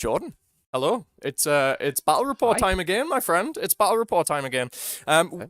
Jordan, hello. It's battle report Hi. time again, my friend. It's battle report time again. Okay.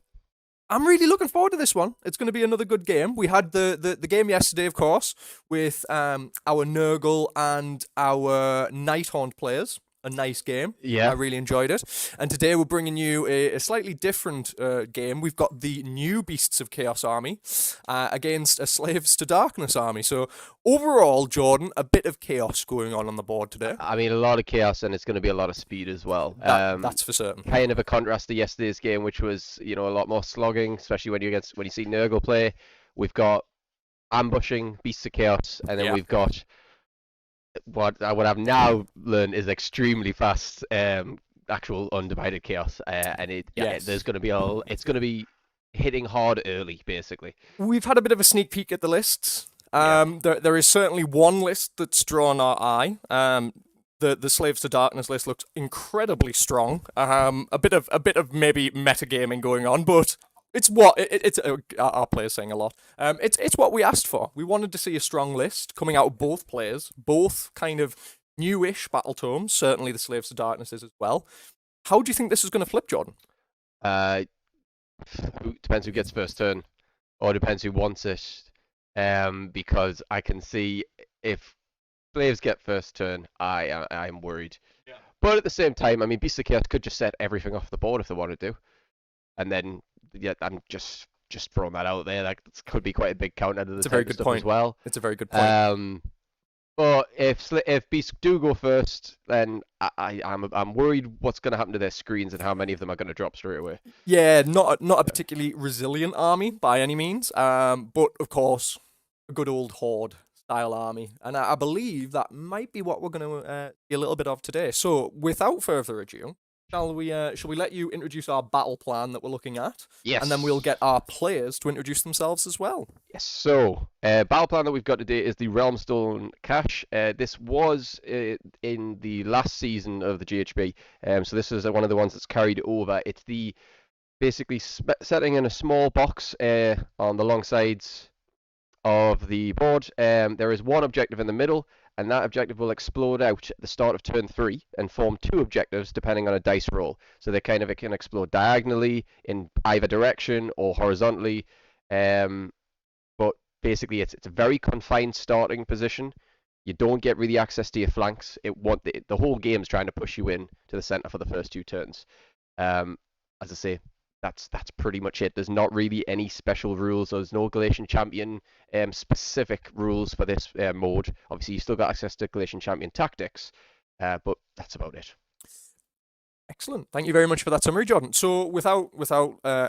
I'm really looking forward to this one. It's going to be another good game. We had the game yesterday, of course, with our Nurgle and our Nighthaunt players. A nice game. Yeah. I really enjoyed it. And today we're bringing you a slightly different game. We've got the new Beasts of Chaos army against a Slaves to Darkness army. So overall, Jordan, a bit of chaos going on the board today. I mean, a lot of chaos, and it's going to be a lot of speed as well. That's for certain. Kind of a contrast to yesterday's game, which was, a lot more slogging, especially when you see Nurgle play. We've got ambushing Beasts of Chaos, and then we've got what I've now learned is extremely fast, actual undivided chaos, and there's going to be it's going to be hitting hard early, basically. We've had a bit of a sneak peek at the lists. There is certainly one list that's drawn our eye. The Slaves to Darkness list looks incredibly strong. A bit of maybe metagaming going on, but it's what it's our players saying a lot. It's what we asked for. We wanted to see a strong list coming out of both players, both kind of newish battle tomes. Certainly, the Slaves to Darkness is as well. How do you think this is going to flip, Jordan? Depends who gets first turn, or depends who wants it. Because I can see if Slaves get first turn, I'm worried. Yeah. But at the same time, I mean, Beasts of Chaos could just set everything off the board if they wanted to, and then I'm just throwing that out there. That could be quite a big counter to the type of stuff as well. It's a very good point. But if Beasts do go first, then I'm worried what's going to happen to their screens and how many of them are going to drop straight away. Yeah, not a particularly resilient army by any means, but of course a good old horde style army, and I believe that might be what we're going to see a little bit of today. So without further ado, shall we let you introduce our battle plan that we're looking at? Yes. And then we'll get our players to introduce themselves as well. Yes. So, battle plan that we've got today is the Realmstone Cache. This was in the last season of the GHB. So this is one of the ones that's carried over. It's the basically setting in a small box on the long sides of the board. There is one objective in the middle, and that objective will explode out at the start of turn 3 and form 2 objectives depending on a dice roll. So it can explode diagonally in either direction or horizontally. But basically, it's a very confined starting position. You don't get really access to your flanks. The whole game's trying to push you in to the center for the first 2 turns. As I say, that's pretty much it. There's not really any special rules. There's no Galatian Champion specific rules for this mode. Obviously, you still got access to Galatian Champion tactics, but that's about it. Excellent. Thank you very much for that summary, Jordan. So without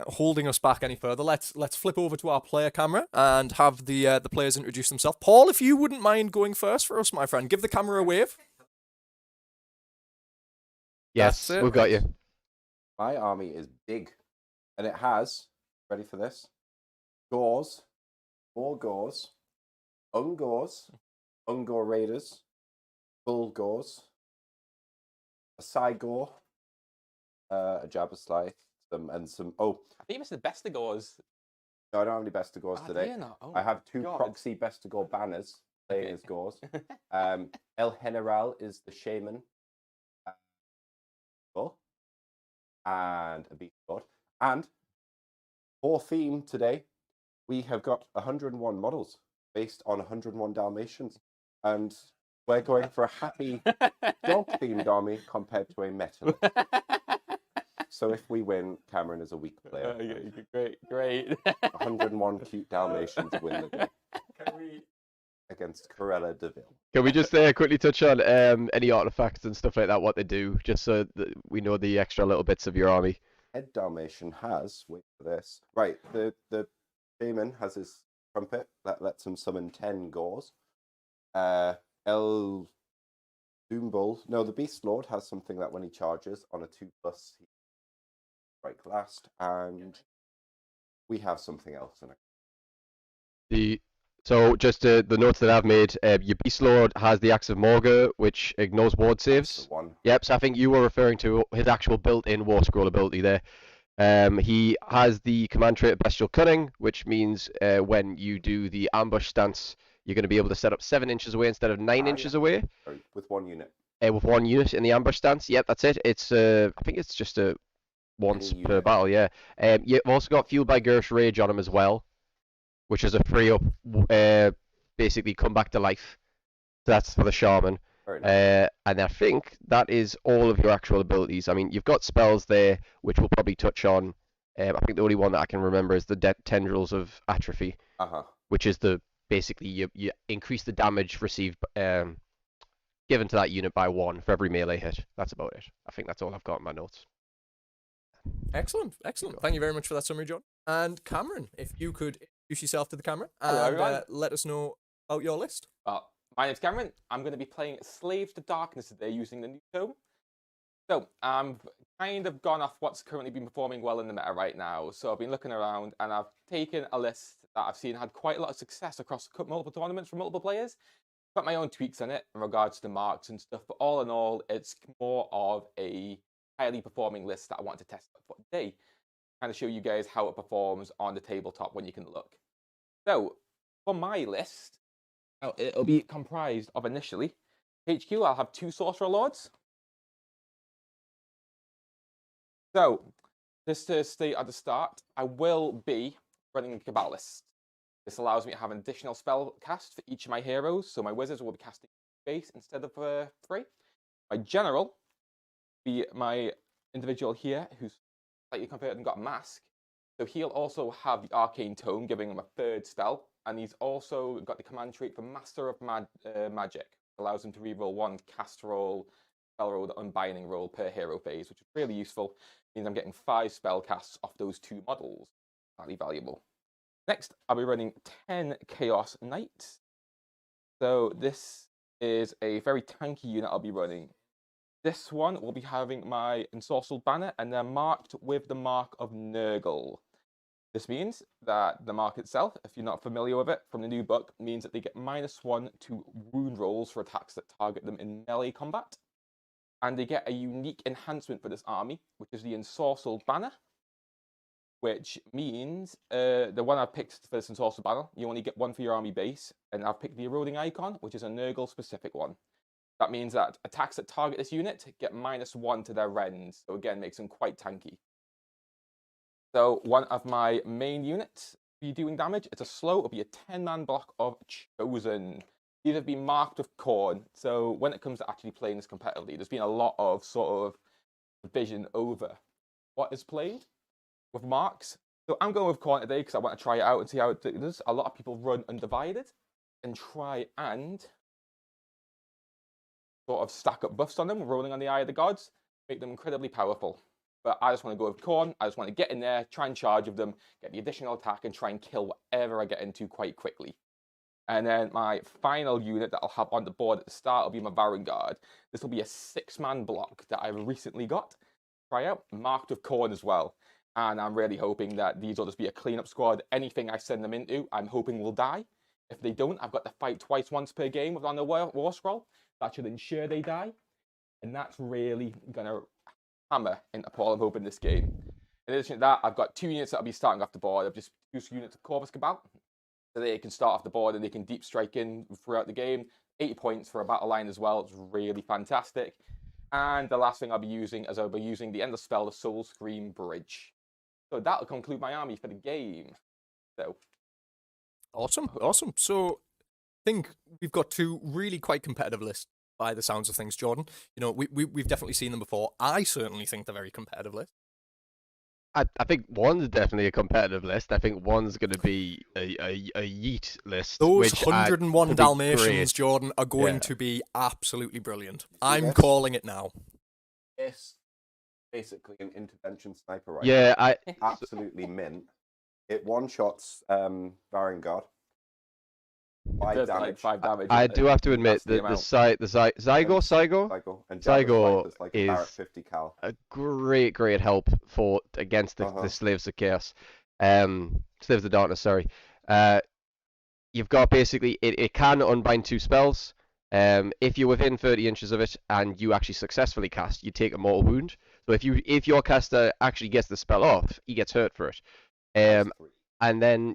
holding us back any further, let's flip over to our player camera and have the players introduce themselves. Paul, if you wouldn't mind going first for us, my friend, give the camera a wave. Yes, we've got you. My army is big, and it has, ready for this, Gores, more Gores, Ungors, Ungor Raiders, Bull Gores, a Cygor, a Jabberslay, and some. Oh, I think you missed the best of Gores. No, I don't have any best of Gores today. I have 2 proxy best of Gore banners playing as Gores. El General is the Shaman. And a beast god. And for theme today, we have got 101 models based on 101 Dalmatians. And we're going for a happy dog-themed army compared to a metal. So if we win, Cameron is a weak player. Great. 101 cute Dalmatians win the game. Against Corella Deville. Can we just quickly touch on any artifacts and stuff like that, what they do, just so that we know the extra little bits of your army? Head Dalmatian has, wait for this, right, the shaman has his trumpet that lets him summon 10 Gores. El Doombull, no, the Beast Lord has something that when he charges on a 2+, he strike last, and we have something else in it. So just the notes that I've made, your Beast Lord has the Axe of Morga, which ignores ward saves. That's the one. Yep, so I think you were referring to his actual built-in War Scroll ability there. He has the command trait of Bestial Cunning, which means when you do the ambush stance, you're going to be able to set up 7 inches away instead of 9 inches away. With 1 unit. with 1 unit in the ambush stance. Yep, that's it. It's I think it's just a once Any per unit. battle. Yeah. You've also got Fueled by Gersh Rage on him as well, which is a free up, basically come back to life. So that's for the shaman. Very nice. And I think that is all of your actual abilities. I mean, you've got spells there, which we'll probably touch on. I think the only one that I can remember is the Tendrils of Atrophy, which is basically you increase the damage received given to that unit by 1 for every melee hit. That's about it. I think that's all I've got in my notes. Excellent, excellent. Thank you very much for that summary, John. And Cameron, if you could introduce yourself to the camera Hello, and everyone. let us know about your list. Well, my name's Cameron. I'm going to be playing Slaves to Darkness today using the new tome. So, I've kind of gone off what's currently been performing well in the meta right now. So I've been looking around and I've taken a list that I've seen had quite a lot of success across multiple tournaments from multiple players. Got my own tweaks on it in regards to marks and stuff, but all in all, it's more of a highly performing list that I want to test out for today. Kind of show you guys how it performs on the tabletop when you can look. So, for my list, it'll be comprised of initially HQ. I'll have 2 Sorcerer Lords. So, just to state at the start, I will be running a Cabbalist. This allows me to have an additional spell cast for each of my heroes, so my wizards will be casting base instead of 3. My general be my individual here, who's slightly converted and got a mask. So he'll also have the Arcane Tome, giving him a 3rd spell, and he's also got the command trait for Master of Magic. Allows him to reroll 1 cast roll, spell roll, the unbinding roll per hero phase, which is really useful. Means I'm getting 5 spell casts off those 2 models. Highly valuable. Next, I'll be running 10 Chaos Knights. So this is a very tanky unit I'll be running. This one will be having my Ensorcelled Banner, and they're marked with the mark of Nurgle. This means that the mark itself, if you're not familiar with it from the new book, means that they get -1 to wound rolls for attacks that target them in melee combat. And they get a unique enhancement for this army, which is the Ensorcelled Banner, which means the one I've picked for this Ensorcelled Banner, you only get 1 for your army base, and I've picked the Eroding Icon, which is a Nurgle-specific one. That means that attacks that target this unit get -1 to their rends, so again, makes them quite tanky. So one of my main units to be doing damage, it's a slow, it'll be a 10-man block of Chosen. These have been marked with Khorne, so when it comes to actually playing this competitively, there's been a lot of sort of division over what is played with marks. So I'm going with Khorne today because I want to try it out and see how it does. A lot of people run Undivided and try and sort of stack up buffs on them, rolling on the Eye of the Gods, make them incredibly powerful. But I just want to go with Khorne. I just want to get in there, try and charge of them, get the additional attack, and try and kill whatever I get into quite quickly. And then my final unit that I'll have on the board at the start will be my Varangard. This will be a 6-man block that I've recently got. Try out, marked with Khorne as well. And I'm really hoping that these will just be a cleanup squad. Anything I send them into, I'm hoping will die. If they don't, I've got to fight twice once per game on the War Scroll. That should ensure they die. And that's really going to hammer into Paul, I'm hoping, this game. In addition to that, I've got 2 units that I'll be starting off the board. I've just used units of Corvus Cabal. So they can start off the board and they can deep strike in throughout the game. 80 points for a battle line as well. It's really fantastic. And the last thing I'll be using is I'll be using the endless spell, the Soul Scream Bridge. So that'll conclude my army for the game. So Awesome, awesome. So I think we've got 2 really quite competitive lists by the sounds of things, Jordan. You know, we've definitely seen them before. I certainly think they're very competitive lists. I think one's definitely a competitive list. I think one's going to be a yeet list. Those which 101 could be Dalmatians, great. Jordan, are going Yeah. to be absolutely brilliant. I'm Yes. calling it now. It's basically an intervention sniper rifle. Yeah, Absolutely mint. It one-shots Varangard. 5 does damage. like 5 damage. I do have to admit That's the that amount. Zygo Zygo. And Zygo is like a Barrett is 50 cal. a great help for against the Slaves of Chaos, Slaves of Darkness. Sorry, you've got basically it can unbind 2 spells. If you're within 30 inches of it and you actually successfully cast, you take a mortal wound. So if your caster actually gets the spell off, he gets hurt for it. That's 3. And then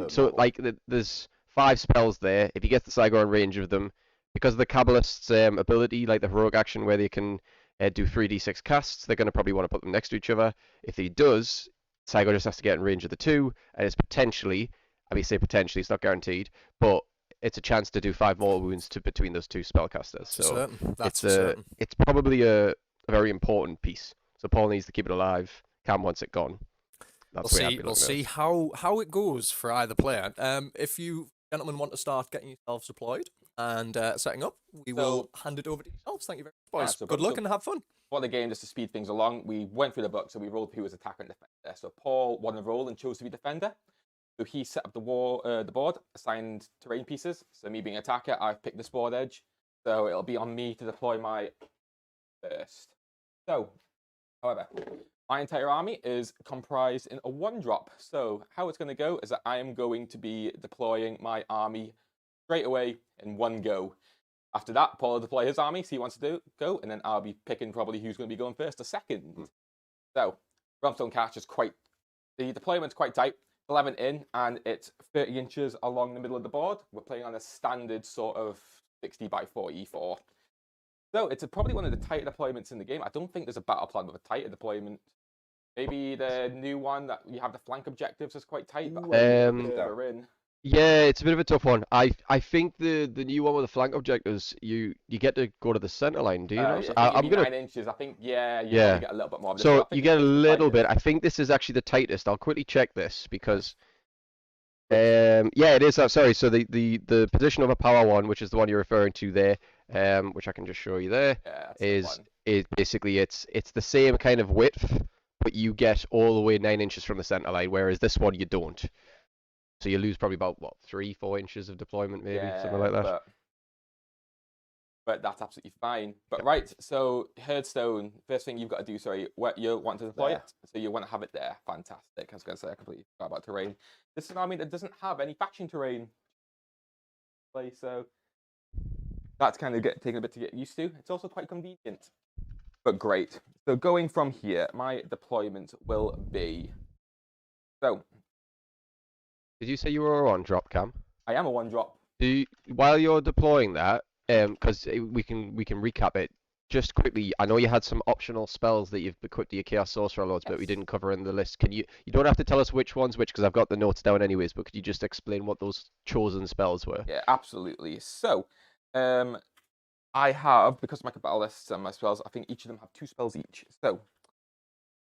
so Mortal. like there's 5 spells there. If he gets the Zygo in range of them, because of the Kabbalist's ability, like the heroic action where they can do 3d6 casts, they're going to probably want to put them next to each other. If he does, Saigo just has to get in range of the two, and it's potentially, I mean, say potentially, it's not guaranteed, but it's a chance to do 5 more wounds between those two spellcasters. So That's for certain. it's probably a very important piece. So Paul needs to keep it alive. Cam wants it gone. That's the way I'd be We'll looking at see it. how it goes for either player. If you gentlemen want to start getting yourselves deployed and setting up, we will hand it over to yourselves. Thank you very much, boys. so Good luck and have fun. For the game, just to speed things along, we went through the book, so we rolled who was attacker and defender. So Paul won a roll and chose to be defender. So he set up the board, assigned terrain pieces. So me being attacker, I picked this board edge. So it'll be on me to deploy my first. So, however, my entire army is comprised in a 1-drop. So how it's going to go is that I am going to be deploying my army straight away in 1 go. After that, Paul will deploy his army, so he wants to go, and then I'll be picking probably who's going to be going first or second. So, Realmstone Cache is the deployment's quite tight. 11 in, and it's 30 inches along the middle of the board. We're playing on a standard sort of 60 by 44. So it's probably one of the tighter deployments in the game. I don't think there's a battle plan with a tighter deployment. Maybe the new one that you have the flank objectives is quite tight, but we're in. Yeah, it's a bit of a tough one. I think the new one with the flank objectives, you get to go to the center line, do you know? I'm gonna 9 inches. I think you get a little bit more. So you get a little bit. I think this is actually the tightest. I'll quickly check this because yeah, it is. Sorry. So the position of a power one, which is the one you're referring to there, which I can just show you there, is basically it's the same kind of width, but you get all the way 9 inches from the center line, whereas this one you don't. So you lose probably about, 3-4 inches of deployment, maybe, something like that. But that's absolutely fine. But right, so Herdstone, first thing you've got to do, you want to deploy it. So you want to have it there. Fantastic. I was going to say, I completely forgot about terrain. This is an army that doesn't have any faction terrain. So that's kind of taking a bit to get used to. It's also quite convenient. But great. So going from here, my deployment will be... So... Did you say you were a 1-drop, Cam? I am a 1-drop. While you're deploying that, because we can recap it just quickly. I know you had some optional spells that you've equipped to your Chaos Sorcerer Lords, but we didn't cover in the list. You don't have to tell us which one's which, because I've got the notes down anyways, but could you just explain what those chosen spells were? Yeah, absolutely. So, I have, because of my battle lists and my spells, I think each of them have 2 spells each. So,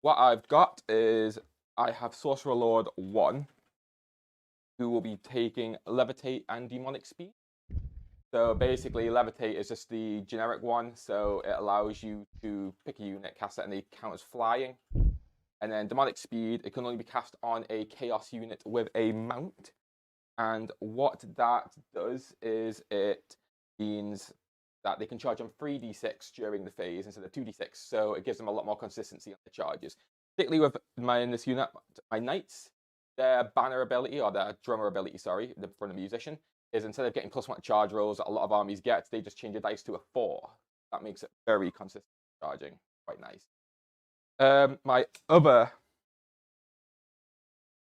what I've got is, I have Sorcerer Lord 1, who will be taking Levitate and Demonic Speed. So basically, Levitate is just the generic one, so it allows you to pick a unit, cast it, and they count as flying. And then Demonic Speed, it can only be cast on a Chaos unit with a mount. And what that does is it means that they can charge on 3d6 during the phase instead of 2d6, so it gives them a lot more consistency on the charges. Particularly with in this unit, my Knights, their banner ability, or their drummer ability, sorry, from the musician, is instead of getting +1 charge rolls that a lot of armies get, they just change the dice to a 4. That makes it very consistent charging. Quite nice. My other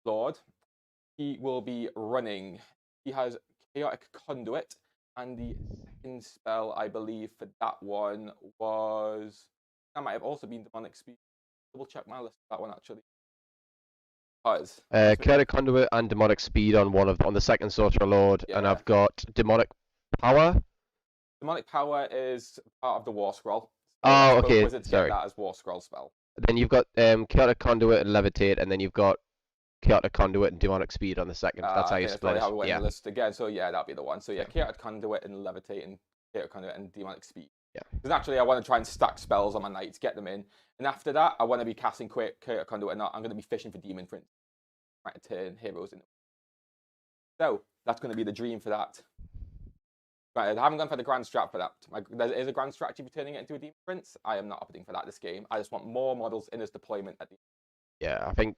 Lord, he will be running. He has Chaotic Conduit, and the second spell, I believe, for that one was... That might have also been Demonic Speed. Double check my list for that one, actually. Chaotic Conduit and Demonic Speed on the second Sorcerer Lord, and I've got Demonic Power. Demonic Power is part of the War Scroll. Oh, okay. Wizards get that as War Scroll spell. Then you've got Chaotic Conduit and Levitate, and then you've got Chaotic Conduit and Demonic Speed on the second. That's how you split it. How we went in the list again. So yeah, that'll be the one. So yeah, Chaotic Conduit and Levitate, and Chaotic Conduit and Demonic Speed. Yeah. Because actually, I want to try and stack spells on my Knights, get them in, and after that, I want to be casting Chaotic Conduit, and I'm going to be fishing for Demon Prince. Trying to turn heroes in. So that's going to be the dream for that. Right, I haven't gone for the grand strat for that. There is a grand strategy for turning it into a Demon Prince. I am not opting for that this game. I just want more models in this deployment at the Yeah, I think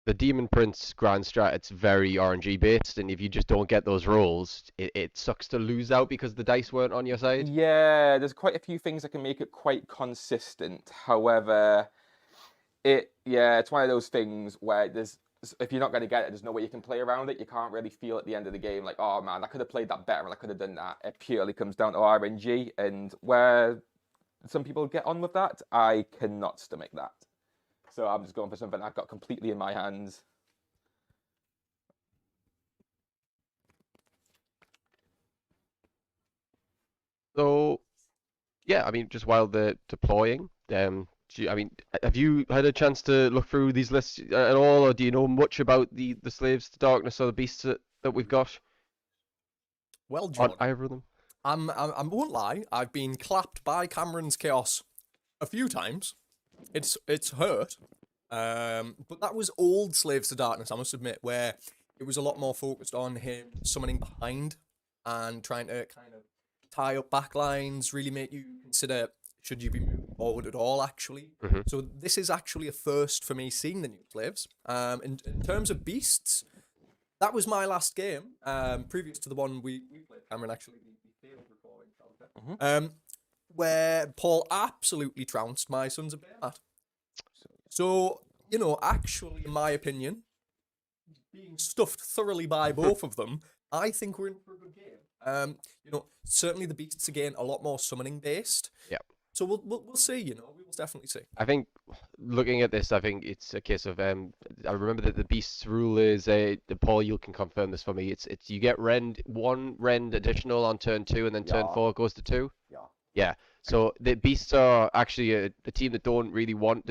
the Demon Prince grand strat, it's very RNG based, and if you just don't get those rolls, it sucks to lose out because the dice weren't on your side. Yeah, there's quite a few things that can make it quite consistent. However, it's one of those things where there's if you're not going to get it, there's no way you can play around it. You can't really feel at the end of the game like, oh man, I could have played that better and I could have done that. It purely comes down to RNG, and where some people get on with that, I cannot stomach that. So I'm just going for something I've got completely in my hands. So, yeah, I mean, just while they're deploying, I mean, have you had a chance to look through these lists at all, or do you know much about the slaves to darkness or the beasts that we've got Well, on John, either of them? I won't lie. I've been clapped by Cameron's chaos a few times. It's hurt. But that was old Slaves to Darkness, I must admit, where it was a lot more focused on him summoning behind and trying to kind of tie up backlines, really make you consider should you be moving forward at all, actually. Mhm. So this is actually a first for me seeing the new Slaves. In terms of beasts, that was my last game, previous to the one we played, Cameron, actually, the failed recording, where Paul absolutely trounced my Sons of Behemat. So, you know, actually, in my opinion, being stuffed thoroughly by both of them, I think we're in for a good game. You know, certainly the beasts again a lot more summoning based. Yep. So we'll see. You know, we will definitely see. I think looking at this, I think it's a case of I remember that the beasts rule is Paul, you can confirm this for me. It's you get one rend additional on turn 2, and then turn Yeah. 4 goes to 2. Yeah. Yeah. So the beasts are actually a team that don't really want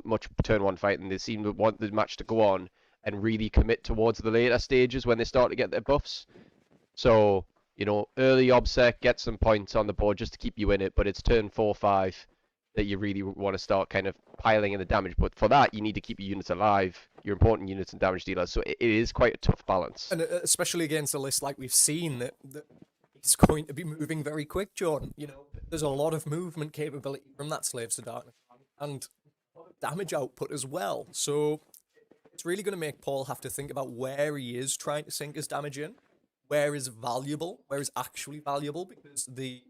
much turn 1 fighting. They seem to want the match to go on and really commit towards the later stages when they start to get their buffs. So, you know, early obsec, get some points on the board just to keep you in it, but it's turn 4, 5 that you really want to start kind of piling in the damage. But for that, you need to keep your units alive, your important units and damage dealers. So it is quite a tough balance. And especially against a list like we've seen that it's going to be moving very quick, Jordan. You know, there's a lot of movement capability from that Slaves to Darkness and damage output as well. So it's really going to make Paul have to think about where he is trying to sink his damage in, where is valuable, where is actually valuable, because the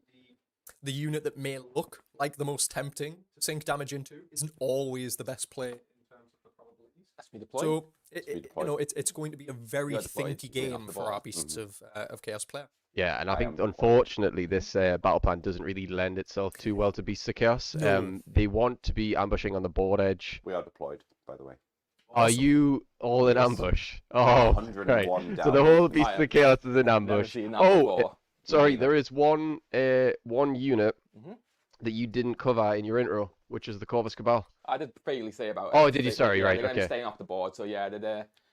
unit that may look like the most tempting to sink damage into isn't always the best play in terms of the probabilities. That's me deployed. So Speed you deployed. know, it's going to be a very You're deployed. thinky You're off game the for ball. our beasts of Chaos player. Yeah, and I I think am- unfortunately this battle plan doesn't really lend itself too well to Beasts of Chaos. No. They want to be ambushing on the board edge. We are deployed, by the way. Are Awesome. you all in Yes. ambush? Oh, 101 right. down. So the whole I Beast have of Chaos is in Never ambush. seen that Oh, before. sorry, Neither. there is one unit Mhm. that you didn't cover in your intro, which is the Corvus Cabal. I did vaguely say about it. Oh, did you? They- Sorry, yeah, right, They're going to be okay. staying off the board, so yeah,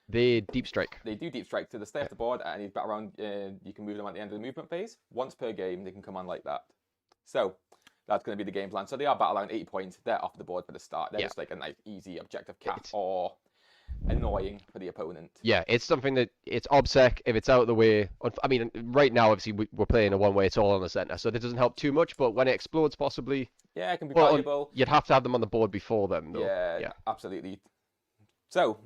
They deep strike. they do deep strike. So they stay off the board, and you've got around. You can move them at the end of the movement phase. Once per game, they can come on like that. So that's going to be the game plan. So they are battle around 80 points. They're off the board for the start. They're Yeah. just like a nice, easy objective cap It's- or annoying for the opponent. Yeah, it's something that it's obsec if it's out of the way. I mean, right now obviously we're playing a one way. It's all on the center, so that doesn't help too much. But when it explodes, possibly Yeah, it can be Well, valuable. you'd have to have them on the board before then, though. Yeah, Yeah. absolutely. So,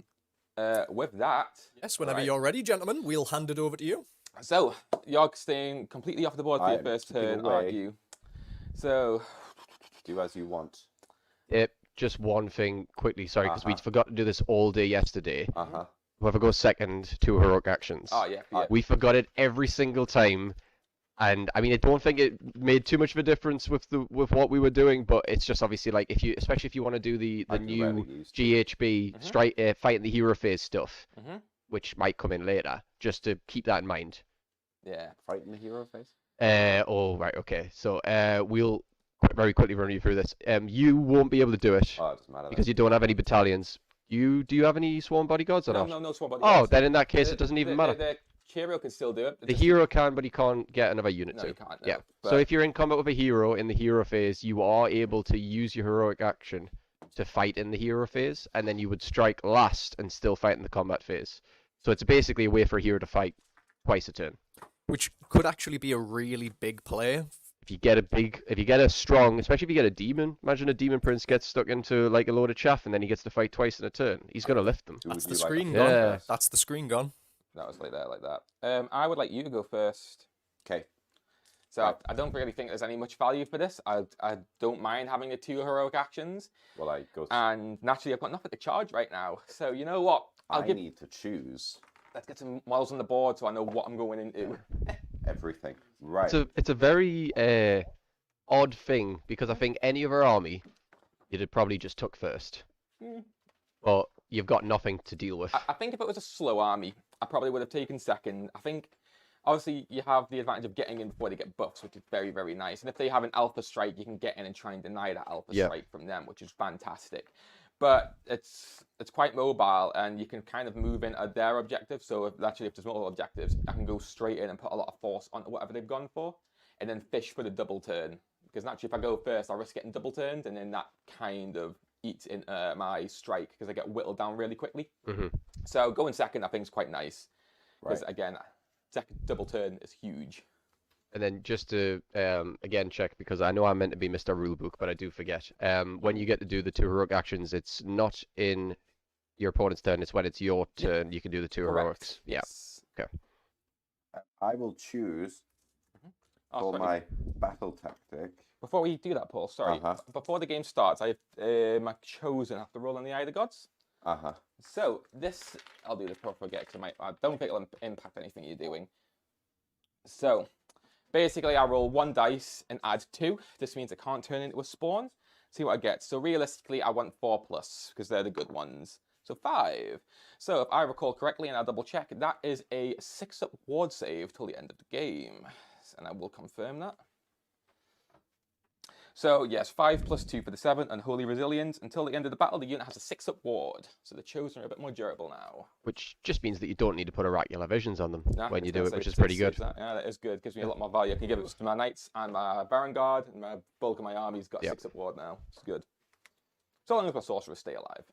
with that, Yes, whenever right. you're ready, gentlemen, we'll hand it over to you. So you're staying completely off the board for I your am first keeping turn, away. aren't you? So, Do as you want. Just one thing quickly, sorry, because we Uh-huh. forgot to do this all day yesterday. Uh-huh. Whoever goes second to heroic actions. oh yeah, yeah. We forgot it every single time, and I mean, I don't think it made too much of a difference with what we were doing, but it's just obviously like especially if you want to do the I can rarely new use to. GHB Mhm. strike fight in the hero phase stuff, Mhm. which might come in later, just to keep that in mind. Yeah. Fight in the hero phase? Oh right, okay. So we'll very quickly run you through this. You won't be able to do it Oh, it doesn't matter. because you don't have any battalions. Do you have any sworn bodyguards or No, not? no swarm body Oh, guards. then in that case, The- it doesn't even the- matter. The hero can still do it. The hero can, but he can't get another unit No, to. you can't. No. Yeah. But, So if you're in combat with a hero in the hero phase, you are able to use your heroic action to fight in the hero phase, and then you would strike last and still fight in the combat phase. So it's basically a way for a hero to fight twice a turn. Which could actually be a really big play. If you get a strong, especially if you get a demon, imagine a demon prince gets stuck into like a load of chaff and then he gets to fight twice in a turn. He's gonna lift them. Who That's would the you like screen to gone. Yeah. first? That's the screen gone. that was like that. I would like you to go first. Okay. So Right. I don't really think there's any much value for this. I don't mind having the 2 heroic actions. Well, I go. And naturally, I've got nothing to charge right now. So you know what? I need to choose Let's get some models on the board so I know what I'm going into. everything. Right. It's a very odd thing because I think any other army you'd have probably just took first, but you've got nothing to deal with. I think if it was a slow army, I probably would have taken second. I think, obviously, you have the advantage of getting in before they get buffs, which is very, very nice. And if they have an alpha strike, you can get in and try and deny that alpha strike from them, which is fantastic. But it's quite mobile, and you can kind of move in at their objective. So if there's multiple objectives, I can go straight in and put a lot of force onto whatever they've gone for, and then fish for the double turn. Because naturally, if I go first, I'll risk getting double turned, and then that kind of eats into my strike because I get whittled down really quickly. So going second, I think, is quite nice. Because again, second double turn is huge. And then just to again check, because I know I'm meant to be Mr. Rulebook, but I do forget. When you get to do the 2 heroic actions, it's not in your opponent's turn. It's when it's your turn. You can do the 2 heroics. Yes. Okay. I will choose Oh, for sorry. my battle tactic. Before we do that, Paul, sorry. Before the game starts, I have my chosen have to roll on the Eye of the Gods. So this, I'll do this before I forget, because I don't think it'll impact anything you're doing. So basically, I roll 1 dice and add 2. This means it can't turn into a spawn. See what I get. So realistically, I want 4+, because they're the good ones. So 5. So if I recall correctly, and I'll double check, that is a 6-up ward save till the end of the game. And I will confirm that. So yes, 5 + 2 for the 7, Unholy Resilience. Until the end of the battle, the unit has a 6-up ward. So the Chosen are a bit more durable now. Which just means that you don't need to put oracular visions on them Nah, when you it's do gonna it, save which is 6 pretty good. saves that. Yeah, that is good. Gives me a lot more value. I can give it to my Knights and my Baron Guard, and my bulk of my army's got a 6-up ward now. It's good. So long as my Sorcerers stay alive.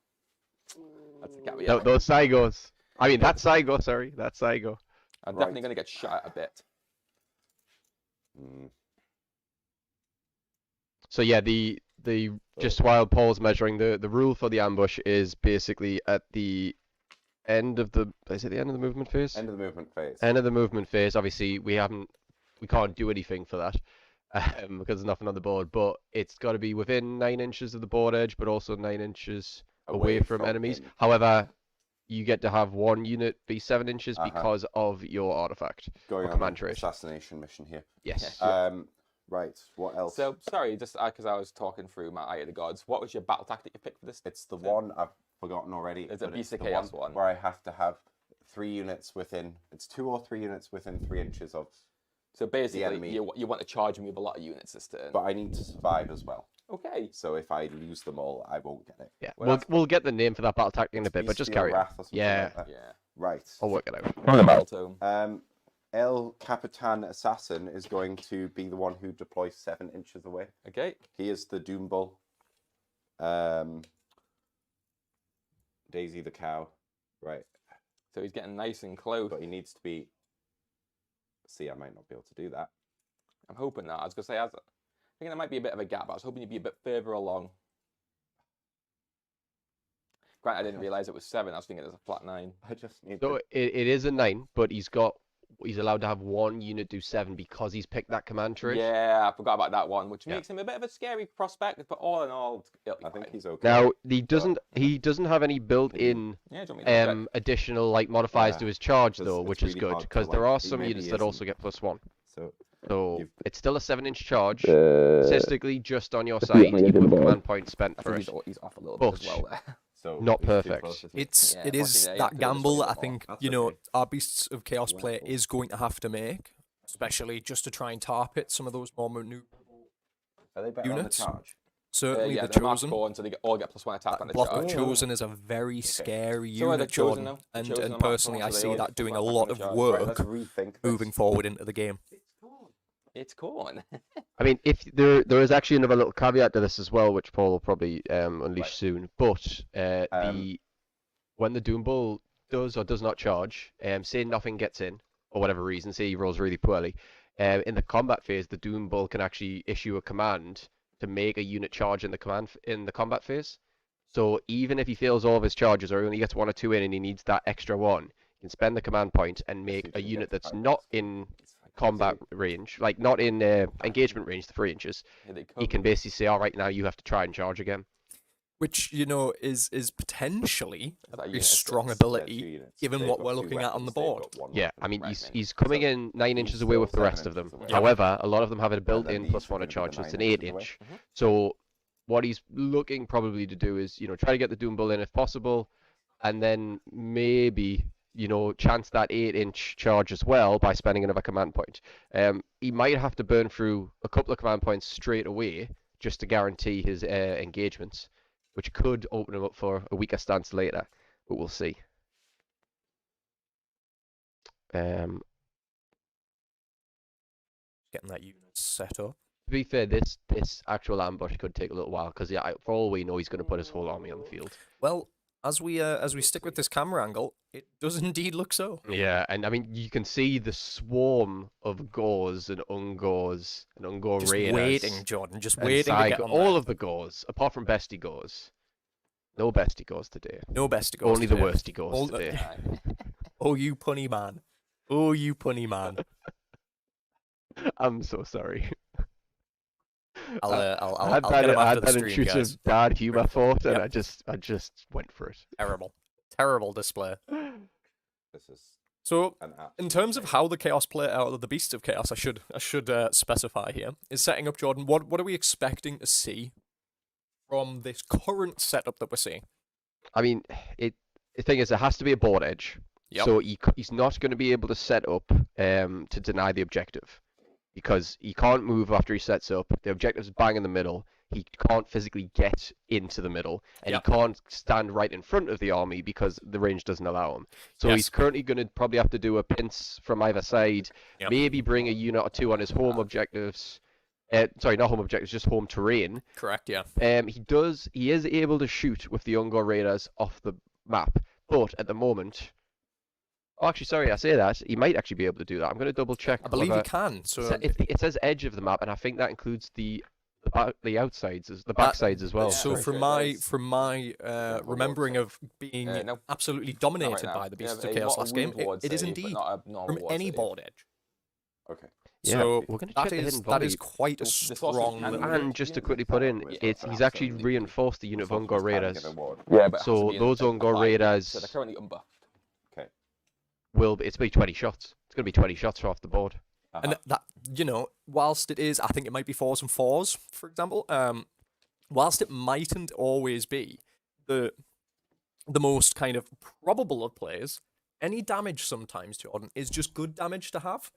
That's the caveat. Those Cygos. I mean, that Cygo, sorry. That Cygo. I'm definitely going to get shot a bit. So yeah, the just while Paul's measuring, the rule for the ambush is basically at the end of the, is it the end of the movement phase? End of the movement phase. End of the movement phase. Obviously, we can't do anything for that because there's nothing on the board. But it's got to be within 9 inches of the board edge, but also 9 inches away from enemies. him. However, you get to have 1 unit be 7 inches because of your artifact. Going or on command an trait. assassination mission here. Yes. Right. What else? So, sorry, just because I was talking through my Eye of the Gods, what was your battle tactic you picked for this? It's the one I've forgotten already. Is it but it's Beast of the Chaos one? where I have to have 3 units within. It's 2 or 3 units within 3 inches of. So basically, enemy. you want to charge me with a lot of units this turn. But I need to survive as well. Okay. So if I lose them all, I won't get it. Yeah. Well, We'll get the name for that battle tactic in a bit, but just Bestial carry on. Wrath or something Yeah. like that. Yeah. Right. I'll work it out. From the battle tome. El Capitan Assassin is going to be the one who deploys 7 inches away. Okay. He is the Doom Bull. Daisy the cow. Right. So he's getting nice and close. But he needs to be. See, I might not be able to do that. I'm hoping that. I was going to say, I think there might be a bit of a gap. I was hoping you'd be a bit further along. Granted, I didn't realise it was 7. I was thinking it was a flat 9. I just need. So it is a 9, but he's allowed to have 1 unit do 7 because he's picked that command trait. Yeah, I forgot about that one, which makes him a bit of a scary prospect. But all in all, it'll be I think fine. he's okay. Now he doesn't have any built-in Yeah, do you want me to check? additional like modifiers to his charge It's- though, it's which is really good hard to, because there like, are he some maybe units that also isn't. get +1. So So it's still a 7-inch charge, statistically just on your side, even with command points spent I for think it. he's off a little bit as But- well there. so Not he's too perfect. close, isn't he? It is unfortunately, yeah, you have that to gamble just that I put it think That's you know okay. our Beasts of Chaos player Wonderful. is going to have to make, especially just to try and target some of those more maneuverable Are they better units. on the charge? Certainly Yeah, the they're marked Chosen. 4, and so they all get +1 attack on the Block charge. of Chosen is a very scary So are the unit, Chosen, Jordan, though. The and Chosen are and marked personally four, I so they see all that get doing a +1 lot on the of charge. Right, work let's rethink this. moving forward into the game. It's corn. I mean, if there is actually another little caveat to this as well, which Paul will probably unleash Right. soon. But when the Doom Bull does or does not charge, say nothing gets in or whatever reason, say he rolls really poorly, in the combat phase, the Doom Bull can actually issue a command to make a unit charge in the combat phase. So even if he fails all of his charges or he only gets 1 or 2 in and he needs that extra 1, he can spend the command point and make you a can unit get that's 5 not plus. in combat range, like not in engagement range, the 3 inches, Here they he come. can basically say, all right, now you have to try and charge again. Which, you know, is potentially Is that a a very unit of strong 6? ability, given They've what got we're 2 looking at on the weapons, they've board. got 1 Yeah, weapon. I mean, Right, he's mate. he's coming So in 9 he's inches away with the still rest 7 of them. inches away. Yeah. However, a lot of them have a then built-in these plus are 1 gonna be the charge, so it's 9 an 8 inches away. inch. Mhm. So what he's looking probably to do is, you know, try to get the Doom Bull in if possible, and then maybe, you know, chance that 8-inch charge as well by spending another command point. He might have to burn through a couple of command points straight away just to guarantee his engagements, which could open him up for a weaker stance later, but we'll see. To Getting that unit set up. be fair, this actual ambush could take a little while because, yeah, for all we know, he's going to put his whole army on the field. Well, as we stick with this camera angle, it does indeed look so. Yeah, and I mean, you can see the swarm of Gors and Ungors and Ungor Just raiders. waiting, Jordan. Just and waiting to get Psycho- on all there. of the Gors, apart from Bestie Gors. No Bestie Gors today. No best to go. Only the worsty Gors All the- today. Oh, you punny man. Oh, you punny man. I'm so sorry. I'll I had get him I after had the that stream, intrusive guys. dad humor thought, and Yep. I just went for it. Terrible display. This is So, an in terms of how the chaos play out, or the beast of chaos, I should specify here, is setting up, Jordan. What are we expecting to see from this current setup that we're seeing? I mean, the thing is, there has to be a board edge. Yep. So he's not going to be able to set up to deny the objective, because he can't move after he sets up. The objective's bang in the middle. He can't physically get into the middle, and Yep. he can't stand right in front of the army because the range doesn't allow him. So Yes. he's currently going to probably have to do a pince from either side, Yep. maybe bring a unit or two on his home objectives. Sorry, not home objectives, just home terrain. Correct, yeah. He is able to shoot with the Ungor Raiders off the map, but at the moment, oh, actually, sorry, I say that he might actually be able to do that. I'm going to double check. I believe he whether- can. So it says edge of the map, and I think that includes the outsides, the backsides as well. So Yeah, from pretty sure my it is. remembering of being No. absolutely Not dominated right now. by the They have Beasts of a Chaos lot of last game, wound ward it is save, but indeed not a normal from ward any save. board edge. okay. Yeah, So we're going to that check the is hidden that volley. is quite a Well, this also strong can little. be- And just to quickly put in, he's actually reinforced the unit of Ungor Raiders. Yeah, but it has So to be in those a Ungor applied, Raiders So they're currently unbuffed. it's be 20 shots. It's going to be 20 shots off the board. And that, you know, whilst it is, I think it might be 4s and 4s, for example. Whilst it mightn't always be the most kind of probable of plays, any damage sometimes, Jordan, is just good damage to have.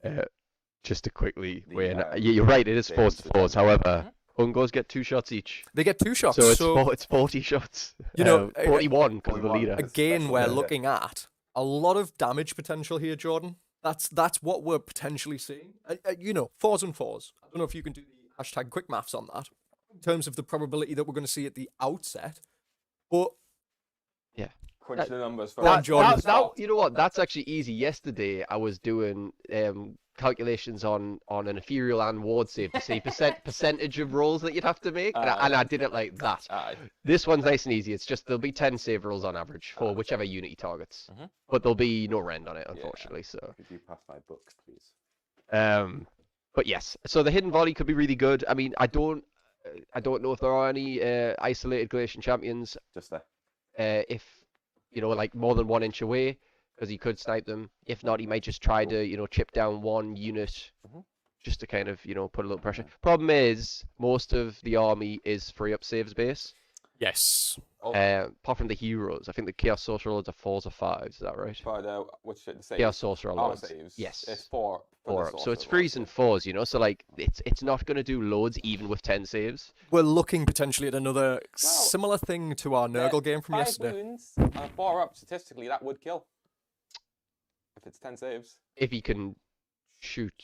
Just to quickly weigh in. The, Yeah, you're right, it is the 4s to 4s. incident. However, Ungors get 2 shots each. They get 2 shots. So it's 40 shots. You know, 41 because of the 41. leader. Again, That's we're better. looking at a lot of damage potential here, Jordan. That's what we're potentially seeing. You know, 4s and 4s. I don't know if you can do the hashtag quick maths on that in terms of the probability that we're going to see at the outset. But Crunch the numbers for That- Jordan. You know what? That's actually easy. Yesterday, I was doing calculations on an ethereal and ward save to see percentage of rolls that you'd have to make, and I did it like that. Aye. This one's nice and easy. It's just there'll be 10 save rolls on average for whichever unit he targets, but there'll be no rend on it, unfortunately. So. Could you pass my books, please? But yes, so the hidden volley could be really good. I mean, I don't know if there are any isolated Galatian champions. Just there. If you know, like more than 1 inch away, because he could snipe them. If not, he might just try to, you know, chip down one unit, just to kind of, you know, put a little pressure. Problem is, most of the army is free up saves base. yes, Apart from the heroes, I think the Chaos Sorcerer Lords are 4s or 5s. Is that right? But which the saves? Chaos Sorcerer Armor Lords. saves. Yes. It's 4. for the 4 up. So sorcerer it's lord, 3s and 4s, you know. So like, it's not going to do loads even with 10 saves. we're looking potentially at another similar thing to our Yeah, Nurgle game from 5 yesterday. wounds and a 4 up, statistically, that would kill. If it's 10 saves. If he can shoot.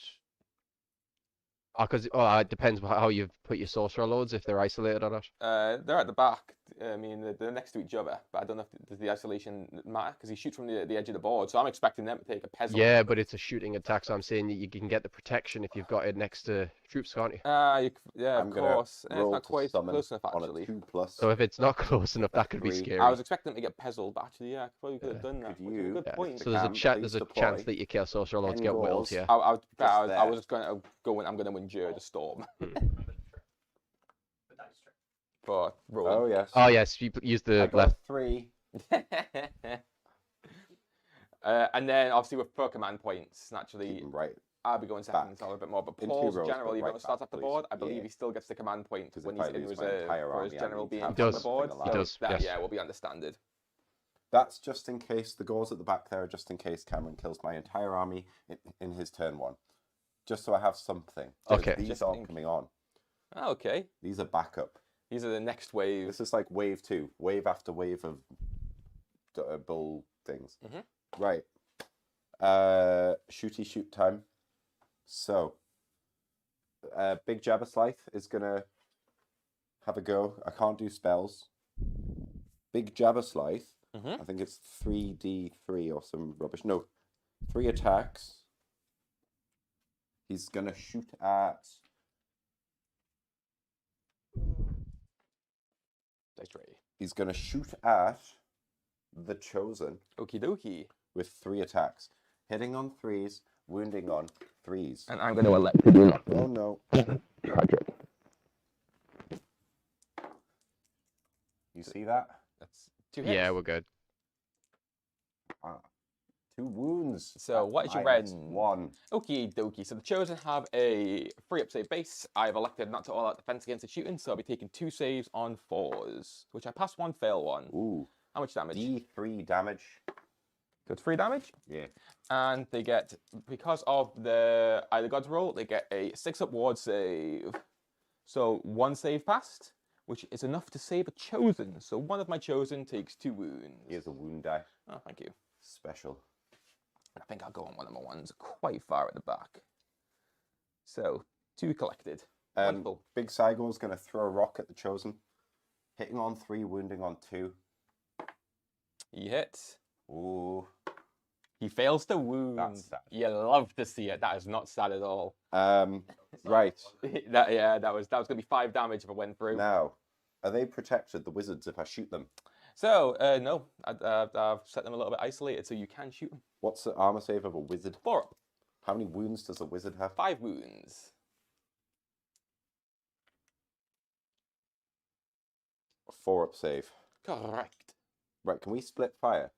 Because it depends how you've put your Sorcerer Lords, if they're isolated or not. They're at the back. I mean, they're next to each other, but I don't know if does the isolation matter because he shoots from the edge of the board. So I'm expecting them to take a pezzle. Yeah, but it's a shooting attack, so I'm saying that you can get the protection if you've got it next to troops, can't you? Yeah, I'm of gonna course. It's roll not to quite summon close enough on actually. a 2+. So if it's not close enough, that could be 3. scary. I was expecting them to get pezzled, but actually, yeah, I probably could have done that. Could Which is a you- good Yeah. point. So there's a Please chance deploy that your Chaos Sorcerer Lords 10 get whirled goals. here. I Just was just going to go and I'm going to endure the storm. For rolling. Oh yes. Oh yes, you use I the got left. 3. And then obviously with per command points, Keep naturally, 'em right. I'll be going second, back. so a bit more. But In 2 Paul's rows, general, but even right though it starts back, off the please. board, I believe Yeah. he still gets the command point 'Cause when if he's I in lose my reserve entire for his army, I general need to being have on does. the board. something He allowed. does. That, Yes. yeah, will be understanded. That's just in case the goals at the back there are just in case Cameron kills my entire army in his turn 1. Just so I have something. Okay. These Just aren't in- coming on. Oh, okay. These are backup. These are the next wave. This is like wave 2. Wave after wave of bull things. Mhm. Right. Shooty shoot time. So, Big Jabba Scythe is going to have a go. I can't do spells. Big Jabba Scythe, Mhm. I think it's 3d3 or some rubbish. No, 3 attacks. He's going to shoot at... Dice tray. He's going to shoot at the Chosen Okie dokie. with 3 attacks. Hitting on 3s, wounding on 3s. And I'm going to elect to do nothing. Oh no. Tragic. You see that? That's 2 hits. Yeah, we're good. 2 wounds. So what is your minus range? 1. Okie dokie. So the Chosen have a free up save base. I've elected not to all out defense against the shooting, so I'll be taking 2 saves on 4s, which I pass 1, fail 1. Ooh. How much damage? D3 damage. So it's 3 damage. Yeah. And they get, because of the Either Gods roll, they get a 6-up ward save. So 1 save passed, which is enough to save a Chosen. So one of my Chosen takes 2 wounds. Here's a wound die. Oh, thank you. Special. I think I'll go on one of my ones quite far at the back. So 2 collected. Wonderful. Big Saigo's going to throw a rock at the Chosen. Hitting on 3, wounding on 2. He hits. Ooh. He fails to wound. That's sad. You love to see it. That is not sad at all. Right. that was gonna be 5 damage if I went through. Now, are they protected, the wizards, if I shoot them? So no, I've set them a little bit isolated, so you can shoot them. What's the armor save of a wizard? 4 up, How many wounds does a wizard have? 5 wounds. 4-up save. Correct. Right, can we split fire?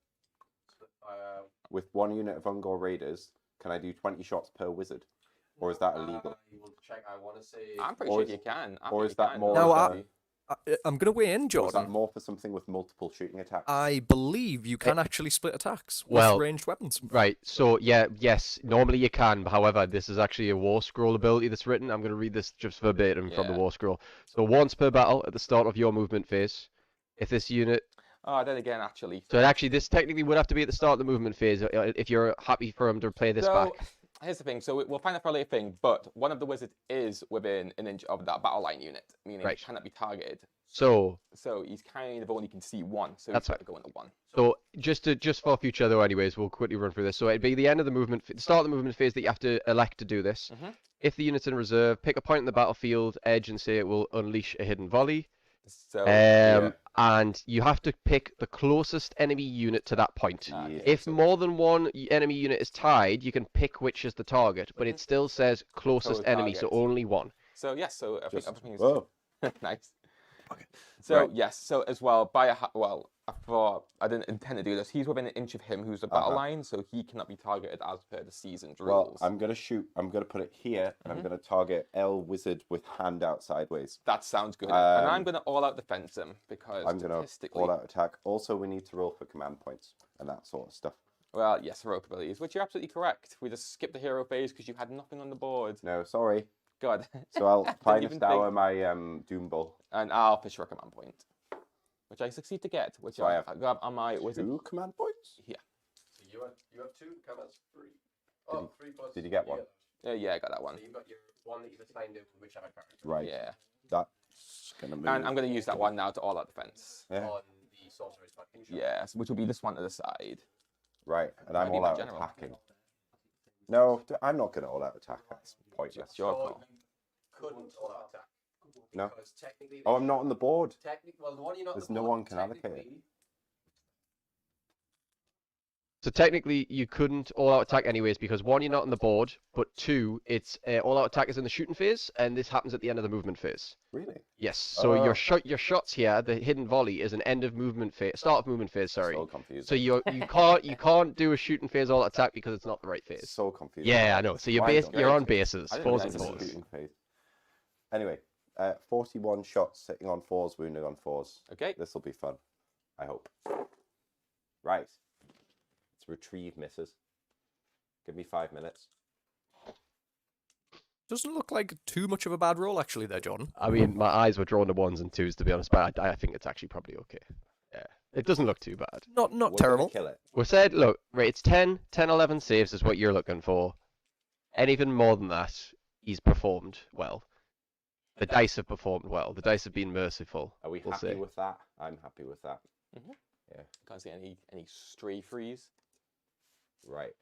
With 1 unit of Ungor Raiders, can I do 20 shots per wizard? Or is that illegal? I'm pretty Or sure is- you can. I or think is you that can, more No, of actually. I'm going to weigh in, Or is that Jordan. more for something with multiple shooting attacks? I believe you can actually split attacks with Well, ranged weapons. Right, so yes, normally you can, however, this is actually a War Scroll ability that's written. I'm going to read this just verbatim from the Yeah. War Scroll. So once per battle at the start of your movement phase, if this unit... Oh, then again, actually. So actually, this technically would have to be at the start of the movement phase if you're happy for him to play this back. Here's the thing. So we'll find out for a later thing, but one of the wizards is within an inch of that battle line unit, meaning Right. he cannot be targeted. So He's kind of only can see 1, so That's he's got to go into 1. So just for future though, anyways, we'll quickly run through this. So it'd be the end of the movement, the start of the movement phase that you have to elect to do this. Mhm. If the unit's in reserve, pick a point in the battlefield edge and say it will unleash a hidden volley. So And you have to pick the closest enemy unit to that point. okay, If so more than one enemy unit is tied, you can pick which is the target, but it still says closest Total enemy, so target. only one. So yes, so I think Just, everything is whoa. nice. So Right. yes, so as well I thought I didn't intend to do this. He's within an inch of him, who's the battle line, so he cannot be targeted as per the seasoned Well, rules. I'm going to shoot. I'm going to put it here, and I'm going to target L Wizard with hand out sideways. That sounds good. And I'm Um, going to all out defense him because I'm going to statistically, all out attack. Also, we need to roll for command points and that sort of stuff. well, yes, heroic abilities, which you're absolutely correct. We just skipped the hero phase because you had nothing on the board. No, sorry. God. So I'll Didn't finest even hour think. my Doom Bull. And I'll fish for a command point, which I succeed to get, which So I I have grab on my wizard. 2 command points? Yeah. So you have 2, Cameron's 3. Did Oh, you- 3 plus. did you get one? Yeah, I got that one. So you've got your one that you've assigned to whichever character. Right. Yeah. That Gonna move. And I'm going to use that one now to all out defense. Yeah. On the sorcerer's fucking shot. Yes, which will be this one to the side. Right, and I'm Might be all my out general. attacking. No, I'm not going to all out attack. That's pointless. It's your call. Couldn't all out attack. No. Because technically. Oh, I'm not on the board. Well, the one you're not. There's on no the board, one can allocate it. technically- So technically, you couldn't all-out attack anyways because one, you're not on the board, but two, it's all-out attack is in the shooting phase, and this happens at the end of the movement phase. Really? Yes. So Oh. your shots here, the hidden volley, is an end of movement phase, start of movement phase. Sorry. So confusing. So you can't do a shooting phase all-out attack because it's not the right phase. So confusing. Yeah, I know. So Why don't you're you- on bases, I didn't fours realize and this fours. was- Shooting phase. Anyway, 41 shots sitting on 4s, wounding on 4s. Okay. This will be fun. I hope. Right. Let's retrieve misses. Give me 5 minutes. Doesn't look like too much of a bad roll, actually, there, John. I mean, my eyes were drawn to 1s and 2s to be honest, but I think it's actually probably okay. Yeah, it doesn't look too bad. Not We're gonna terrible. Kill it. We said, look, right, it's 10, 11 saves is what you're looking for. Anything more than that, he's performed well. The dice have performed well. The dice have been merciful. Are we we'll happy see. with that? I'm happy with that. Can't see any stray freeze. Right.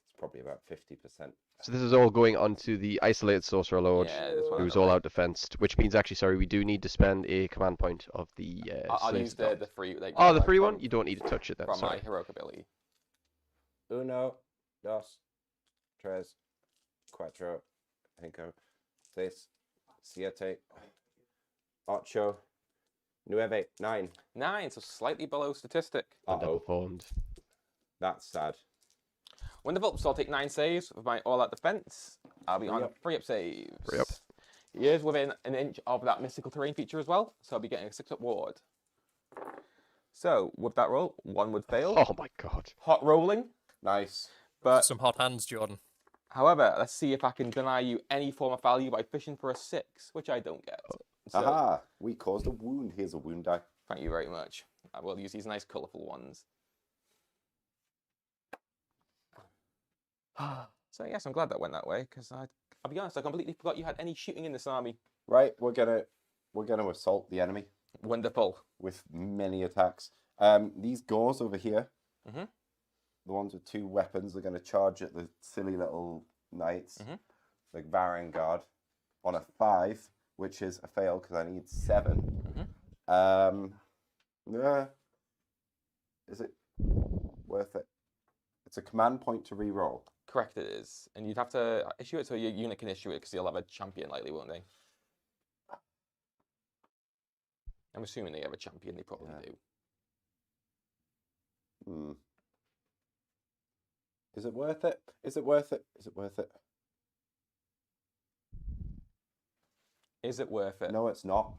It's probably about 50%. So this is all going onto the isolated sorcerer lord, Yeah, this one. who's all out defensed, which means actually, sorry, we do need to spend a command point of the. I'll slave use staff. the free. Like, Oh, the like, free from- one. You don't need to touch it then. From my Sorry. heroic ability. Uno, dos, tres, cuatro, cinco, seis, siete, ocho, nueve, 9. 9, so slightly below statistic. Uh-oh. Underperformed. That's sad. Wonderful. So I'll take 9 saves with my all-out defense. I'll be Free on up. free up saves. Free up. He is within an inch of that mystical terrain feature as well, so I'll be getting a 6-up ward. So with that roll, 1 would fail. Oh my god. Hot rolling, Nice. but Some hot hands, Jordan. however, let's see if I can deny you any form of value by fishing for a 6, which I don't get. So, Aha! We caused a wound. Here's a wound die. thank you very much. I will use these nice colourful ones. So yes, I'm glad that went that way because I'll be honest, I completely forgot you had any shooting in this army. Right, we're gonna assault the enemy Wonderful. with many attacks. These gores over here, Mhm. the ones with 2 weapons, are gonna charge at the silly little knights, Mhm. the Varangard, on a 5, which is a fail because I need 7. Yeah. Is it worth it? It's a command point to re-roll. Correct, it is, and you'd have to issue it so your unit can issue it because you'll have a champion likely, won't they? I'm assuming they have a champion. They probably Yeah. do. Is it worth it? Is it worth it? Is it worth it? Is it worth it? No, it's not.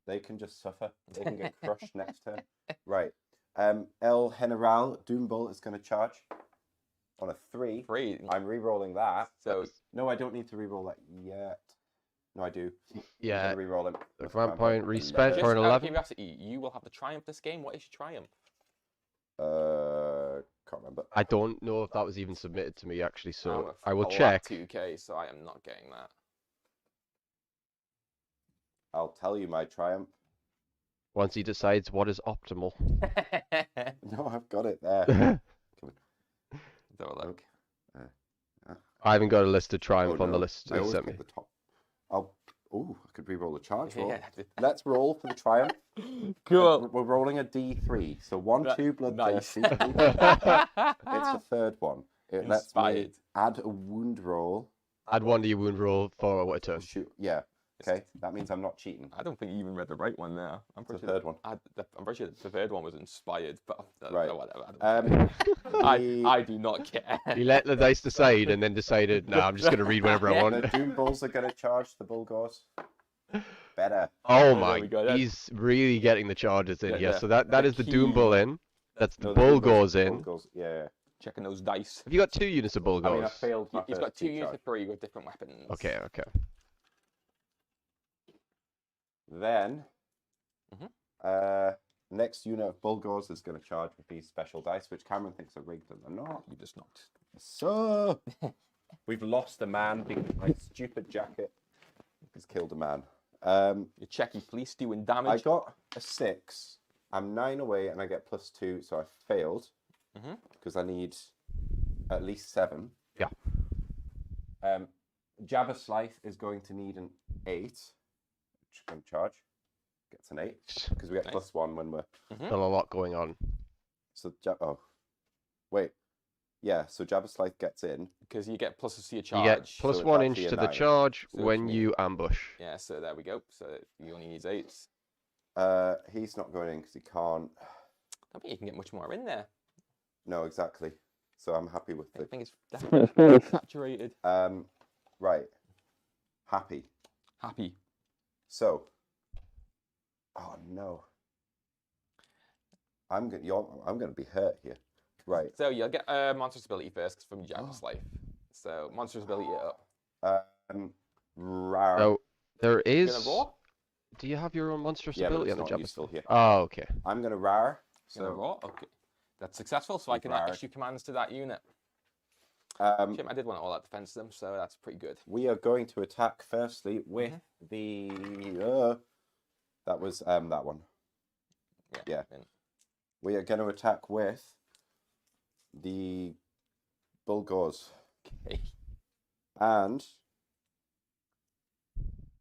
They can just suffer. They can get crushed next turn. Right. El General Doombull is going to charge on a 3. 3. I'm re-rolling that. So No, I don't need to re-roll that yet. No, I do. I'm Yeah. gonna re-roll him. The with command point 11. respect just for an out of 11. curiosity, you will have the triumph this game. What is your triumph? Can't remember. I don't know if that was even submitted to me actually, I'm so a I will flat check. 2K, so I am not getting that. I'll tell you my triumph. Once he decides what is optimal. No, I've got it there. So look. I haven't got a list of Oh, triumph on the no. list I he always sent me. pick the top. I could re-roll a charge roll. Yeah. Let's roll for the triumph. Cool. We're rolling a D3. So 1, That- 2 nice. bloodthirsty. It's the third one. It lets me Inspired. add a wound roll. Add 1 to your wound roll for what a turn. Shoot. Yeah. Okay. That means I'm not cheating. I don't think you even read the right one there. I'm It's pretty the sure third one. I'm pretty sure the third one was inspired, but Right. whatever. I The do not care. He let the dice decide and then decided, nah, I'm just going to read whatever I want. Doom Bulls are going to charge the Bulgors. Better. Oh there my, we go, that's- he's really getting the charges in Yeah, here. yeah. So that The is the Doom key- Bull in. That's the No, Bull Doom Bulls- goes in. Bulgors, yeah. Checking those dice. Have you got 2 units of Bull I mean, I goes? failed my He's first got 2 two units charge. of 3 with different weapons. Okay, okay. Then, Mhm. next unit of Bulgors is going to charge with these special dice, which Cameron thinks are rigged, and they're not. You just knocked. So, we've lost a man because my stupid jacket has killed a man. Your checky police doing I damage. got a 6. I'm 9 away, and I get +2, so I failed. Because I need at least 7. Yeah. Jabba Slice is going to need an 8, which can charge. Gets an 8 because we get Nice. +1 when we're. Still a lot going on. So oh, wait, yeah. So Jabba Slice gets in. Because you get pluses to your charge. You get So it's +1 actually inch a to the 9. charge So when it's me. you ambush. Yeah, so there we go. So he only needs 8s. He's not going in because he can't. I don't think you can get much more in there. No, exactly. So I'm happy with I it. think it's definitely saturated. Right. Happy. Happy. So. Oh no. I'm gonna be hurt here. Right. So you'll get monstrous ability first from Jabba's life. So monstrous ability up. Rar. So there You're is. gonna roar? Do you have your own monstrous Yeah, but ability it's on the not Jabba? useful here. Oh, okay. I'm gonna rar. You're gonna So roar? Okay. That's successful, so I can Rar. issue commands to that unit. Jim, I did want to all out defense them, so that's pretty good. we are going to attack firstly with the. That was that one. Yeah. and- We are going to attack with the Bulgors. Okay. And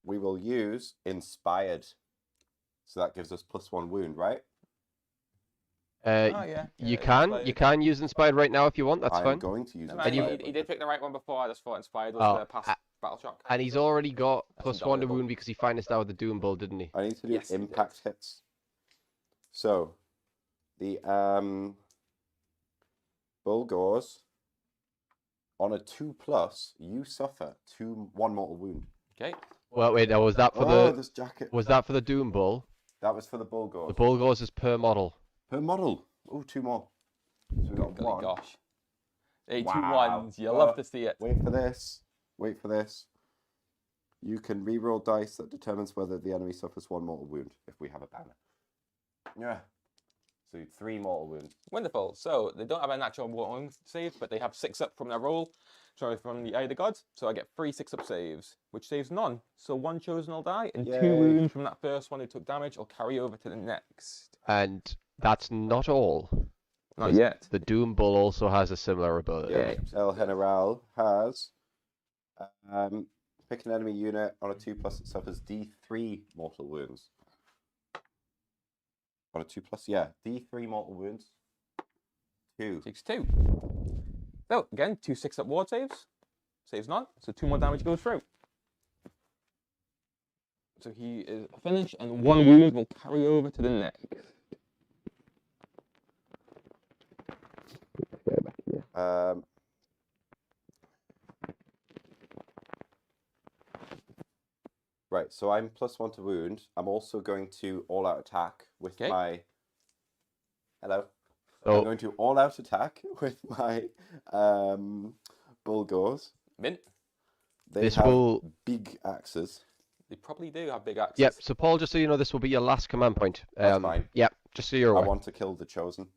we will use Inspired. So that gives us +1 wound, right? Oh yeah. You can use Inspired right now if you want. That's I'm fine. going to use No, Inspired. man, he did pick the right one before. I just thought inspired was Oh, the past battle shock. And he's already got That's +1 to invaluable. wound because he financed out with the Doom Bull, didn't he? I need to do Yes, he did. impact hits. So, the Bulgors, on a 2+, you suffer 1 mortal wound. Okay. Well, wait. Was that for this jacket. Was that for the Doom Bull? That was for the Bulgors. The Bulgors is per model. Per model. Oh, 2 more. So we got Golly 1. gosh. 8 Wow. 2-1s. You love to see it. Wait for this. Wait for this. You can reroll dice that determines whether the enemy suffers 1 mortal wound if we have a banner. Yeah. So 3 mortal wounds. Wonderful. So they don't have a natural wound save, but they have 6 up from their roll. Sorry, from the Eye of the Gods. So I get 3 6-up saves, which saves none. So 1 chosen will die, and 2 Yay. wounds from that first one who took damage will carry over to the next. And that's not all. Not yet. The Doom Bull also has a similar ability. Yeah. El General has pick an enemy unit on a 2+, it suffers D3 mortal wounds. On a 2+, yeah. D3 mortal wounds. 2. Takes 2. So again, 2 6-up ward saves. Saves none. So 2 more damage goes through. So he is finished, and 1 wound will carry over to the next. Right, so I'm +1 to wound. I'm also going to all-out attack with Okay. my... Hello. So- I'm going to all-out attack with my Bulgors. Mint. They This have will- big axes. They probably do have big axes. Yep. So Paul, just so you know, this will be your last command point. That's fine. Yep. Just so you're I aware. want to kill the Chosen.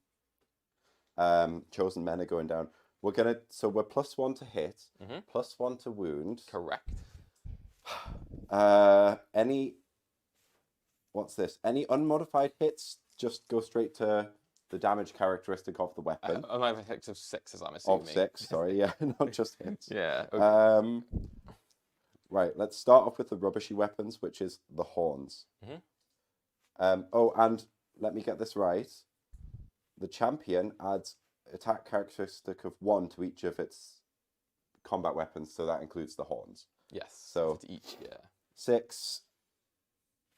Chosen men are going down. We're +1 to hit, +1 to wound. Correct. What's this? Any unmodified hits just go straight to the damage characteristic of the weapon. I have a hit of 6, as I'm assuming. Of 6, sorry, yeah, not just hits. Yeah. Okay. Right, let's start off with the rubbishy weapons, which is the horns. Oh, and let me get this right. The champion adds attack characteristic of 1 to each of its combat weapons, so that includes the horns. Yes. So to each, yeah.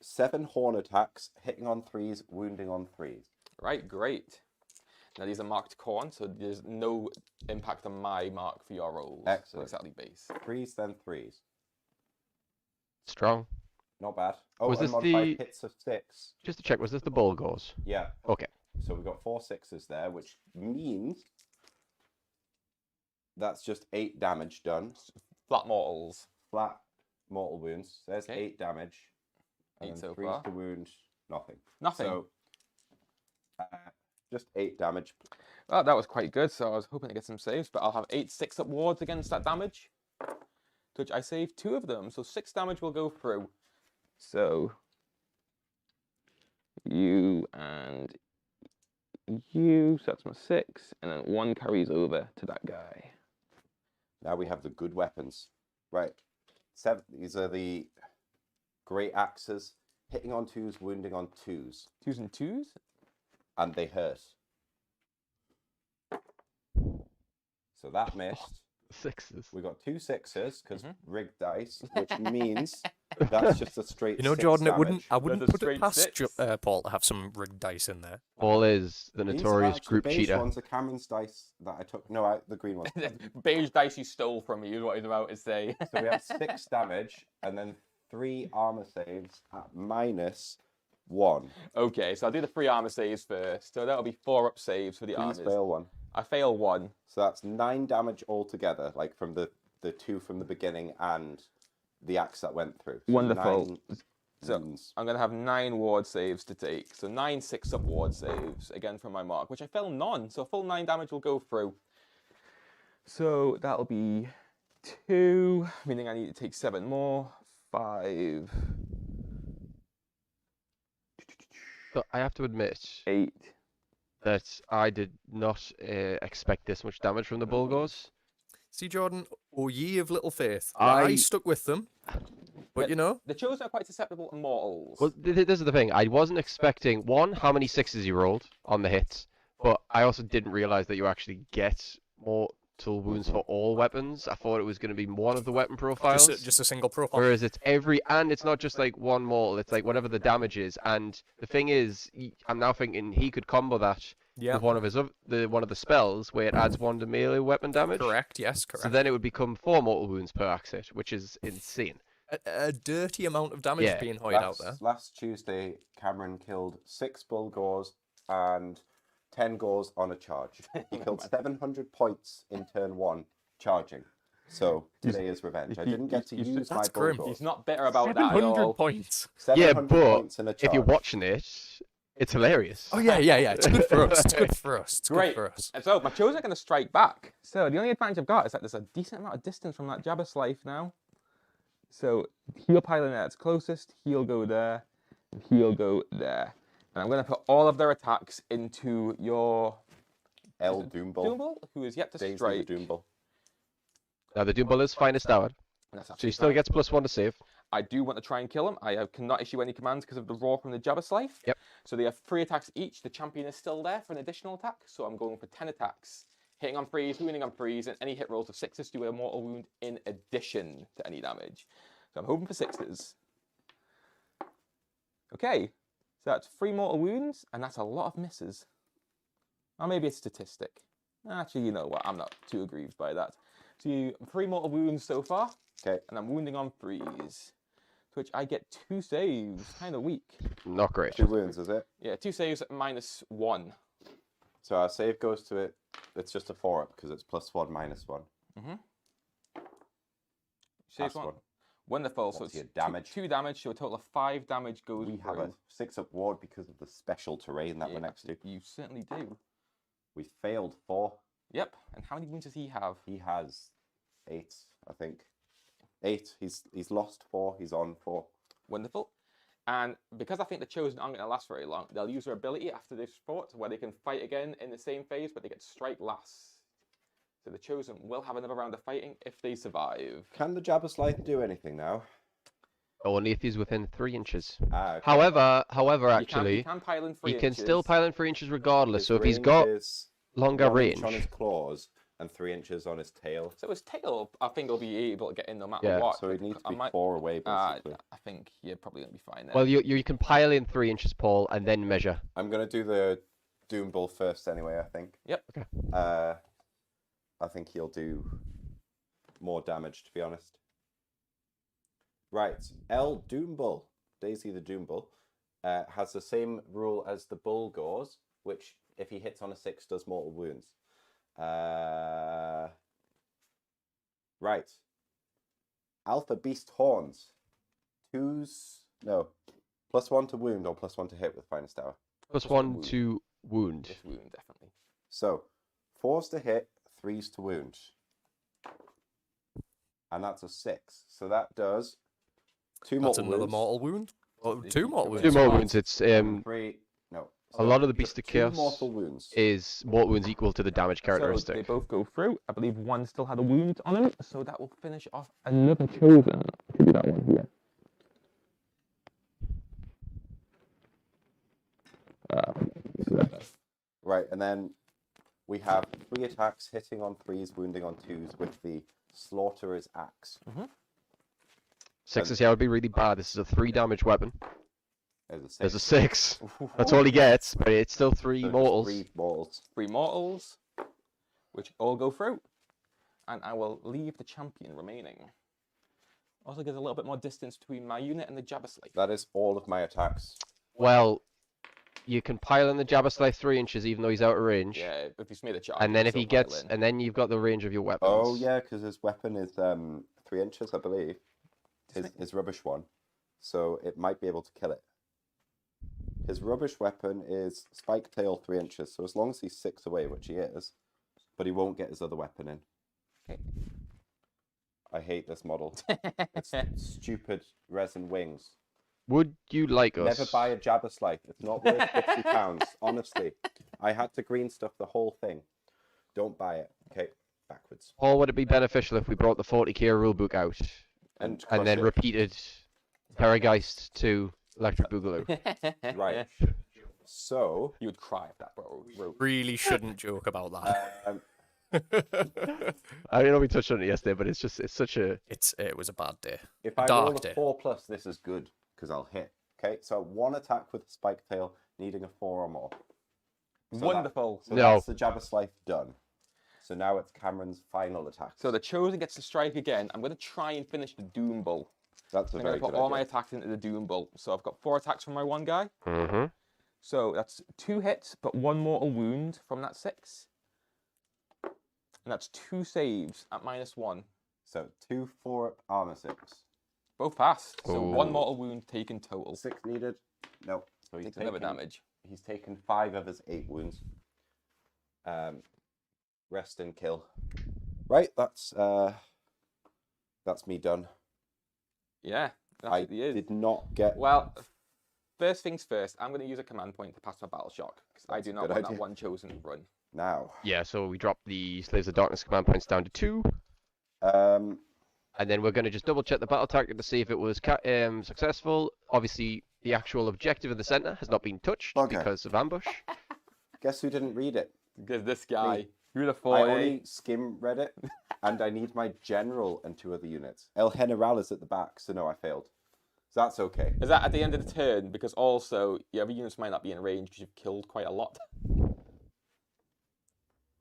7 horn attacks, hitting on 3s, wounding on 3s. Right, great. Now these are marked corn, so there's no impact on my mark for your rolls. Excellent. Exactly base. 3s, then 3s. Strong. Not bad. Oh, Was this unmodified the- hits of 6. Just to check, was this the Bulgors? Yeah. Okay. So we've got 4 6s there, which means that's just 8 damage done. Flat mortals. Flat mortal wounds. There's Okay. 8 damage. 8 And so 3 far. to wound, nothing. Nothing. So just 8 damage. Well, that was quite good, so I was hoping to get some saves, but I'll have 8 6-up wards against that damage. To which I saved 2 of them, so 6 damage will go through. So you and you, so that's my 6, and then 1 carries over to that guy. Now we have the good weapons. Right. These are the great axes. Hitting on 2s, wounding on 2s. 2s and 2s? And they hurt. So that missed. 6s. We got 2 6s because rigged dice, which means that's just a straight. You know, 6 Jordan, damage. I wouldn't That's a put it straight past 6. Paul to have some rigged dice in there. Paul is the These are notorious actually group beige cheater. ones are Cameron's dice that I took. No, the green ones. Beige dice you stole from me is what he's about to say. So we have 6 damage and then 3 armor saves at -1. Okay, so I'll do the 3 armor saves first. So that'll be 4 up saves for the Please armors. fail 1. I fail 1. So that's 9 damage altogether, like from the 2 from the beginning and the axe that went through. So Wonderful. 9 So wounds. I'm going to have 9 ward saves to take. So 9 6-up ward saves, again from my mark, which I fail none. So a full 9 damage will go through. So that'll be 2, meaning I need to take 7 more. 5, So I have to admit 8. that I did not expect this much damage from the Bulgars. See, Jordan, oh ye of little faith. I- I stuck with them, but you know, The Chosen are quite susceptible to mortals. Well, this is the thing. I wasn't expecting, one, how many 6s you rolled on the hits, but I also didn't realize that you actually get mortal wounds for all weapons. I thought it was going to be one of the weapon profiles. just a single profile. Whereas it's and it's not just like one mortal, it's like whatever the damage is. And the thing is, I'm now thinking he could combo that Yeah, with one of the spells where it adds 1 to melee weapon damage. correct. Yes, correct. So then it would become 4 mortal wounds per axe hit, which is insane. A dirty amount of damage Yeah, being hoyed out there. Last Tuesday, Cameron killed 6 Bulgars and 10 Gors on a charge. He killed 700 points in turn 1 charging. So today is revenge. I didn't get to use my That's grim. Bulgars. He's not bitter about that at 700 all. points. 700 but points in a charge. If you're watching it, it's hilarious. Oh yeah. It's good for us. It's good for us. It's Great. good for us. And so my Chosen are going to strike back. So the only advantage I've got is that there's a decent amount of distance from that Jabba Slife now. So he'll pile in there. It's closest. He'll go there. And he'll go there. And I'm going to put all of their attacks into your El Doombull. Doombull, who is yet to Daisy the strike. Doombull. Now the Doombull is finest hour, That's so he absolutely still fine. gets +1 to save. I do want to try and kill him. I cannot issue any commands because of the roar from the Jabba Slife. Yep. So they have 3 attacks each. The champion is still there for an additional attack. So I'm going for 10 attacks. Hitting on 3s, wounding on 3s, and any hit rolls of 6s do a mortal wound in addition to any damage. So I'm hoping for 6s. Okay. So that's 3 mortal wounds, and that's a lot of misses. Or maybe a statistic. Actually, you know what? I'm not too aggrieved by that. So 3 mortal wounds so far. Okay. And I'm wounding on 3s. To which I get 2 saves. Kind of weak. Not great. 2 wounds, is it? Yeah, 2 saves at -1. So our save goes to it. It's just a 4-up because it's +1, -1. Saves Last one. Wonderful. So What's it's your damage? 2 damage, so a total of 5 damage goes We have through. a 6-up ward because of the special terrain that we're next to. You certainly do. We failed 4. Yep. And how many wounds does he have? He has 8, I think. 8. He's lost 4. He's on 4. Wonderful. And because I think the Chosen aren't going to last very long, they'll use their ability after this fought where they can fight again in the same phase, but they get strike last. So the Chosen will have another round of fighting if they survive. Can the Jabba Slife do anything now? Only if he's within 3 inches. Okay. However, You actually, can pile in 3 he can inches. still pile in 3 inches regardless. His So if he's range got is longer 1 inch range, on his claws and 3 inches on his tail. So his tail, I think, will be able to get in no matter Yeah, what. So he'd need to I be might- 4 away, basically. I think you're probably going to be fine there. well, you can pile in 3 inches, Paul, and then measure. I'm going to do the Doombull first anyway, I think. Yep. Okay. I think he'll do more damage, to be honest. Right, El Doombull, Daisy the Doombull, has the same rule as the Bulgars, which, if he hits on a 6, does mortal wounds. Right. Alpha Beast Horns. +1 to wound or +1 to hit with Finest Hour. +1 to wound. This wound, definitely. So, 4s to hit, 3s to wound. And that's a 6. So that does 2 That's mortal another wounds. mortal wound. Oh, 2 mortal wounds. 2 more wounds. It's 3. No. a lot of the you've Beast got of 2 Chaos mortal wounds. is mortal wounds equal to the damage So characteristic. they both go through. I believe one still had a wound on him, so that will finish off another chosen. Could be that one here. Right, and then we have 3 attacks hitting on 3s, wounding on 2s with the Slaughterer's Axe. 6s here would be really bad. This is a 3 damage weapon. There's a 6. There's a 6. That's all he gets, but it's still 3 So just mortals. 3 mortals. 3 mortals, which all go through. And I will leave the champion remaining. Also gives a little bit more distance between my unit and the Jabba Slave. That is all of my attacks. Well, you can pile in the Jabberslay 3 inches even though he's out of range. Yeah, if he's made a charge. And then you if he still pile gets, in. and then you've got the range of your weapons. Oh yeah, because his weapon is 3 inches, I believe. His rubbish one. So it might be able to kill it. His rubbish weapon is spike tail 3 inches. So as long as he's 6 away, which he is, but he won't get his other weapon in. Okay. I hate this model. It's stupid resin wings. Would you like us? Never buy a Jabberslay. It's not worth £50. Honestly, I had to green stuff the whole thing. Don't buy it. Okay, backwards. Or would it be beneficial if we brought the 40k rulebook out And and then crush it. repeated Parageist to Electric Boogaloo? Right. So, You would cry if that broke. Really shouldn't joke about that. I know we touched on it yesterday, but it's such a. It was a bad day. if I Dark roll day. a 4+, this is good because I'll hit. Okay, so 1 attack with spike tail, needing a 4 or more. So Wonderful. So No. that's the Jabberslay done. So now it's Cameron's final attack. So the chosen gets to strike again. I'm going to try and finish the Doom Bull. That's a I'm very going to good put all my idea. attacks into the Doom Bull. So I've got 4 attacks from my one guy. Mm-hmm. So that's 2 hits, but 1 mortal wound from that 6. And that's 2 saves at -1. So 2, 4, armor 6. Both passed. So Ooh. 1 mortal wound taken total. 6 needed. No. So he's Takes another taken, damage. he's taken 5 of his 8 wounds. Rest and kill. Right, that's me done. Yeah, that I really is. did not get. Well, first things first, I'm going to use a command point to pass my battle shock. Because I That's do a not good want idea. that one chosen to run. Now. Yeah, so we dropped the Slaves of Darkness command points down to 2, Um, and then we're going to just double check the battle tactic to see if it was successful. Obviously, the actual objective of the center has not been touched Okay. because of ambush. guess who didn't read it? Because this guy, who'd have I thought, only skim read it, and I need my general and 2 other units. El General is at the back, so no, I failed. So that's okay. Is that at the end of the turn? Because also, your other units might not be in range because you've killed quite a lot.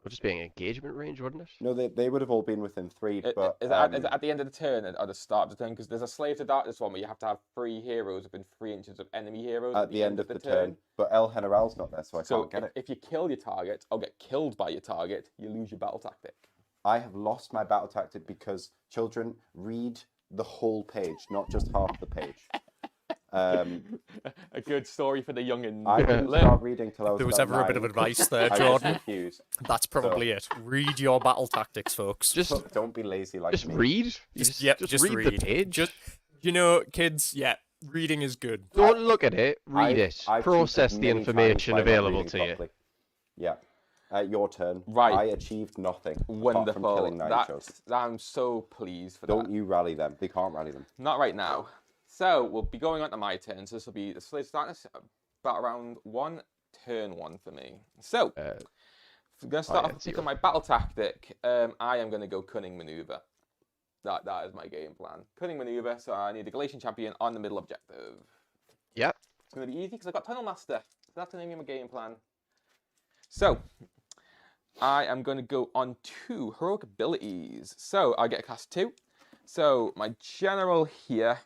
Would just be an engagement range, wouldn't it? No, they would have all been within 3, but Is it at the end of the turn or the start of the turn? Because there's a Slave to Darkness one where you have to have 3 heroes within 3 inches of enemy heroes at the end of the turn. But El General's not there, so I So can't get it. if you kill your target or get killed by your target, you lose your battle tactic. I have lost my battle tactic because children read the whole page, not just half the page. A good story for the youngin. I didn't Liam, start reading till I was There was about ever a bit of 9. advice there, I was Jordan. confused. That's probably it. Read your battle tactics, folks. Just Don't be lazy like just me. read. You Yep, just read the page. Just, you know, kids, yeah, reading is good. Don't look at it. Read it. I've Process cheated the many times information by not available reading to you. properly. Yeah. Your turn. Right. I achieved nothing. Apart from wonderful. killing 9 chosen. I'm so pleased for Don't that. you rally them. They can't rally them. Not right now. So we'll be going on to my turn. So this will be the Slaves of Darkness, about around 1, turn 1 for me. So I'm going to start yeah, off it's picking your- my battle tactic. I am going to go Cunning Maneuver. That is my game plan. Cunning Maneuver. So I need a Galatian champion on the middle objective. Yep. It's going to be easy because I've got Tunnel Master. So that's going to be my game plan. So I am going to go on 2 heroic abilities. So I get a cast 2. So my general here,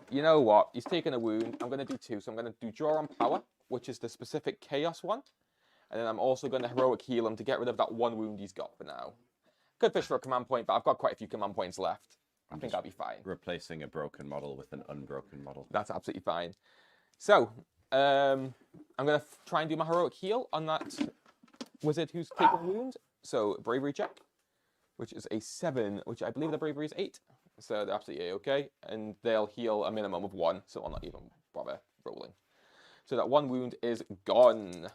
you know what? He's taken a wound. I'm going to do 2. So I'm going to do Draw on Power, which is the specific Chaos one. And then I'm also going to heroic heal him to get rid of that 1 wound he's got for now. Could fish for a command point, but I've got quite a few command points left. I think I'll be fine. Replacing a broken model with an unbroken model. That's absolutely fine. So, I'm going to try and do my heroic heal on that wizard who's taken wound. So, bravery check, which is a 7, which I believe the bravery is 8. so they're absolutely okay, and they'll heal a minimum of 1, so I'll not even bother rolling. So that 1 wound is gone.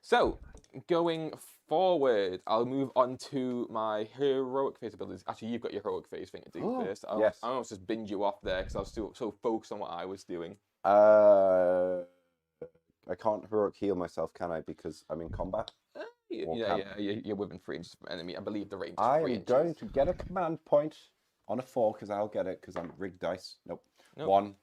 So, going forward, I'll move on to my heroic phase abilities. Actually, you've got your heroic phase thing to do first. Yes. I almost just binge you off there because I was so focused on what I was doing. I can't heroic heal myself, can I? Because I'm in combat. You're within 3 inches of enemy. I believe the range is I 3 am inches. going to get a command point on a 4 because I'll get it because I'm rigged dice. Nope. 1.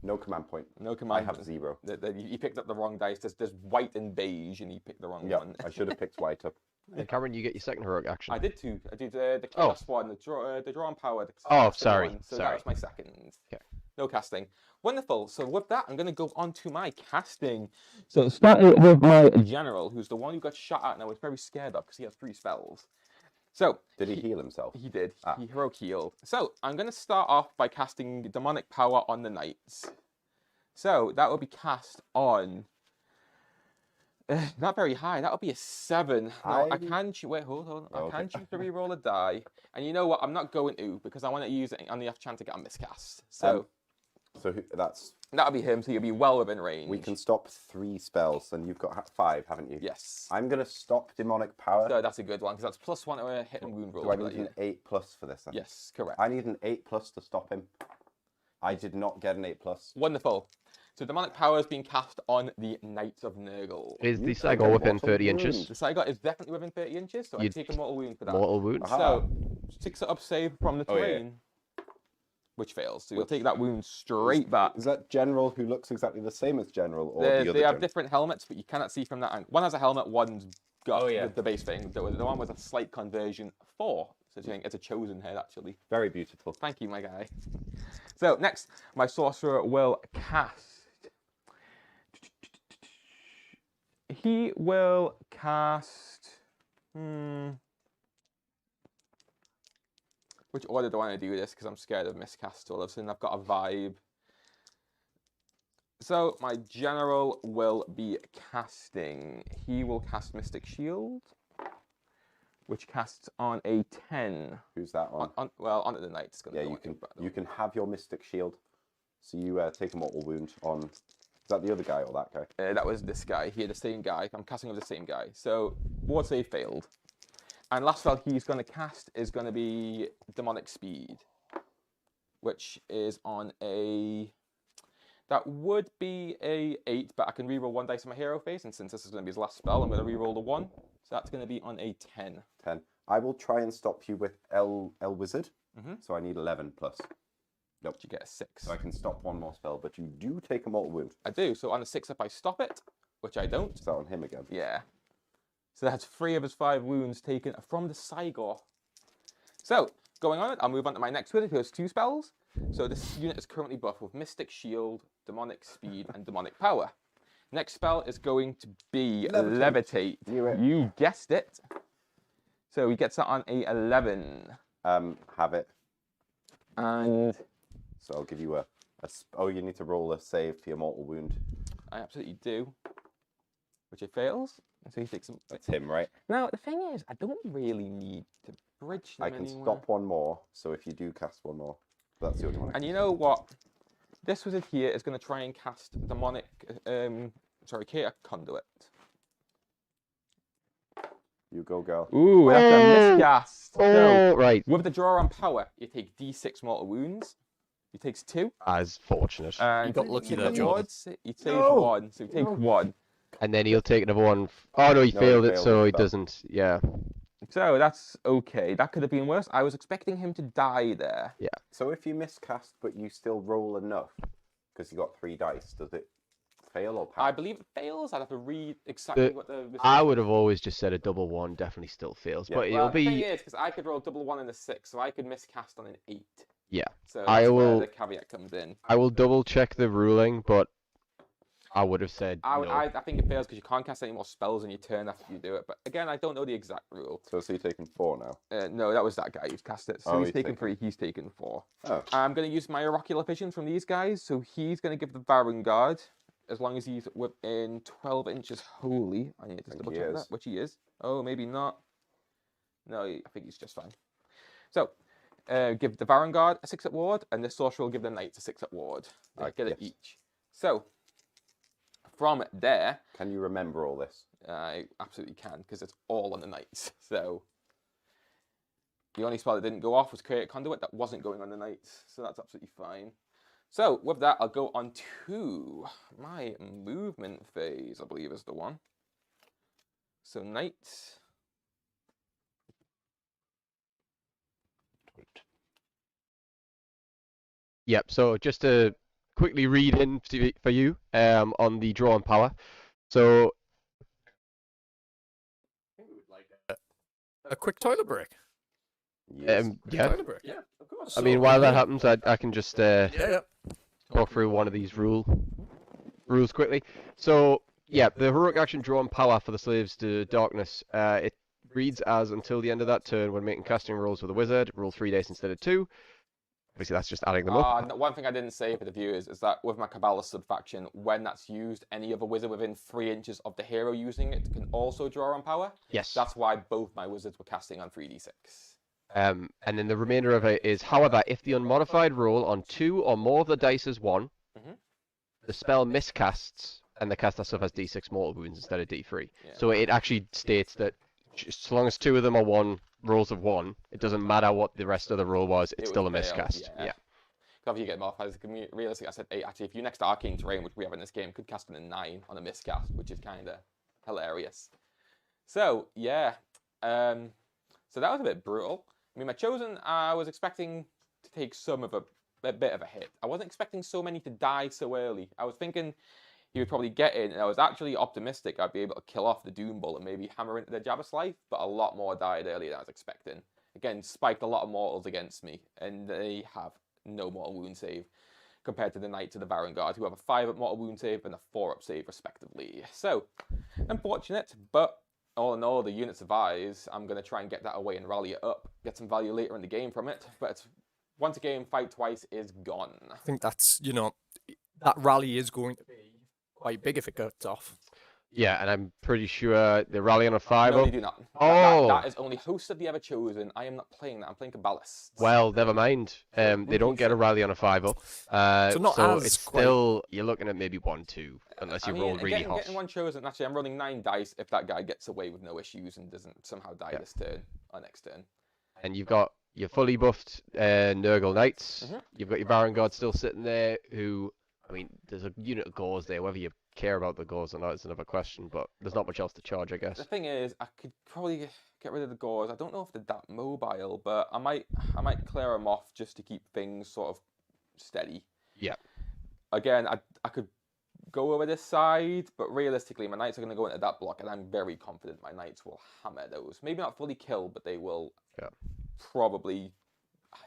No command point. No command. I have 0. You picked up the wrong dice. There's white and beige, and you picked the wrong one. I should have picked white up. And Cameron, you get your second heroic action. I did too. I did the chaos one, the draw and power. Sorry. One. So that was my second. Okay. No casting. Wonderful. So with that, I'm going to go on to my casting. So starting with my general, who's the one who got shot at and I was very scared of because he has 3 spells. So Did he heal himself? He did. He heroic healed. So I'm going to start off by casting demonic power on the knights. So that will be cast on. Not very high. That would be a 7. Now, I can choose. Wait, hold on. I can choose to re-roll a die. And you know what? I'm not going to because I want to use it on the off chance to get a miscast. So. That'll be him. So you'll be well within range. We can stop 3 spells, and you've got 5, haven't you? Yes. I'm gonna stop demonic power. So that's a good one because that's +1 to a hit and wound roll. Do I need an 8+ for this? Then? Yes, correct. I need an 8+ to stop him. I did not get an 8+. Wonderful. So demonic power is being cast on the Knights of Nurgle. Is the Sigmar within 30 inches? The Sigmar is definitely within 30 inches, so I take a mortal wound for that. Mortal wound. So 6 up save from the terrain, which fails. So you'll take that wound straight back. Is that General who looks exactly the same as General, or the other? They have different helmets, but you cannot see from that angle. One has a helmet, one's got the base thing. The one with a slight conversion 4. So it's a chosen head, actually. Very beautiful. Thank you, my guy. So next, my sorcerer will cast. He will cast. Which order do I want to do this? Because I'm scared of miscast all of a sudden. I've got a vibe. So my general will be casting. He will cast Mystic Shield, which casts on a 10. Who's that on? Onto the knight. You can have your Mystic Shield. So you take a mortal wound on. Is that the other guy or that guy? That was this guy here, the same guy. I'm casting with the same guy. So ward save failed. And last spell he's going to cast is going to be Demonic Speed, which is on a. That would be a 8, but I can reroll 1 dice on my hero face, and since this is going to be his last spell, I'm going to reroll the 1. So that's going to be on a 10. 10. I will try and stop you with L Wizard. So I need 11+. Nope. You get a 6. So I can stop 1 more spell, but you do take a mortal wound. I do. So on a 6 up, I stop it, which I don't. Is that on him again? Yeah. So that's 3 of his 5 wounds taken from the Sigmar. So going on it, I'll move on to my next wizard who has 2 spells. So this unit is currently buffed with Mystic Shield, Demonic Speed, and Demonic Power. Next spell is going to be Levitate. You guessed it. So he gets that on a 11. Have it. And so I'll give you a oh, you need to roll a save for your mortal wound. I absolutely do. Which it fails. So he takes some. That's him, right? Now the thing is, I don't really need to bridge them anywhere. anywhere. Stop 1 more. So if you do cast 1 more, that's the only one. And you know what? This wizard here is going to try and cast demonic. Chaos conduit. You go, girl. Ooh, that's a miscast. Oh, right. With the draw on power, you take D6 mortal wounds. He takes 2. As fortunate. You got lucky there, Jordan. He takes 1, so he takes 1. And then he'll take another 1. Oh no, he failed it, so he doesn't. Yeah. So that's okay. That could have been worse. I was expecting him to die there. Yeah. So if you miscast, but you still roll enough, because you got 3 dice, does it fail or pass? I believe it fails. I'd have to read exactly what the. I would have always just said a double 1 definitely still fails, but it'll be. The thing is, because I could roll double 1 and a 6, so I could miscast on an 8. Yeah. So that's where the caveat comes in. I will double check the ruling, but I would have said. I think it fails because you can't cast any more spells on your turn after you do it. But again, I don't know the exact rule. So is he taking 4 now? No, that was that guy who's cast it. So he's taken 3. He's taken 4. Oh. I'm going to use my oracular vision from these guys. So he's going to give the Baron Guard, as long as he's within 12 inches holy. I need to double check that, which he is. Oh, maybe not. No, I think he's just fine. So give the Varangard a 6-up ward, and this sorcerer will give the Knights a 6-up ward. Get it yes. each. So, from there, Can you remember all this? I absolutely can, because it's all on the Knights. So, the only spell that didn't go off was Create a Conduit. That wasn't going on the Knights, so that's absolutely fine. So, with that, I'll go on to my movement phase, I believe is the one. So, Knights. Yep. So just to quickly read in for you on the draw and power. So A quick toilet break. Yes. yeah. Toilet break. Yeah, of course. I mean, while that happens, I can just Yeah. talk through one of these rules quickly. So yeah, the heroic action draw and power for the Slaves to Darkness. It reads as until the end of that turn, when making casting rolls with a wizard, roll 3 dice instead of 2. Obviously, that's just adding them up. One thing I didn't say for the viewers is that with my Kabbalah subfaction, when that's used, any other wizard within 3 inches of the hero using it can also draw on power. Yes. That's why both my wizards were casting on 3d6. And then the remainder of it is, however, if the unmodified roll on 2 or more of the dice is 1, the spell miscasts, and the caster suffers d6 mortal wounds instead of d3. Yeah. So it actually states that as long as 2 of them are rolls of 1, it doesn't matter what the rest of the roll was, it's still a would fail, miscast. Yeah. If you get modifiers, realistically, I said 8. Actually, if you next to Arcane Terrain, which we have in this game, could cast in a 9 on a miscast, which is kind of hilarious. So, yeah. So that was a bit brutal. I mean, my Chosen, I was expecting to take some of a bit of a hit. I wasn't expecting so many to die so early. I was thinking he would probably get in, and I was actually optimistic I'd be able to kill off the Doom Bull and maybe hammer into the Jabba's Life, but a lot more died earlier than I was expecting. Again, spiked a lot of mortals against me, and they have no mortal wound save compared to the Knights of the Varangard, who have a 5-up mortal wound save and a 4-up save, respectively. So, unfortunate, but all in all, the unit survives. I'm going to try and get that away and rally it up, get some value later in the game from it, but once a game, fight twice is gone. I think that's, that rally is going to be quite big if it gets off. Yeah, and I'm pretty sure they rally on a 5-up. No, they do not. Oh! That is only Host of the Ever Chosen. I am not playing that. I'm playing Kabbalists. Well, never mind. They don't get a rally on a 5-up. So it's still, you're looking at maybe 1-2, unless you roll really hot. Getting one Chosen, actually, I'm rolling 9 dice if that guy gets away with no issues and doesn't somehow die this turn or next turn. And you've got your fully buffed Nurgle Knights. You've got your Varangard still sitting there, who, I mean, there's a unit of Gauls there. Whether you care about the Gauls or not is another question, but there's not much else to charge, I guess. The thing is, I could probably get rid of the Gauls. I don't know if they're that mobile, but I might clear them off just to keep things sort of steady. Yeah. Again, I could go over this side, but realistically, my Knights are going to go into that block, and I'm very confident my Knights will hammer those. Maybe not fully kill, but they will probably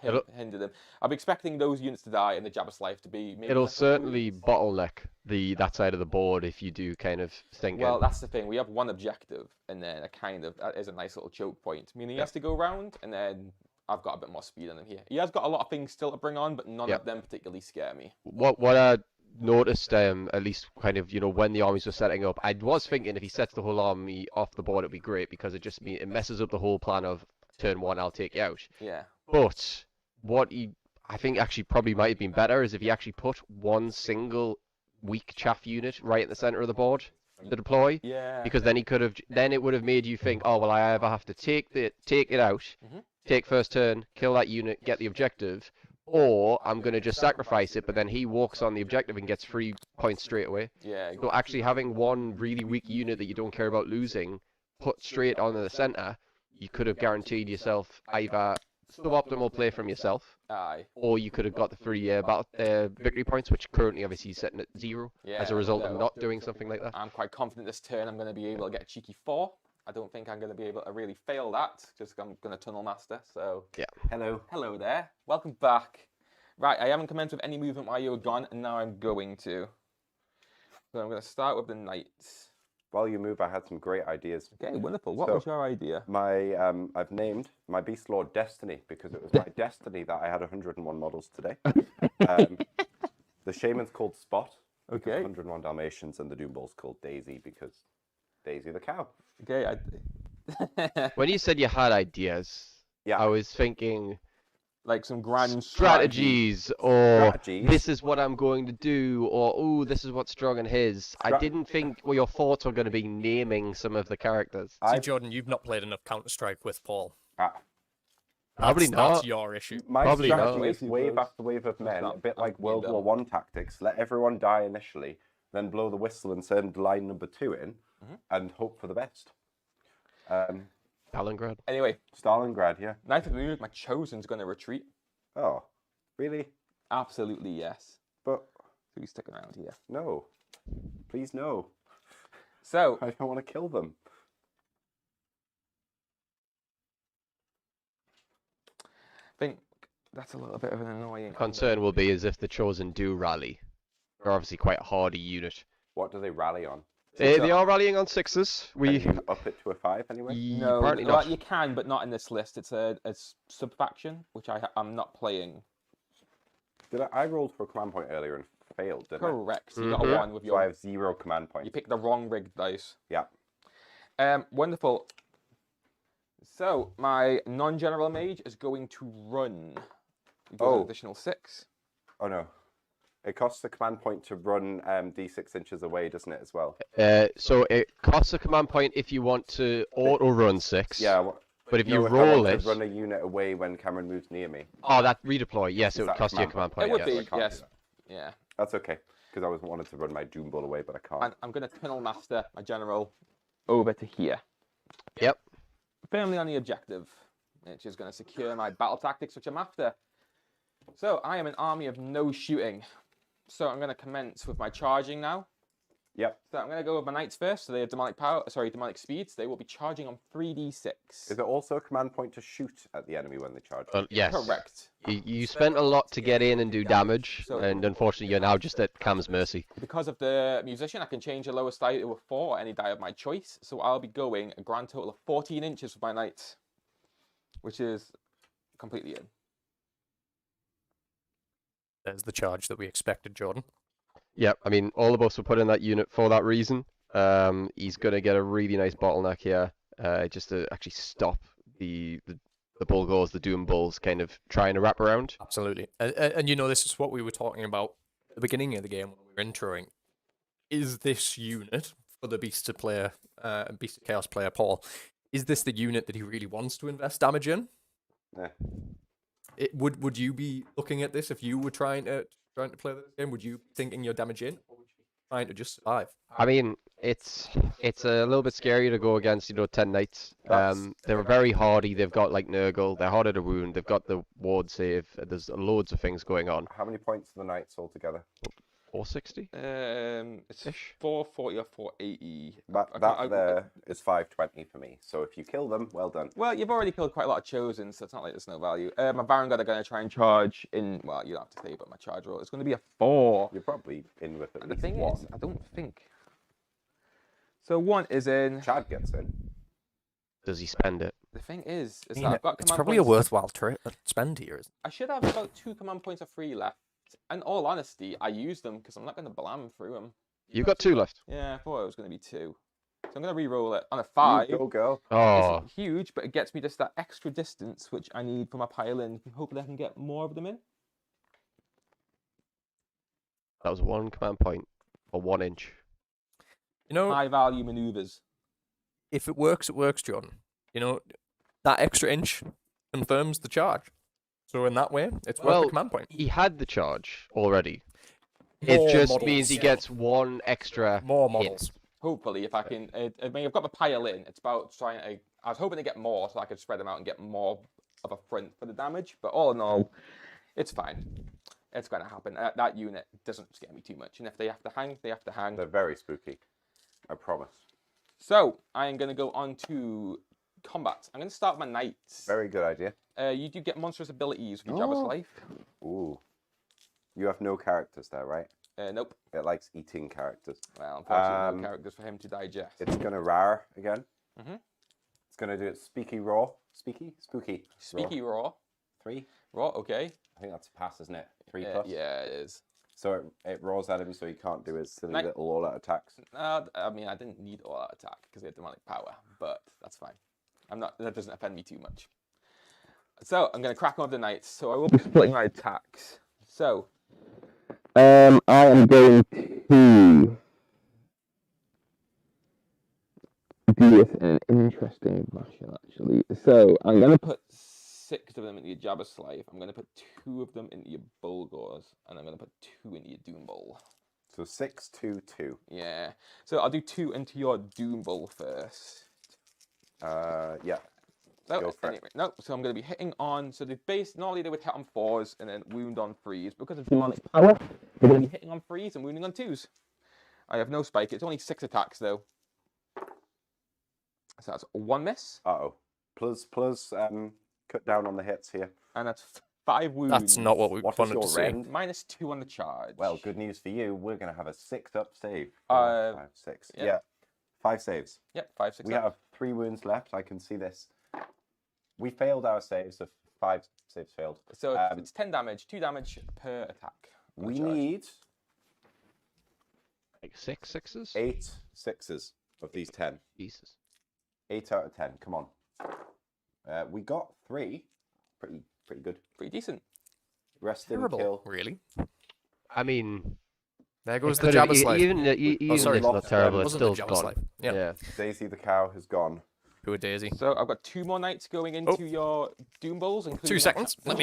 hinder them. I'm expecting those units to die and the Jabba's Life to be... Maybe it'll certainly bottleneck that side of the board if you do kind of think... Well, that's the thing. We have one objective, and then that is a nice little choke point. Meaning he has to go round, and then I've got a bit more speed on him here. He has got a lot of things still to bring on, but none of them particularly scare me. What I noticed, at least kind of, when the armies were setting up, I was thinking if he sets the whole army off the board, it'd be great, because it messes up the whole plan of turn 1, I'll take you out. Yeah. But what I think actually probably might have been better is if he actually put one single weak chaff unit right at the center of the board to deploy. Yeah. Because then it would have made you think, oh well, I either have to take it out, take first turn, kill that unit, get the objective, or I'm gonna just sacrifice it, but then he walks on the objective and gets 3 points straight away. Yeah. So actually having one really weak unit that you don't care about losing put straight onto the center, you could have guaranteed yourself either suboptimal play from yourself, or you could have got the 3 victory points, which currently obviously is sitting at 0 as a result of not doing something like that. I'm quite confident this turn I'm going to be able to get a cheeky 4. I don't think I'm going to be able to really fail that, just I'm going to Tunnel Master, so... Yeah. Hello there. Welcome back. Right, I haven't commenced with any movement while you were gone, and now I'm going to. So I'm going to start with the Knights. While you move, I had some great ideas. Okay, wonderful. What was your idea? I've named my Beast Lord Destiny, because it was my destiny that I had 101 models today. The Shaman's called Spot. Okay. 101 Dalmatians, and the Doom Bull's called Daisy, because Daisy the cow. Okay. When you said you had ideas, Yeah. I was thinking like some grand strategies, or Strategies? this is what I'm going to do, or oh, this is what's strong in his. I didn't think your thoughts were going to be naming some of the characters. See, Jordan, you've not played enough Counter-Strike with Paul. Probably That's not. your issue. My Probably strategy not. is wave after wave of men, not- a bit I'm like being World War One tactics. Let everyone die initially, then blow the whistle and send line number 2 in, and hope for the best. Stalingrad. Anyway, Stalingrad, yeah. Knight of the Moon, my chosen's going to retreat. Oh, really? Absolutely yes. But So he's sticking around here. no, please no. So I don't want to kill them. I think that's a little bit of an annoying Concern will be as if the chosen do rally. They're obviously quite a hardy unit. What do they rally on? They are rallying on 6s. We Can you up it to a 5 anyway? No, apparently well, not. you can, but not in this list. It's a sub-faction, which I'm not playing. I rolled for a command point earlier and failed, didn't Correct. So you got a Mhm. 1 with I? So I your... have 0 command You points. picked the wrong rigged dice. Yeah. Wonderful. So my non-general mage is going to run. We've got an Oh. additional 6. Oh no. It costs a command point to run d6 inches away, doesn't it, as well? So it costs a command point if you want to auto run 6. Yeah. But if you no, if I roll want it, to run a unit away when Cameron moves near me. oh, that redeploy. Yes, it Is would that cost you a command command It point. would Yes. I be, can't do yes. that. Yeah. That's okay, because I wanted to run my Doom Ball away, but I can't. And I'm going to tunnel master my general over to here. Yep. Firmly on the objective, which is going to secure my battle tactics, which I'm after. So I am an army of no shooting. So I'm going to commence with my charging now. Yep. So I'm going to go with my knights first. So they have demonic power, demonic speeds. They will be charging on 3d6. Is it also a command point to shoot at the enemy when they charge? Yes. Correct. You spent a lot to get in and do damage, So- and unfortunately you're now just at Cam's mercy. Because of the musician, I can change the lowest die to a 4 or any die of my choice. So I'll be going a grand total of 14 inches with my knights, which is completely in. There's the charge that we expected, Jordan. Yep, I mean, all of us were put in that unit for that reason. He's going to get a really nice bottleneck here, just to actually stop the Bulgors, the Doom Bulls, kind of trying to wrap around. Absolutely. And you know, this is what we were talking about at the beginning of the game when we were introing. Is this unit for the Beast of Chaos player, Paul, is this the unit that he really wants to invest damage in? Eh. Would you be looking at this if you were trying to play this game? Would you be thinking you're damage in, or would you be trying to just survive? I mean, it's a little bit scary to go against, 10 knights. They're very hardy. They've got like Nurgle. They're harder to wound. They've got the ward save. There's loads of things going on. How many points are the knights altogether? 460? It's Ish. 440 or 480. That there is 520 for me. So if you kill them, well done. Well, you've already killed quite a lot of chosen, so it's not like there's no value. My Vanguard are going to try and charge in. Well, you don't have to say, but my charge roll is going to be a 4. You're probably in with at And the least thing one. is, I don't think. So 1 is in. Chad gets in. Does he spend it? The thing is I that mean, I've got it's command probably a points. worthwhile spend here, isn't I should have about 2 command points of free left. In all honesty, I use them because I'm not going to blam through them. You've got 2 left. Yeah, I thought it was going to be 2. So I'm going to re-roll it on a 5. You go, girl. Oh, It's huge, but it gets me just that extra distance which I need for my pile in. Hopefully I can get more of them in. that was 1 command point or 1 inch. You know, High value maneuvers. if it works, Jordan. You know, that extra inch confirms the charge. So in that way, it's worth the command point. He had the charge already. More It just models. means he gets 1 extra. More hit. models. Hopefully, if I can. I mean, I've got my pile in. It's about trying to. I was hoping to get more so I could spread them out and get more of a front for the damage. But all in all, it's fine. It's going to happen. That unit doesn't scare me too much. And if they have to hang, they have to hang. They're very spooky. I promise. So I am going to go on to combat. I'm going to start with my knights. Very good idea. You do get monstrous abilities with your Jabba's Oh. life. Ooh. You have no characters there, right? Nope. It likes eating characters. Well, unfortunately, no characters for him to digest. It's going to rar again. Mhm. It's going to do its speaky raw. Speaky? Spooky. Speaky raw. 3. Raw, okay. I think that's a pass, isn't it? 3 plus. Yeah, it is. So it roars at him so he can't do his silly Knight- little all-out attacks. I mean, I didn't need all that attack because he had demonic power, but that's fine. I'm not. That doesn't offend me too much. So I'm going to crack on with the knights. So I will be splitting my attacks. So I am going to do this in an interesting fashion, actually. So I'm going to put 6 of them into your Jabberslave. I'm going to put 2 of them into your Bulgors, and I'm going to put 2 into your Doombull. So 6, 2, 2. Yeah. So I'll do 2 into your Doombull first. Yeah. No, Go for it. anyway, no. So I'm going to be hitting on. So the base normally they would hit on 4s and then wound on 3s. Because of demonic power, they're going to be hitting on 3s and wounding on 2s. I have no spike. It's only 6 attacks though. So that's 1 miss. Uh-oh. Plus, cut down on the hits here. And that's 5 wounds. That's not what we What is wanted to your see. rend? -2 on the charge. Well, good news for you. We're going to have a 6-up save. 5, 5, 6. yeah. Yeah. 5 saves. Yep, 5, 6. We have 3 wounds left. I can see this. We failed our saves. So 5 saves failed. So it's 10 damage, 2 damage per attack. on the We charge. need Like 6 sixes? 8 6s of these 10. Jesus. 8 out of 10. Come on. We got 3. Pretty good. Pretty decent. Rest didn't Terrible, kill. really. I mean, There goes it the could've- Jabberslave. even sorry, it's not lost terrible. them. It's Wasn't still the gone. Jabberslave. Yeah. Yeah. Daisy the cow has gone. Poor Daisy. So I've got 2 more knights going into your Doombulls. 2 seconds. Let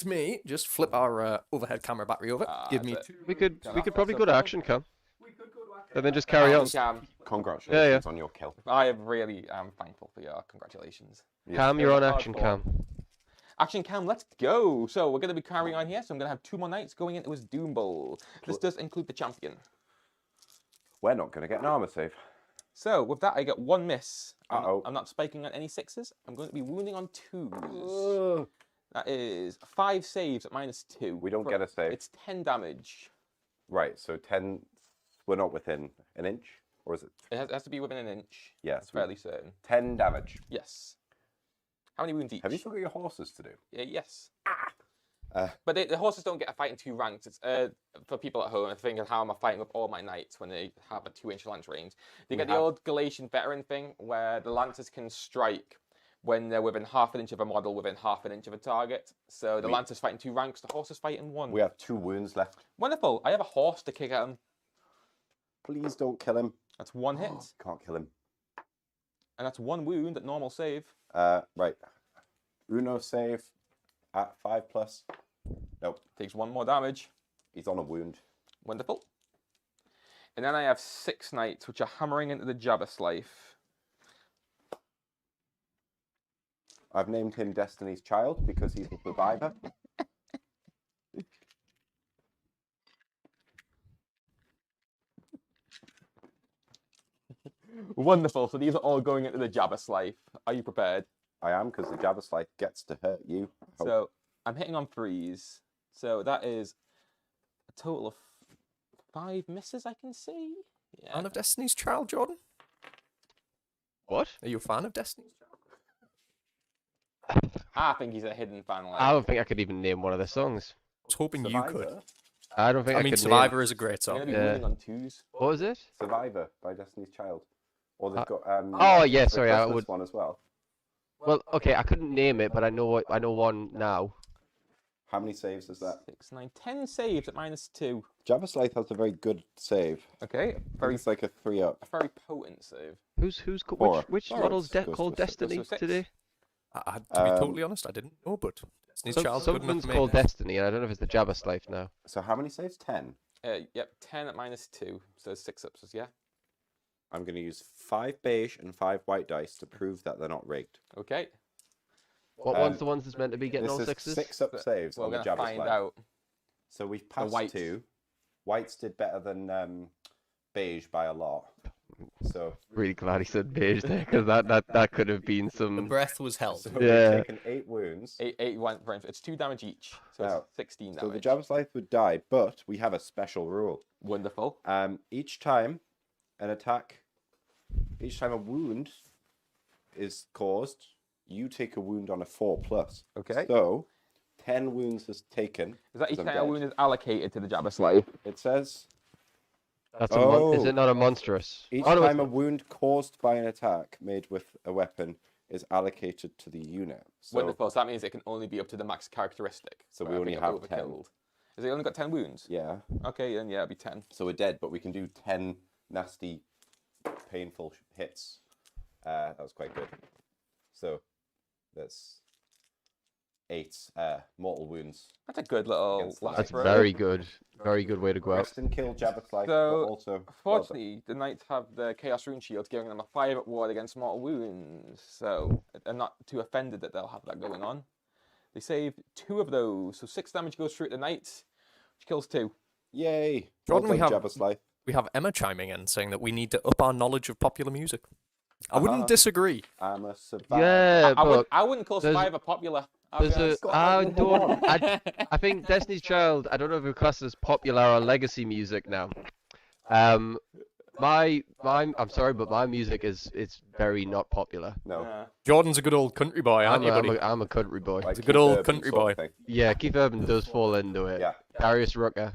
me just flip our overhead camera battery over. Give me that's 2. We could probably go to action cam. And then just carry on. Congratulations on your kill. I really am thankful for your congratulations. Cam, you're on Hardcore. action cam. Action cam, let's go. So we're going to be carrying on here. So I'm going to have 2 more knights going into his Doombull. This does include the champion. We're not going to get an armor save. So with that, I get 1 miss. Uh-oh. I'm not spiking on any 6s. I'm going to be wounding on 2s. That is 5 saves at -2. We don't get a save. It's 10 damage. Right, so 10. We're not within an inch, or is it? It has to be within an inch. Yes. That's fairly certain. 10 damage. Yes. How many wounds each? Have you still got your horses to do? Yes. Uh, But the horses don't get a fight in 2 ranks. It's for people at home. I think of how am I fighting with all my knights when they have a 2-inch lance range. They get the old Galatian veteran thing where the lancers can strike when they're within half an inch of a model, within half an inch of a target. So the lancers fight in 2 ranks. The horses fight in 1. We have 2 wounds left. Wonderful. I have a horse to kick at him. Please don't kill him. That's 1 hit, Can't kill him. and that's 1 wound at normal save. Right. Uno save at 5+. Nope. Takes 1 more damage. He's on a wound. Wonderful. And then I have 6 knights, which are hammering into the Jabberslave. I've named him Destiny's Child because he's a survivor. Wonderful. So these are all going into the Jabberslave. Are you prepared? I am, because the Jabberslave gets to hurt you. So I'm hitting on 3s. So that is a total of 5 misses I can see. Yeah. Fan of Destiny's Child, Jordan? What? Are you a fan of Destiny's Child? I think he's a hidden fan. Like. I don't think I could even name one of the songs. I was hoping you could. Survivor? I don't think I I mean, could Survivor is a great I'm song. going to be Yeah. moving on 2s. What was it? Survivor by Destiny's Child. Or they've got Oh, yeah, the sorry, I Christmas would- one as well. Well, okay, I couldn't name it, but I know one now. How many saves is that? 6, 9, 10 saves at -2. Jabberslave has a very good save. Okay, very It's like a 3-up. a very potent save. Four. Which Four. model's Goes called to six. Destiny Goes to 6. today? To be totally honest, I didn't know, but Destiny's Child good enough Something's for me. called Destiny, and I don't know if it's the Jabberslave now. So how many saves? 10. Yep, 10 at -2. So 6 ups, yeah. I'm going to use 5 beige and 5 white dice to prove that they're not rigged. Okay, What one's the ones that's meant to be getting This all is 6s? 6-up saves we're on the going to find Jabberslave. out. So we've passed whites. 2. Whites did better than beige by a lot. So, Really glad he said beige there, because that could have been The some. breath was held. so Yeah. we've taken 8 wounds. 8 went for It's 2 damage each, so Now, it's 16 So the damage. Jabberslave would die, but we have a special rule. Wonderful. Each time a wound is caused, you take a wound on a 4+. Okay. So, 10 wounds is taken. Is that each 'cause I'm time a dead. wound is allocated to the Jabberslave? It says Is Oh. it not a monstrous? each Oh, no, time a it's- wound caused by an attack made with a weapon, is allocated to the unit. So, Wonderful. So that means it can only be up to the max characteristic. So we I only think I've have 10. overkilled. Has he only got 10 wounds? yeah. Okay, then yeah, it'll be 10. So we're dead, but we can do 10 nasty, painful hits. That was quite good. So that's 8 mortal wounds. That's a good little Against the last That's throw. very good. Very good way to go out. Rest and kill Jabba's life, So, but also... Fortunately, the knights have the Chaos Rune Shield, giving them a 5 ward against mortal wounds. So I'm not too offended that they'll have that going on. They save 2 of those, so 6 damage goes through to the knights, which kills 2. Yay! Jordan, well we done, have- Jabba's life. We have Emma chiming in saying that we need to up our knowledge of popular music. I wouldn't disagree. I'm a survivor. Yeah, but I wouldn't call there's- Survivor popular. there's a I think Destiny's Child. I don't know if it classes popular or legacy music now. I'm sorry, but my music is very not popular. No. Jordan's a good old country boy, aren't you, buddy? I'm a country boy. Like a good Keith old Urban country sort boy. of thing. Yeah, Keith Urban does fall into it. Yeah. Darius Rucker.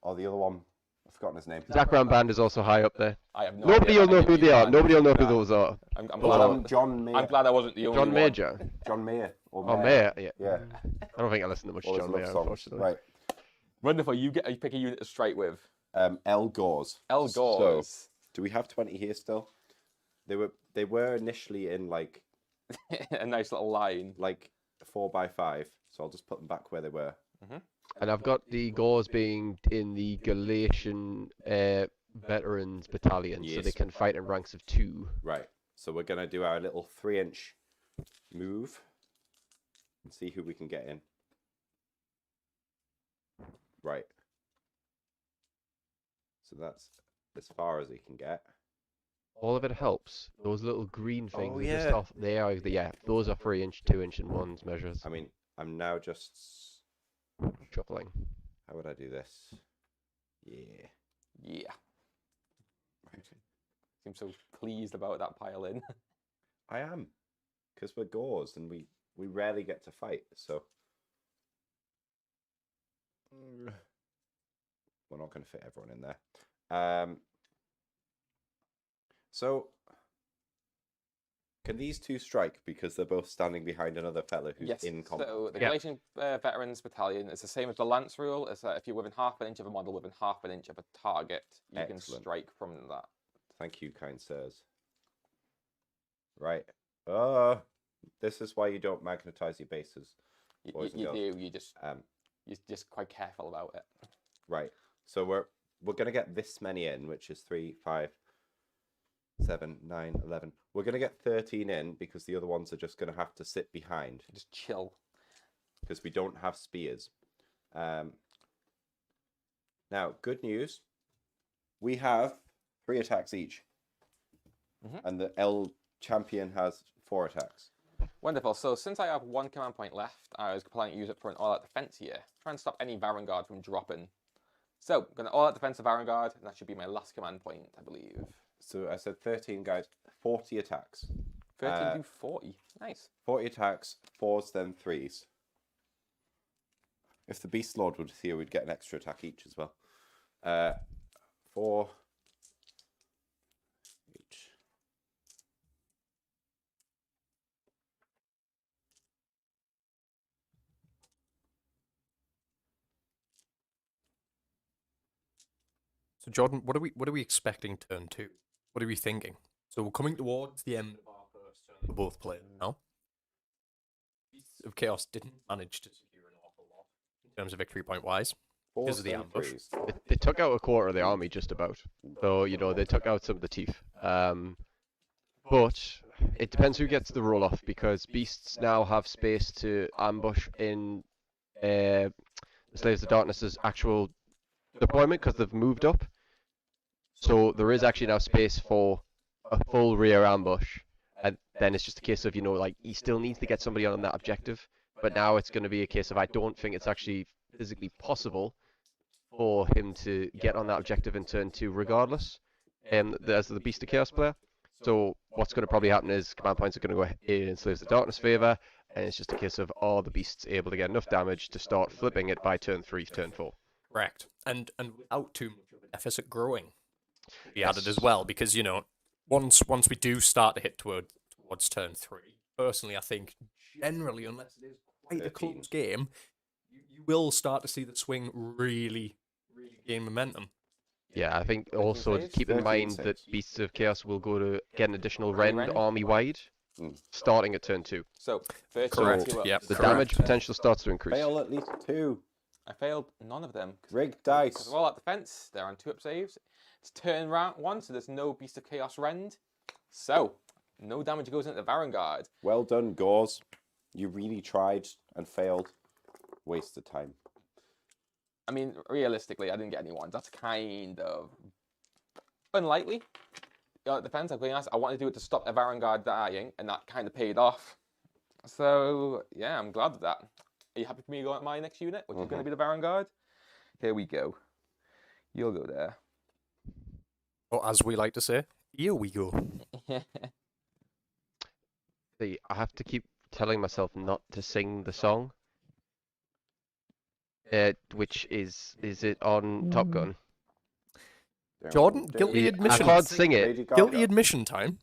Or the other one. I've forgotten his name. Zach Brown Band is also high up there. I have no Nobody idea will know about who any they are. of Nobody will know who Yeah. those are. I'm John Mayer. I'm glad I wasn't the only John one. Major. John Mayer. Or Oh, Mayer. Yeah. Yeah. I don't think I listen to much All his John love Mayer, songs. unfortunately. Right. Wonderful. You pick a unit to strike with. El Gores. El So, Gores. do we have 20 here still? They were initially in like A nice little line. 4x5, so I'll just put them back where they were. And I've got the Gauls being in the Galatian Veterans Battalion, so they Yes. can fight in ranks of 2. Right. So we're gonna do our little 3-inch move and see who we can get in. Right. So that's as far as he can get. All of it helps. Those little green things are just yeah. off. They are, yeah, those are 3-inch, 2-inch, and 1s measures. I mean, I'm now just... Shuffling. How would I do this? Yeah. Yeah. Right. Seems so pleased about that pile in. I am. Because we're Gauls and we rarely get to fight, so... We're not going to fit everyone in there. So, can these two strike because they're both standing behind another fellow who's Yes. in combat? So the Yeah. Galatian Veterans Battalion is the same as the Lance rule. Is that if you're within half an inch of a model within half an inch of a target, you can Excellent. strike from that. Thank you, kind sirs. Right. This is why you don't magnetize your bases. You, Boys and you girls. do. Um, You're just quite careful about it. right. So we're gonna get this many in, which is 3, 5, 7, 9, 11. We're gonna get 13 in because the other ones are just gonna have to sit behind Just chill. because we don't have spears. Now, good news. We have 3 attacks each, and the L champion has 4 attacks. Wonderful. So since I have 1 command point left, I was planning to use it for an all-out defense here. Try and stop any Varangard from dropping. So I'm going to all-out defense of Varangard, and that should be my last command point, I believe. So I said 13, guys. 40 attacks. 13 to 40. Nice. 40 attacks, 4s, then 3s. If the Beast Lord was here, we'd get an extra attack each as well. 4 each. So Jordan, what are we expecting turn 2? What are we thinking? So we're coming towards the end of our first turn for both players now. Beasts of Chaos didn't manage to secure an awful lot in terms of victory point wise. 4s, Because of the then ambush. 3s. They took out a quarter of the army, just about. So, you know, they took out some of the teeth. But it depends who gets the roll off, because beasts now have space to ambush in the Slaves of Darkness's actual deployment, because they've moved up. So there is actually now space for a full rear ambush. And then it's just a case of, you know, like, he still needs to get somebody on that objective. But now it's going to be a case of, I don't think it's actually physically possible for him to get on that objective in turn 2 regardless, as the Beast of Chaos player. So what's going to probably happen is command points are going to go in Slaves of Darkness favour, and it's just a case of, are the beasts able to get enough damage to start flipping it by turn 3, turn 4. Correct. And without too much of a deficit growing. Be added as well, because, you know, once we do start to hit towards turn 3, personally, I think generally, unless it is quite a 13. close game, you will start to see the swing really gain momentum. Yeah, I think 13 also saves? keep in 13 mind that saves. Beasts of Chaos will go to get an additional Rend? rend army wide, Mm. starting at turn 2. So 13 Correct, two ups. yep. The Correct. damage potential starts to increase. Fail at least 2. I failed none of them. Rigged Because dice. they're all at defense. They're on 2-up saves. It's turn round 1, so there's no Beast of Chaos Rend. So, no damage goes into the Vanguard. Well done, Gauze. You really tried and failed. Wasted time. I mean, realistically, I didn't get any ones. That's kind of unlikely. It depends. I'm being honest. I wanted to do it to stop the Vanguard dying, and that kind of paid off. So, yeah, I'm glad of that. Are you happy for me to go at my next unit, which is going to be the Vanguard? Here we go. You'll go there. Or as we like to say, here we go. See, I have to keep telling myself not to sing the song. Which is it on Top Gun? Jordan, guilty I admission. can't sing it. Lady Gaga. Guilty admission time.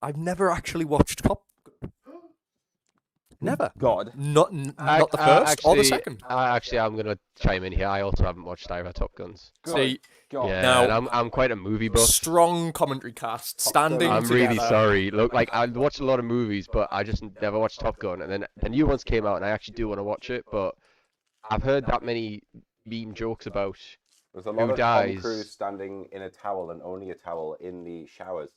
I've never actually watched Top Gun. Never. God. Not the first or the second. Actually, I'm gonna chime in here. I also haven't watched either Top Guns. See, God. Yeah, Now- and I'm quite a movie buff. strong commentary cast, standing I'm together. really sorry. Look, like I watched a lot of movies, but I just never watched Top Gun. And then the new ones came out, and I actually do want to watch it. But I've heard that many meme jokes about. There's a Who lot of dies? Tom Cruise standing in a towel and only a towel in the showers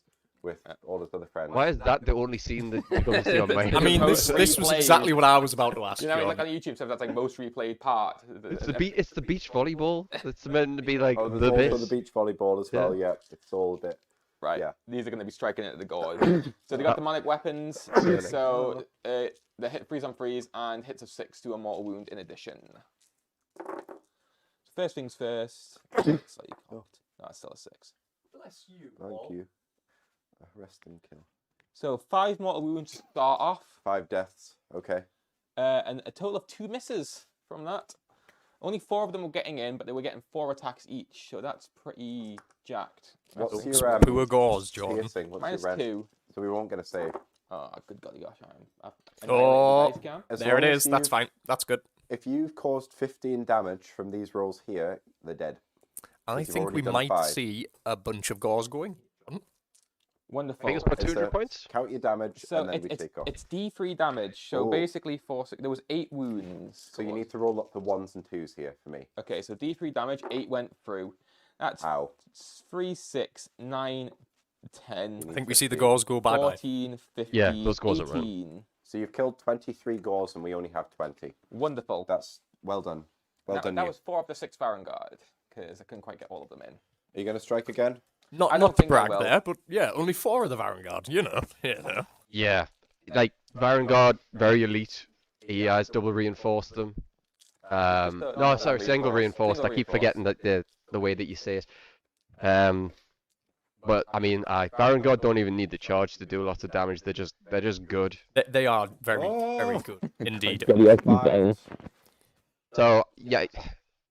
with all his other friends. Why is that the only scene that you're going to see on my? I mean, Most this was replayed. exactly what I was about to ask You know, you. like on YouTube, so that's like most replayed part. It's the beach volleyball. It's meant to be like Oh, there's the also bit. the beach volleyball as well. Yeah, it's all a bit. Right. Yeah. These are going to be striking it at the goal. So they got demonic weapons. So the hit freeze on freeze and hits of 6 to a mortal wound in addition. First things first. So you can't. No, it's still a 6. Bless you. Thank you. Arrest and kill. So 5 mortal wounds to start off, 5 deaths. Okay. and a total of 2 misses from that. Only 4 of them were getting in, but they were getting 4 attacks each. So that's pretty jacked. What's It's your poor gauze, Jordan. piercing? What's Minus your rend? 2. So we won't get a save. Oh, good golly gosh, I'm Oh. annihilating you guys, As There it long is. as That's you've- fine. That's good. If you've caused 15 damage from these rolls here, they're dead. I You've think already we done might 5. see a bunch of gauze going. Wonderful. I think it's about Is 200 there- points. Count your damage So and then we take off. it's D3 damage. So Oh. basically, there was 8 wounds. So you need to roll up the 1s and 2s here for me. Okay, so D3 damage, 8 went through. That's Ow. 3, 6, 9, 10, I think we see the gauze go bye bye. 14, 15, Yeah, those gauze are run. 18. So you've killed 23 gauze and we only have 20. Wonderful. That's well done. Well Now, done, that you. was 4 of the 6 Vanguard, because I couldn't quite get all of them in. Are you going to strike again? I Not don't to think I brag will. there, but yeah, only 4 of the Vanguard. You know. Yeah, like Vanguard, very elite. He has double reinforced them. No, sorry, single reinforced. I keep forgetting that the way that you say it. But I mean, Vanguard don't even need the charge to do lots of damage. They're just good. They are very Oh. good indeed. 5. So yeah,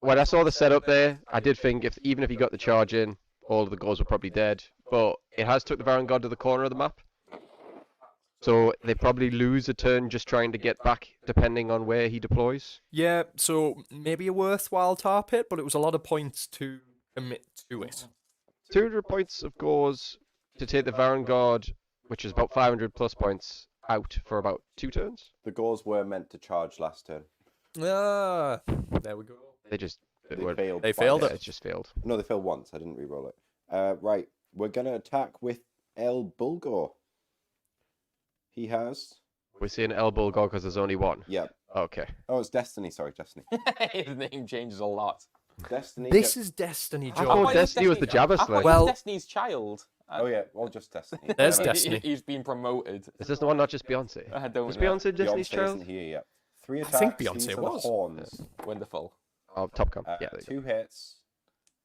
when I saw the setup there, I did think even if he got the charge in, all of the goals were probably dead. But it has took the Vanguard to the corner of the map. So they probably lose a turn just trying to get back, depending on where he deploys. Yeah, so maybe a worthwhile tar pit, but it was a lot of points to commit to it. 200 points of gauze to take the Vanguard, which is about 500 plus points, out for about 2 turns. The gauze were meant to charge last turn. Ah, there we go. They just They were- failed. They twice. failed yeah, it. it just failed. No, they failed once. I didn't re-roll it. Right. We're going to attack with El Bulgor. He has... We're seeing El Bulgar because there's only one. Yep. Okay. Oh, it's Destiny. Sorry, Destiny. His name changes a lot. Destiny. This is Destiny, I John. thought thought he was Destiny was the Destiny- Jabba I thought he Slave. was Well- Destiny's child. Oh, yeah. Well, just Destiny. There's Whatever. Destiny. He's been promoted. Is this the one, not just Beyonce? I don't Was know. Beyonce Destiny's Beyonce child? isn't here yet. 3 I attacks. think These Beyonce are the was. horns. Wonderful. Oh, Top Gun. Yeah. there you 2 hits.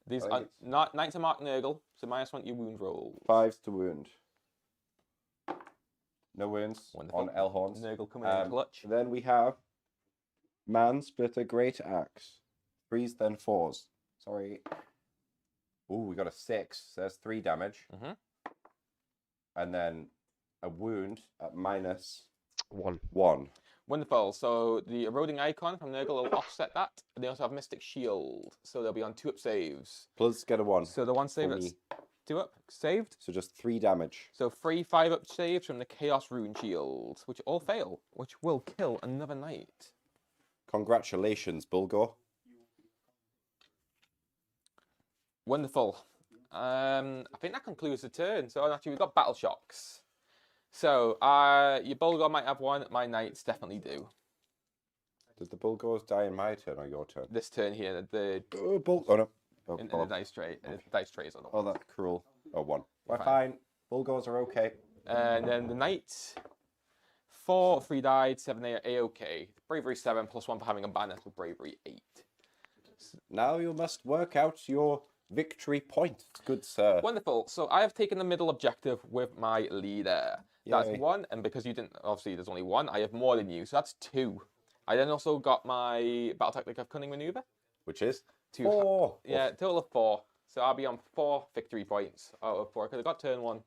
These I are think not Knights of Mark Nurgle, so -1 to your wound roll. 5s to wound. No wounds Wonderful. on El Horns. Nurgle coming in clutch. Then we have Man Splitter Great Axe. 3s, then 4s. Sorry. Ooh, we got a 6. So that's 3 damage. Mhm. and then a wound at One. -1. Wonderful. So the eroding icon from Nurgle will offset that. And they also have Mystic Shield, so they'll be on 2-up saves. Plus get a 1. So the one save for that's me. 2-up saved. So just 3 damage. So 3 5-up saves from the Chaos Rune Shield, which all fail, which will kill another knight. Congratulations, Bulgor. Wonderful. I think that concludes the turn. So actually, we've got battle shocks. So your Bulgor might have one. My knights definitely do. Did the Bulgors die in my turn or your turn? This turn here, the Oh no. Oh, in the dice tray, the dice trays on the oh, that's cruel. Oh, 1. We're Fine. fine. Bulgors are okay. And then the knight, 4, 3 died, 7 they are A-OK. Bravery 7 plus 1 for having a banner with bravery 8. Now you must work out your victory point, good sir. Wonderful. So I have taken the middle objective with my leader. That's Yay. 1, and because you didn't, obviously there's only 1, I have more than you, so that's 2. I then also got my battle tactic of cunning maneuver. Which is 2. 4. Yeah, total of 4. So I'll be on 4 victory points out of 4 because I got turn 1.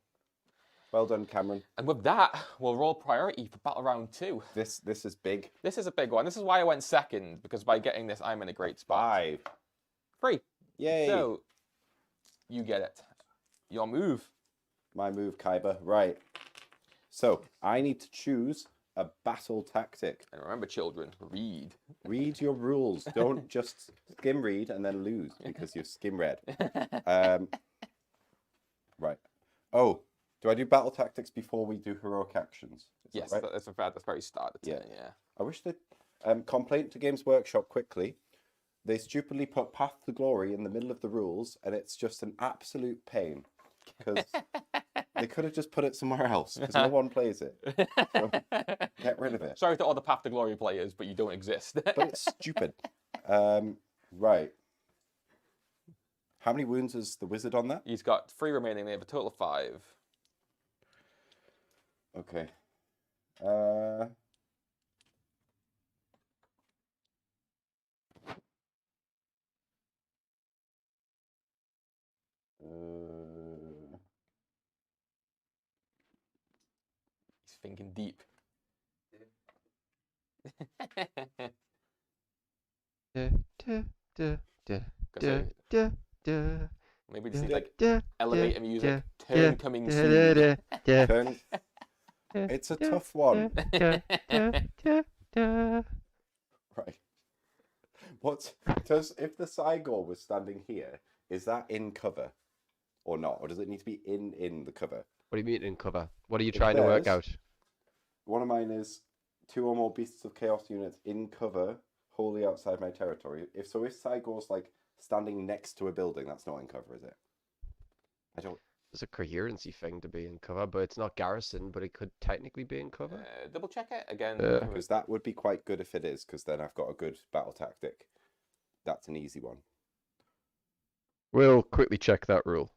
Well done, Cameron. And with that, we'll roll priority for battle round 2. This is big. This is a big one. This is why I went second, because by getting this, I'm in a great spot. 5. 3. Yay. So, you get it. Your move. My move, Kyber. Right. So, I need to choose a battle tactic. And remember, children, read. Read your rules. Don't just skim read and then lose because you skim read. Right. Oh, do I do battle tactics before we do heroic actions? Is that Yes, right? that's in fact the very start of the turn, yeah. I wish that complaint to Games Workshop quickly. They stupidly put Path to Glory in the middle of the rules, and it's just an absolute pain because they could have just put it somewhere else because no one plays it. So get rid of it. Sorry to all the Path to Glory players, but you don't exist. But it's stupid. Right. How many wounds is the wizard on that? He's got 3 remaining. They have a total of 5. Okay. He's thinking deep. Maybe just need like elevator music. Turn coming soon. Turn. It's a tough one. Right. What does if the Sigor was standing here, is that in cover or not? Or does it need to be in the cover? What do you mean in cover? What are you trying to work says- out? One of mine is 2 or more Beasts of Chaos units in cover, wholly outside my territory. If Sigor's like standing next to a building, that's not in cover, is it? I don't. It's a coherency thing to be in cover, but it's not garrison, but it could technically be in cover. Double check it again. Because that would be quite good if it is, because then I've got a good battle tactic. That's an easy one. We'll quickly check that rule.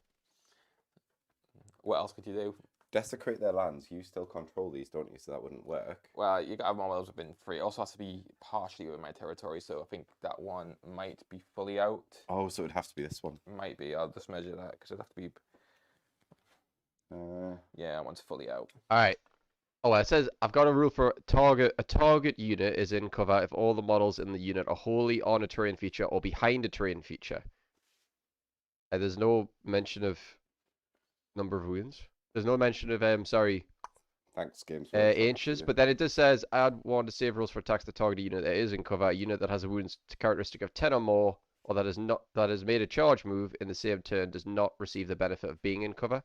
What else could you do? Desecrate their lands. You still control these, don't you? So that wouldn't work. Well, you got to have one of those within 3. It also has to be partially within my territory, so I think that one might be fully out. Oh, so it would have to be this one. Might be. I'll just measure that because it'd have to be. Yeah, that one's fully out. All right. Oh, it says I've got a rule for target. A target unit is in cover if all the models in the unit are wholly on a terrain feature or behind a terrain feature. And there's no mention of number of wounds. There's no mention of Thanks, Games Workshop. inches, but then it just says add 1 to save rolls for attacks to target a unit that is in cover. A unit that has a wounds characteristic of 10 or more, or that has made a charge move in the same turn, does not receive the benefit of being in cover.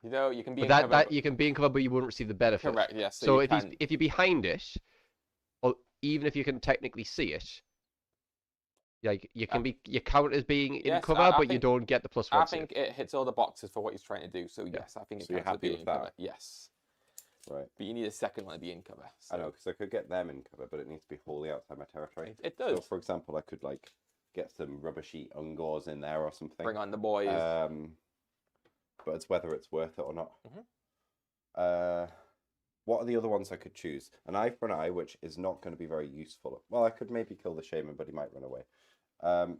You know, you can be But in that, cover. that you can be in cover, but you won't receive the benefit. Correct. Yes. So you if you're behind it, or even if you can technically see it, like you count as being in yes, cover, I but you think- don't get the +1 I save. think it hits all the boxes for what he's trying to do. So yes, I think it So you're counts as happy being with in cover. that? Yes. Right. But you need a second one to be in cover. So. I know, because I could get them in cover, but it needs to be wholly outside my territory. It So, does. for example, I could like get some rubber sheet Ungors in there or something. Bring on the boys. But it's whether it's worth it or not. Mhm. What are the other ones I could choose? An eye for an eye, which is not going to be very useful. Well, I could maybe kill the shaman, but he might run away. You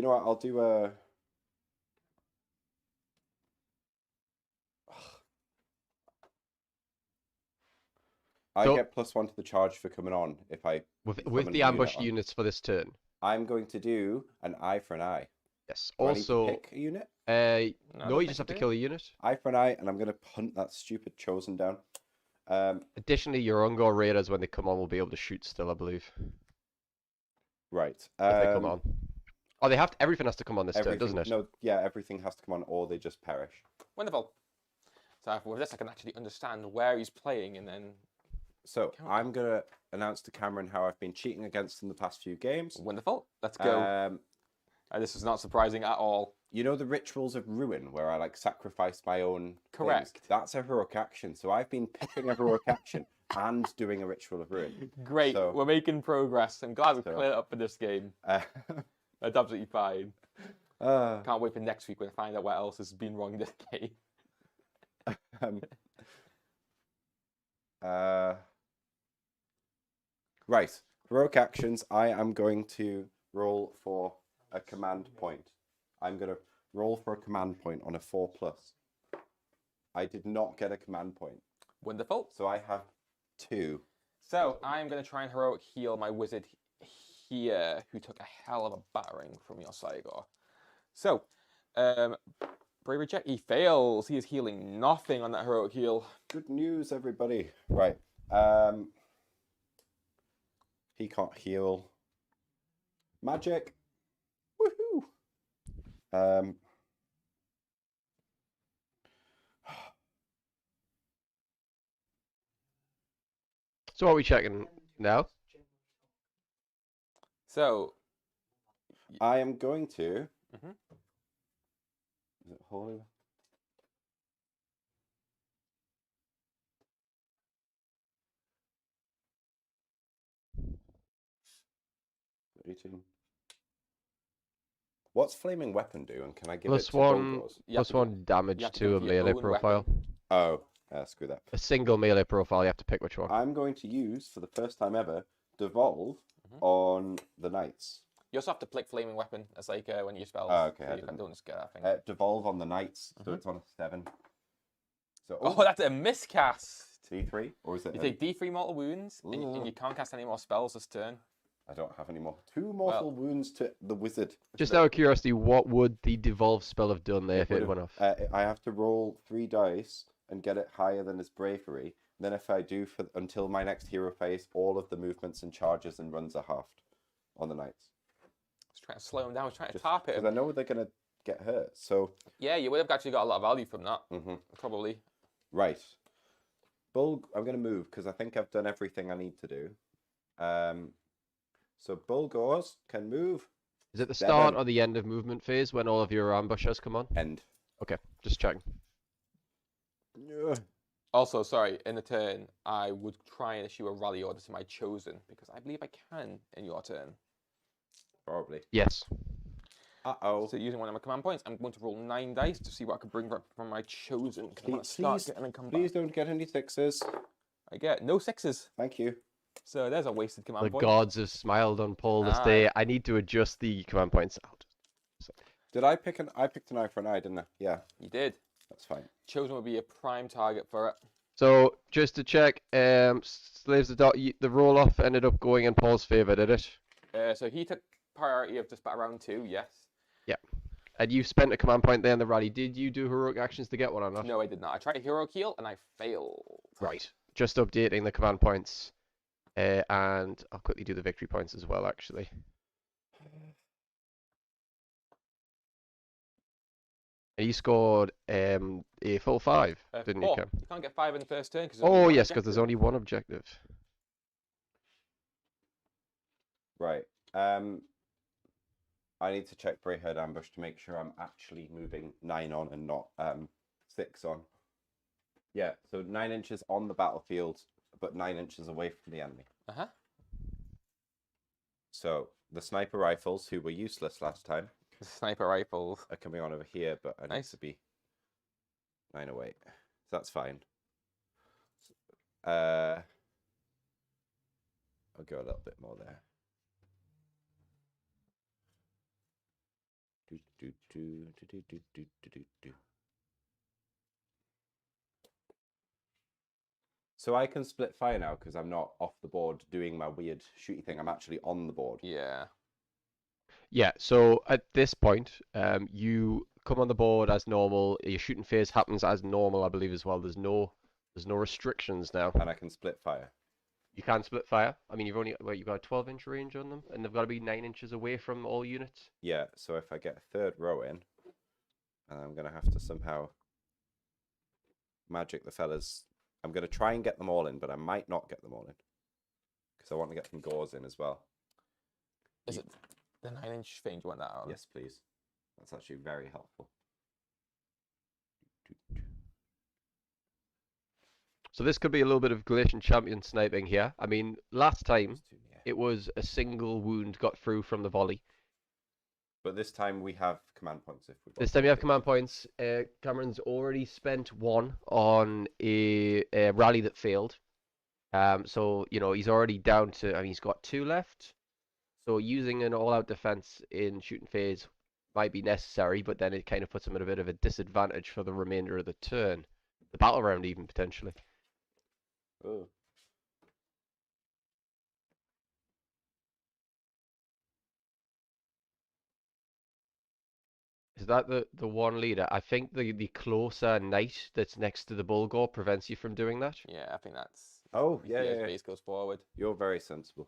know what? I'll do a. I So- get +1 to the charge for coming on if I with summon the a unit ambush on. units for this turn. I'm going to do an eye for an eye. Yes. Do I need to Also, pick a unit? no, don't you think just have to do. kill a unit. Eye for an eye, and I'm going to hunt that stupid chosen down. Additionally, your Ungor raiders, when they come on, will be able to shoot still, I believe, Right. if they come on. Oh, they have to, everything has to come on this turn, doesn't it? No, yeah, everything has to come on, or they just perish. Wonderful. So with this, I can actually understand where he's playing, and then So I'm going to announce to Cameron how I've been cheating against him the past few games. wonderful. Let's go. This is not surprising at all. You know the rituals of ruin where I like sacrifice my own things? Correct. That's a heroic action. So I've been picking a heroic action and doing a ritual of ruin. Great, So- we're making progress. I'm glad we So- cleared it up for this game. Uh, That's absolutely fine. uh, Can't wait for next week when I find out what else has been wrong in this game. um, right. Heroic actions. I am going to roll for a command point. I'm going to roll for a command point on a 4+. I did not get a command point. Wonderful. So I have 2. So I'm going to try and heroic heal my wizard here, who took a hell of a battering from your Sigmar. So, bravery check. He fails. He is healing nothing on that heroic heal. Good news, everybody. Right. He can't heal. Magic. Woohoo. So what are we checking now? So, I am going to. Mhm. Is it holy? What's flaming weapon do, and can I give Plus it to one, Bulgors? You have plus to go- one damage you have to to go a for your melee own profile. weapon. Oh, screw that. A single melee profile. You have to pick which one. I'm going to use, for the first time ever, devolve Mhm. on the knights. You also have to click flaming weapon as like when you spells. Oh, okay, So I you didn't. don't just get that thing. Devolve on the knights, so Mhm. it's on a 7. So Oh, that's a miscast. D3, or is it? You take D3 mortal wounds, and Ooh. you can't cast any more spells this turn. I don't have any more. 2 mortal wounds to the wizard. Just out of curiosity, what would the devolve spell have done there if it would've- went off? I have to roll 3 dice and get it higher than his bravery. Then if I do until my next hero phase, all of the movements and charges and runs are halved on the knights. Just trying to slow him down. Trying to tarp Because him. I know they're gonna get hurt. So Yeah, you would have actually got a lot of value from that. mhm. Probably. Right. I'm gonna move because I think I've done everything I need to do. So Bulgors can move. Is it the 7. start or the end of movement phase when all of your ambushers come on? End. Okay, just checking. Ugh. Also, sorry, in the turn, I would try and issue a rally order to my chosen, because I believe I can in your turn. Probably. Yes. Uh-oh. So using one of my command points, I'm going to roll 9 dice to see what I can bring from my chosen. 'Cause I want to start getting in combat. Please don't get any 6s. I get no 6s. Thank you. So there's a wasted command The point. gods have smiled on Paul this Ah. day. I need to adjust the command points out. Did I pick I picked an eye for an eye, didn't I? Yeah, You did. that's fine. Chosen would be a prime target for it. So just to check, slaves of the roll off ended up going in Paul's favor, did it? So he took priority of just about around 2, yes. And you spent a command point there in the rally. Did you do heroic actions to get one or not? No, I did not. I tried a hero heal and I failed. Right. Just updating the command points, and I'll quickly do the victory points as well. Actually. And you scored a full 5, didn't you, 4. Cam? You can't get 5 in the first turn. Oh yes, because there's only one objective. Right. I need to check Brayhead Ambush to make sure I'm actually moving 9 on and not 6 on. Yeah, so 9 inches on the battlefield, but 9 inches away from the enemy. Uh-huh. So the sniper rifles, who were useless last time, Sniper rifles. are coming on over here, but I need Nice. to be 9 away. So that's fine. I'll go a little bit more there. So I can split fire now because I'm not off the board doing my weird shooty thing. I'm actually on the board. Yeah. Yeah, so at this point, you come on the board as normal. Your shooting phase happens as normal, I believe, as well. There's no restrictions now. And I can split fire. You can split fire. I mean, you've got a 12-inch range on them, and they've got to be 9 inches away from all units. Yeah, so if I get a third row in, and I'm going to have to somehow magic the fellas. I'm going to try and get them all in, but I might not get them all in. Because I want to get some gauze in as well. Is it the 9-inch thing? Do you want that on? Yes, please. That's actually very helpful. So this could be a little bit of Galatian champion sniping here. I mean, last time it was a single wound got through from the volley. But this time we have command points. If we This time you have command points. Cameron's already spent 1 on a rally that failed. So, you know, he's already down to, I mean, he's got 2 left. So using an all-out defense in shooting phase might be necessary, but then it kind of puts him at a bit of a disadvantage for the remainder of the turn. The battle round even, potentially. Oh. Is that the one leader? I think the closer knight that's next to the Bulgor prevents you from doing that. Yeah, I think that's. Oh, if yeah, the yeah. base goes forward. You're very sensible.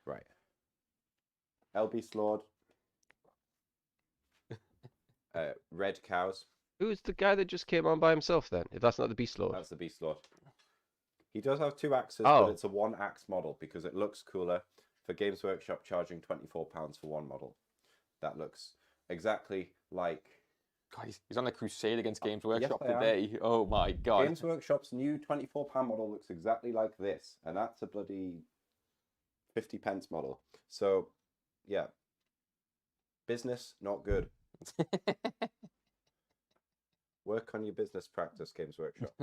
Right. LB Slord. Red cows. Who's the guy that just came on by himself then? If that's not the Beast Lord. That's the Beast Lord. He does have 2 axes, Oh. but it's a 1 axe model because it looks cooler. For Games Workshop charging £24 for 1 model. That looks exactly like God, he's on a crusade against Games yes, Workshop I am. today. Oh my God. Games Workshop's new £24 model looks exactly like this, and that's a bloody 50 pence model. So, yeah. Business, not good. Work on your business practice, Games Workshop.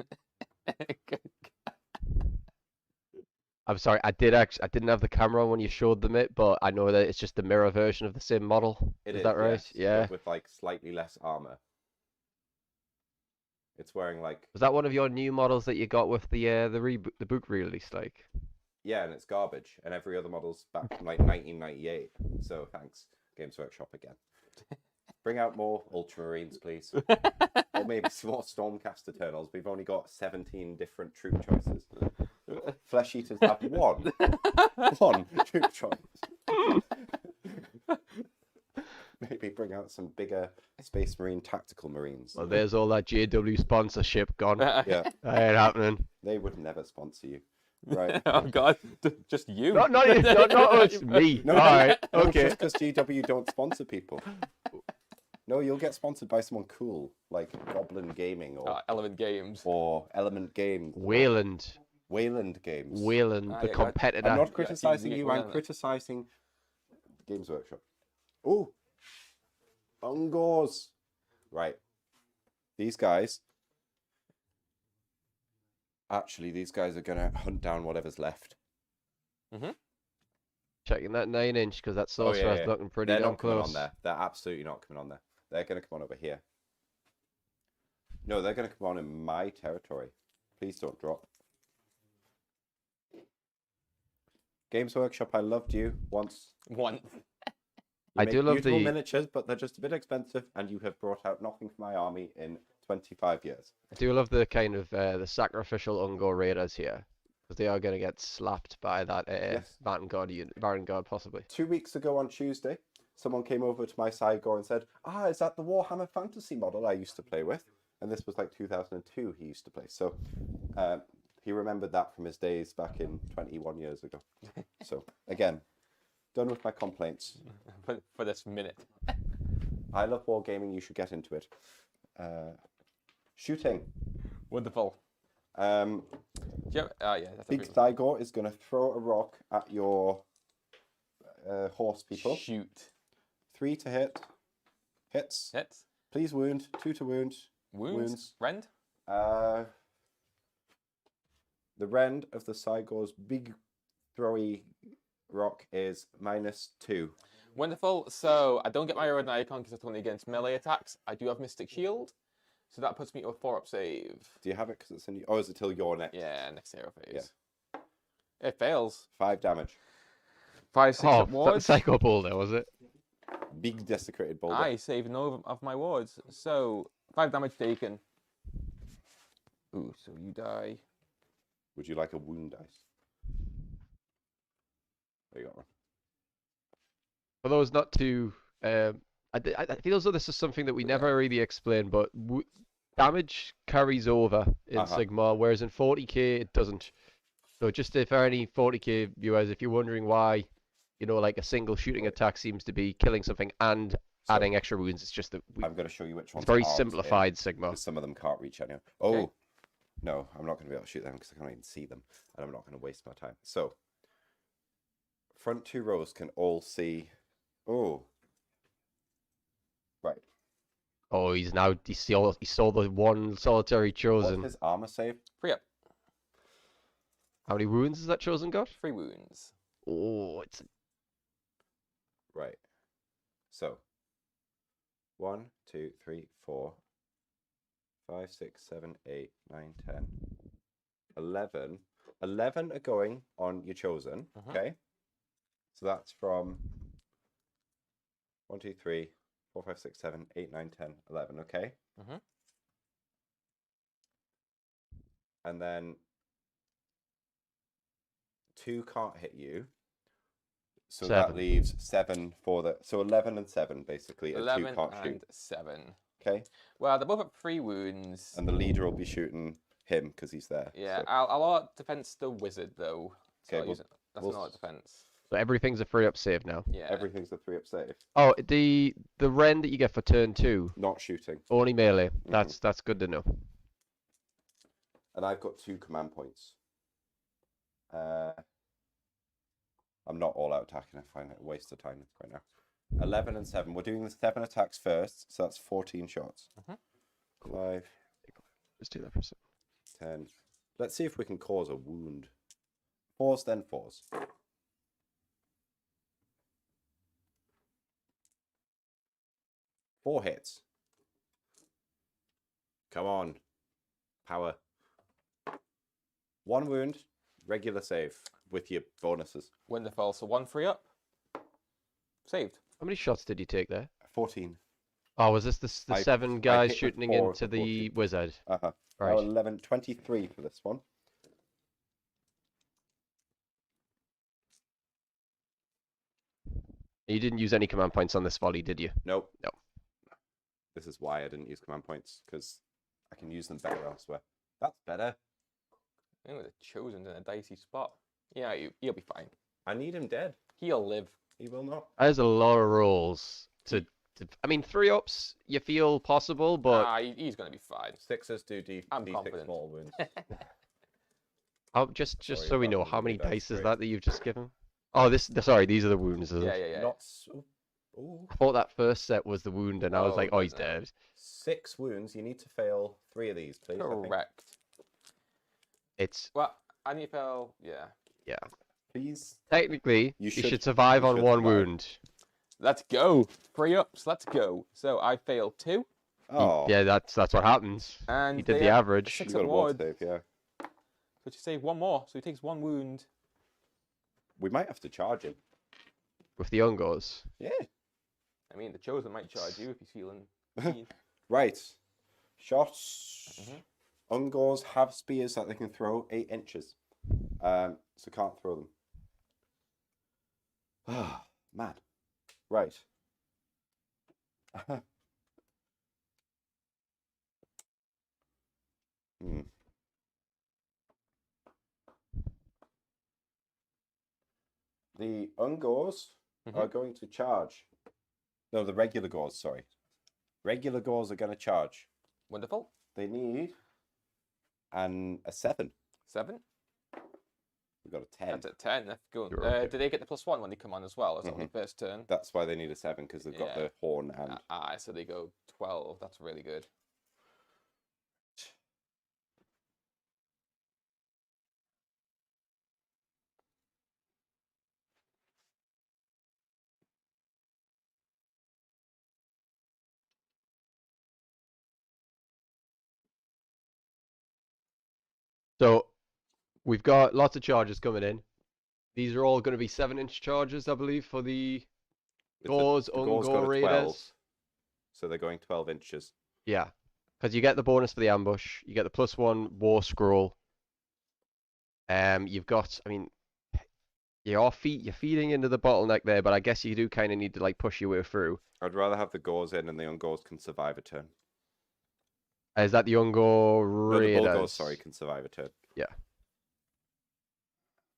I'm sorry, I didn't have the camera on when you showed them it, but I know that it's just the mirror version of the same model. Is that right? Yes, Yeah. but with like slightly less armor. It's wearing like Was that one of your new models that you got with the book release? Like, yeah, and it's garbage, and every other model's back from like 1998. So thanks, Games Workshop again. Bring out more Ultramarines, please. Or maybe some more Stormcast Eternals. We've only got 17 different troop choices. Flesh Eaters have one troop choice. Maybe bring out some bigger Space Marine tactical Marines. well, there's all that JW sponsorship gone. Yeah, That ain't happening. they would never sponsor you. Right. Oh God, just you. Not us, me. No, All right, no, okay. just because GW don't sponsor people. No, you'll get sponsored by someone cool, like Goblin Gaming Element Games. or Element Games. Wayland, Wayland Games. Wayland, Ah, the yeah, competitor. I'm not Yeah, criticizing you you, get I'm Wayland. criticizing Games Workshop. Oh, Ungors. Right. These guys. Actually, these guys are going to hunt down whatever's left. Checking that 9-inch because that sorcerer's yeah. looking pretty They're damn not coming close. on there. They're absolutely not coming on there. They're going to come on over here. No, they're going to come on in my territory. Please don't drop. Games Workshop, I loved you once. One. You I make do love beautiful the- miniatures, but they're just a bit expensive, and you have brought out nothing for my army in 25 years. I do love the kind of the sacrificial Ungor raiders here because they are going to get slapped by that Yes. Vanguard possibly. 2 weeks ago on Tuesday, someone came over to my Sigmar and said, is that the Warhammer Fantasy model I used to play with? And this was like 2002 he used to play. So he remembered that from his days back in 21 years ago. So again, done with my complaints. For this minute. I love wargaming, you should get into it. Shooting. Wonderful. Um, Do you have, yeah, that's Big everything. Thygor is going to throw a rock at your horse people. Shoot. 3 to hit. Hits. Hits. Please wound. 2 to wound. Wounds. Rend. The rend of the Sigor's big throwy rock is -2. Wonderful. So I don't get my Rodent Icon because it's only against melee attacks. I do have Mystic Shield. So that puts me to a 4-up save. Do you have it because it's in? Oh, is it till your next? Yeah, next hero phase. It fails. 5 damage. 5, 6 up wards. Psycho Ball there, was it? Big desecrated boulder. I saved none of my wards. So 5 damage taken. Ooh, so you die. Would you like a wound dice? There you go. For those not too, I feel as though this is something that we never really explained, but damage carries over in Sigmar, whereas in 40k it doesn't. So just if for any 40k viewers, if you're wondering why, you know, like a single shooting attack seems to be killing something and adding extra wounds, it's just that I'm going to show you which ones. it's very aren't simplified in, Sigmar. 'cause some of them can't reach anyone. Oh, Okay. no, I'm not going to be able to shoot them because I can't even see them, and I'm not going to waste my time. So, front 2 rows can all see. Oh, right. Oh, he saw the one solitary What's chosen. his armor save? 3 up. How many wounds has that chosen got? 3 wounds. Oh, it's Right. So, 1, 2, 3, 4, 5, 6, 7, 8, 9, 10, 11. 11 are going on your chosen. Okay. So that's from 1, 2, 3, 4, 5, 6, 7, 8, 9, 10, 11. Okay. And then 2 can't hit you. So that 7. leaves 7 for the. So 11 and 7 basically. And 2 11 can't and shoot. 7. Okay. Well, they're both at 3 wounds. And the leader will be shooting him because he's there. Yeah, So. I'll out defense the wizard though. So Okay, that's not defense. so everything's a 3-up save now. Yeah. Everything's a 3-up save. Oh, the Ren that you get for turn 2, Not shooting. only melee. That's good to know. And I've got 2 command points. I'm not all out attacking. I find it a waste of time right now. 11 and 7. We're doing the 7 attacks first, so that's 14 shots. 5, Let's do that for a second. 10. Let's see if we can cause a wound. 4s, then 4s. Four hits. Come on. Power. 1 wound, regular save with your bonuses. Wonderful. So 1 3 up. Saved. How many shots did you take there? 14. Oh, was this the I 7 hit guys with shooting 4 into of the 14. wizard? Now Right. 11, 23 for this one. You didn't use any command points on this volley, did you? Nope. No. This is why I didn't use command points, because I can use them better elsewhere. That's better. I think the chosen's in a dicey spot. Yeah, he'll be fine. I need him dead. He'll live. He will not. There's a lot of rolls to I mean, 3-ups you feel possible, but He's going to be fine. 6s do I'm D6 confident. mortal wounds. just Sorry so we about know, the how many dice dice is tray. that you've just given? Oh, sorry, these are the wounds. Is it? Yeah. Not so. Ooh. I thought that first set was the wound, and I was Oh, like, oh, he's no. dead. 6 wounds. You need to fail 3 of these, please. I think. Correct. It's Well, I need to fail. Yeah. yeah. Please. Technically, You you should- should survive you on should 1 survive. wound. Let's go. 3 ups. Let's go. So I failed 2. Oh. Yeah, that's what happens. And He did they the have average. 6 You got up a ward wards. save, yeah. So you save 1 more. So he takes 1 wound. We might have to charge him. With the Ungors. Yeah. I mean, the chosen might charge you if he's feeling mean. Right. Shots. Ungors have spears that they can throw 8 inches. So can't throw them. Ah, man. Right. The Ungors are going to charge. No, the regular Gors, sorry. Regular Gors are going to charge. Wonderful. They need a 7. 7. We've got a 10. That's a 10. That's good. You're okay. Do they get the +1 when they come on as well? Is that on the first turn? That's why they need a 7, because they've got Yeah. the horn and... So they go 12. That's really good. So we've got lots of charges coming in. These are all going to be 7-inch charges, I believe, for the Gores, the Gores go Ungor to 12, Raiders. so they're going 12 inches. Yeah, because you get the bonus for the ambush. You get the +1 war scroll. You've got, I mean, you're feeding into the bottleneck there, but I guess you do kind of need to like push your way through. I'd rather have the Gores in, and the Ungors can survive a turn. Is that the Ungor No, the Raiders? Bulgors, sorry, can survive a turn. Yeah.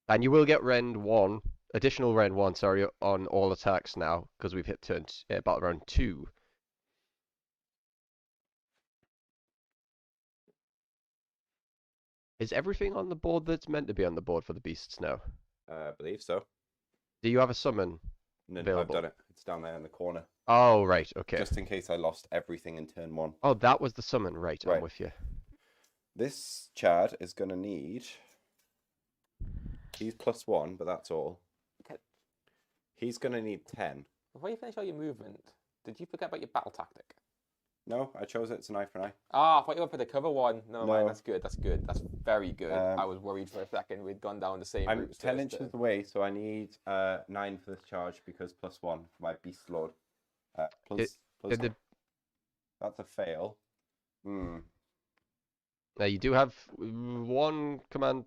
And you will get Rend 1, additional Rend 1, sorry, on all attacks now, because we've hit turn battle round 2. Is everything on the board that's meant to be on the board for the beasts now? I believe so. Do you have a summon? No, I've Available. done it. It's down there in the corner. Oh, right, okay. Just in case I lost everything in turn 1. Oh, that was the summon, right, I'm Right. with you. This Chad is going to need... He's +1, but that's all. Okay. He's going to need 10. Before you finish all your movement, did you forget about your battle tactic? No, I chose it. It's an eye for an eye. Ah, I thought you went for the cover one. No, mind, No. that's good. That's good. That's very good. I Um, was worried for a second we'd gone down the same I'm route. 10 inches away, so I need 9 for this charge because +1 for my Beast Lord. Plus Did the, That's a fail. Hmm. now you do have one command.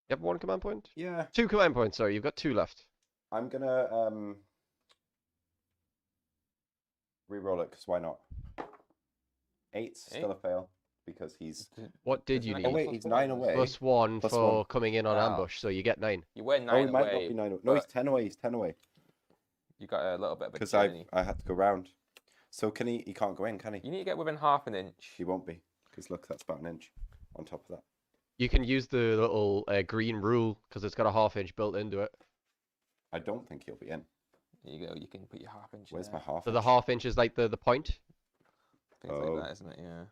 You have one command point? Yeah, 2 command points, sorry, you've got 2 left. I'm gonna re-roll it because why not? 8's still a fail because he's. What did you Isn't need? that Oh wait, plus he's one? 9 away. +1 Plus for 1. coming in on Wow. ambush, so you get 9. You were Oh, 9 he might away. not be 9 away. No, he's but 10 away. He's 10 away You got a little bit of a because journey. I had to go round. So can he? He can't go in, can he? You need to get within half an inch. He won't be because look, that's about an inch on top of that. You can use the little green rule because it's got a half-inch built into it. I don't think he'll be in. There you go. You can put your half inch. Where's there. my half? So the inch? half-inch is like the point. Things Oh. like that, isn't it? Yeah.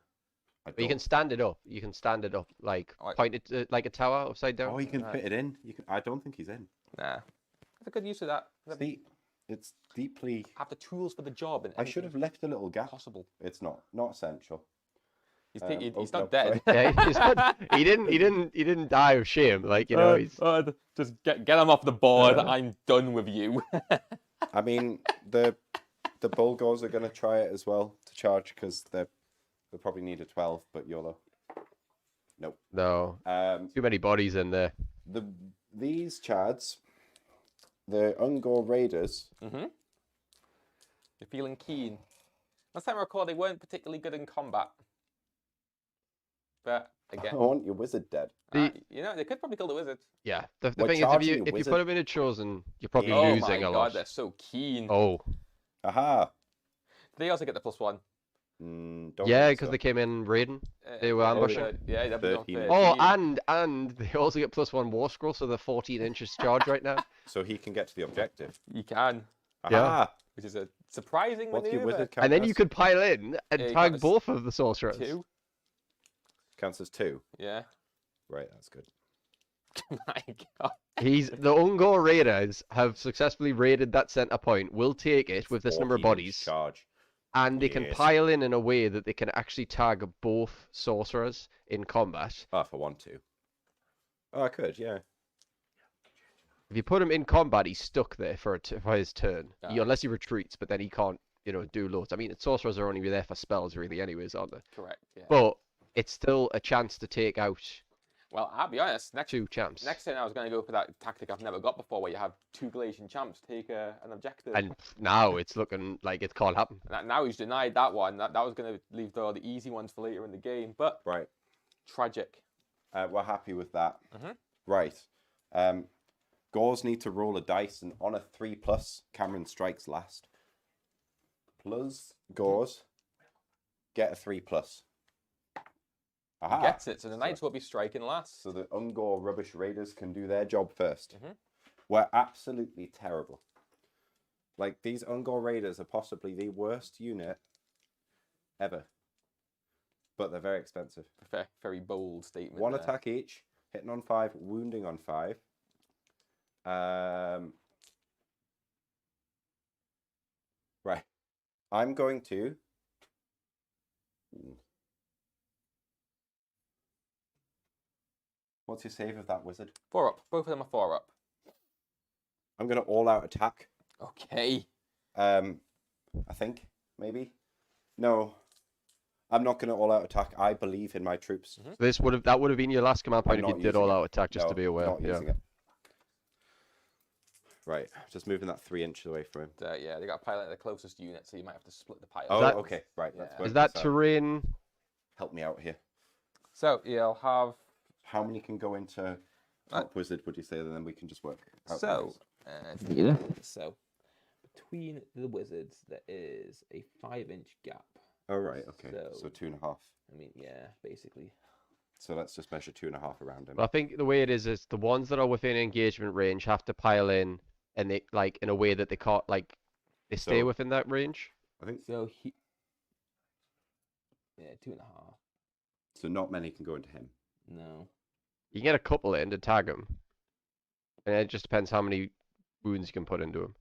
I But you can don't- stand it up. You can stand it up like Like- point it like a tower upside down. Oh, you can Right. fit it in. You can. I don't think he's in. Nah. That's a good use of that. See, it's deeply. Have the tools for the job. And I should have left a little gap. possible. It's not essential. He's, oh, he's no, not dead. sorry. Yeah, he's not, he didn't die of shame. Like, you know, he's Just get him off the board. Uh, I'm done with you. I mean, the Bulgors are going to try it as well to charge because they'll probably need a 12, but YOLO. Nope. no too many bodies in there. These Chads, the Ungor Raiders. Mm-hmm. You're feeling keen. Last time I recall, they weren't particularly good in combat. But I again, want your wizard dead. you know, they could probably kill the wizard. Yeah, the We're thing is, if charging you a wizard. put him in a chosen, you're probably Yeah. Oh losing my a god, lot. they're so keen. Oh, Aha. They also get the +1. Don't yeah, think because so. they came in raiding. They were yeah, ambushing. Yeah, they've been on 13. 13. Oh, and they also get +1 war scroll, so they're 14 inches charge right now. So he can get to the objective. You can, Yeah. Aha. which is a surprising What's your maneuver. wizard count And then as? you could pile in and Yeah, you tag got both of the sorcerers. 2. Counts as 2. Yeah. Right, that's good. My god. The Ungor Raiders have successfully raided that center point. Will take it with this number of 14 inch bodies, charge. and they can Yes. pile in a way that they can actually tag both sorcerers in combat. Oh, if I want to. Oh, I could, yeah. If you put him in combat, he's stuck there for his turn, Ah. unless he retreats. But then he can't, do loads. I mean, sorcerers are only there for spells, really, anyways, aren't they? Correct. Yeah. But it's still a chance to take out Well, I'll be honest. Next 2 champs. turn, I was going to go for that tactic I've never got before, where you have 2 Galatian champs take an objective. And now it's looking like it can't happen. Now he's denied that one. That was going to leave all the easy ones for later in the game. But Right. tragic. We're happy with that. Mhm. Right. Gores need to roll a dice, and on a 3+, Cameron strikes last. Plus Gores get a 3+. Aha. Gets it. So the Knights will be striking last. So the Ungor Rubbish Raiders can do their job first. Mhm. We're absolutely terrible. Like, these Ungor Raiders are possibly the worst unit ever. But they're very expensive. Very bold statement. 1 there. attack each, hitting on 5, wounding on 5. Right. I'm going to... What's your save of that wizard? 4 up. Both of them are 4 up. I'm going to all-out attack. Okay. I think, maybe. No, I'm not going to all-out attack. I believe in my troops. So that would have been your last command point I'm if you not did using all it. out attack, just No, to be aware. not Yeah. using it. Right, just moving that 3 inches away from him. Yeah, they got a pilot at the closest unit, so you might have to split the pilot. Oh, that- okay, right. Let's Yeah. work Is that this out. terrain? Help me out here. So you'll have. How many can go into top wizard, would you say? And then we can just work out the So, rest. so between the wizards, there is a 5-inch gap. Oh, right, okay. So- So 2.5. I mean, yeah, basically. So let's just measure 2.5 around him. Well, I think the way it is the ones that are within engagement range have to pile in, and they like in a way that they can't they stay So- within that range. I think So he. Yeah, 2.5. so. Not many can go into him. No. You can get a couple in to tag them, and it just depends how many wounds you can put into them.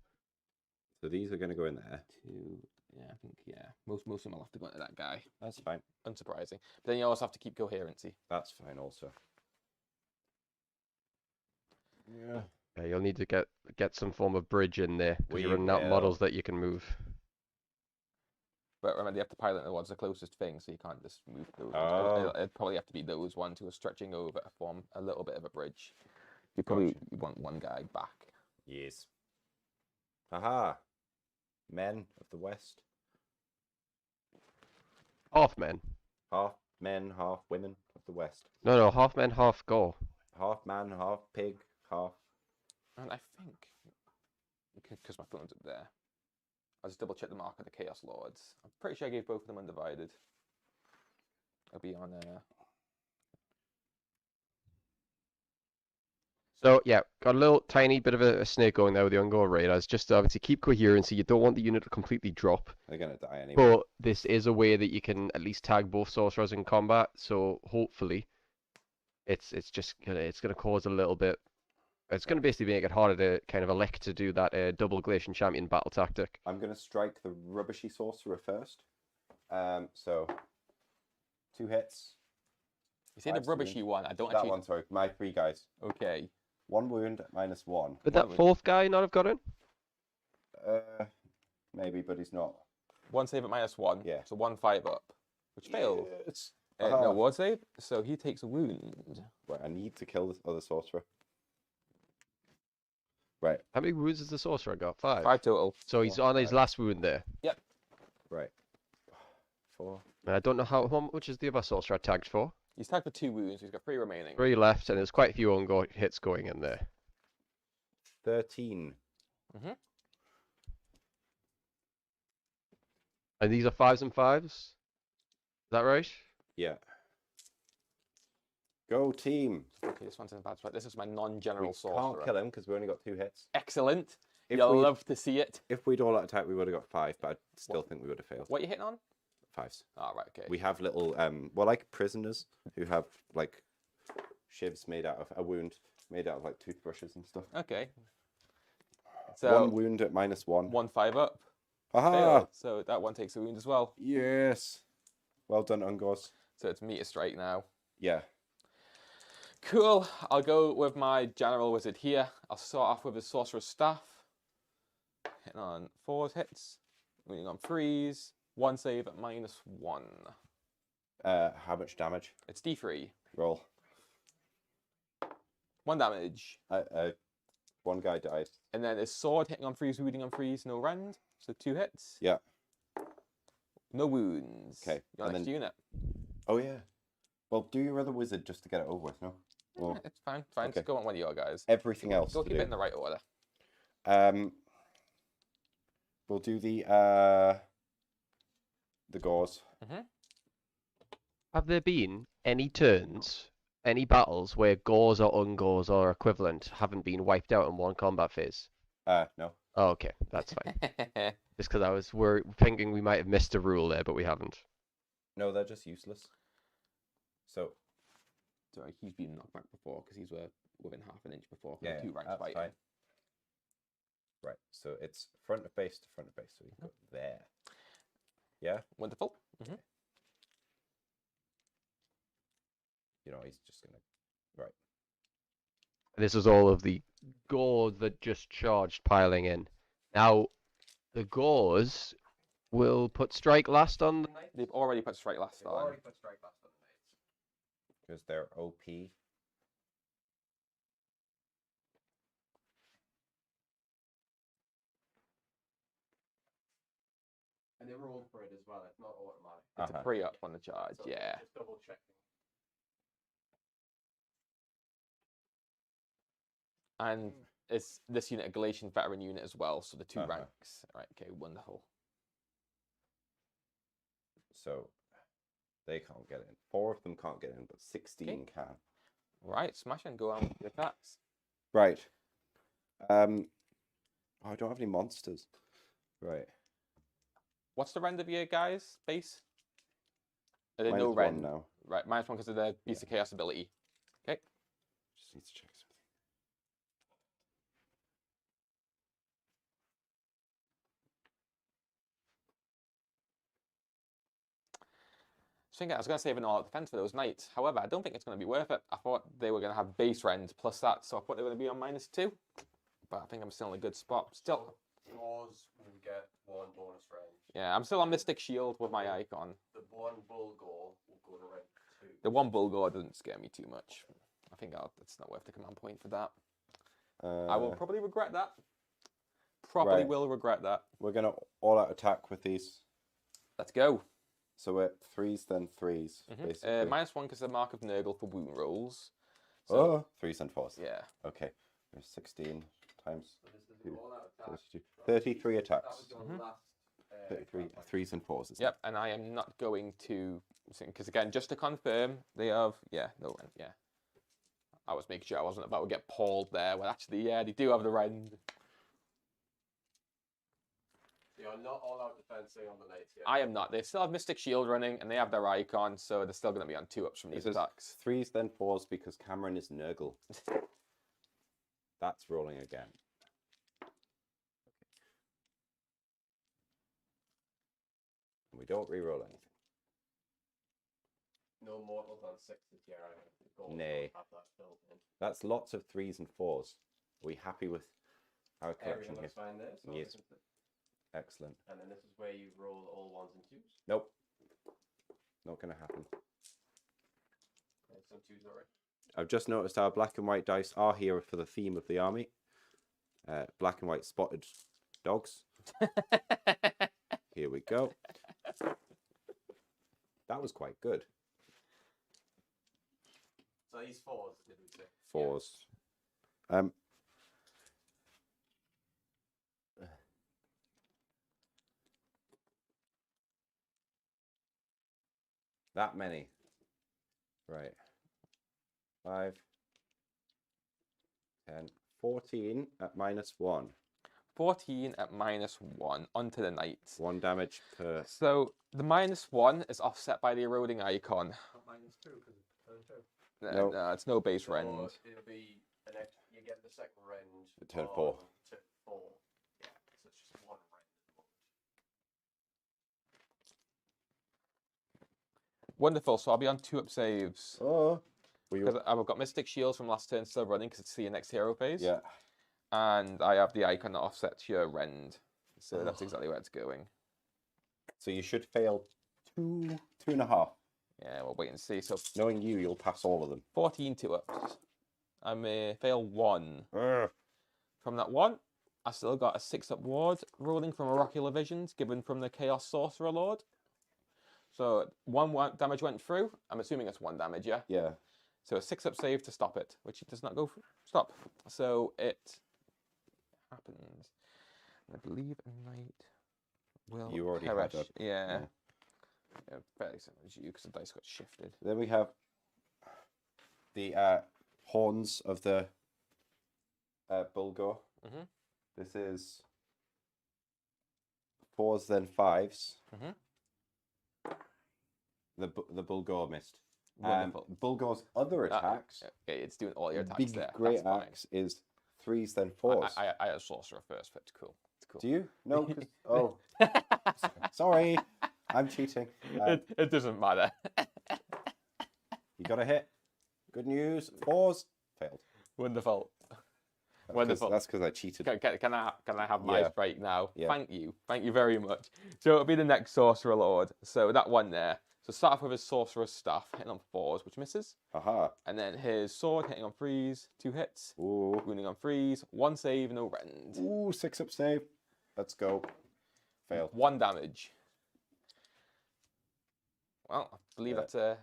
So these are going to go in there. 2. Yeah, I think most of them will have to go into that guy. That's fine. Unsurprising. But then you also have to keep coherency. That's fine also. Yeah. Yeah, you'll need to get some form of bridge in there because We you're running out will. models that you can move. But remember, you have to pilot the ones the closest thing, so you can't just move those. Oh. It'd probably have to be those ones who are stretching over to form a little bit of a bridge. You probably want one guy back. Yes. Aha. Men of the West. Half men. Half men, half women of the West. No, half men, half Gaul. Half man, half pig, half. And I think, because my phone's up there, I'll just double check the mark of the Chaos Lords. I'm pretty sure I gave both of them undivided. It'll be on So yeah, got a little tiny bit of a snake going there with the Ungor Raiders, just to obviously keep coherency. You don't want the unit to completely drop, They're going to die anyway. but this is a way that you can at least tag both sorcerers in combat. So hopefully, it's gonna cause a little bit. It's gonna basically make it harder to kind of elect to do that double Glacian Champion battle tactic. I'm going to strike the rubbishy sorcerer first. So 2 hits. You say the 5 rubbishy one. I don't That actually. one, sorry. My 3 guys. Okay. 1 wound, -1. Would that fourth guy not have got in? Maybe, but he's not. 1 save at -1. Yeah. So 1 5 up, which failed. Yes. No, 1 save. So he takes a wound. Right, I need to kill this other sorcerer. Right, How many wounds has the sorcerer got? 5. 5 total. So he's on his last wound there. right. 4. And I don't know how much is the other sorcerer tagged for. He's tagged for 2 wounds. He's got 3 remaining. 3 left, and there's quite a few hits going in there. 13. And these are 5s and 5s? Is that right? Yeah. Go team. Okay, this one's in a bad spot. This is my non-general We sorcerer. can't kill him because we only got 2 hits. Excellent. If You'll we love to see it. if we'd all out attack, we would have got 5, but I still think we would have failed. What are you hitting on? 5s. Oh, right, okay. We have little well, like prisoners who have like shivs made out of a wound made out of like toothbrushes and stuff. Okay. So 1 wound at -1. 1 5 up. Aha! Failed. So that one takes a wound as well. Yes. Well done, Ungors. So it's meter strike now. Yeah. Cool. I'll go with my general wizard here. I'll start off with his sorcerer's staff. Hitting on 4 hits. Wounding on 3s. 1 save at -1. How much damage? It's D3. Roll. 1 damage. 1 guy died. And then his sword hitting on 3s, wounding on 3s, no rend. So 2 hits. Yeah. No wounds. Okay, Your and next then- unit. Oh yeah. Well, do your other wizard just to get it over with, no? Or Yeah, it's fine. Fine. okay. Just go on one of your guys. everything else Go to keep do. it in the right order. We'll do the gauze. Have there been any turns, any battles where Gauls or Ungors or equivalent haven't been wiped out in one combat phase? No. Oh, okay, that's fine. Just because I was thinking we might have missed a rule there, but we haven't. No, they're just useless. So Sorry, he's been knocked back before because he's within half an inch before. yeah, 2 ranks that's fighting. fine. Right, so it's front of base to front of base, so we can go there. Yeah, Wonderful. you know, he's just gonna. Right, This is all of the gore that just charged piling in. Now, the gores will put strike last on the knight. They've already put strike last They've on. already put strike last on the knights. Because they're OP. And they rolled for it as well. It's not automatic. It's a pre-up on the charge, So yeah. Just double checking. And it's this unit a Galatian veteran unit as well, so the two Uh-huh. ranks. Right, okay, wonderful. So they can't get in. 4 of them can't get in, but 16 can. Right, smash and go on with the attacks. Right. I don't have any monsters. Right. What's the rend of your guys' base? Are there Minus no 1 rend? now. Right, -1 because of the Beast of Chaos ability. Okay. Just need to check something. I was going to save an all-out defense for those knights. However, I don't think it's going to be worth it. I thought they were going to have base rend plus that, so I thought they were going to be on -2. But I think I'm still in a good spot. Still, Yours will get 1 bonus range. yeah, I'm still on Mystic Shield with my icon. The 1 Bulgor will go to rank 2. The 1 Bulgor doesn't scare me too much. I think it's not worth the command point for that. I will probably regret that. Probably right. will regret that. We're going to all-out attack with these. Let's go. So we're 3s, then 3s, basically. -1 because the Mark of Nurgle for wound rolls. So, Oh, 3s and 4s. yeah. Okay. There's 16 times So this is 2, an all-out attack. 32. 33 That attacks. was your last. 33, campaign. 3s and 4s. Isn't Yep, and I am not going to, because again, just to confirm, they have, yeah, no rend, yeah. I was making sure I wasn't about to get pauled there, well actually, yeah, they do have the rend. You're not all-out defensing on the knights yet. I am not, they still have Mystic Shield running, and they have their icon, so they're still going to be on 2-ups from It these says attacks. 3s, then 4s because Cameron is Nurgle. That's rolling again. We don't re-roll anything. No mortals on 6s yet. The goals Nay. don't have that built in. That's lots of 3s and 4s. Are we happy with our collection Everything here? looks fine there. So Yes. Excellent. And then this is where you roll all 1s and 2s. Nope. Not going to happen. There's some 2s already. I've just noticed our black and white dice are here for the theme of the army. Black and white spotted dogs. Here we go. That was quite good. So these 4s, did we say? 4s. That many. Right. 5, 10, 14 at -1. 14 at -1 onto the knights. 1 damage per. So the -1 is offset by the eroding icon. Not -2 because it's turn 2. Nope. No, it's no base So rend. it'll be an extra, you get the second rend. Turn on 4. To 4. Yeah, so it's just 1 rend. Wonderful. So I'll be on 2-up saves. Oh. Were you? Because I've got Mystic Shields from last turn still running because it's the next hero phase. Yeah. And I have the icon that offsets your rend. So that's exactly where it's going. So you should fail 2.5. Yeah, we'll wait and see. So Knowing you, you'll pass all of them. 14 2-ups. I may fail 1. Ugh. From that 1, I still got a 6-up ward rolling from Oracular Visions given from the Chaos Sorcerer Lord. So 1 damage went through. I'm assuming it's 1 damage, yeah? Yeah. So a 6-up save to stop it, which it does not go stop. So it happens. I believe a knight will You already perish. had a- Yeah. Yeah, fairly similar to you because the dice got shifted. Then we have the horns of the Bulgor. Mhm. This is 4s, then 5s. Mhm. The Bulgor missed. Wonderful. Bulgor's other attacks, Okay, it's doing all your attacks big there. great That's fine. axe, is 3s, then 4s. I had a sorcerer first, but it's cool. It's cool. Do you? No, because oh, sorry, I'm cheating. It doesn't matter. You got a hit. Good news. 4s failed. Wonderful. That's Wonderful. That's because I cheated. Can I have my Yeah. strike now? Yeah. Thank you very much. So it'll be the next sorcerer lord. So that one there. So start off with his sorcerer's staff, hitting on 4s, which misses, Aha. and then his sword hitting on 3s, 2 hits, Ooh. wounding on 3s, 1 save, no rend, Ooh, 6-up save. Let's go. Fail. 1 damage. Well, I believe Yeah. that's a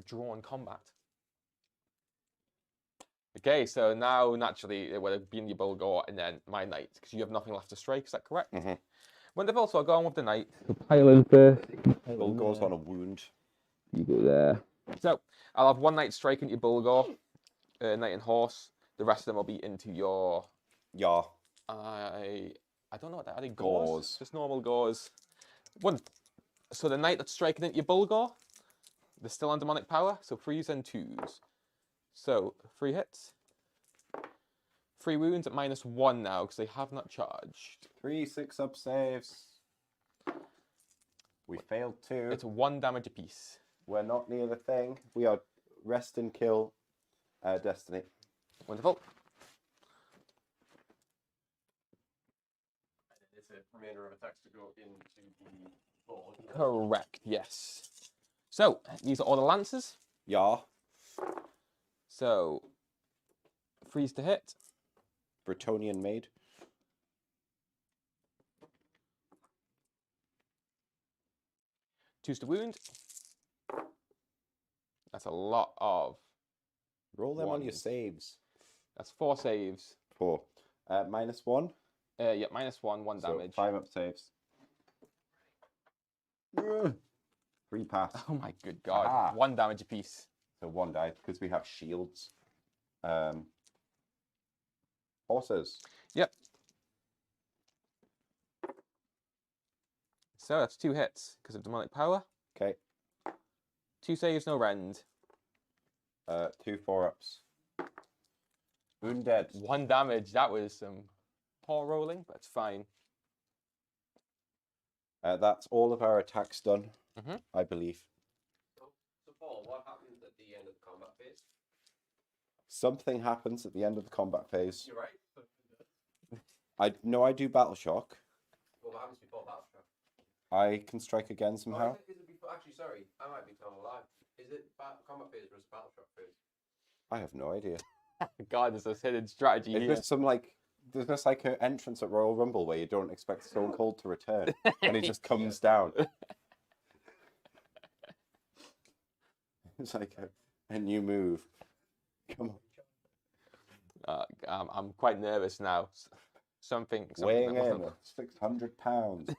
drawn combat. Okay, so now naturally it would have been your Bulgor and then my knight, because you have nothing left to strike, is that correct? Mhm. Wonderful, so I'll go on with the knight. So pile in first. Bull goes on a wound. You go there. So I'll have 1 knight strike into your Bulgor, knight and horse. The rest of them will be into your... Yeah. I don't know what that are. They Gauze. gauze? Just normal gauze. So the knight that's striking into your Bulgor, they're still on demonic power, so 3s and 2s. So 3 hits. 3 wounds at -1 now, because they have not charged. 3 6-up saves. We failed 2. It's 1 damage apiece. We're not near the thing. We are rest and kill destiny. Wonderful. It's a remainder of attacks to go into the ball. Correct, yes. So these are all the lances. Yeah. So 3s to hit. Bretonian maid. Twos to wound. That's a lot of... Roll them on your Ones. saves. That's 4 saves. 4. -1. Yeah, -1, 1 So damage. 5-up saves. 3 pass. Oh my good god. Ah. 1 damage apiece. So 1 die because we have shields. Horses. Yep. So that's 2 hits because of demonic power. Okay. 2 saves, no rend. 2 4-ups. Wounded. 1 damage. That was some poor rolling, but it's fine. That's all of our attacks done, Mhm. I believe. So, Paul, what happens at the end of the combat phase? Something happens at the end of the combat phase. You're right. I know I do battle shock. Well, what happens before battle shock? I can strike again Or somehow. is it before? Actually, sorry, I might be telling a lie. Is it combat phase versus battle shock phase? I have no idea. God, there's this hidden strategy Is here. this some like there's this like an entrance at Royal Rumble where you don't expect Stone Cold to return and he just comes down. It's like a new move. Come on. I'm quite nervous now. Something Weighing that in at 600 pounds.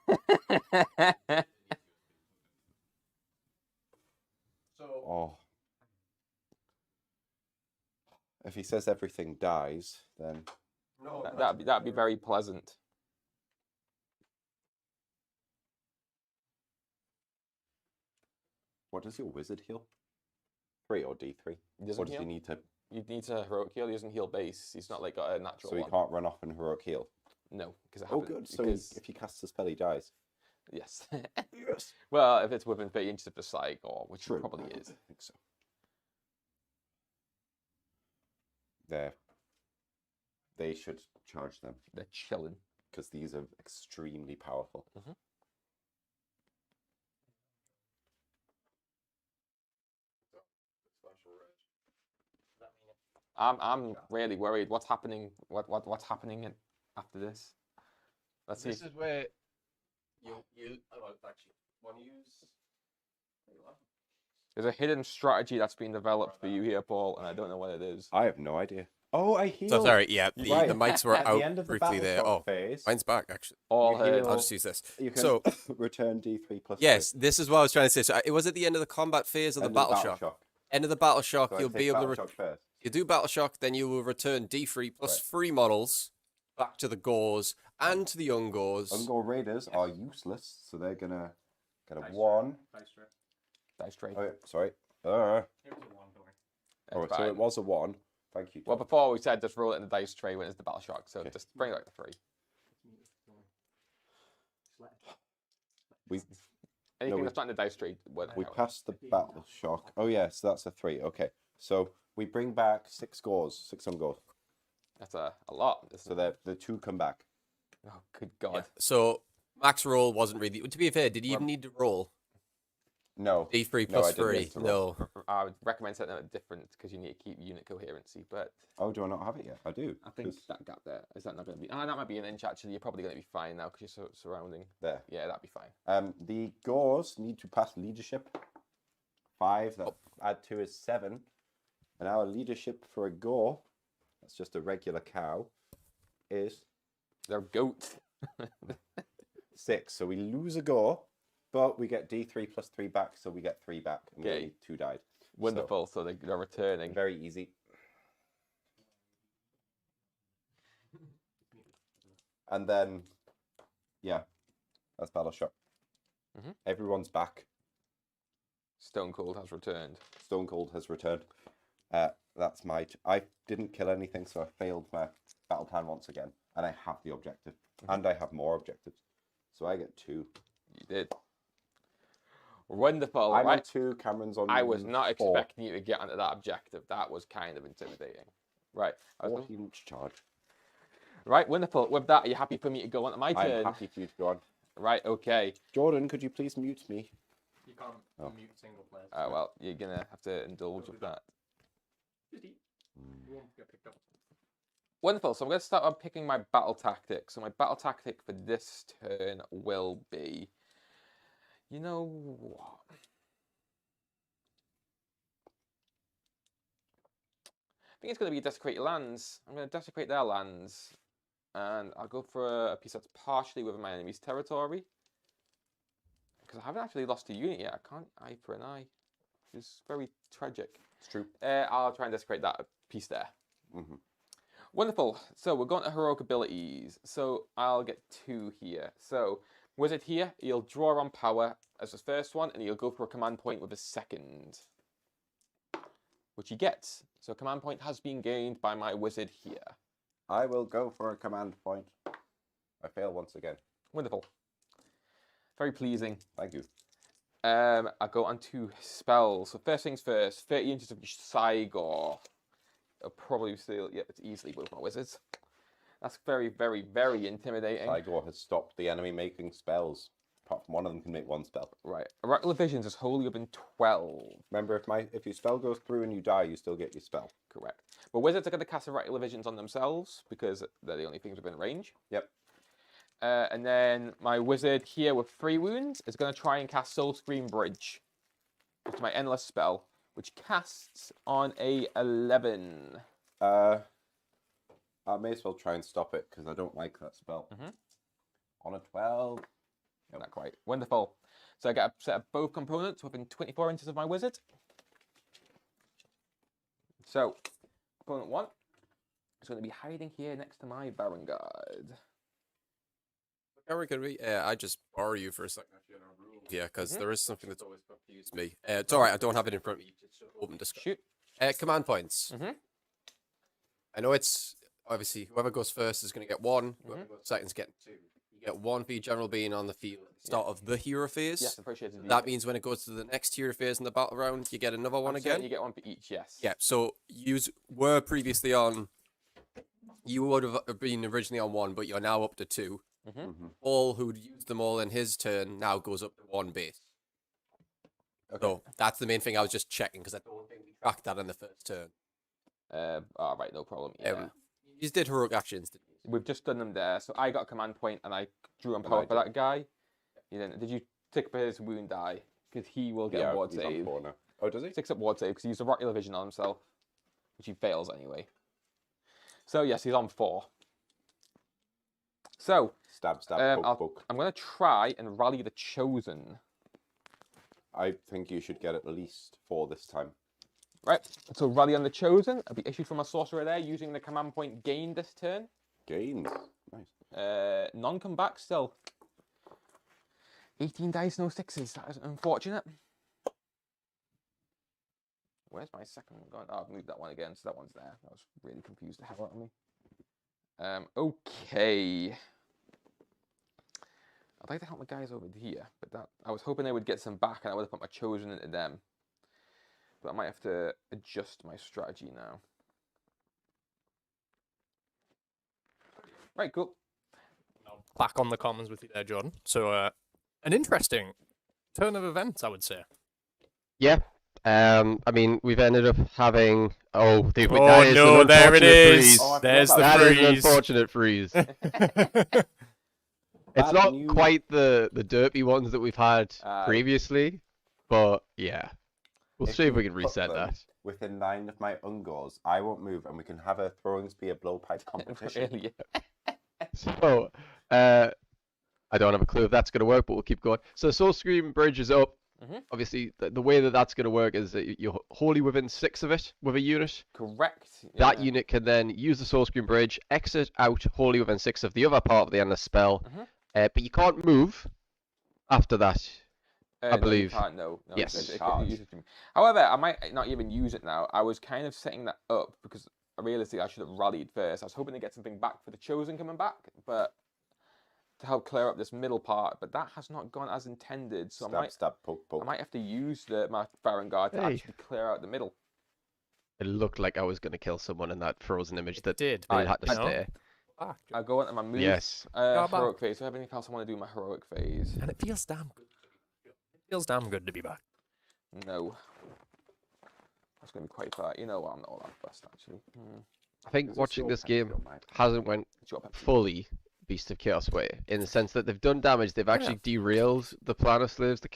So, Oh. If he says everything dies, then no, that'd be very pleasant. what does your wizard heal? 3 or D3? He doesn't What does heal. he need to? He needs a heroic heal. He doesn't heal base. He's not like got a natural So he one. can't run off and heroic heal. No, because Oh, good. So if he casts a spell, he dies. yes. Yes. Well, if it's within 30 inches of the side, or which True. it probably is. I think so. There. They should charge them They're chilling. because these are extremely powerful. Mhm. I'm really worried. What's happening? What's happening after this? Let's see. this is where you well, actually want to use. There you are. There's a hidden strategy that's been developed for you here, Paul, and I don't know what it is. I have no idea. Oh, I heal. So sorry, yeah, the Right. mics were At the out end of the briefly battle there. shock Oh, phase, mine's back actually. All You heard. heal- I'll just use this. you can So return D3 plus. yes, this is what I was trying to say. So it was at the end of the combat phase of the End battle shock. End of the battle shock, So I you'll take be able to battle shock first. you do battle shock, then you will return D3 plus Right. 3 models back to the Gauze and to the Ungors. Ungor Raiders are useless, so they're gonna get a Dice 1. Dice tray. Oh, sorry. It was a one, don't worry. Oh, That's so it fine. was a 1. Thank you. Well, Tom. before we said just roll it in the dice tray when it's the battle shock, so Okay. just bring it back to 3. we Anything we- that's not in the dice tray, we passed the battle shock. Oh yeah, so that's a 3. Okay, so we bring back 6 scores, 6 on goals. That's a lot. So the 2 come back. Oh, good God. Yeah. So max roll wasn't really. To be fair, did you even need to roll? No. D3 No, I plus didn't 3. need to roll. No. I would recommend setting it different because you need to keep unit coherency. But Oh, do I not have it yet? I do. I think 'cause that gap there, is that not going to be? Ah, that might be an inch actually. You're probably going to be fine now because you're surrounding. there. Yeah, that'd be fine. The gores need to pass leadership. 5. That add 2 is 7. And our leadership for a gore, that's just a regular cow, is They're goat. 6. So we lose a gore, but we get D3 plus 3 back, so we get 3 back. And Okay. we only 2 died. Wonderful. So they're returning. Very easy. And then, yeah, that's Battle Shock. Mhm. Everyone's back. Stone Cold has returned. Stone Cold has returned. That's my... I didn't kill anything, so I failed my battle plan once again. And I have the objective. And I have more objectives. So I get 2. You did. Wonderful. I'm on Right. 2, Cameron's on I was not 4. expecting you to get onto that objective. That was kind of intimidating. Right. I was 14 charge. Right, wonderful. With that, are you happy for me to go on to my I'm turn? happy for you to go on. Right, okay. Jordan, could you please mute me? You can't Oh. mute single players. Oh, well, you're going to have to indulge with that. Just eat. You won't get picked up. Wonderful. So I'm going to start on picking my battle tactic. So my battle tactic for this turn will be... You know what? I think it's going to be desecrate your lands. I'm going to desecrate their lands. And I'll go for a piece that's partially within my enemy's territory. Because I haven't actually lost a unit yet. I can't eye for an eye. Which is very tragic. It's true. I'll try and desecrate that piece there. Mm-hmm. Wonderful. So we're going to heroic abilities. So I'll get 2 here. So wizard here, he'll draw on power as his first one, and he'll go for a command point with his second, which he gets. So a command point has been gained by my wizard here. I will go for a command point. I fail once again. Wonderful. Very pleasing. Thank you. I'll go on to spells. So first things first, 30 inches of Sigmar. I'll probably still, yeah, it's easily both my wizards. That's very, very, very intimidating. Igor has stopped the enemy making spells. Apart from one of them can make 1 spell. Right. Oracle Visions is wholly within 12. Remember, if your spell goes through and you die, you still get your spell. Correct. But wizards are going to cast Oracle Visions on themselves because they're the only things within range. Yep. And then my wizard here with 3 wounds is going to try and cast Soul Scream Bridge, which is my endless spell, which casts on a 11. I may as well try and stop it because I don't like that spell. On a 12. Not quite. Wonderful. So I get a set of both components within 24 inches of my wizard. So, component 1 is going to be hiding here next to my Baron Guard. Eric, can we? I just borrow you for a second. Yeah, because there is something that's always confused me. It's all right. I don't have it in front of me. Just open discussion. Shoot. Command points. I know it's obviously whoever goes first is going to get 1. Whoever goes second is getting 2. You get 1 for your general being on the field at the start of the hero phase. Yes, appreciated. That means when it goes to the next hero phase in the battle round, you get another one again. You get 1 for each. Yes. Yeah. So you were previously on. You would have been originally on 1, but you're now up to 2. Paul, who'd used them all in his turn, now goes up to 1 base. Okay. So that's the main thing I was just checking because I don't think we tracked that in the first turn. All right, no problem. Yeah. You just did heroic actions, didn't you? We've just done them there. So I got a command point and I drew on power for that guy. You didn't. Did you tick up his wound die? Because he will get a ward he's on save. 4 now. Oh, does he? 6 up ward save because he used a Oracular Vision on himself, which he fails anyway. So yes, he's on 4. So Stab, poke, poke. I'm going to try and rally the Chosen. I think you should get at least 4 this time. Right, so rally on the Chosen. I'll be issued from a sorcerer there using the command point gained this turn. Gains. Nice. None come back still. 18 dice, no 6s. That is unfortunate. Where's my second one gone? Oh, I've moved that one again, so that one's there. That was really confused the hell out of me. Okay. I'd like to help my guys over here, but that I was hoping they would get some back and I would have put my Chosen into them. But I might have to adjust my strategy now. Right, cool. Back on the commons with you there, Jordan. So, an interesting turn of events, I would say. Yeah. I mean, we've ended up having. Oh, that Oh is no, an there it unfortunate is. freeze. Oh, I forgot There's the about That is an freeze. unfortunate freeze. It's Bad not news. quite the derpy ones that we've had Uh, previously, but yeah. We'll see if we you can put reset them that. within 9 of my ungors, I won't move, and we can have a throwing spear blowpipe competition. Really, yeah. So, I don't have a clue if that's going to work, but we'll keep going. So the Soul Scream Bridge is up. Mhm. Obviously, the way that that's going to work is that you're wholly within 6 of it with a unit. Correct. That yeah. unit can then use the Soul Scream Bridge, exit out wholly within 6 of the other part of the endless spell, Mhm. but you can't move after that. No, believe. You can't, no. Yes. It Charge. uses it. However, I might not even use it now. I was kind of setting that up because realistically I should have rallied first. I was hoping to get something back for the Chosen coming back, but to help clear up this middle part, but that has not gone as intended. So Stab, stab, poke, poke. I might have to use my Farron Guard to Hey. actually clear out the middle. It looked like I was going to kill someone in that frozen image that did. they had to you know? stay. Ah, I'll go into my move. Yes. Go back. Heroic phase. Do I have anything else I want to do in my heroic phase? and it feels damn good. It feels damn good to be back. No. That's going to be quite far. You know what? I'm not all that fussed, actually. I think There's a watching soul this pack game still, mate. hasn't went It's your pet. fully Beast of Chaos way, in the sense that they've done damage, they've actually derailed the plan of Slaves to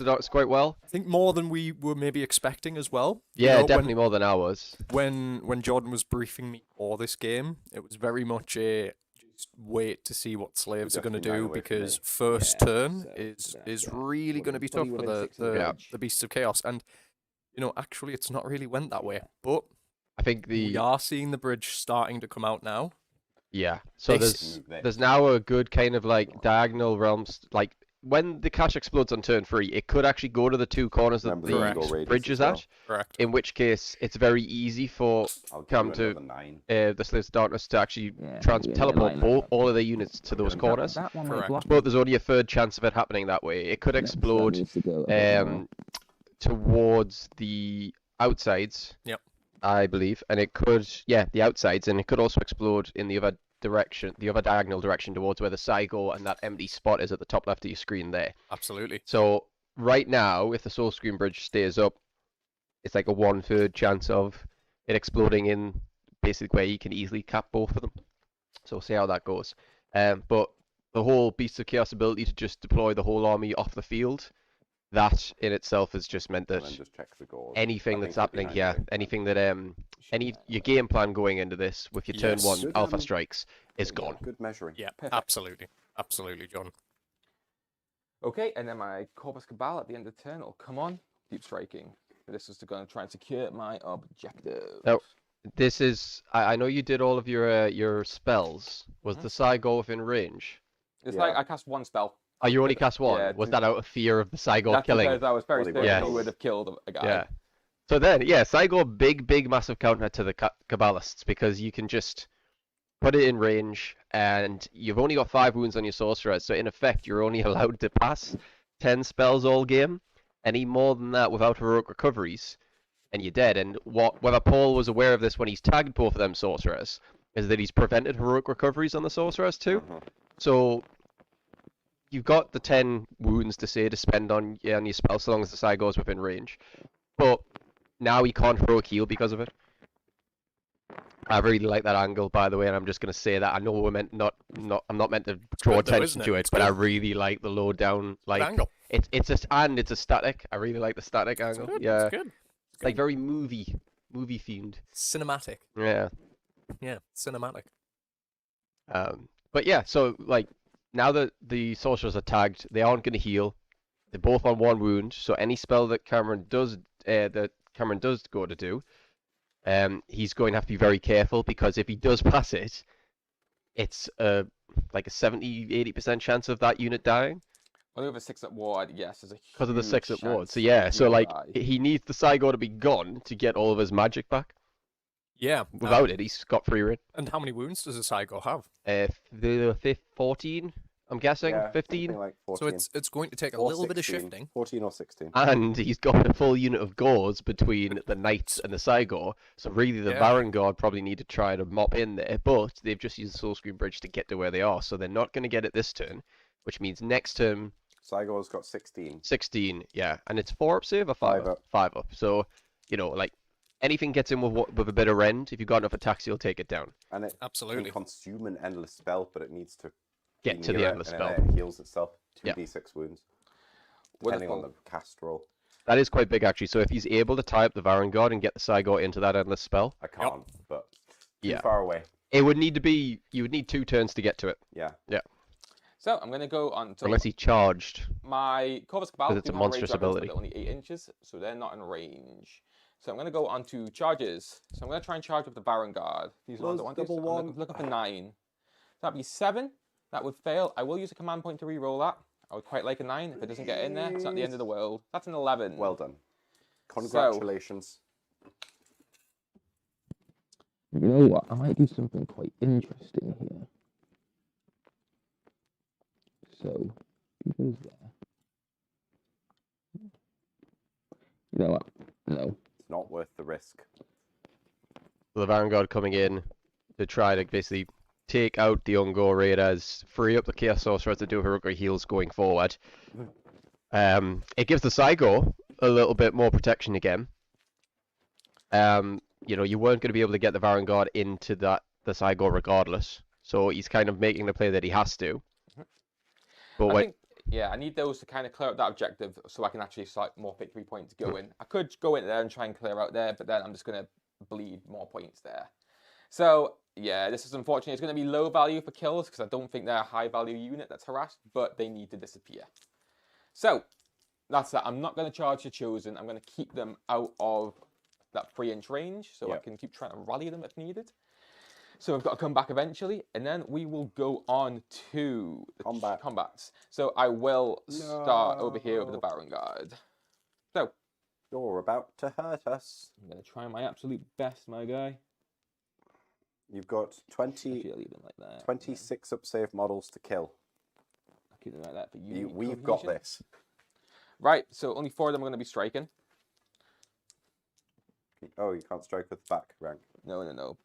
Darkness quite well. I think more than we were maybe expecting as well. You Yeah, know, definitely more than ours. When Jordan was briefing me for this game, it was very much a just wait to see what slaves are going to definitely ran do away from because me. first Yeah, turn so, is yeah. really going to be Fully tough for within the 6 of the bridge. the Beasts of Chaos, and you know actually it's not really went that way, but I think we are seeing the bridge starting to come out now. Yeah. So This- there's now a good kind of like diagonal realms. Like when the cache explodes on turn 3, it could actually go to the 2 corners that Remember the Correct. eagle radius bridge as is well. at. Correct. In which case, it's very easy for I'll give come you to another 9. the Slaves of Darkness to actually Yeah, teleport like that. all of their units to those corners. That one Correct. might block. But there's only a third chance of it happening that way. It could explode towards the outsides. Yep. I believe, and it could, the outsides, and it could also explode in the other direction, the other diagonal direction towards where the Psycho and that empty spot is at the top left of your screen there. Absolutely. So right now, if the Soul Scream Bridge stays up, it's like a 1/3 chance of it exploding in basically where you can easily cap both of them. So we'll see how that goes. But the whole Beasts of Chaos ability to just deploy the whole army off the field, that in itself has just meant And that then just check the goals. anything I that's think it'll be happening 9 here, anyway. anything that your game plan going into this with your turn Yes. 1 Good, alpha strikes is Yeah, gone. Good measuring. Yeah, Perfect. absolutely, John. Okay, and then my Corpus Cabal at the end of the turn will come on, keep striking. This is to go and try and secure my objective. Now, this is I know you did all of your spells. Was Mhm. the Psy within range? It's Yeah. like I cast one spell. Oh, you only cast one. Yeah, Was to- that out of fear of the Psy That's killing? because I was very Well, he certain Yes. he would have killed a guy. Yeah. So then, Psy big massive counter to the Kabbalists because you can just put it in range, and you've only got 5 wounds on your sorcerer, so in effect you're only allowed to pass 10 spells all game. Any more than that without heroic recoveries, and you're dead. And whether Paul was aware of this when he's tagged both of them sorcerers, is that he's prevented heroic recoveries on the sorcerers too. Mhm. So you've got the 10 wounds to spend on your spell so long as the Psy goes within range. But now he can't heroic heal because of it. I really like that angle, by the way, and I'm just going to say that. I know we're I'm not meant to draw good though, attention isn't to it? it, It's but I good. really like the low down, like Angle. it's a static. I really like the static It's angle. good. Yeah, It's good. it's like very movie themed. Cinematic. Yeah. Yeah, cinematic. But yeah, so like now that the sorcerers are tagged, they aren't going to heal. They're both on 1 wound, so any spell that Cameron does go to do, he's going to have to be very careful because if he does pass it, it's like a 70-80% chance of that unit dying Only with a 6 at ward, yes, there's a because of the huge 6 at ward. chance So yeah, that so you'll like die. he needs the Psygo to be gone to get all of his magic back. Yeah. Without it, he's got free reign. And how many wounds does a Psycho have? The 14 I'm guessing, Yeah, 15. something like So 14. it's going to take a or little bit of 16. shifting. 14 or 16. And he's got a full unit of Gauls between the Knights and the Sigor, so really the Yeah. Baron Guard probably need to try to mop in there, but they've just used the Soul Screen Bridge to get to where they are, so they're not going to get it this turn, which means next turn, Sigor's got 16. 16, yeah, and it's 4 up save or 5 5 up. 5 up, so, you know, like, anything gets in with a bit of rend, if you've got enough attacks, you'll take it down. And it Absolutely. can consume an endless spell, but it needs to Get be to the near it, endless and spell. then it heals itself. Yeah. 2d6 wounds. Depending on the Wonderful. cast roll. That is quite big, actually, so if he's able to tie up the Baron Guard and get the Sigor into that endless spell, I can't, but too Yeah. far away. it would need to be, you would need 2 turns to get to it, Yeah. So I'm going to go on to unless he charged. my Corvus Cabal. 'Cause it's do a have range monstrous weapons, but ability. they're only 8 inches, so they're not in range. So I'm going to go on to charges. So I'm going to try and charge with the Baron Guard. These ones I Plus want to. double So I'm one. looking for 9. So that'd be 7. That would fail. I will use a command point to re-roll that. I would quite like a 9. If it doesn't get in there, it's not the end of the world. That's an 11. Well done. Congratulations. You know what? I might do something quite interesting here. So, he goes there. You know what? No. It's not worth the risk. The Vanguard coming in to try to basically take out the Ungor Raiders, free up the Chaos Sorcerer to do heroic heals going forward. It gives the Sigor a little bit more protection again. You know, you weren't going to be able to get the Vanguard into the Sigor regardless, so he's kind of making the play that he has to. But I think, yeah, I need those to kind of clear out that objective so I can actually start more victory points going. I could go in there and try and clear out there, but then I'm just going to bleed more points there. So, yeah, this is unfortunate. It's going to be low value for kills because I don't think they're a high value unit that's harassed, but they need to disappear. So, that's that. I'm not going to charge the Chosen. I'm going to keep them out of that 3-inch range so I can keep trying to rally them if needed. So I've got to come back eventually, and then we will go on to the combats. So I will start over here with the Baron Guard. So You're about to hurt us. I'm going to try my absolute best, my guy. You've got Actually, I'll leave them like that. 26 up save models to kill. I'll keep them like that for you. We've got this. Right, so only 4 of them are going to be striking. Oh, you can't strike with back rank. No.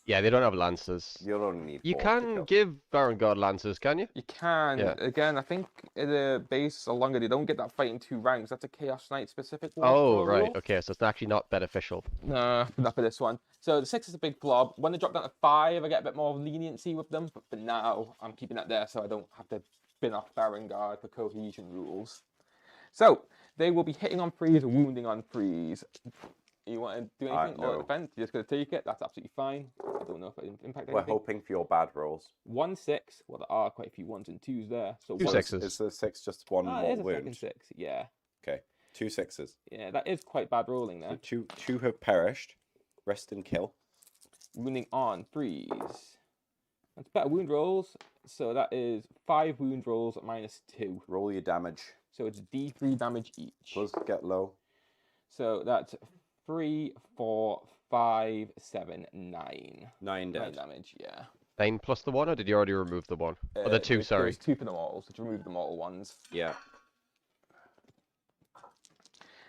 yeah, they don't have Lancers. You'll only need You 4 to can kill. give Vanguard Lancers, can you? You can. Yeah. Again, I think the base or longer, they don't get that fight in 2 ranks. That's a Chaos Knight specific one. Oh, right. Okay, so it's actually not beneficial. No, not for this one. So the 6 is a big blob. When they drop down to 5, I get a bit more leniency with them. But for now, I'm keeping that there so I don't have to spin off Baron Guard for cohesion rules. So they will be hitting on freeze or wounding on freeze. You want to do anything or No. defend? You're just going to take it. That's absolutely fine. I don't know if it impacts anything. We're hoping for your bad rolls. 1, 6. Well, there are quite a few 1s and 2s there. So 2 one- sixes. Is the 6 just one Ah, more it is a second wound? 6. Yeah. Okay. 2 6s. Yeah, that is quite bad rolling there. So two have perished. Rest and kill. Wounding on freeze. That's better wound rolls. So that is 5 wound rolls minus 2. Roll your damage. So it's D3 damage each. Does get low. So that's 3, 4, 5, 7, 9. 9 dead. 9 damage, yeah. 9 plus the 1, or did you already remove the 1? Or the 2, sorry. There's 2 for them all, so to remove them all ones. Yeah.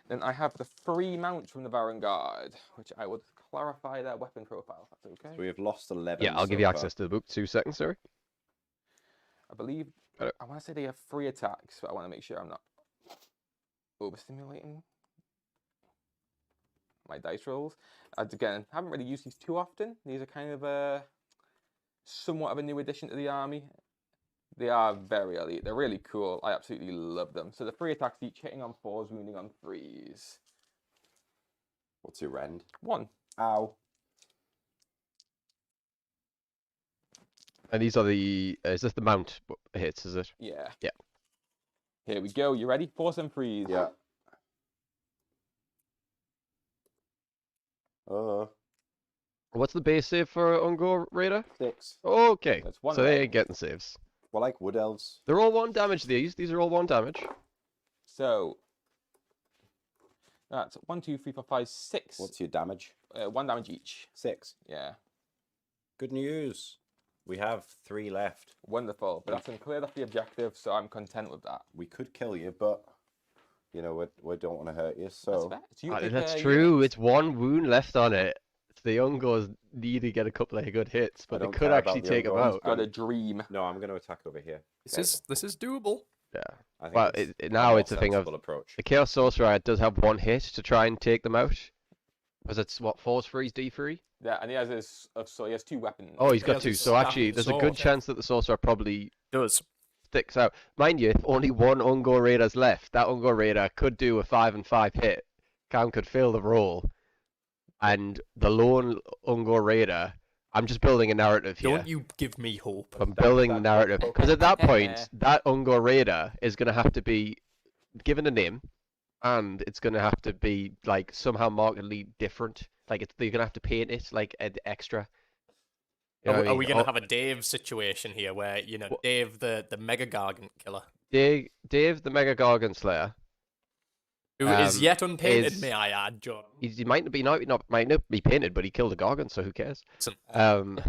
Then I have the 3 mounts from the Baron Guard, which I would clarify their weapon profile, if that's okay. So we have lost 11. Yeah, I'll give so you far. access to the book. 2 seconds, sorry. I believe, Got it. I want to say they have 3 attacks, but I want to make sure I'm not overstimulating my dice rolls. Again, I haven't really used these too often. These are kind of somewhat of a new addition to the army. They are very elite. They're really cool. I absolutely love them. So the 3 attacks each, hitting on 4s, wounding on 3s. What's your rend? 1. Ow. And these are the... is this the mount hits, is it? Yeah. Yeah. Here we go. You ready? Force and freeze. Yeah. What's the base save for Ungor Raider? 6. Okay, That's 1 so they red. ain't getting saves. We're like wood elves. They're all 1 damage, these. These are all 1 damage. So that's 1, 2, 3, 4, 5, 6. What's your damage? 1 damage each. 6. Yeah. Good news. We have 3 left. Wonderful. But that's going to clear off the objective, so I'm content with that. We could kill you, but you know we don't want to hurt you. That's So fair. So you pick, That's your true. unit. It's 1 wound left on it. The Ungors need to get a couple of good hits, but they don't could care about actually the take him Ungors. out. Got a dream. no, I'm going to attack over here. This is doable. Yeah. I think Well, it's a now more it's a thing of sensible approach. the Chaos Sorcerer does have 1 hit to try and take them out. Because it's what, force freeze D3? Yeah, and he has his. So he has 2 weapons. Oh, he's He got has 2. his So staff actually, and there's a sword. good chance that the Sorcerer probably Does. sticks out. Mind you, if only 1 Ungor Raider's left, that Ungor Raider could do a 5 and 5 hit. Cam could fail the roll. And the lone Ungor Raider, I'm just building a narrative here. Don't you give me hope. I'm building the narrative. Because at that point, that Ungor Raider is going to have to be given a name. And it's going to have to be, like, somehow markedly different. Like, they're going to have to paint it, like, extra. You know what I Are mean? we going Or- to have a Dave situation here where, you know, Dave the Mega Gargant killer, Dave the Mega Gargant Slayer. who is yet unpainted, is- may I add, John? He might not be painted, but he killed a Gargant, so who cares? Listen,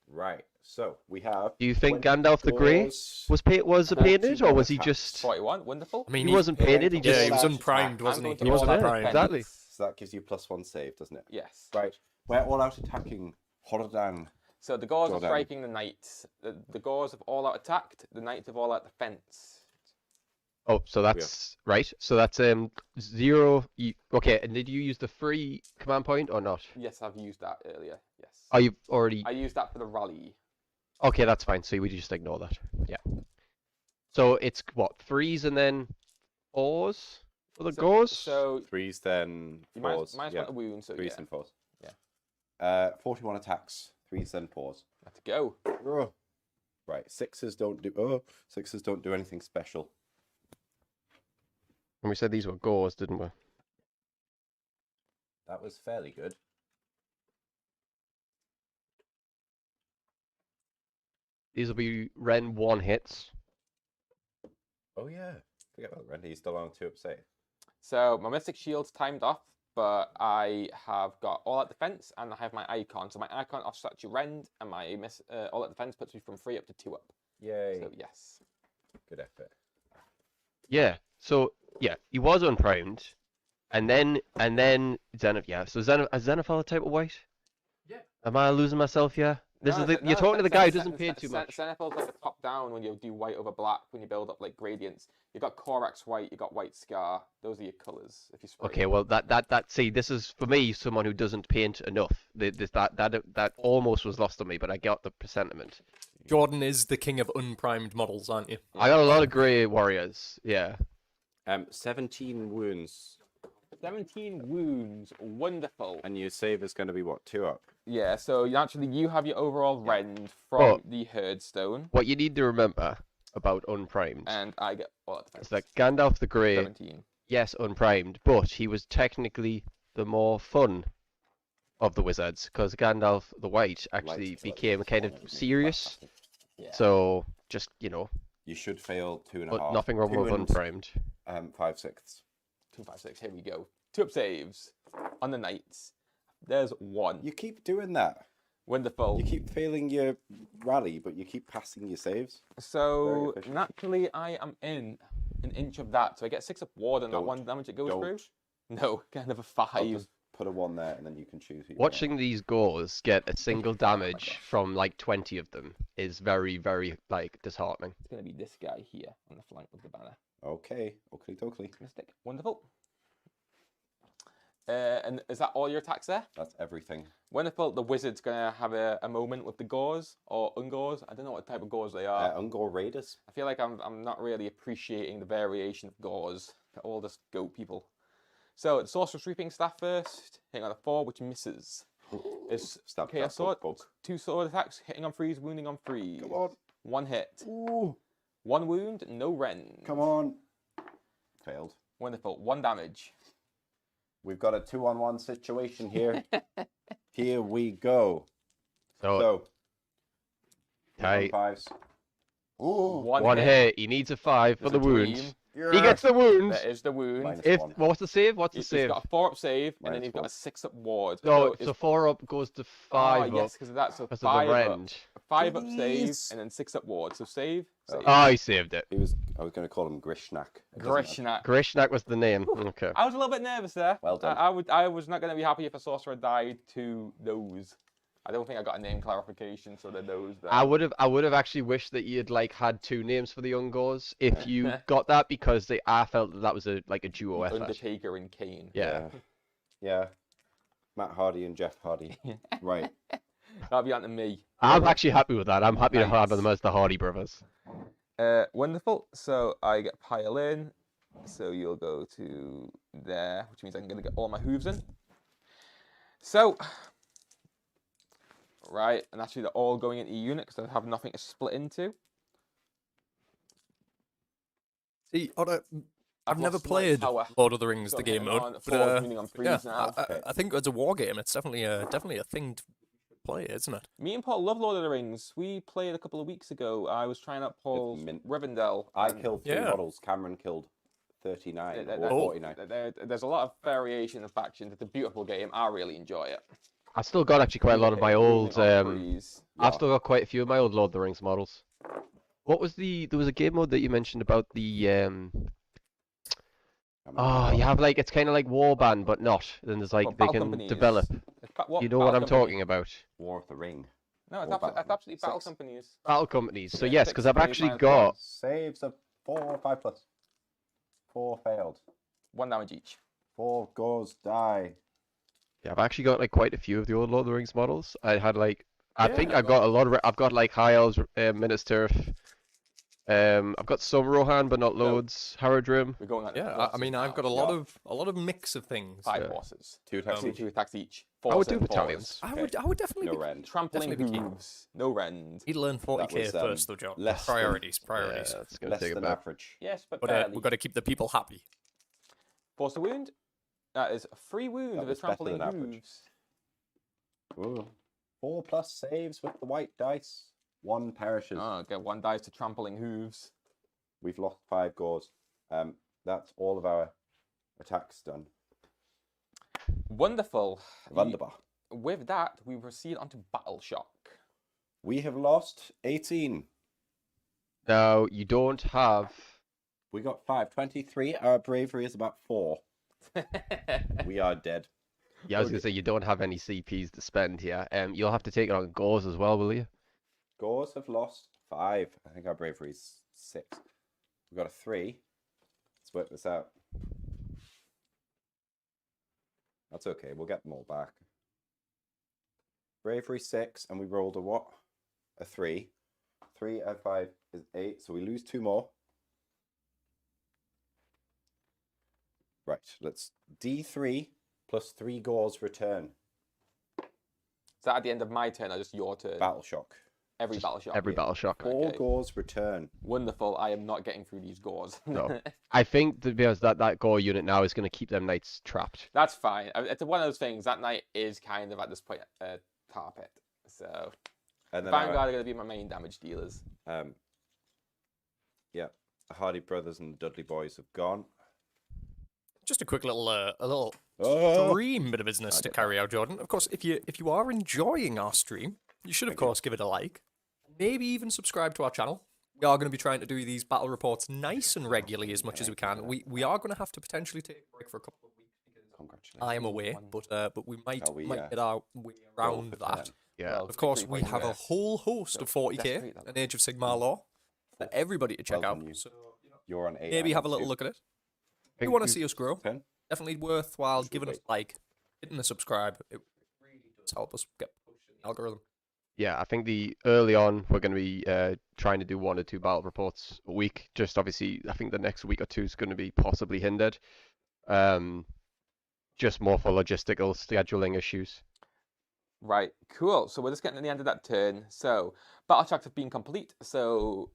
Right. So we have. Do you think Gandalf the Grey was painted, or was he just? 41. Wonderful. I mean, He wasn't painted. He Yeah, just. he was allowed to unprimed, attack. wasn't he? I'm going He to wasn't all out primed. exactly. So that gives you +1 save, doesn't it? Yes. Right. We're all out attacking Hordan. So the Gauls are Jordan. striking the knights. The Gauls have all out attacked. The knights have all out defense. Oh, so that's right. So that's 0. Okay, and did you use the free command point or not? Yes, I've used that earlier. Yes. Oh, you've already. I used that for the rally. Okay, that's fine. So we just ignore that. Yeah. So it's what, 3s and then 4s for the Gauls? So 3s, then you 4s. minus yeah. 1 a wound. So 3s yeah. and 4s. Yeah. 41 attacks. 3s, then 4s. Let's go. Oh. Right. 6s don't do. Oh, 6s don't do anything special. And we said these were Gauls, didn't we? That was fairly good. These will be Ren 1 hits. Oh yeah. Forget about Randy. He's still on 2 up save. So my Mystic Shield's timed off, but I have got all out defense and I have my icon. So my icon offsets your rend, and my all out defense puts me from 3 up to 2 up. Yay. So yes. Good effort. Yeah. So yeah, he was unprimed, and then Zenith. Yeah. So Zenith has Zenithal a type of white? Yeah. Am I losing myself here? You're talking to the guy who doesn't paint too much. Zenithal's like the top down when you do white over black, when you build up like gradients. You got Korax white, you got White Scar. Those are your colours. If you spray Okay, them. well that see, this is for me someone who doesn't paint enough. That almost was lost on me, but I got the sentiment. Jordan is the king of unprimed models, aren't you? I got a lot of grey warriors. Yeah. 17 wounds, 17 wounds. Wonderful. and your save is going to be what, 2 up? Yeah, so you have your overall rend from Oh. the Herdstone, What you need to remember about unprimed and I get all out defense. is that Gandalf the Grey, 17. yes, unprimed, but he was technically the more fun of the wizards because Gandalf the White actually Liked became kind of serious. Yeah. So just You should fail 2.5. but nothing wrong 2 with and, unprimed. 5/6. 2, 5, 6. Here we go. 2 up saves on the knights. There's 1. You keep doing that. Wonderful. You keep failing your rally, but you keep passing your saves. So Very efficient. naturally, I am in an inch of that. So I get 6 up ward and that Don't. 1 damage it goes Don't. through. No, get another I'll 5. just put a 1 there, and then you can choose who you Watching these Gauls get a single damage gosh. from like 20 of them is very, very like disheartening. It's going to be this guy here on the flank with the banner. want. Okay, oakley dokley. Mystic. Wonderful. And is that all your attacks there? That's everything. Wonderful. The wizard's going to have a moment with the Gauls or Ungors. I don't know what type of Gauls they are. Ungor Raiders. I feel like I'm not really appreciating the variation of Gauls. They're all just goat people. So the Sorcerer's Reaping Staff first, hitting on a 4, which misses. It's Stab Chaos that Sword, bug. 2 sword attacks, hitting on 3s, wounding on 3s. Come on. 1 hit. Ooh. 1 wound, no rend. Come on. Failed. Wonderful. 1 damage. We've got a 2-on-1 situation here. Here we go. So, So, tight. 5s. Ooh. 1 one hit. hit. He needs a 5 for There's the a wound. dream. He gets the wound. There is the wound. Minus If one. what's the save? What's the He's save? got a 4-up save, and then Minus he's got one. a 6-up ward. No, it's- so 4 up goes to 5 yes, up because of that. So because of the 5 up. rend. 5-up save, Jeez. and then 6-up ward. So save. Oh, save. Oh, he saved it. I was going to call him Grishnak. It doesn't matter. Grishnak. Grishnak was the name. Okay. I was a little bit nervous there. Well done. I was not going to be happy if a sorcerer died to those. I don't think I got a name clarification, so they're those there. I would have actually wished that you had like had 2 names for the Ungors if you got that because I felt that was a duo effort. Undertaker and Kane. Yeah. Yeah. Matt Hardy and Jeff Hardy. Right. That'll be on to me. I'm actually happy with that. I'm happy to have Nice. them as the Hardy brothers. Wonderful. So I get pile in. So you'll go to there, which means I'm going to get all my hooves in. So, right, and actually they're all going into unit because I have nothing to split into. See, I've never lost my played power. Lord of the Rings, So the I'm game hitting mode. on But, 4s, meaning I'm yeah, 3s now. I think as a war game, it's definitely a thing to play, isn't it? Me and Paul love Lord of the Rings. We played a couple of weeks ago. I was trying out Paul's mint. Rivendell. I and killed 3 Yeah. models. Cameron killed 39 or Oh. 49. There's a lot of variation of factions. It's a beautiful game. I really enjoy it. I still got actually quite a lot of my old. I've still got quite a few of my old Lord of the Rings models. What was there was a game mode that you mentioned about the Oh, you have like it's kind of like Warband, but not. Then there's like Well, they Battle can Companies. develop. You know what I'm talking about? War of the Ring. No, it's, Or Battle that's absolutely Battle 6. Companies. Battle companies. So Yeah, yes, 6 because I've companies actually minus got. Saves of 4, 5 plus. 4 failed. 1 damage each. 4 goes die. Yeah, I've actually got like quite a few of the old Lord of the Rings models. I had like I think Yeah. I've got a lot of. I've got like High Elves, Minas Tirith. I've got some Rohan, but not loads. Haradrim. We're going on. Yeah, I mean, I've got a lot of mix of things. 5 yeah. horses. 2 attacks Um, each. 2 attacks each. I would 4 do battalions. I would definitely No be, rend. Trampling Definitely be key. hooves. No rend. need to learn 40k was, first, though, John. less than- Priorities. Yeah, it's gonna Less take a than bit. average. Yes, but But barely. we've got to keep the people happy. Force a wound. That is 3 wounds That with was the better trampling than average. hooves. Ooh. 4 plus saves with the white dice. 1 perishes. Oh, get 1 dice to trampling hooves. We've lost 5 gores. That's all of our attacks done. Wonderful. Wunderbar. With that, we proceed onto Battle Shock. We have lost 18. Now you don't have. We got 5. 23. Our bravery is about 4. We are dead. Yeah, I was gonna say you don't have any CPs to spend here. You'll have to take it on gauze as well, will you? Gores have lost 5. I think our bravery is 6. We've got a 3. Let's work this out. That's okay. We'll get them all back. Bravery 6, and we rolled a what? A 3. 3 out of 5 is 8, so we lose 2 more. Right, let's D3 plus 3 gores return. Is that at the end of my turn or just your turn? Battle shock. Every Battle Shock. Every yeah. battle shock. 4 Okay. gores return. Wonderful. I am not getting through these gores. No. I think to be honest, that gore unit now is going to keep them knights trapped. That's fine. It's one of those things. That knight is kind of at this point tar pit. So And then Vanguard our, are going to be my main damage dealers. yeah, the Hardy brothers and the Dudley boys have gone. Just a quick little Oh, stream bit of business to carry out, Jordan. Of course, if you are enjoying our stream, you should of course give it a like. Maybe even subscribe to our channel. We are going to be trying to do these battle reports nice and regularly as much as we can. We are going to have to potentially take a break for a couple of weeks because congratulations. I am away, but we might Shall we, get our way around for that. 10? Yeah. Well, Of course, victory we point have a there. whole host of 40k Desperate, that and Age of Sigmar lore for everybody to check Well out. done, you. So You're on 8. maybe I'm have a on little 2. look at it. If Think you want to we- see us grow, 10. definitely worthwhile Should giving us wait. a like, hitting the subscribe. It really does help us get pushed in the algorithm. Yeah, I think early on we're going to be trying to do 1 or 2 battle reports a week. Just obviously, I think the next week or 2 is going to be possibly hindered. Just more for logistical scheduling issues. Right, cool. So we're just getting to the end of that turn. So battle tracks have been complete. So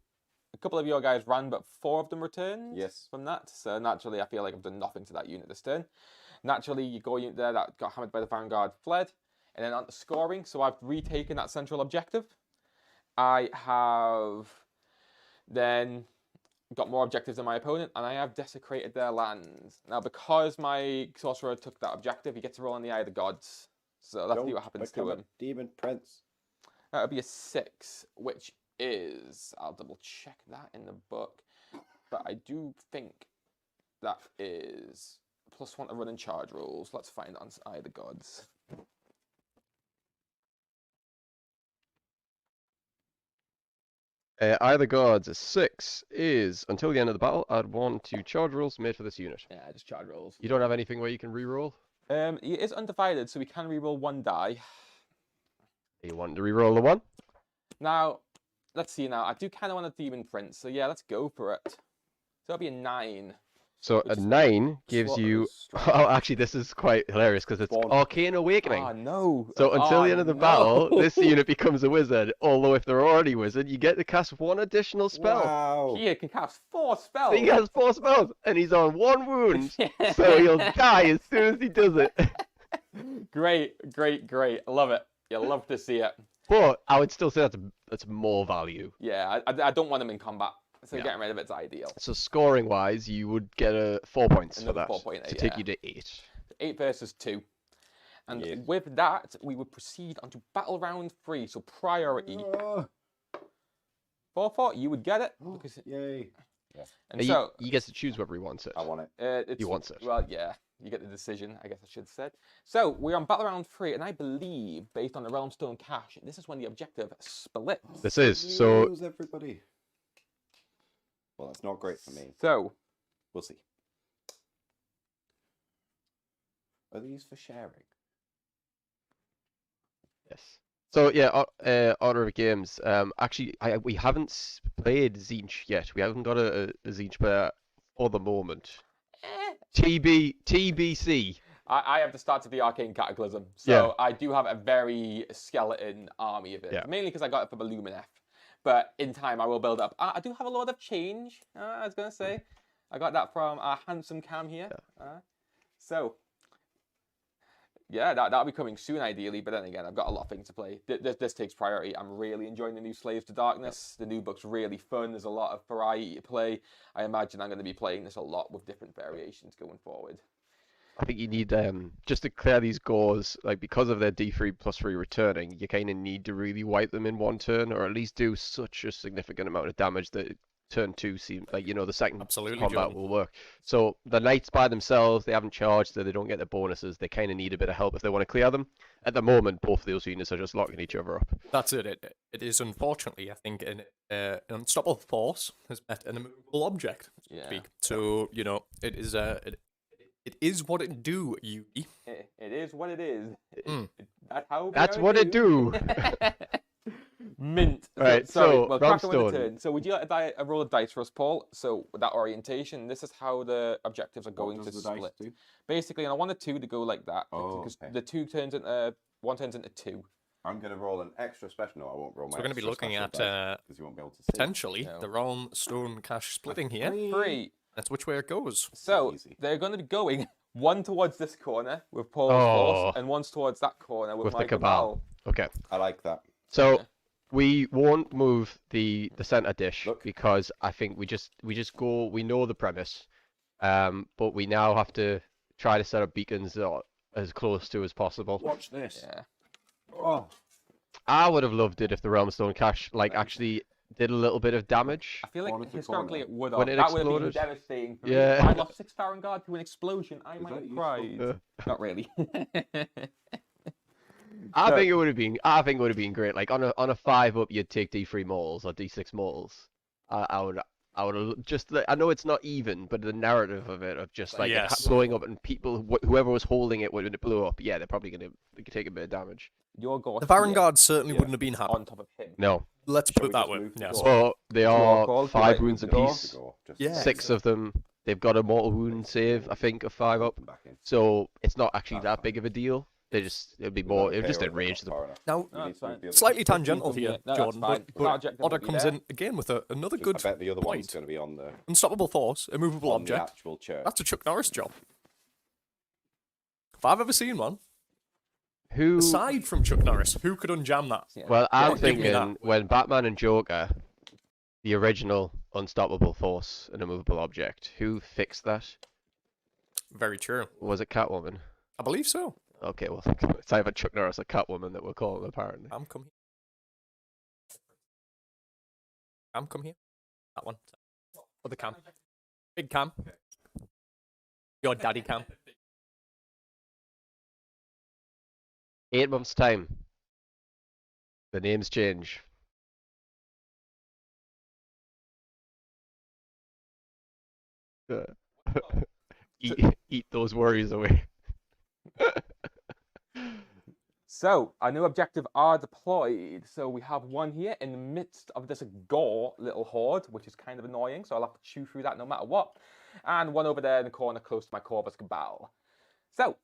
a couple of your guys ran, but 4 of them returned. Yes. From that. So naturally, I feel like I've done nothing to that unit this turn. Naturally, you go unit there that got hammered by the Vanguard fled, and then on to scoring. So I've retaken that central objective. I have then got more objectives than my opponent, and I have desecrated their lands. Now, because my sorcerer took that objective, he gets to roll on the Eye of the Gods. So let's see what happens to him. Demon Prince. That would be a 6, which is... I'll double check that in the book. But I do think that is +1 to run and charge rolls. Let's find on Eye of the Gods. Eye of the Gods, a 6 is, until the end of the battle, add 1 to charge rolls made for this unit. Yeah, just charge rolls. You don't have anything where you can reroll? It is undivided, so we can reroll 1 die. You want to reroll the 1? Now, let's see now. I do kind of want a Demon Prince, so yeah, let's go for it. So that'll be a 9. So a 9 gives you... Oh, actually, this is quite hilarious because it's Arcane Awakening. Oh, no. So until the end of the battle, this unit becomes a wizard. Although if they're already wizard, you get to cast 1 additional spell. Wow. He can cast 4 spells. He has 4 spells, and he's on 1 wound. So he'll die as soon as he does it. Great. I love it. You love to see it. But I would still say that's more value. Yeah, I don't want him in combat. So Yeah. getting rid of it's ideal. So scoring wise, you would get a 4 points Another for that 4.8, to take yeah. you to 8. 8 versus 2. And Yes. with that, we would proceed onto battle round 3. So priority. 4-4, you would get it. Because, Yay. and so, He gets to choose whether he wants it. I want it. it's, He wants it. Well, yeah, you get the decision, I guess I should have said. So we're on battle round 3, and I believe, based on the Realm Stone cache, this is when the objective splits. This is so. Lose everybody. Well, that's not great for me. So, We'll see. Are these for sharing? Yes. So yeah, order of games. Actually, we haven't played Zinch yet. We haven't got a Zinch player for the moment. TBC. I have the start of the Arcane Cataclysm, so Yeah. I do have a very skeleton army of it. Yeah. Mainly because I got it from Illuminef. But in time, I will build up. I do have a lot of change, I was going to say. I got that from our handsome Cam here. So, yeah, that'll be coming soon, ideally. But then again, I've got a lot of things to play. This takes priority. I'm really enjoying the new Slaves to Darkness. The new book's really fun. There's a lot of variety to play. I imagine I'm going to be playing this a lot with different variations going forward. I think you need just to clear these gores, like because of their D3+3 returning, you kind of need to really wipe them in one turn, or at least do such a significant amount of damage that turn 2 seems like the second Absolutely, combat John. will work. So the knights by themselves, they haven't charged, so they don't get the bonuses. They kind of need a bit of help if they want to clear them. At the moment, both of those units are just locking each other up. That's it. It is unfortunately, I think, an unstoppable force has met an immovable object. So to Yeah. speak. So it is it is what it do, Yugi. It is what it is. Mm. That's what it do. Mint. Right, Sorry, so, well, crack on with Ramstone. the turn. So would you like a roll of dice for us, Paul? So with that orientation, this is how the objectives are going What to does the dice split. do? Basically, and I want a 2 to go like that. Oh, because okay. the 2 turns into 1 turns into 2. I'm going to roll an extra special. No, I won't roll my So we're going to be extra looking special at dice, 'cause you won't be able to see. potentially No. the Realm Stone Cache splitting here. 3. That's which way it goes. So Easy. they're going to be going one towards this corner with Paul's Oh. force, and one's towards that corner with With my the Cabal. Okay. I like that. So Yeah. we won't move the center dish Look. because I think we just go. We know the premise, but we now have to try to set up beacons as close to as possible. Watch this. Yeah. Oh, I would have loved it if the Realmstone Cache actually did a little bit of damage. I feel like Corner to historically corner. it would When have. it That would have been exploded. devastating for me. Yeah. If I lost 6 Farron Guard to an explosion, I Is might that have useful? cried. Not really. I think it would have been. I think it would have been great. Like on a 5-up, you'd take D3 mauls or D6 mauls. I would have just. I know it's not even, but the narrative of it, of just like it Yes. blowing up and people, whoever was holding it when it blew up, yeah, they're probably gonna take a bit of damage. Your Gorse The Baron here Guard certainly Yeah. wouldn't have been happy. on top of him. No, Let's Shall put we it that just way. move the Yes. door? but they Your are call, if you 5 like, wounds move the door. apiece. Just Yeah. 6 of them. They've got a mortal wound save, I think, of 5-up. come back in. So it's not actually That's that fine. big of a deal. It'd be Is more. that It would okay, just or is that enrage not them. far enough? Now, We No, need it's to move fine. the other slightly one. tangential Yeah, here, no, that's Jordan, fine. but That objective Otter will be comes there. in again with another I good bet the other one's point. going to be on the Unstoppable force, immovable on the object. actual church. That's a Chuck Norris job. If I've ever seen one, Who? aside from Chuck Norris, who could unjam that? Yeah. Well, I'm give me that. thinking when Batman and Joker, the original unstoppable force, an immovable object. Who fixed that? Very true. Was it Catwoman? I believe so. Okay, well, it's either Chuck Norris or Catwoman that we're calling, apparently. Come here. Come here. That one. Other Cam. Big Cam. Your daddy Cam. 8 months' time. The names change. Eat those worries away. So, our new objective are deployed. So we have one here in the midst of this gore little horde, which is kind of annoying. So I'll have to chew through that no matter what. And one over there in the corner close to my Corvus Cabal. So,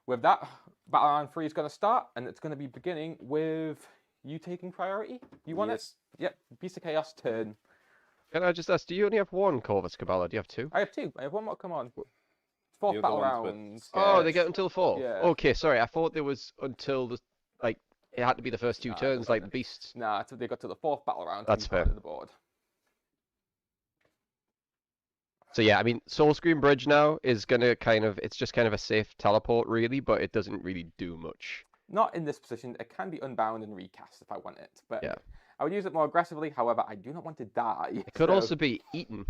with that, Battle Round 3 is going to start. And it's going to be beginning with you taking priority. You want it? Yep. Beast of Chaos turn. Can I just ask, do you only have one Corvus Cabal, or do you have two? I have two. I have one more. Come on. Fourth The other battle one's with round. Oh, they get until 4? Yeah. Okay, sorry, I thought there was until the, like, it had to be the first 2 Nah, turns, don't like the matter. beasts. Nah, they got to the fourth battle round. That's to be part fair. of the board. So yeah, I mean, Soul Scream Bridge now is gonna it's just kind of a safe teleport, really, but it doesn't really do much. Not in this position. It can be unbound and recast if I want it. But Yeah. I would use it more aggressively. However, I do not want to die. It could so also be eaten.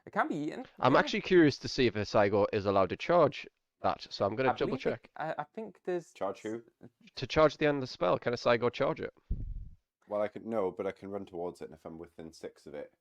It can be eaten. I'm yeah. actually curious to see if a Saigo is allowed to charge that, so I'm gonna I double believe check. I think there's... Charge who? To charge the end of the spell, can a Saigo charge it? Well, I could no, but I can run towards it, and if I'm within 6 of it,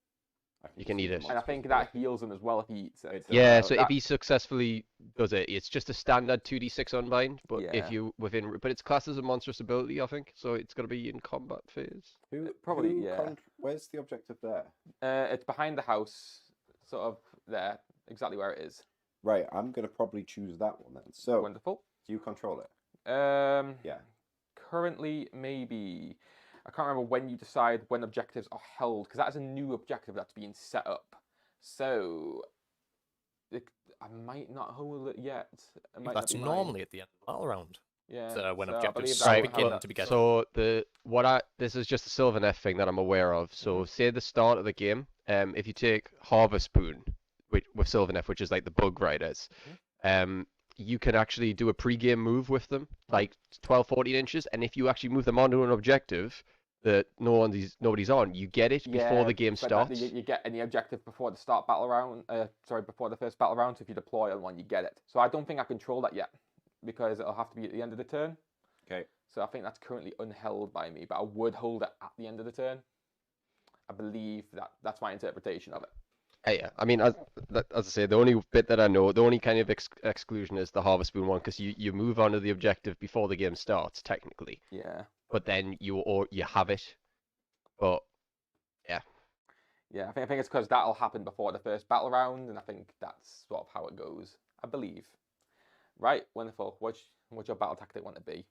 I You can just eat use it. the And I monsters think to that hit. heals him as well if he eats it. It Yeah, does. so if that- he successfully does it, it's just a standard 2d6 unbind, but Yeah. if you but it's classed as a monstrous ability, I think, so it's got to be in combat phase. Probably, yeah. Where's the objective there? It's behind the house, sort of there, exactly where it is. Right, I'm gonna probably choose that one then. So, Wonderful. do you control it? Yeah. Yeah. Currently, maybe. I can't remember when you decide when objectives are held, because that is a new objective that's being set up. So, I might not hold it yet. It might not That's be mine. normally at the end of the battle round. Yeah. when so I objectives believe start that will beginning have to that. be get- So this is just a Sylvaneth thing that I'm aware of. So say the start of the game, if you take Harvest Boon with Sylvaneth, which is like the bug riders, you can actually do a pre-game move with them, like 12, 14 inches, and if you actually move them onto an objective that nobody's on, you get it before the game but starts. You get any objective before the start battle round. Before the first battle round. So if you deploy on one, you get it. So I don't think I control that yet, because it'll have to be at the end of the turn. Okay. So I think that's currently unheld by me, but I would hold it at the end of the turn. I believe that's my interpretation of it. Yeah, I mean, as I say, the only bit that I know, the only kind of exclusion is the Harvest Boon one, because you move onto the objective before the game starts, technically. Yeah. But then you have it. But Yeah, I think it's because that'll happen before the first battle round, and I think that's sort of how it goes. I believe. Right, wonderful. What's your battle tactic want to be?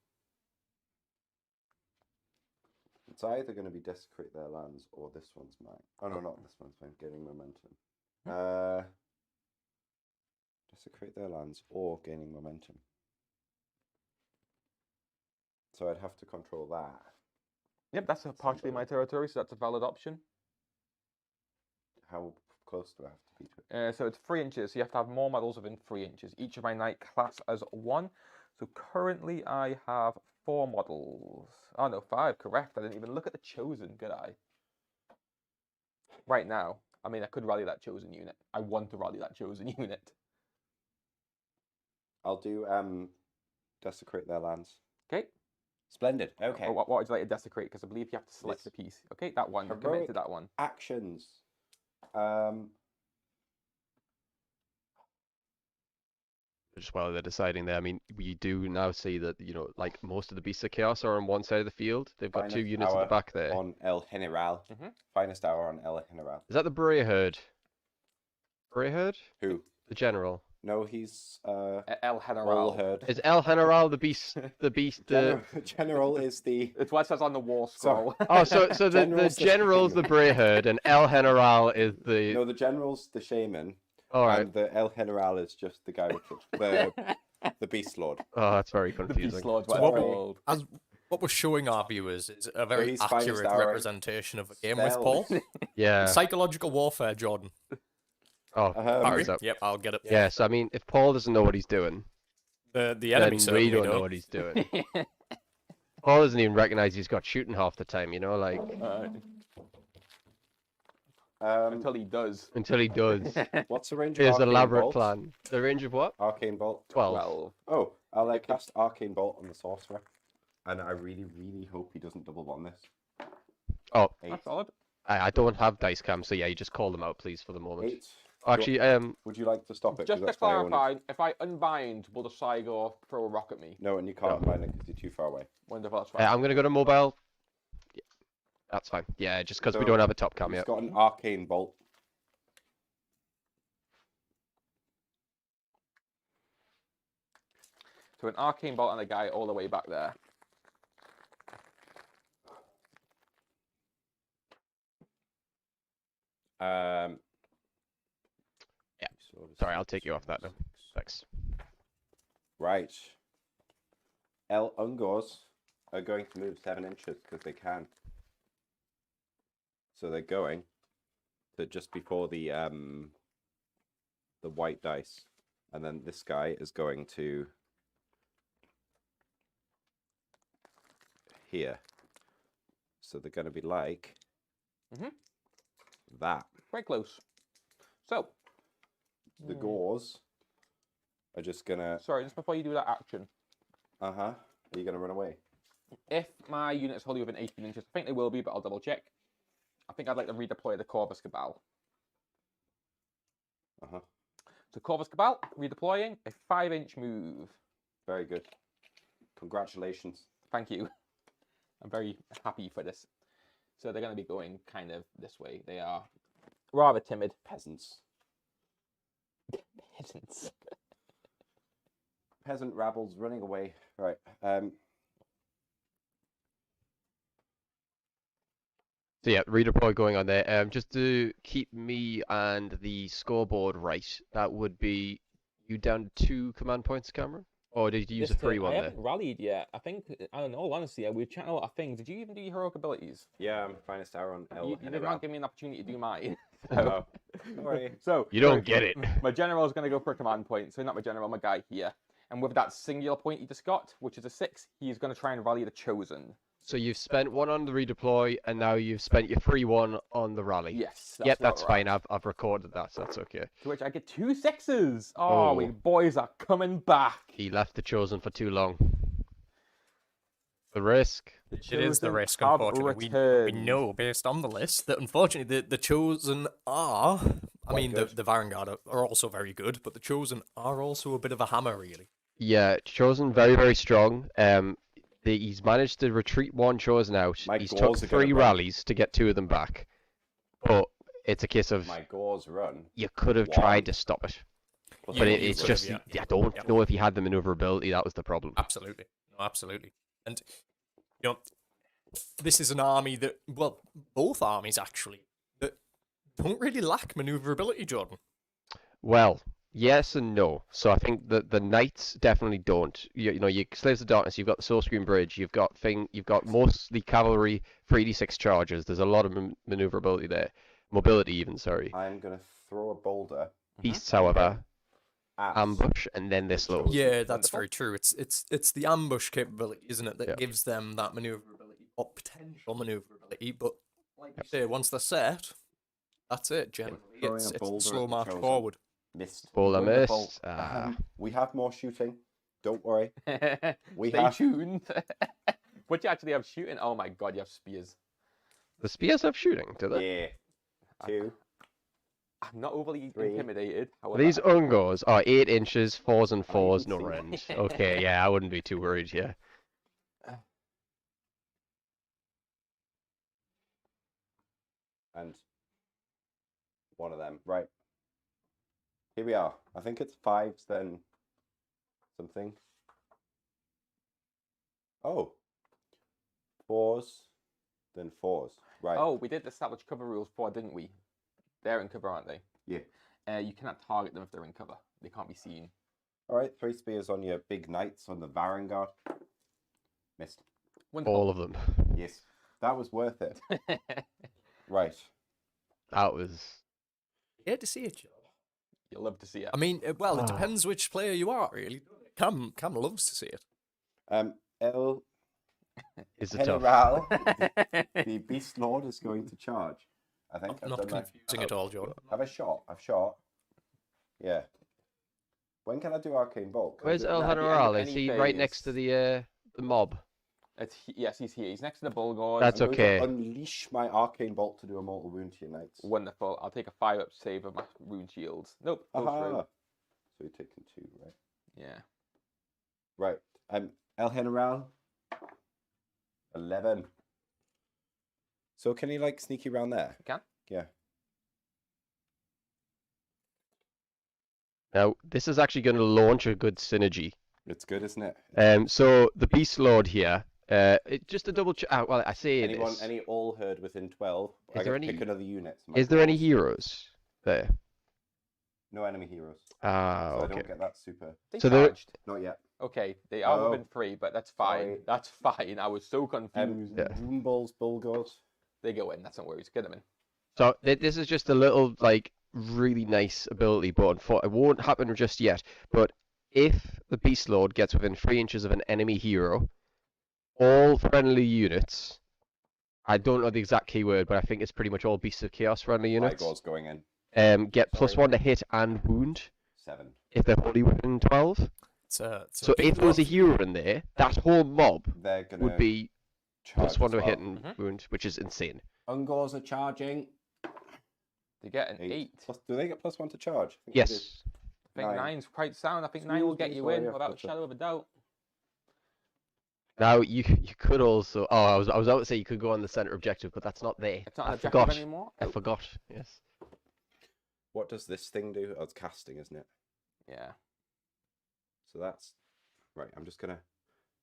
It's either going to be desecrate their lands or this one's mine. Oh no, not this one's mine. Gaining momentum. Desecrate their lands or gaining momentum. So I'd have to control that. Yep, that's partially my territory, so that's a valid option. How close do I have to be to it? So it's 3 inches, so you have to have more models within 3 inches. Each of my knight class as 1. So currently I have 4 models. Oh no, 5, correct. I didn't even look at the chosen, did I? Right now. I mean, I could rally that chosen unit. I want to rally that chosen unit. I'll do desecrate their lands. Okay. Splendid. Okay. What would you like to desecrate? Because I believe you have to select This the piece. Okay, that one. Commit to heroic that one. Actions. just while they're deciding there, I mean, we do now see that, like most of the Beasts of Chaos are on one side of the field. They've got 2 Finest units at the hour back there. on El General. Finest hour on El General. Is that the Bray Herd? Bray Herd? Who? The general. No, he's El General. Roll Herd. Is El General the beast? General is the. It's what it says on the war scroll. Oh, so the General's the general's the Bray Herd, and El General is the. No, the general's the shaman. All right. And the El General is just the guy with the beast lord. Oh, that's very The confusing. Beast Lord, So what it's what we- called. As what we're showing our viewers is a very He's finest accurate hour. representation of a game with Spell. Paul. Yeah. Psychological warfare, Jordan. Oh, Harry? is that- Yep, I'll get it. yeah. So I mean, if Paul doesn't know what he's doing, The enemy then certainly we don't know don't. what he's doing. Paul doesn't even recognize he's got shooting half the time. You know, like Until he does. until he does. What's the range of His arcane elaborate bolt? plan. The range of what? Arcane bolt. 12. Well, Oh, I'll cast arcane bolt on the sorcerer, and I really, really hope he doesn't double one this. Oh, 8. that's solid. I don't have dice cam, so yeah, you just call them out, please, for the moment. 8. Actually, Would you like to stop it? 'Cause Just to that's my only- clarify, if I unbind, will the Sigor throw a rock at me? No, and you can't unbind it because you're too far away. Wonderful, that's fine. I'm gonna go to mobile. Yeah, that's fine. Yeah, just because we So, don't have a top cam He's yet. got an arcane bolt. So an arcane bolt on a guy all the way back there. Um. Yeah. sort of Sorry, I'll take you off that now. Thanks. Right. El Ungors are going to move 7 inches because they can. So they're going to just before the white dice, and then this guy is going to here. So they're going to be like that. Very close. So, The gores are just gonna. sorry, just before you do that action, Are you gonna run away? if my unit is wholly within 18 inches, I think they will be, but I'll double check. I think I'd like to redeploy the Corvus Cabal. So Corvus Cabal, redeploying, a 5-inch move. Very good. Congratulations. Thank you. I'm very happy for this. So they're going to be going kind of this way. They are rather timid. Peasants. Peasants. Peasant rabbles running away. Right. So yeah, redeploy going on there. Just to keep me and the scoreboard right, that would be you down to 2 command points, Cameron? Or did you use a 3-1 I there? haven't rallied yet. I think, I don't know, all honesty, we've chatting a lot of things. Did you even do your heroic abilities? Yeah, I'm finest hour on El. You did not give me an opportunity to do mine. Oh, don't worry. So You don't get it. My general is going to go for a command point. So not my general, my guy here. And with that singular point he just got, which is a 6, he's going to try and rally the Chosen. So you've spent 1 on the redeploy, and now you've spent your 3-1 on the rally. Yes. Yep, where that's we're fine. at. I've recorded that, so that's okay. To which I get 2 6s. Oh, we Oh. boys are coming back. He left the Chosen for too long. The risk. It is the Chosen risk, have unfortunately. We returned. know based on the list that unfortunately the Chosen are. I Quite mean, good. the Vanguard are also very good, but the Chosen are also a bit of a hammer, really. Yeah, Chosen very, very strong. He's managed to retreat 1 Chosen out. My He's took goals are gonna 3 run. rallies to get 2 of them back. But it's a case of My gores run. you could have One. tried to stop it. Plus But Yeah, one you it's could just, have, I don't Yep. know if he had the maneuverability. That was the problem. Absolutely. No, absolutely. And, you know, this is an army that, well, both armies actually, that don't really lack maneuverability, Jordan. Well, yes and no. So I think that the Knights definitely don't. You know, you Slaves of Darkness, you've got the Soul Screen Bridge, you've got mostly cavalry, 3d6 charges. There's a lot of maneuverability there. Mobility even, sorry. I'm gonna throw a boulder Beasts, however, at ambush, and then they're slow. Yeah, that's Wonderful. very true. It's the ambush capability, isn't it, that Yeah. gives them that maneuverability or potential maneuverability. But like you say, once they're set, that's it. Generally, throwing it's a a boulder slow at the march Chosen. forward. missed. Bola Wonderful. missed. Ah. We have more shooting. Don't worry. We Stay have- tuned. What you actually have shooting? Oh my god, you have spears. The spears have shooting, do they? Yeah. 2. I'm not overly 3. intimidated. However, These Ungors are 8 inches, 4s and I 4s, even no see that. range. Okay, yeah, I wouldn't be too worried, yeah. And one of them. Right. Here we are. I think it's 5s then something. Oh. 4s, then 4s. Right. Oh, we did establish cover rules before, didn't we? They're in cover, aren't they? Yeah. You cannot target them if they're in cover. They can't be seen. All right. 3 spears on your big knights on the Vanguard. Missed. all of them. Yes, that was worth it. Right. That was. Yeah, to see it, Joe. You'll love to see it. I mean, well, it Ah. depends which player you are, really. Cam loves to see it. El Is it tough? General, the Beast Lord is going to charge. I think I've Not done that. confusing at all, Jordan. Have I shot? I've shot. Yeah. When can I do Arcane Bolt? Can I Where's do it El now? At the end of General? Is any he right next to phase. the mob? Yes, he's here. He's next to the Bulgors. That's I'm going okay. to unleash my Arcane Bolt to do a mortal wound to your knights. Wonderful. I'll take a 5-up save of my rune shields. Nope. Go Aha. through. So you're taking 2, right? Yeah. Right. El General. 11. So can he like sneaky around there? Can. Yeah. Now, this is actually going to launch a good synergy. It's good, isn't it? So the Beast Lord here, just to double check. Well, I say Anyone, this. any all herd within 12. Is I there get to any- pick another unit. So Is there any heroes there? No enemy heroes. Ah, So I okay. don't get that super. They So there- charged. Not yet. Okay, they are Oh. within 3, but that's fine. Sorry. That's fine. I was so confused. Yeah. Rune Balls, Bulgors. They go in. That's not worries. Get them in. So this is just a little like really nice ability, but it won't happen just yet. But if the Beast Lord gets within 3 inches of an enemy hero, all friendly units. I don't know the exact keyword, but I think it's pretty much all Beasts of Chaos friendly units. Igor's going in. Get Sorry. +1 to hit and wound 7. if they're wholly within 12. It's a So big if there was a buff. hero in there, that whole mob They're gonna would be charge +1 as to well. hit and Mhm. wound, which is insane. Ungors are charging. They get an 8. Plus, do they get +1 to charge? I think they do. Yes. I think 9. 9's quite sound. I think 9 will Excuse get me, you sorry, in I've without a got to- shadow of a doubt. Now you could also. Oh, I was about to say you could go on the center objective, but that's not there. It's not I an objective forgot. anymore. I Nope. forgot. Yes. What does this thing do? Oh, it's casting, isn't it? Yeah. So that's right. I'm just gonna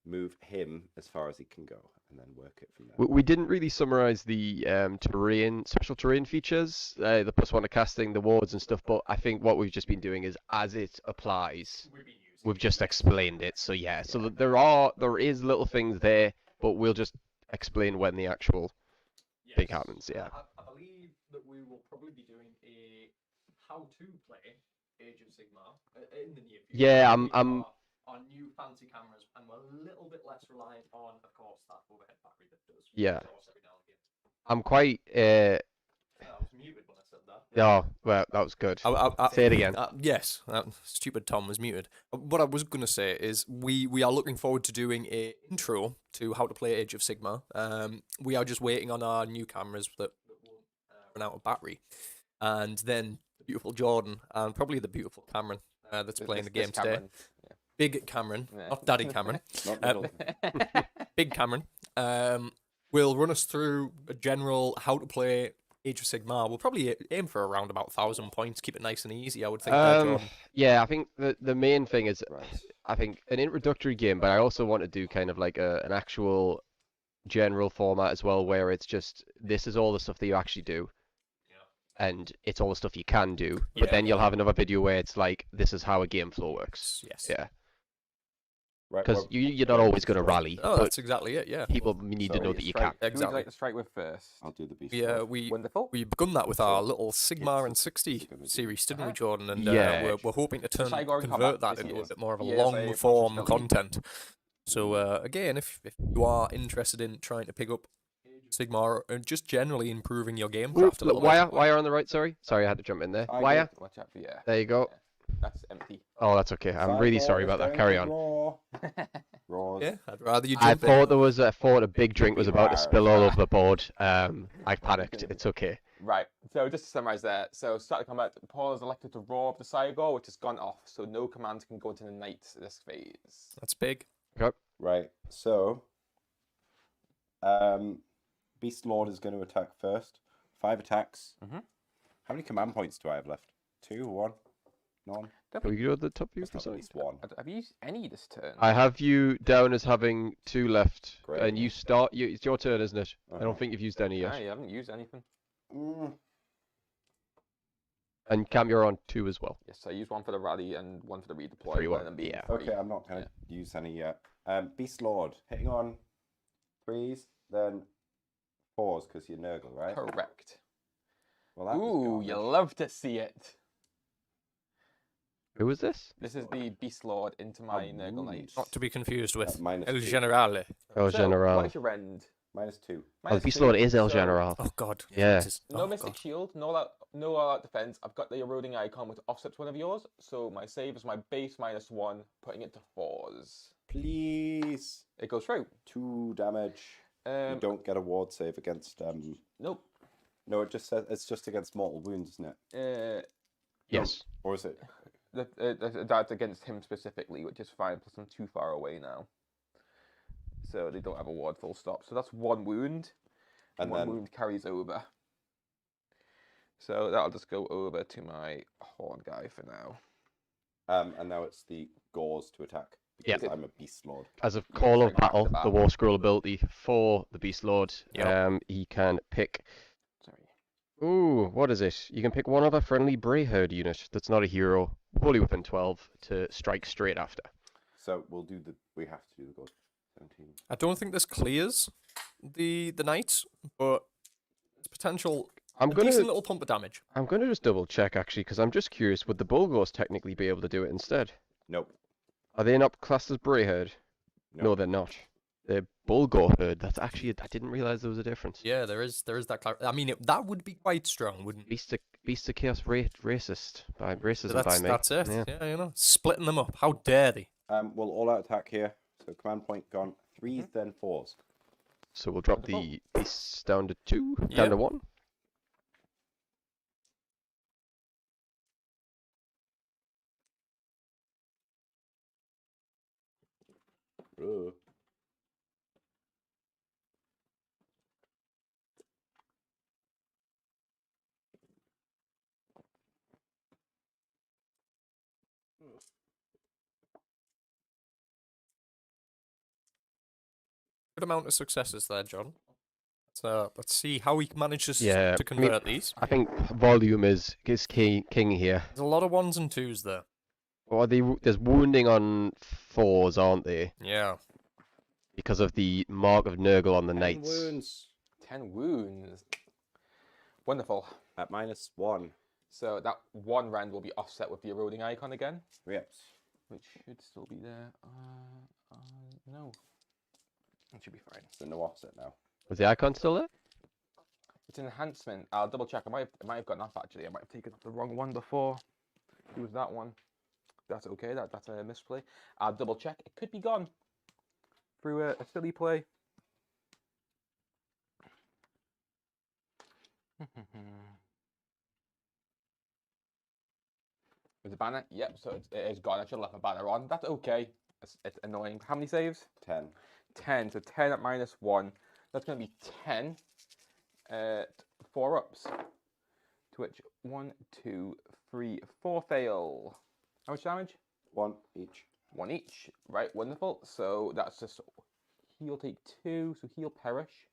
move him as far as he can go, and then work it from there. We didn't really summarize the special terrain features, the +1 to casting, the wards and stuff. But I think what we've just been doing is, as it applies, we've just explained it. So yeah, so there is little things there, but we'll just explain when the actual thing happens. Yeah. I believe that we will probably be doing a how-to play Age of Sigmar in the near future. Yeah, We I'm- are on new fancy cameras, and we're a little bit less reliant on, of course, that overhead battery that does. Yeah. exhaust every now and again. I'm quite. I was muted when I said that. Oh, well, that was good. Say it again. Yes, stupid Tom was muted. What I was going to say is we are looking forward to doing a intro to how to play Age of Sigmar. We are just waiting on our new cameras that won't run out of battery, and then the beautiful Jordan and probably the beautiful Cameron that's playing the game today. Cameron. Big Cameron, Yeah. not Daddy Cameron. Not Um, middle. Big Cameron will run us through a general how to play Age of Sigmar. We'll probably aim for around about 1,000 points. Keep it nice and easy, I would think. there, Jordan. Yeah, I think the main thing is, Right. I think an introductory game, but I also want to do kind of like an actual general format as well, where it's just this is all the stuff that you actually do, and it's all the stuff you can do. But Yeah. then you'll have another video where it's like this is how a game flow works. Yes. Yeah, Right. because well, you're not always going to rally, Oh, but that's exactly it. Yeah. people need to Sorry, know that you strike. can. Who would you Exactly. like to strike with first? I'll do the beast. We Lord. Wonderful. we begun that with our So, little Sigmar and it's 60 gonna be- series, didn't we, Uh-huh. Jordan? And Yeah. we're hoping to Sigmar in convert combat, that yes, he into a is. bit more of a He is a long form professional. content. So again, if you are interested in trying to pick up Sigmar and just generally improving your game Ooh, craft a look, little bit. wire on the right. Sorry, I had to jump in there. I Wire. get- Watch out for yeah. There you go. That's empty. Oh, that's okay. I'm really sorry about that. Carry on. Raws. Yeah, I'd rather you I jump in. thought a big drink was about to spill all over the board. I panicked. It's okay. Right. So just to summarize that, so start the combat. Paul is elected to roar of the Cygor, which has gone off, so no commands can go into the knights this phase. That's big. Right. So, Beast Lord is going to attack first. 5 attacks. Mhm. How many command points do I have left? 2, 1, none. Can we go to the top view That's for a not at second? least 1. Have you used any this turn? I have you down as having 2 left, Great. and you start. It's your turn, isn't it? I Uh-huh. don't think you've used any Ah, yet. you haven't used anything. And Cam, you're on 2 as well. Yes, I used one for the rally and one for the redeploy. 3-1, rather than being yeah. free. Okay, I'm not going to use any yet. Beast Lord hitting on 3s, then 4s because you're Nurgle, right? Correct. Well, that was Ooh, you garbage. love to see it. Who was this? This is the Beast Lord into my A Nurgle Knight. wound. Not to be confused with minus El 2. Generale. El So, General. what is your rend? -2. Oh, the Minus Beast 2, Lord is El so General. Oh god. Yeah. Jesus. No Oh, Mystic God. Shield, no all out defense. I've got the eroding icon which offsets one of yours. So my save is my base -1, putting it to 4s. Please. It goes through. 2 damage. You don't get a ward save against. Nope. No, it just says it's just against mortal wounds, isn't it? Yes. Or is it? That's against him specifically, which is fine. Plus I'm too far away now. So they don't have a ward full stop. So that's 1 wound. And one then wound carries over. So that'll just go over to my horn guy for now. and now it's the gauze to attack Yeah. because I'm a beast lord. As a Yeah, call so of back to battle, the battle. War Scroll ability for the Beast Lord, Yep. he can pick. Sorry. Ooh, what is it? You can pick one other friendly Brayherd unit that's not a hero, fully within 12, to strike straight after. So we'll do the. We have to do the gauze. 17. I don't think this clears the knights, but it's potential. I'm A gonna decent little pump of damage. just double check actually, because I'm just curious. Would the Bulgors technically be able to do it instead? Nope. Are they not classed as Brayherd? No, Nope. they're not. They're Bulgor herd. That's actually I didn't realize there was a difference. Yeah, there is that. I mean, that would be quite strong, wouldn't it? Beast of Chaos racist by racism So by me. that's it. Yeah. Yeah, you know, splitting them up. How dare they? We'll all out attack here. So command point gone. 3s, then 4s. So we'll drop Wonderful. the beasts down to 2, down Yep. to 1. Ugh. Good amount of successes there, John. So let's see how he manages Yeah, to I mean, convert these. I think volume is king here. There's a lot of 1s and 2s there. Or there's wounding on 4s, aren't there? Yeah. Because of the mark of Nurgle on the 10 knights. wounds 10 wounds. Wonderful. at -1. So that 1 rend will be offset with the eroding icon again, 3 ups. which should still be there. No. It should be fine. So no offset now. Was the icon still there? It's an enhancement. I'll double check. I might have gotten off actually. I might have taken the wrong one before. It was that one. That's okay. That's a misplay. I'll double check. It could be gone through a silly play. With the banner, yep. So it is gone. I should have left my banner on. That's okay. It's annoying. How many saves? 10. 10. So 10 at -1. That's going to be 10 at 4 ups. To which 1, 2, 3, 4 fail. How much damage? 1 each. 1 each. Right, wonderful. So that's just he'll take 2, so he'll perish.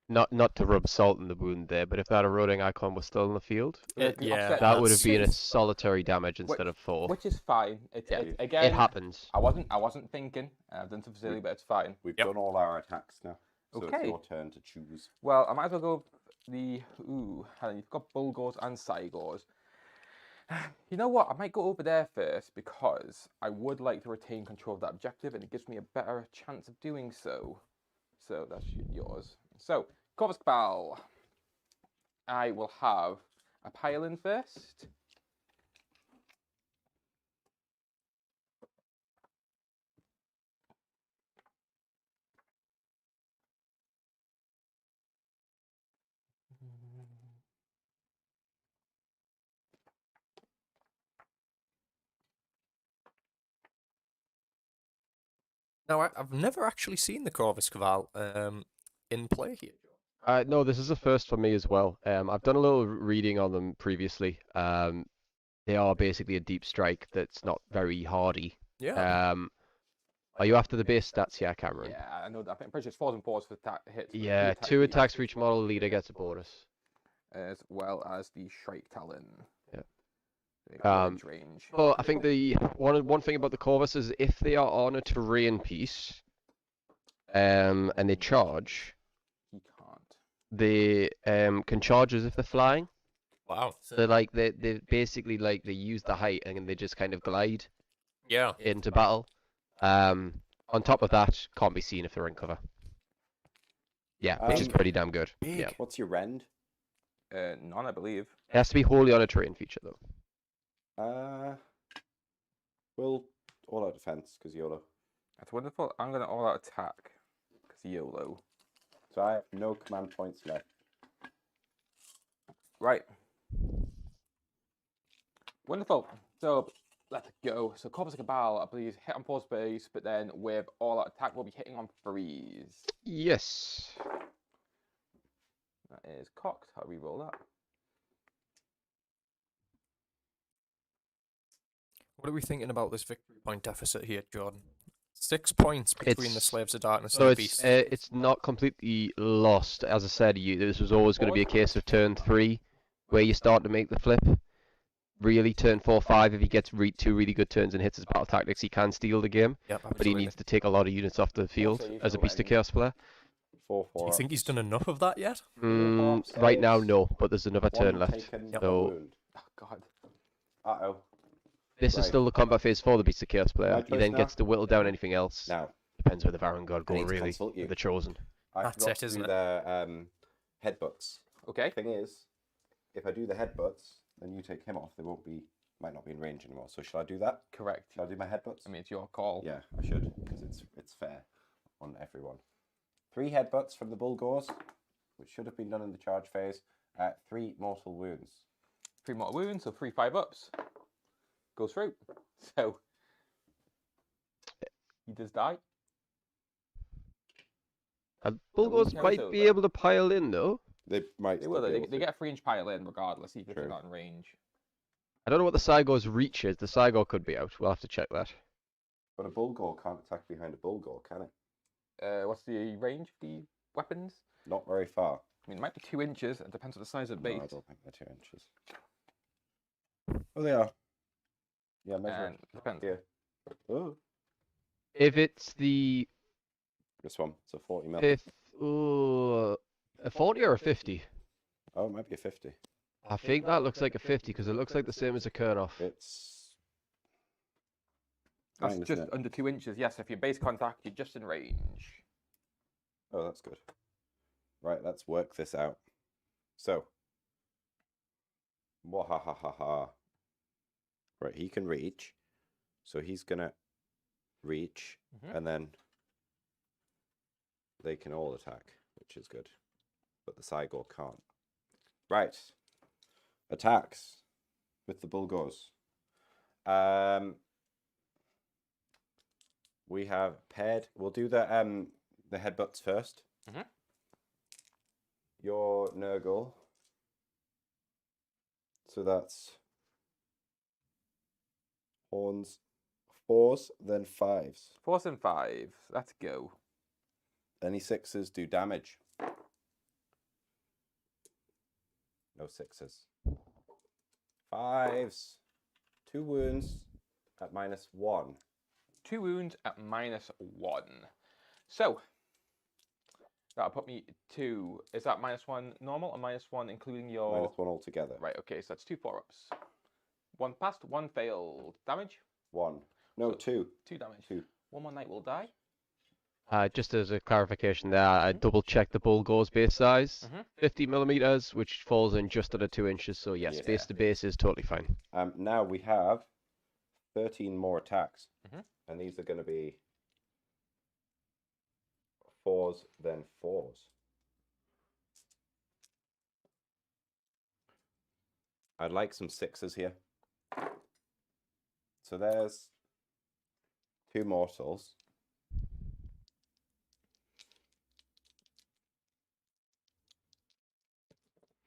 Not to rub salt in the wound there, but if that eroding icon was still in the field, Yeah. that would have that's- been a solitary damage instead of 4. Which is fine. Yeah, Again, it happens. I wasn't thinking. I've done some silly, but it's fine. We've Yep. done all our attacks now. So Okay. it's your turn to choose. Well, I might as well go the Helen, you've got Bulgors and Cygors. You know what? I might go over there first because I would like to retain control of that objective, and it gives me a better chance of doing so. So that's yours. So, Corvus Cabal. I will have a pile in first. Now, I've never actually seen the Corvus Caval in play here. No, this is a first for me as well. I've done a little reading on them previously. They are basically a deep strike that's not very hardy. Yeah. Are you after the base stats here, Cameron? Yeah, I know that. I'm pretty sure it's 4s and 4s for hits. but Yeah, 2 attacks for each model leader gets a bonus. As well as the Shrike Talon. Yeah. Range. Range. Well, I think the one thing about the Corvus is if they are on a terrain piece, and they charge. He can't. They can charge as if they're flying. Wow. So they basically like they use the height and they just kind of glide Yeah. into battle. On top of that, can't be seen if they're in cover. Yeah, which is pretty damn good. Big. Yeah. What's your rend? None, I believe. It has to be wholly on a terrain feature though. We'll all out defense because YOLO. That's wonderful. I'm going to all out attack because YOLO. So I have no command points left. Right. Wonderful. So let's go. So Corpus Cabal, I believe, hit on 4 space, but then with all out attack, we'll be hitting on 3s. Yes. That is cocked. How do we roll that? What are we thinking about this victory point deficit here, Jordan? 6 points between the It's- Slaves of Darkness So and the Beast. it's not completely lost. As I said, this was always going to be a case of turn 3 where you start to make the flip. Really, turn 4, 5, if he gets 2 really good turns and hits his battle tactics, he can steal the game. Yep, But he absolutely. needs to take a lot of units off the field Also, you as a can Beast of rend. Chaos player. 4, 4. Do you think he's done enough of that yet? Right now, no, but there's another turn left. Taken, So- wound. Oh, God. Uh-oh. This is Right. still the combat phase for the Beast of Chaos player. My He choice then now? gets to whittle down anything else. Now, Depends where the Varan God I go, need to really. consult you. The Chosen. I That's forgot it, to isn't do it? the headbutts. Okay. Thing is, if I do the headbutts, then you take him off. They might not be in range anymore. So should I do that? Correct. Should I do my headbutts? I mean, it's your call. Yeah, I should, because it's fair on everyone. 3 headbutts from the Bulgors, which should have been done in the charge phase. 3 mortal wounds. 3 mortal wounds, so 3 5-ups. Goes through. So he does die. Bulgors carries might over. be able to pile in, though. They might. They will. still be They, able they to. get a 3-inch pile in regardless, even if True. they're not in range. I don't know what the Cygor's reach is. The Cygor could be out. We'll have to check that. But a Bulgor can't attack behind a Bulgor, can it? What's the range of the weapons? Not very far. I mean, it might be 2 inches. It depends on the size of the No, I base. don't think they're 2 inches. Oh, they are. Yeah, measure And it depends. here. Oh, If it's the this one. It's a 40 mil. a 40 or a 50? Oh, it might be a 50. I think that looks like a 50 because it looks like the same as a Kurnoff. It's. That's fine, isn't just it? under 2 inches. Yes, if you're base contact, you're just in range. Oh, that's good. Right, let's work this out. So. Wahahaha. Right, he can reach. So he's gonna reach, Mhm. and then they can all attack, which is good. But the Cygor can't. Right. Attacks with the Bulgors. We have paired. We'll do the headbutts first. Mhm. Your Nurgle. So that's horns, 4s, then 5s. 4s and 5s. Let's go. Any 6s do damage. No 6s. 5s. 2 wounds at -1. 2 wounds at -1. So that'll put me 2. Is that -1 normal or -1 including your? -1 altogether. Right. Okay. So that's 2 4-ups. 1 passed. 1 failed. Damage. 1. No, So- 2. 2 damage. 2. 1 more knight will die. Just as a clarification there, I double checked the Bulgor's base size. Mhm. 50 millimeters, which falls in just under 2 inches. So yes, Yeah. base to base is totally fine. Now we have 13 more attacks. Mhm. And these are going to be 4s, then 4s. I'd like some 6s here. So there's 2 mortals.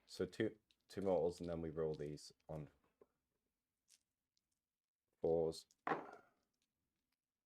So two mortals, and then we roll these on 4s.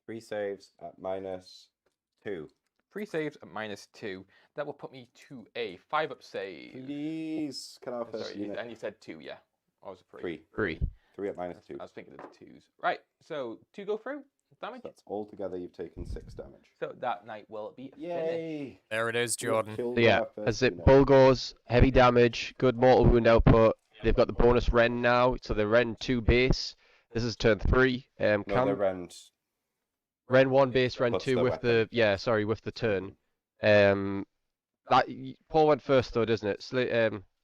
3 saves at -2. 3 saves at -2. That will put me to a 5-up save. Please, can I have first Sorry, unit? and you said 2, yeah. Or was it 3? 3. 3. 3 at -2. I was thinking of the 2s. Right, so 2 go through. damage. That's all together. You've taken 6 damage. So that night will be finished. Yay! There it is, We have Jordan. killed So yeah, our first as it unit. Bulgors, heavy damage, good mortal wound output. They've got the bonus Ren now, so they're Ren 2 base. This is turn 3. No, Cam, they're round. Ren 1 base, Ren Plus 2 the with the weapon. with the turn. Paul went first though, doesn't it?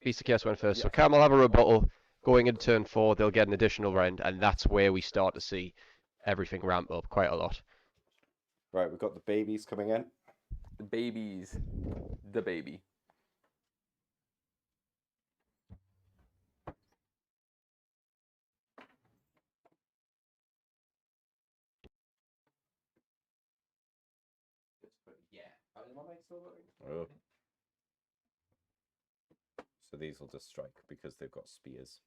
Beast of Chaos went first. So Yes. Cam will have a rebuttal going into turn 4. They'll get an additional Ren, and that's where we start to see everything ramp up quite a lot. Right, we've got the babies coming in. The babies. The baby. Oh. So these will just strike because they've got spears.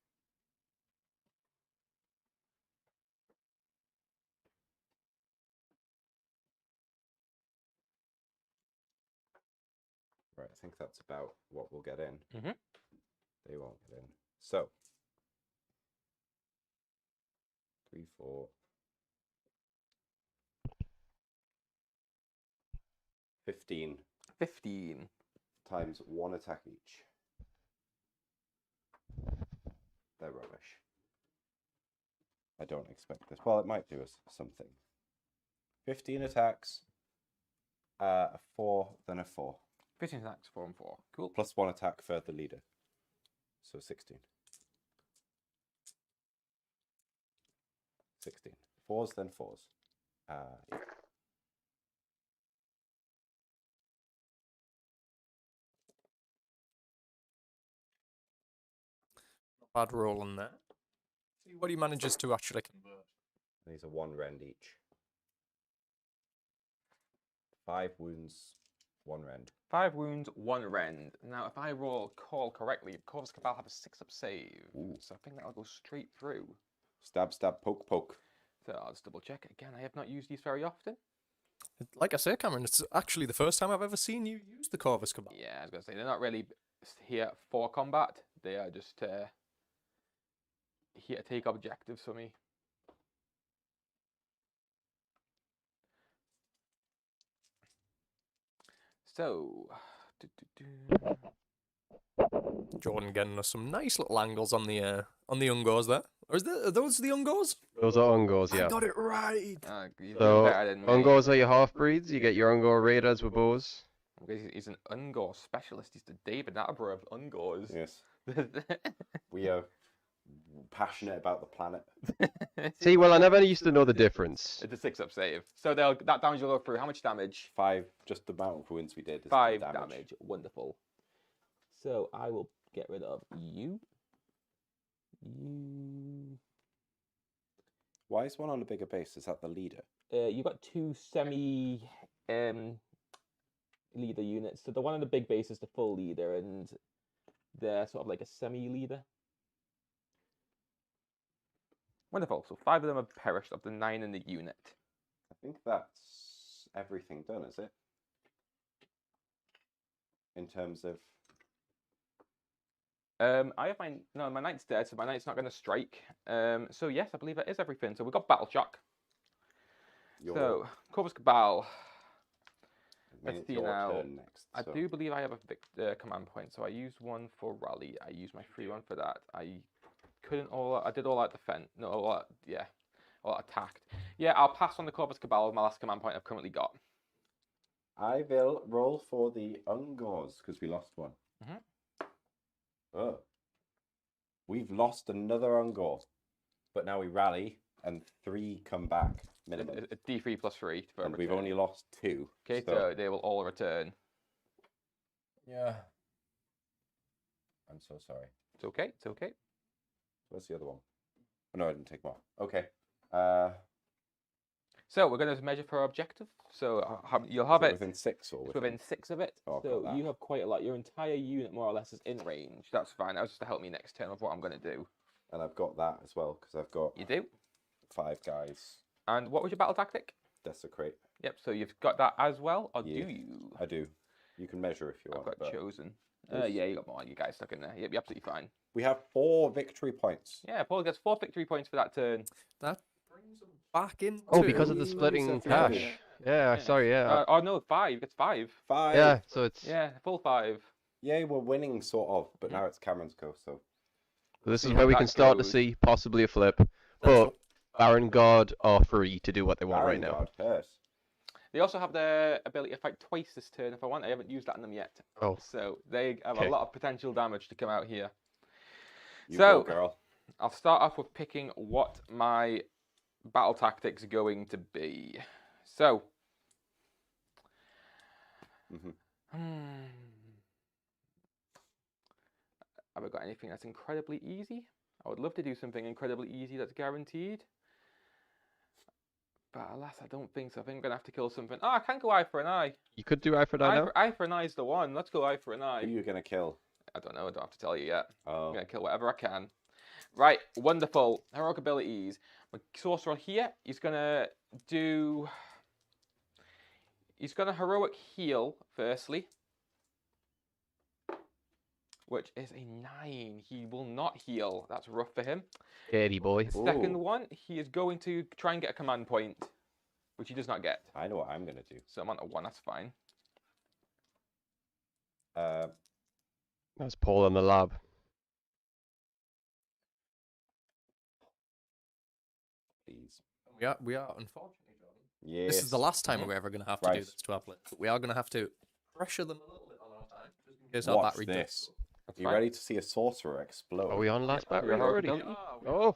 Right, I think that's about what we'll get in. Mhm. They won't get in. So 3, 4. 15 15. times 1 attack each. They're rubbish. I don't expect this. Well, it might do us something. 15 attacks, a 4, then a 4. 15 attacks, 4 and 4. Cool. Plus 1 attack for the leader. So 16. 16. 4s, then 4s. Yeah. Bad roll on there. See what he manages to actually convert. These are 1 rend each. 5 wounds, 1 rend. 5 wounds, 1 rend. Now, if I call correctly, Corvus Cabal have a 6-up save. Ooh. So I think that'll go straight through. Stab, stab, poke, poke. So I'll just double check. Again, I have not used these very often. Like I say, Cameron, it's actually the first time I've ever seen you use the Corvus Cabal. Yeah, I was going to say, they're not really here for combat. They are just here to take objectives for me. So, Jordan getting us some nice little angles on the Ungors there. Or are those the Ungors? Those are Ungors, I yeah. got it right. you're So better than me. Ungors are your half breeds. You get your Ungor raiders with bows. He's an Ungor specialist. He's the David Attenborough of Ungors. Yes. We are passionate about the planet. See, well, I never used to know the difference. It's a 6-up save. So that damage will go through. How much damage? 5, just the amount of wounds we did. Is 5 the damage. Wonderful. So I will get rid of you. Why is one on a bigger base? Is that the leader? You got 2 semi leader units. So the one on the big base is the full leader, and they're sort of like a semi leader. Wonderful. So 5 of them have perished of the 9 in the unit. I think that's everything done, is it? In terms of... I have my knight's dead, so my knight's not going to strike. So yes, I believe that is everything. So we've got Battle Shock. So Corvus Cabal. Let's see now. Next, I do believe I have a command point, so I used 1 for rally. I used my free 1 for that. I did all that defense. No, all that attacked. Yeah, I'll pass on the Corvus Cabal with my last command point I've currently got. I will roll for the Ungors because we lost one. Oh. We've lost another Ungor, but now we rally and 3 come back minimum. A D3 plus 3 for And a we've return. only lost 2. Okay, so they will all return. Yeah. I'm so sorry. It's okay. It's okay. Where's the other one? Oh, no, I didn't take them off. Okay. So we're going to measure for our objective. So you'll have it within 6 or within 6 of it. Oh, I've so got that. you have quite a lot. Your entire unit more or less is in range. That's fine. That was just to help me next turn of what I'm going to do. And I've got that as well because I've got You do. 5 guys. And what was your battle tactic? Desecrate. Yep. So you've got that as well, or Yeah, do you? I do. You can measure if you I've want. got but chosen. Yes. Yeah, you got more. You guys stuck in there. Yep, you're absolutely fine. We have 4 victory points. Yeah, Paul gets 4 victory points for that turn. That brings them back into. Oh, because of the Ooh, splitting so cash. good. Yeah, sorry, yeah. Oh no, 5. It's 5. 5. Yeah, so it's Yeah, full 5. Yay, we're winning, sort of. But now it's Cameron's go, so. this see is how where we that can start to goes. see possibly a flip. That's But what- Baron God are free to do what they want right now. God hurt. They also have the ability to fight twice this turn if I want. I haven't used that on them yet. Oh. So they have Okay. a lot of potential damage to come out here. You So- go, girl. I'll start off with picking what my battle tactics are going to be. So, Mhm. Have I got anything that's incredibly easy? I would love to do something incredibly easy that's guaranteed. But alas, I don't think so. I think I'm going to have to kill something. Oh, I can't go eye for an eye. You could do eye for an eye now. Eye for an eye is the one. Let's go eye for an Who eye. are you going to kill? I don't know. I don't have to tell you yet. I'm Oh. going to kill whatever I can. Right, wonderful. Heroic abilities. My sorcerer here, he's going to do... He's going to heroic heal, firstly. Which is a 9. He will not heal. That's rough for him. Scaredy boy. Second Ooh. one, he is going to try and get a command point. Which he does not get. I know what I'm going to do. So I'm on a 1, that's fine. That's Paul in the lab. Please. We are unfortunately, Jordan. Yes. This is the last time we're ever going to have to do Right. this to our players. But we are going to have to pressure them a little bit on our time, just in case our Watch battery this. does. That's You fine. ready to see a sorcerer explode? Are we on last battery heroic already? ability. Oh,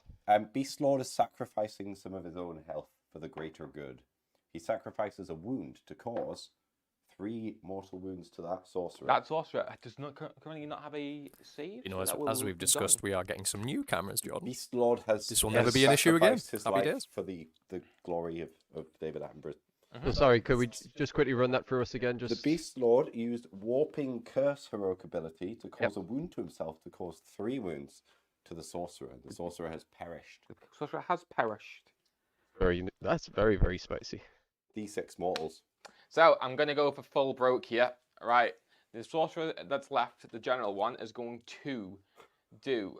Beast Lord is sacrificing some of his own health for the greater good. He sacrifices a wound to cause 3 mortal wounds to that sorcerer. That sorcerer does not currently not have a save. You know, so as, that will as we've be discussed, done. we are getting some new cameras, Jordan. Beast Lord has This will has never be an issue again. sacrificed His Happy life days. for the glory of David Attenborough. so sorry. Could we just quickly run that through us again? The Just Beast Lord used Warping Curse heroic ability to cause a wound to himself to cause 3 wounds to the sorcerer. The sorcerer has perished. The sorcerer has perished. that's very, very spicy. D6 mortals. So I'm going to go for full broke here. Right. The sorcerer that's left, the general one, is going to do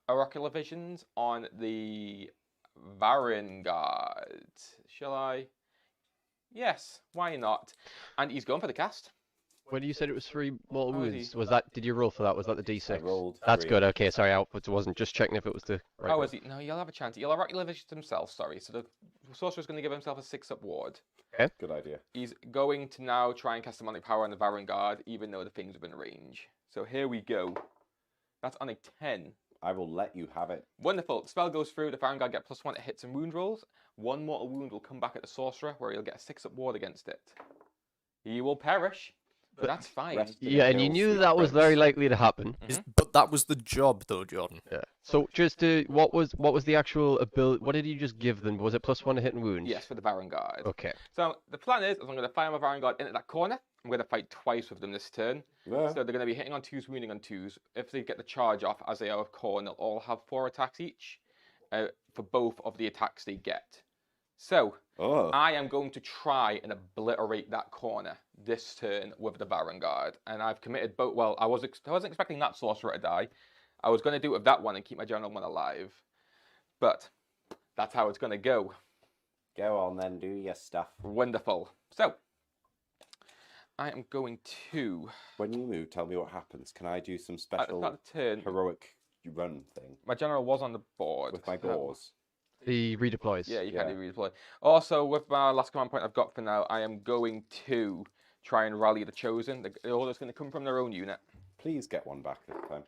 oracular visions on the Varangard. Shall I? Yes, why not? And he's going for the cast. When you said it was 3 mortal How is wounds, he? was that? Did you roll for that? Was that the I D6? rolled That's 3. good. Okay, sorry, I wasn't just checking if it was the right Oh, one. is he? No, you'll have a chance. He'll oracular vision himself, sorry. So the sorcerer's going to give himself a 6-up ward. Good idea. He's going to now try and cast demonic power on the Varangard, even though the thing's within range. So here we go. That's on a 10. I will let you have it. Wonderful. The spell goes through. The Varangard get +1 to hits and wound rolls. 1 mortal wound will come back at the sorcerer, where he'll get a 6-up ward against it. He will perish, but that's fine. Rest in Yeah, and you peace, knew sweet that was prince. very likely to happen. But that was the job, though, Jordan. Yeah. So just to, what was the actual ability? What did you just give them? Was it +1 to hit and wound? Yes, for the Varangard. Okay. So the plan is I'm going to fire my Varangard into that corner. I'm going to fight twice with them this turn. Yeah. So they're going to be hitting on 2s, wounding on 2s. If they get the charge off as they are of corn, they'll all have 4 attacks each for both of the attacks they get. So Oh. I am going to try and obliterate that corner this turn with the Varangard. And I've committed both. Well, I wasn't expecting that sorcerer to die. I was going to do it with that one and keep my general one alive. But that's how it's going to go. Go on then, do your stuff. Wonderful. So I am going to... When you move, tell me what happens. Can I do some At the special start of the turn, heroic run thing my general was on the board. with my so- gauze? The redeploys. Yeah, you Yeah. can do redeploy. Also, with my last command point I've got for now, I am going to try and rally the Chosen. The order's going to come from their own unit. Please get one back this time.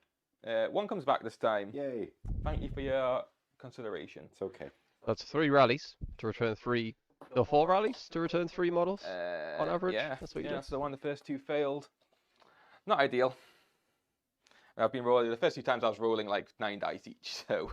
1 comes back this time. Yay. Thank you for your consideration. It's okay. That's 3 rallies to return 3. No, 4 rallies to return 3 models. On average, Yeah, that's what you yeah, do. so when the first 2 failed. Not ideal. I've been rolling, the first 2 times I was rolling like 9 dice each, so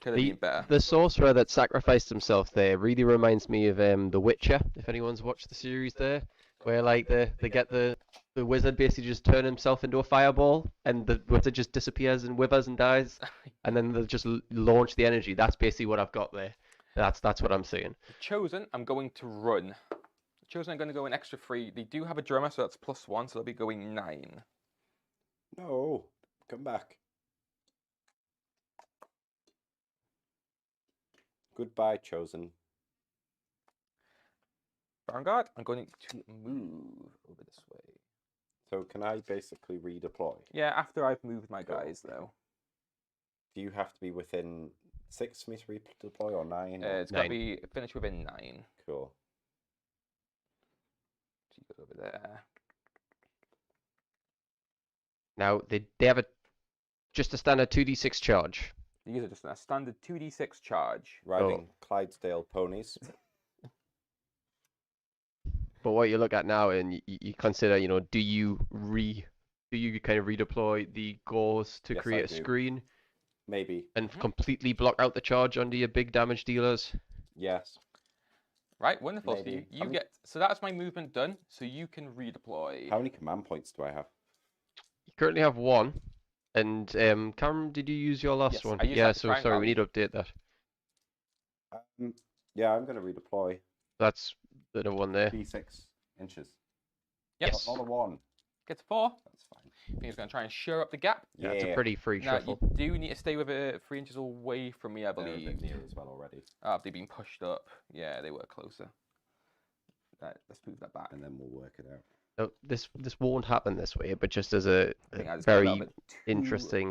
could have been better. The sorcerer that sacrificed himself there really reminds me of The Witcher. If anyone's watched the series there, where like they get the wizard basically just turn himself into a fireball, and the wizard just disappears and withers and dies, and then they just launch the energy. That's basically what I've got there. That's what I'm seeing. Chosen, I'm going to run. Chosen, I'm going to go an extra 3. They do have a drummer, so that's +1, so they'll be going 9. No. Come back. Goodbye, chosen. Vanguard, I'm going to move over this way. So can I basically redeploy? Yeah, after I've moved my Cool. guys, though. Do you have to be within 6 for me to redeploy or 9? or- It's got to 9. be finished within 9. Cool. So you go over there. Now they have just a standard 2d6 charge. These are just a standard 2d6 charge. Riding Clydesdale ponies. But what you look at now, and you consider, do you kind of redeploy the gauze to Yes, I create a do. screen Maybe. and completely block out the charge under your big damage dealers? Yes. Right, wonderful. So Maybe. you How many- get. So that's my movement done. So you can redeploy. How many command points do I have? You currently have 1, and Cameron, did you use your last Yes, one? I used Yeah, that to so try and sorry, we rally. need to update that. Yeah, I'm going to redeploy. That's the one there. D6 inches. Yep. Yes. Not a 1. Get to 4. That's fine. I think he's going to try and shore up the gap. Yeah, it's a pretty free Now, shuffle. you do need to stay with 3 inches away from me, I They're a bit believe. near as well already. Have they been pushed up? Yeah, they were closer. Right, let's move that back. And then we'll work it out. No, this won't happen this way, but just as a I think I just got a very little bit too- interesting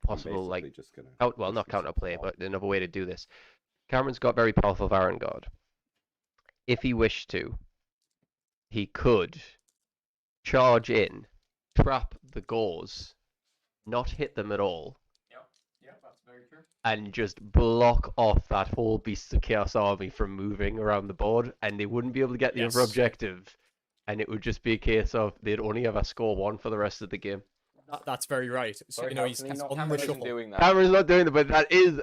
possible, I'm like, basically just gonna well, push not myself counterplay, along. but another way to do this. Cameron's got very powerful Varangard. If he wished to, he could charge in, trap the gauze, not hit them at all, Yeah, that's very true. and just block off that whole Beasts of Chaos army from moving around the board, and they wouldn't be able to get the other Yes. objective, and it would just be a case of they'd only ever score 1 for the rest of the game. That's very right. So, Sorry, he's, how can he he's not on the Cameron isn't shuffle. doing that. Cameron's not doing it, but that is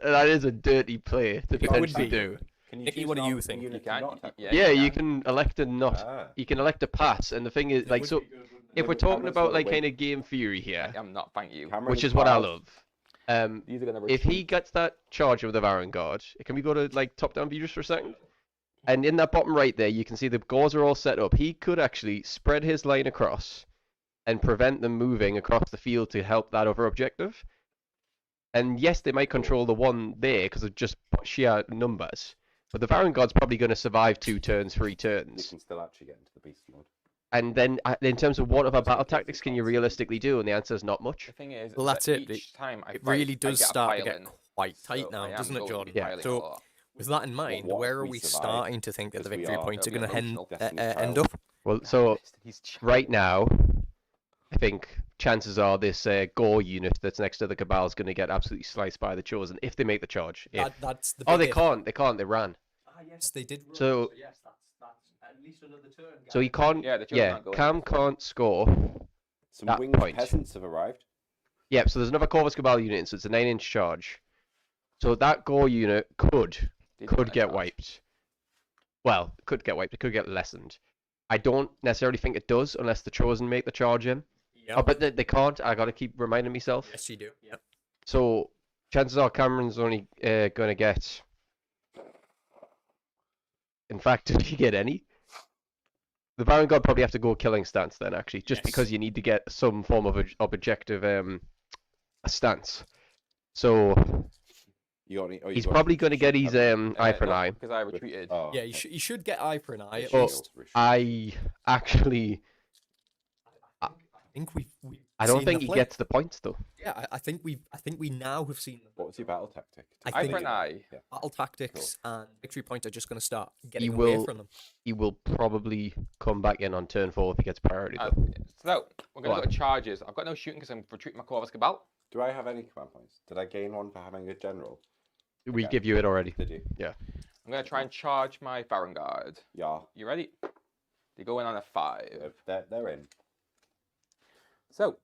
a dirty play to It would potentially be. do. Can you Nicky, choose what do an you army think? unit You to can, not attack? yeah. Yeah, you can elect to not. Ah. You can elect to pass, and the thing is, like, so if we're Cameron's talking got about a like win. kind of game theory here, I'm not, thank you. Cameron which is what I 12. love. These are going to If he gets that charge with the Varangard, can we go to like top-down view just for a second? And in that bottom right there, you can see the gauze are all set up. He could actually spread his line across and prevent them moving across the field to help that other objective. And yes, they might control the one there because of just sheer numbers. But the Varangard's probably going to survive 2 turns, 3 You turns. can still actually get into the beast mode. And then, in terms of what other battle tactics can you realistically do? And the answer is not much. The thing is, Well, that that's it. Each time I It fight, really I does get a start to pile get in, quite tight so now, I am doesn't it, going to Jordan? be Yeah. piling a So, lot. with that in mind, what where if are we we survive? starting to think that the Because we victory are points are It'll going be to emotional. Destiny end 12. up? Well, so He's right now, I think chances are this Gore unit that's next to the Cabal is going to get absolutely sliced by the Chosen if they make the charge. If... That's the Oh, big they if. can't. They can't. They ran. Ah, Yes, they did. So, yes, that's at least another turn. so he can't. Yeah, the Chosen Yeah, aren't going. Cam can't score. Some That winged point. peasants have arrived. Yep. So there's another Corvus Cabal unit, so it's a 9-inch charge. So that Gore unit could get wiped. Well, could get wiped. It could get lessened. I don't necessarily think it does unless the Chosen make the charge in. Yep. Oh, but they can't. I gotta keep reminding myself. Yes, you do. Yep. So chances are Cameron's only gonna get. In fact, if you get any, the Varangard probably have to go killing stance then. Actually, just Yes. because you need to get some form of objective stance. So You got any, oh, you he's got probably any going to get his eye for an No, eye. because I retreated. Oh, Yeah, okay. you should get eye for an eye at Well, least. I actually, I think we've I don't seen think the he play. gets the points though. Yeah, I think we now have seen the What was your battle tactic? I Eye think- for an eye. Yeah. battle tactics and victory points are just going to start getting He away will- from them. He will probably come back in on turn 4 if he gets priority though. So we're Go going to on. go to charges. I've got no shooting because I'm retreating my Corvus Cabal. Do I have any command points? Did I gain one for having a general? We Okay. give you it already. Did you? I'm going to try and charge my Varangard. Yeah. You ready? They go in on a 5. They're in. So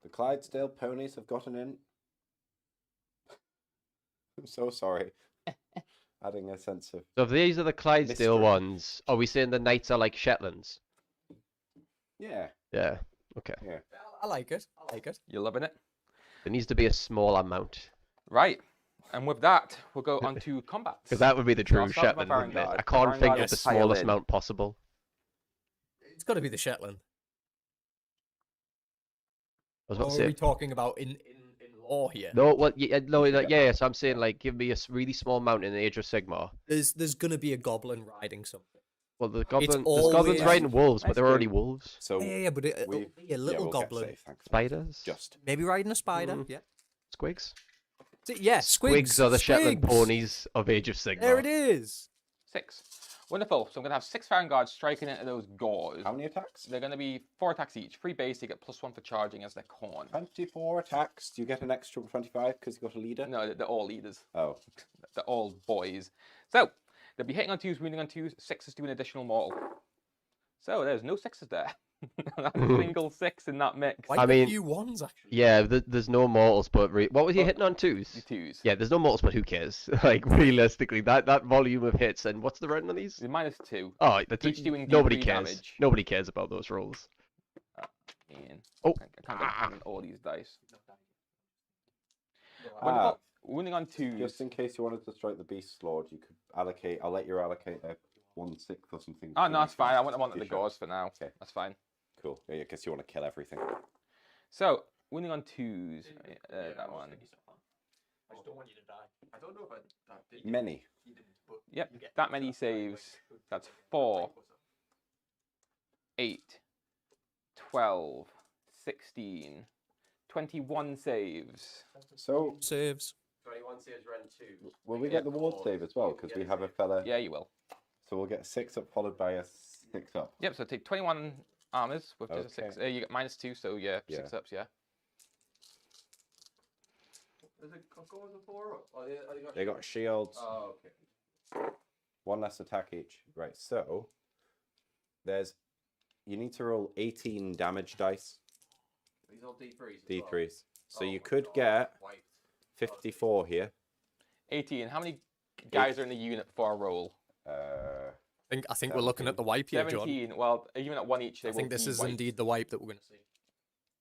The Clydesdale ponies have gotten in. I'm so sorry. Adding a sense of So if these are the Clydesdale Mystery. ones, are we saying the Knights are like Shetlands? yeah. Yeah. Okay. I like it. I like it. you're loving it. There needs to be a small amount. Right. And with that, we'll go on to combat. Because that would be the So I'll true start with my Shetland, wouldn't it? Varangard. I can't think Varangard of the is piled smallest in. amount possible. It's got to be the Shetland. I was Or about are to we say, talking about in Oh yeah. No, well, yeah, no, You like, get yeah. So I'm saying, like, give me a really small mountain in Age of Sigmar. There's gonna be a goblin riding something. Well, there's goblins always- riding wolves, but Nice they're already game. wolves. So Yeah, but it'll we be a little we'll get goblin. safe, thanks. Spiders, Just Maybe riding a spider. Mm. Yeah. squigs. Yeah, squigs. are the Shetland Squigs. ponies of Age of Sigmar. There it is. 6. Wonderful. So I'm going to have 6 Vanguards striking into those gores. how many attacks? They're going to be 4 attacks each. 3 base, you get +1 for charging as their corn. 24 attacks. Do you get an extra 25 because you got a leader? No, they're all leaders. Oh, They're all boys. So, they'll be hitting on 2s, wounding on 2s. 6s do an additional mortal. So, there's no 6s there. Not a single 6 in that mix. Quite I a mean, few ones actually. Yeah, there's no mortals, but what was he But- hitting on twos? 2s. Yeah, there's no mortals, but who cares? Like realistically, that volume of hits and what's the rating on these? The -2. Oh, that's Each doing nobody D3 cares. damage. Nobody cares about those rolls. Ian. Oh. I can't get behind all these dice. Ah. Wonderful. Wounding on 2s. just in case you wanted to strike the Beast Lord, you could allocate. I'll let you allocate a 1/6 or something. Oh, to no, that's fine. I want them on You the sure? gauze for now. Okay. That's fine. Cool. Yeah, I guess you want to kill everything. So, wounding on 2s. That one. I just don't want you to die. I don't know if that did. Many. You didn't, but Yep, you get that many saves. That's 4, 8, 12, 16, 21 saves. So, Saves. 21 saves round 2. will we Yeah. get the ward save as well? Because we have a fella. Yeah, you will. So we'll get 6 up followed by a 6 up. Yep, so take 21 armors with just a 6. Okay. You get -2, so yeah, Yeah. 6 ups, yeah. Does it go as a 4 up? Oh, They got shields. Oh, okay. 1 less attack each. Right. So there's. You need to roll 18 damage dice. These are D3s. as well. D3s. So Oh you my could God, get wiped. 54 here. 18. How many guys are in the unit before a roll? I think we're looking at the wipe here, John. 17. Well, even at 1 each, they I think won't this be is wiped, indeed the wipe that we're going to see.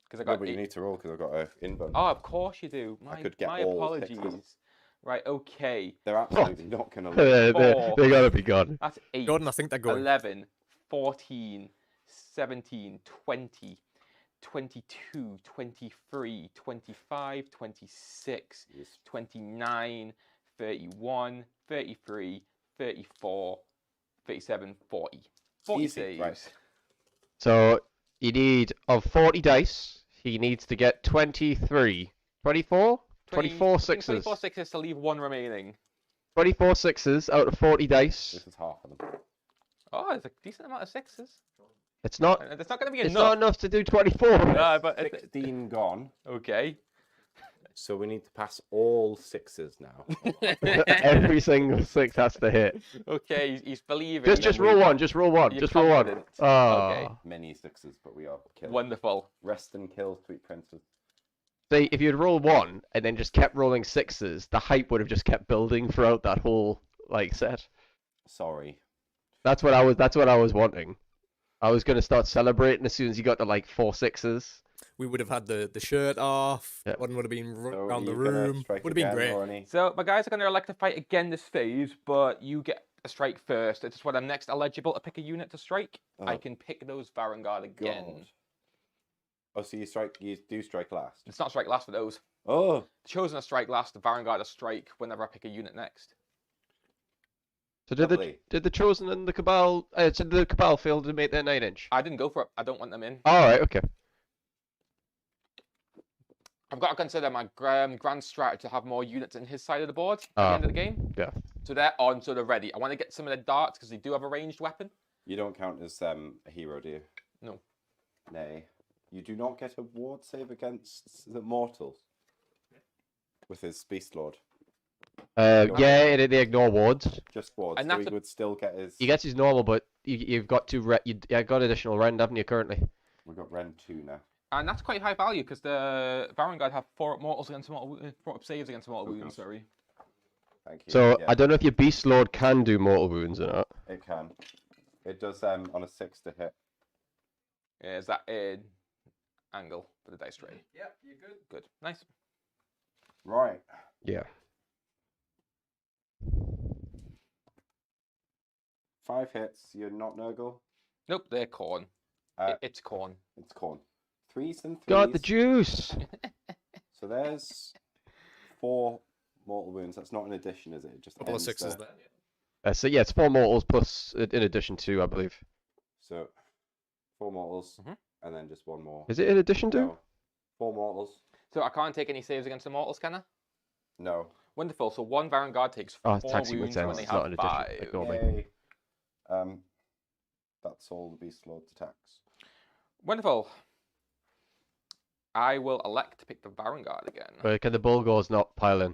'cause I No, got but you 8. need to roll because I've got a invuln. Oh, of course you do. My, could get my all apologies. sixes. Right, okay. They're absolutely not going to live. They gotta be gone. That's 8. Jordan, I think they're going. 11, 14, 17, 20, 22, 23, 25, 26, Yes. 29, 31, 33, 34, 37, 40. 40 Easy, saves. right. So you need of 40 dice. He needs to get 23, 24, 24 I think sixes. 24 sixes to leave 1 remaining. 24 sixes out of 40 dice. This is half of them. Oh, it's a decent amount of 6s. It's not. It's not going to be It's enough. not enough to do 24. But 16 gone. okay. So we need to pass all 6s now. Every single 6 has to hit. Okay, he's believing. Just roll one. Just roll one. You're Just roll one. confident. Oh. Okay. Many 6s, but we are killing. Wonderful. Rest and kill, sweet princess. See, if you'd roll one and then just kept rolling 6s, the hype would have just kept building throughout that whole set. Sorry. That's what I was wanting. I was gonna start celebrating as soon as you got to like 4 6s. We would have had the shirt off. Yep. One would have been So around the you're gonna room. strike Would have been again, great. Ronnie? So my guys are going to elect to fight again this phase, but you get a strike first. It's just when I'm next eligible to pick a unit to strike, I Oh. can pick those Varangard again. God. Oh, so you do strike last. It's not strike last for those. Oh, Chosen a strike last, the Varangard a strike whenever I pick a unit next. So did Lovely. the Chosen and the Cabal did the Cabal fail to make their 9-inch? I didn't go for it. I don't want them in. Alright, okay. I've got to consider my grand strategy to have more units in his side of the board at the end of the game. Yeah. So they're on, so they're ready. I want to get some of the darts because they do have a ranged weapon. you don't count as a hero, do you? No. Nay. You do not get a ward save against the mortals with his Beast Lord. Yeah, they ignore wards. Just wards. And So that's he a- would still get his. He gets his normal, but you've got to you got additional rend, haven't you? Currently. We've got Ren 2 now. And that's quite high value because the Varangard have 4 up mortals against mortal, 4 up saves against mortal Okay. wounds. Sorry. Thank you. So yeah, I don't know if your Beast Lord can do mortal wounds or not. it can. It does on a 6 to hit. Yeah, is that angle for the dice tray? Yep, you're good. Good. Nice. Right. Yeah. 5 hits. You're not Nurgle. Nope, they're corn. Uh, It's corn. It's corn. 3s and 3s. Got the juice. So there's 4 mortal wounds. That's not an addition, is it? It just Couple of ends sixes there. there. So yeah, it's 4 mortals plus in addition to, I believe. So 4 mortals, Mhm. and then just 1 more. Is it in addition to? No. 4 mortals. So I can't take any saves against the mortals, can I? No. Wonderful. So one Baron Guard takes Oh, 4 taxi makes wounds sense. when they It's not have an addition. 5. Ignore me. Yay. That's all the Beast Lord's attacks. Wonderful. I will elect to pick the Baron Guard again. But can the Bulgors not pile in?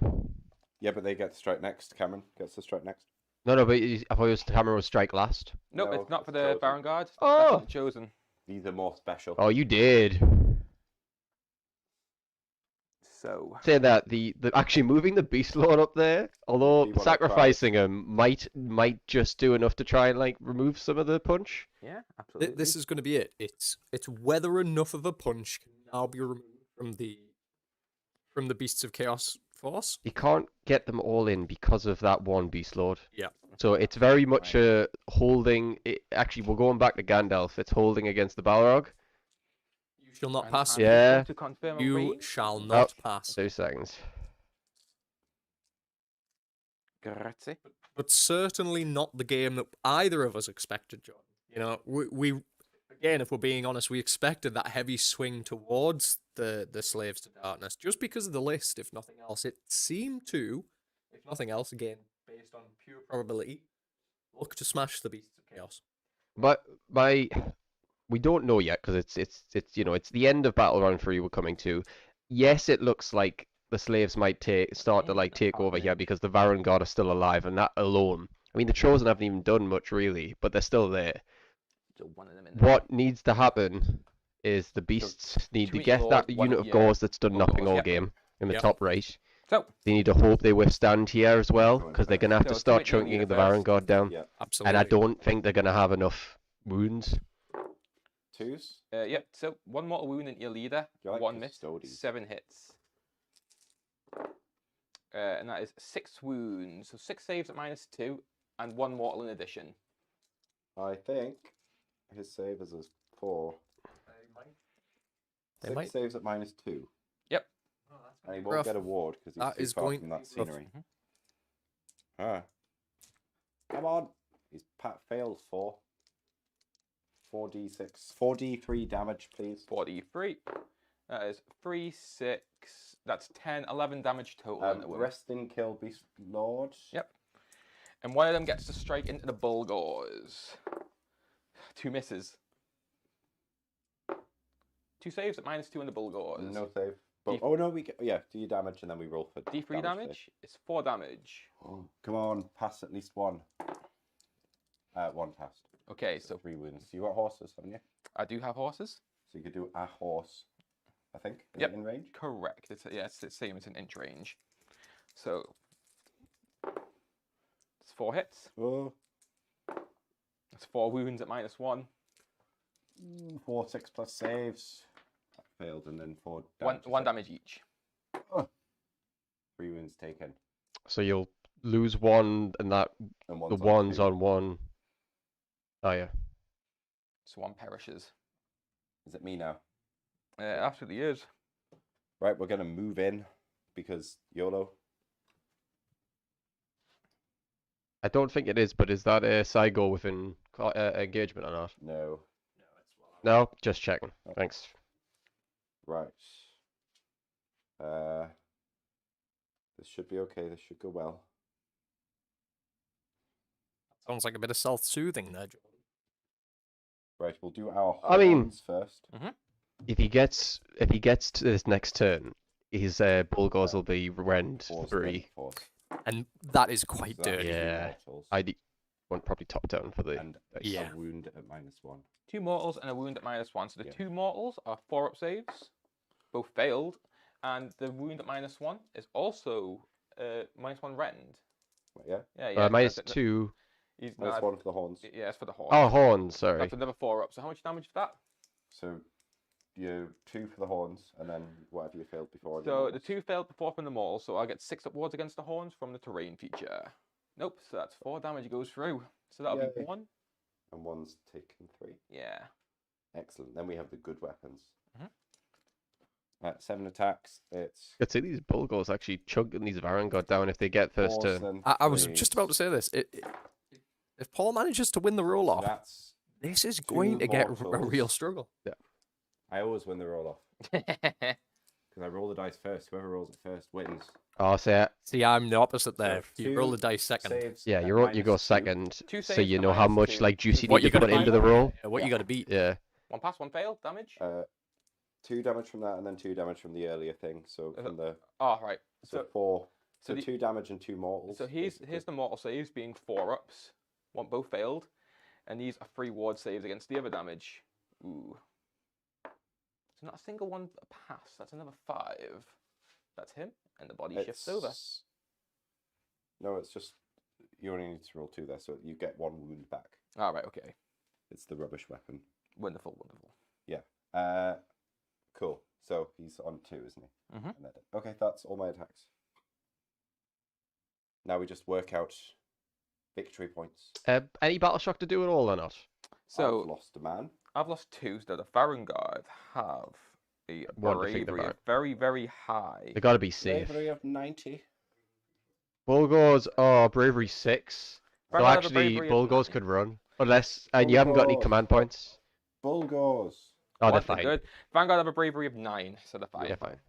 Yeah, but they get to strike next. Cameron gets to strike next. No, but I thought it was Cameron would strike last. Nope, No, it's not for it's the chosen. Baron Guard. Oh! That's not chosen. These are more special. Oh, you did. So Saying that the actually moving the Beast Lord up there, although Be one of sacrificing him might just do enough to try and like remove some of the punch. yeah, absolutely. This is going to be it. It's whether enough of a punch can now be removed from the Beasts of Chaos force. You can't get them all in because of that one Beast Lord. Yeah. So it's very much a holding. Actually, we're going back to Gandalf. It's holding against the Balrog. You shall not And pass. I'm Yeah. going to confirm a You range. shall not pass. 2 seconds. Grazie. But certainly not the game that either of us expected, John. You know, we again, if we're being honest, we expected that heavy swing towards the Slaves to Darkness just because of the list, if nothing else. It seemed to, if nothing else, again, based on pure probability, look to smash the Beasts of Chaos. But we don't know yet because it's it's the end of Battle Round 3 we're coming to. Yes, it looks like the slaves might start to like take over here because the Varan God are still alive, and that alone. I mean, the Chosen haven't even done much really, but they're still there. So one of them in there. What needs to happen is the beasts need to each get lord, that one unit of of your Gauze that's done Gauze, nothing all yep. game in the Yep. top right. So They need to hope they withstand here as well, Going because they're first. going to have to So start to make chunking the the leader Varan first. God down. Yeah. Absolutely. And I don't think they're going to have enough wounds. 2s. yep. So one mortal wound into your leader, You like one miss, custodians. 7 hits. And that is 6 wounds. So 6 saves at -2, and 1 mortal in addition. I think his save is a 4. They 6 might. saves at -2. Yep. And he won't Rough. get a ward because he's That too is far going from to that be rough. scenery. Ah. Come on. He's failed 4. 4d6. 4d3 damage, please. 43. That is 3, 6. That's 10, 11 damage total. on the wound. Resting kill Beast Lord. Yep. And one of them gets to strike into the Bulgors. 2 misses. 2 saves at -2 on the Bulgors. No save. But, D- oh no, we get, yeah, do your damage and then we roll for D3 damage is 4 damage. Oh, come on, pass at least 1. 1 passed. Okay, So so 3 wounds. You got horses, haven't you? I do have horses. So you could do a horse, I think, Yep. in range. Correct. It's the same as an inch range. So it's 4 hits. Oh, That's 4 wounds at -1. 4, 6 plus saves. That failed, and then 4 One damage. damage each. 3 wounds taken. So you'll lose 1, and that And the one's 2. on 1. Oh yeah. So 1 perishes. Is it me now? It absolutely is. Right, we're going to move in because YOLO. I don't think it is, but is that a side goal within engagement or not? No. No, just checking. Thanks. Right. This should be okay. This should go well. Sounds like a bit of self-soothing there, John. Right, we'll do our I mean- horns first. If he gets to this next turn, his Bulgors will be rend Force, 3. force. And that is quite So that dirty. is Yeah. mortals. I want probably top down for the. And Yeah. a wound at -1. 2 mortals and a wound at -1. So the Yeah. 2 mortals are 4-up saves. Both failed. And the wound at -1 is also -1 rend. Yeah? Yeah. -2. He's -1 for the horns. Yeah, it's for the horn. Oh, horns. Sorry. That's another 4-up. So how much damage for that? So you 2 for the horns, and then whatever you failed before. on the So the mortals. 2 failed before from the mortal, so I get 6 upwards against the horns from the terrain feature. Nope, so that's 4 damage goes through. So that'll be Yay. 1. And 1's taken 3. Yeah. Excellent. Then we have the good weapons. Mhm. At 7 attacks, it's I'd say these Bulgors actually chugging these Varangard down if they get first force turn. and I was three. just about to say this. If Paul manages to win the roll So off, that's this is two going to get a mortals. real struggle. I always win the roll off because I roll the dice first. Whoever rolls it first wins. Oh, so See, I'm the opposite there. So You roll two the dice second. Saves yeah, at you go -2. second, Two so saves you at know how much -2. like juice you What need you to put gotta into beat. the roll. What you Yeah. got to beat? Yeah. One pass, one fail, damage. 2 damage from that, and then 2 damage from the earlier thing. So from the Oh, right. so So 4. so So the- 2 damage and 2 mortals. So here's basically. the mortal saves being 4-ups. Both failed, and these are 3 ward saves against the other damage. Ooh. So not a single one a pass. That's another 5. That's him, and the body shifts over. No, it's just you only need to roll 2 there, so you get 1 wound back. All right. Okay. It's the rubbish weapon. Wonderful. Wonderful. Cool. So he's on 2, isn't he? Mhm. And okay, that's all my attacks. Now we just work out victory points. Any battle shock to do at all or not? So I've lost a man. I've lost 2. So the Varangard have a One defeat the bravery of very, very high. They got to be safe. Bravery of 90. Bulgors are bravery 6. So Varangard have a actually, bravery of Bulgors 9. could run. Unless, and you haven't got any Bulgors. command points. Bulgors. Oh, they're What? fine. Good. Vanguard have a bravery of 9, so they're fine. Yeah, fine.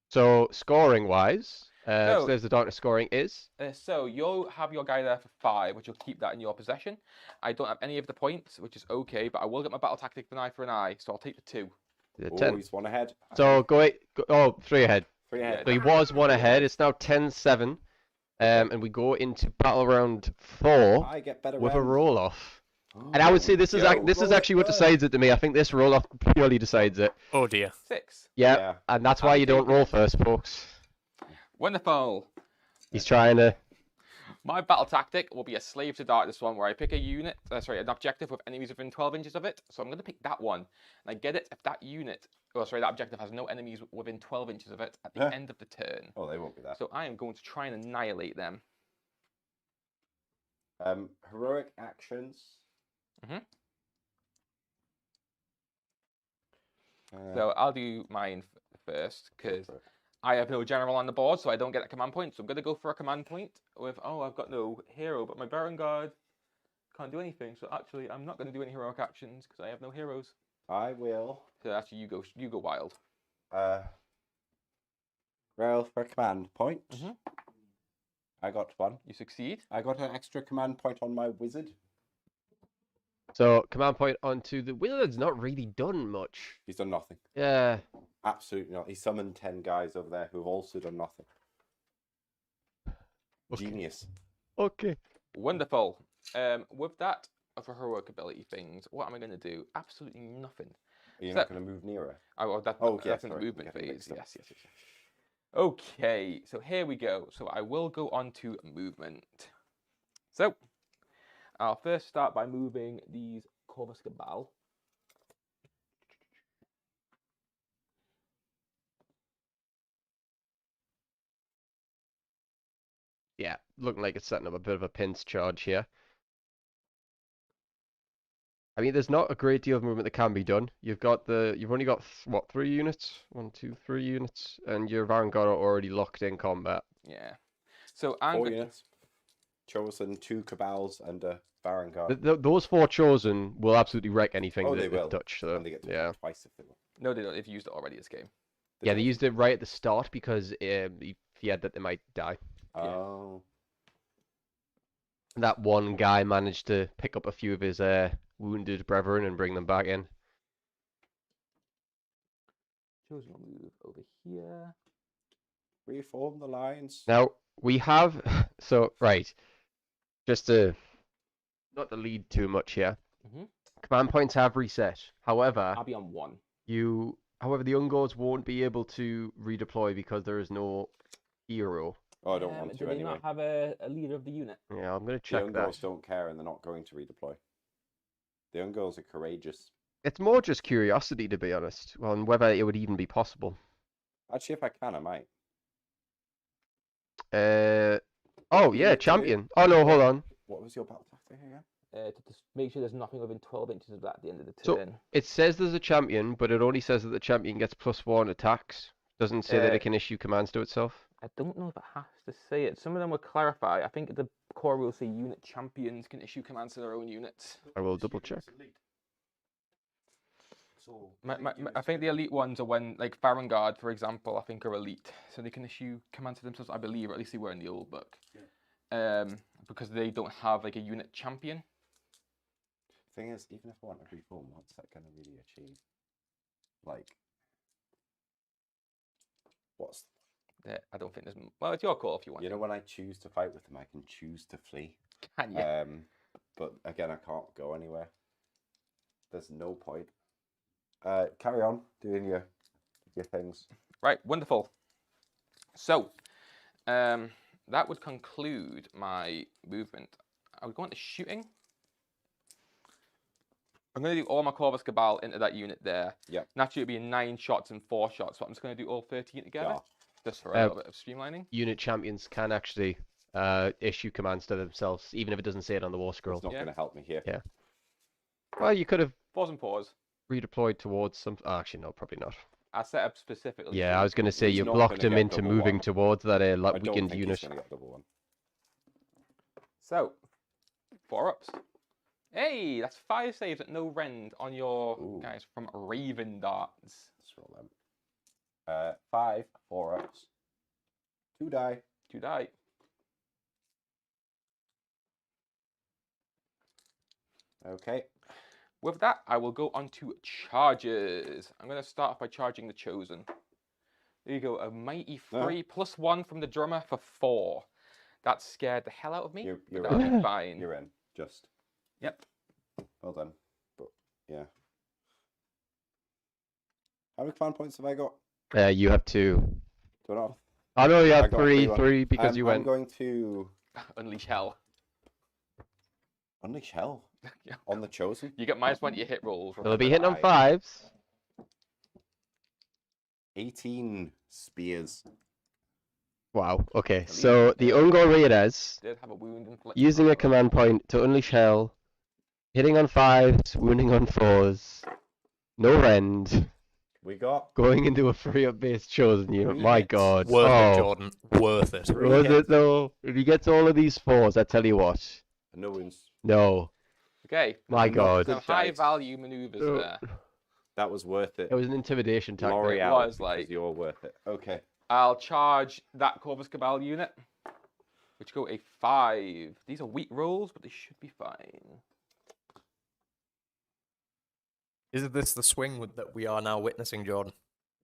So, scoring wise, So- Slaves of Darkness scoring is. So you'll have your guy there for 5, which you'll keep that in your possession. I don't have any of the points, which is okay, but I will get my battle tactic of an eye for an eye, so I'll take the 2. Oh, 10. he's 1 ahead. So, oh, 3 ahead. 3 ahead. So he was 1 ahead. It's now 10-7. And we go into battle round 4 I get better with a round. roll off. And I would say this is Go, this is roll it actually what first. decides it to me. I think this roll off purely decides it. Oh dear. 6. Yeah, Yeah. and that's why you don't roll first, folks. Wonderful. He's trying to. My battle tactic will be a Slave to Darkness one, where I pick a unit, an objective with enemies within 12 inches of it. So I'm going to pick that one. And I get it if that that objective has no enemies within 12 inches of it at the Yeah. end of the turn. Oh, they won't be that. So I am going to try and annihilate them. Heroic actions. Mhm. Uh, So I'll do mine first, go because for it. I have no general on the board, so I don't get a command point. So I'm going to go for a command point with, I've got no hero, but my Baron Guard can't do anything. So actually, I'm not going to do any heroic actions because I have no heroes. I will So actually, you go wild. roll for a command point. Mhm. I got 1. You succeed. I got an extra command point on my wizard. So command point onto the wizard's not really done much. He's done nothing. Yeah. Absolutely not. He summoned 10 guys over there who have also done nothing. Okay. Genius. Okay. Wonderful. With that, for heroic ability things, what am I going to do? Absolutely nothing. You're So- not going to move nearer. That's yeah, in the sorry, movement getting phase. mixed up. Yes. Okay, so here we go. So I will go on to movement. So I'll first start by moving these Corvus Cabal. Yeah, looking like it's setting up a bit of a pinch charge here. I mean, there's not a great deal of movement that can be done. You've only got what, 3 units? 1, 2, 3 units, and your Vanguard are already locked in combat. Yeah. So I'm 4 going units. Chosen 2 Cabals and a Baron Guard. Those 4 chosen will absolutely wreck anything Oh, that they will. touch. So, And they get to yeah. attack twice if they want. No, they don't. They've used it already this game. Yeah, they used it right at the start because he feared that they might die. Oh. That one guy managed to pick up a few of his wounded brethren and bring them back in. Chosen will move over here. Reform the lines. Now, we have... So, right. Just to... Not to lead too much here. Mhm. Command points have reset. However, I'll be on 1. However, the Ungors won't be able to redeploy because there is no hero. Oh, I don't want Do to they anyway. not have a leader of the unit? Yeah, I'm going to The check young that. girls don't care and they're not going to redeploy. The young girls are courageous. It's more just curiosity, to be honest, on whether it would even be possible. Actually, if I can, I might. Oh, You yeah, need to do- champion. Oh, no, hold on. What was your battle tactic again? to just make sure there's nothing within 12 inches of that at the end of the So- turn. It says there's a champion, but it only says that the champion gets +1 attacks. Doesn't say that Uh, it can issue commands to itself. I don't know if it has to say it. Some of them will clarify. I think the core rules say unit champions can issue commands to their own units. I will double check. I think the elite ones are when, like Farangard, for example, I think are elite, so they can issue commands to themselves. I believe, or at least they were in the old book, because they don't have like a unit champion. Thing is, even if I want to reform, what's that going to really achieve? Like, what's I don't think there's. Well, it's your call if you want. you know when I choose to fight with them, I can choose to flee. Can you? But again, I can't go anywhere. There's no point. Carry on doing your things. Right, wonderful. So, that would conclude my movement. I would go into shooting. I'm going to do all my Corvus Cabal into that unit there. Yep. Naturally, it'll be 9 shots and 4 shots, but I'm just going to do all 13 together, Yeah. just for a little bit of streamlining. Unit champions can actually issue commands to themselves, even if it doesn't say it on the war scroll. It's not Yeah. going to help me here. Yeah. Well, you could have 4s and 4s. redeployed towards some. Oh, actually, no, probably not. I set up specifically. Yeah, I was going to say He's you not blocked gonna him get into double moving one. towards that I don't weakened think unit. he's going to get double one. So, 4 ups. Hey, that's 5 saves at no rend on your Ooh. guys from Raven Darts. Let's roll them. 5 4-ups. 2 die. 2 die. Okay. With that, I will go on to charges. I'm going to start off by charging the Chosen. There you go, a mighty 3 +1 from the drummer for 4. That scared the hell out of me. You're but that'll be fine. You're in. Just. Yep. Well done. But yeah. How many command points have I got? You have 2. Do I not? I know you I have got 3, 3 3 because you I'm went. going to Unleash hell. unleash hell Yeah. on the Chosen. You get -1 to your hit rolls. They'll be remember hitting on that. 5s. 18 spears. Wow. Okay, Believe so it. the Ungor Raiders Did have a wound inflict. using a command point to unleash hell, hitting on 5s, wounding on 4s, no rend, We got going into a free-up based chosen unit. 3 My hits. God. Worth it, Oh, Jordan. Worth it. was it though? If he gets all of these 4s, I tell you what. no wounds. No. Okay. My Not God. good Some high dice. value maneuvers Oh. there. That was worth it. It was an intimidation tactic. L'Oreal, was because like- you're worth it. Okay. I'll charge that Corvus Cabal unit, which go a 5. These are weak rolls, but they should be fine. Is this the swing that we are now witnessing, Jordan?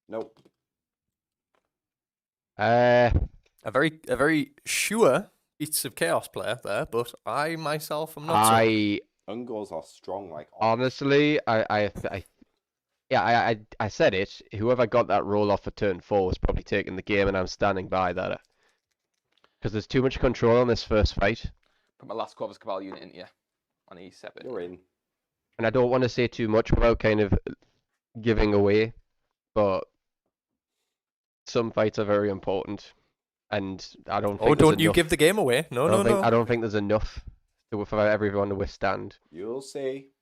Nope. A very sure Beats of Chaos player there, but I myself am not. So. Ungors are strong like Honestly, I said it. Whoever got that roll off for turn 4 was probably taking the game, and I'm standing by that. Because there's too much control on this first fight, Put my last Corvus Cabal unit in here on E7. You're in. and I don't want to say too much without kind of giving away, but some fights are very important, and I don't think. Oh, there's don't you enough- give the game away? No, I no, don't think, no. I don't think there's enough for everyone to withstand. You'll see.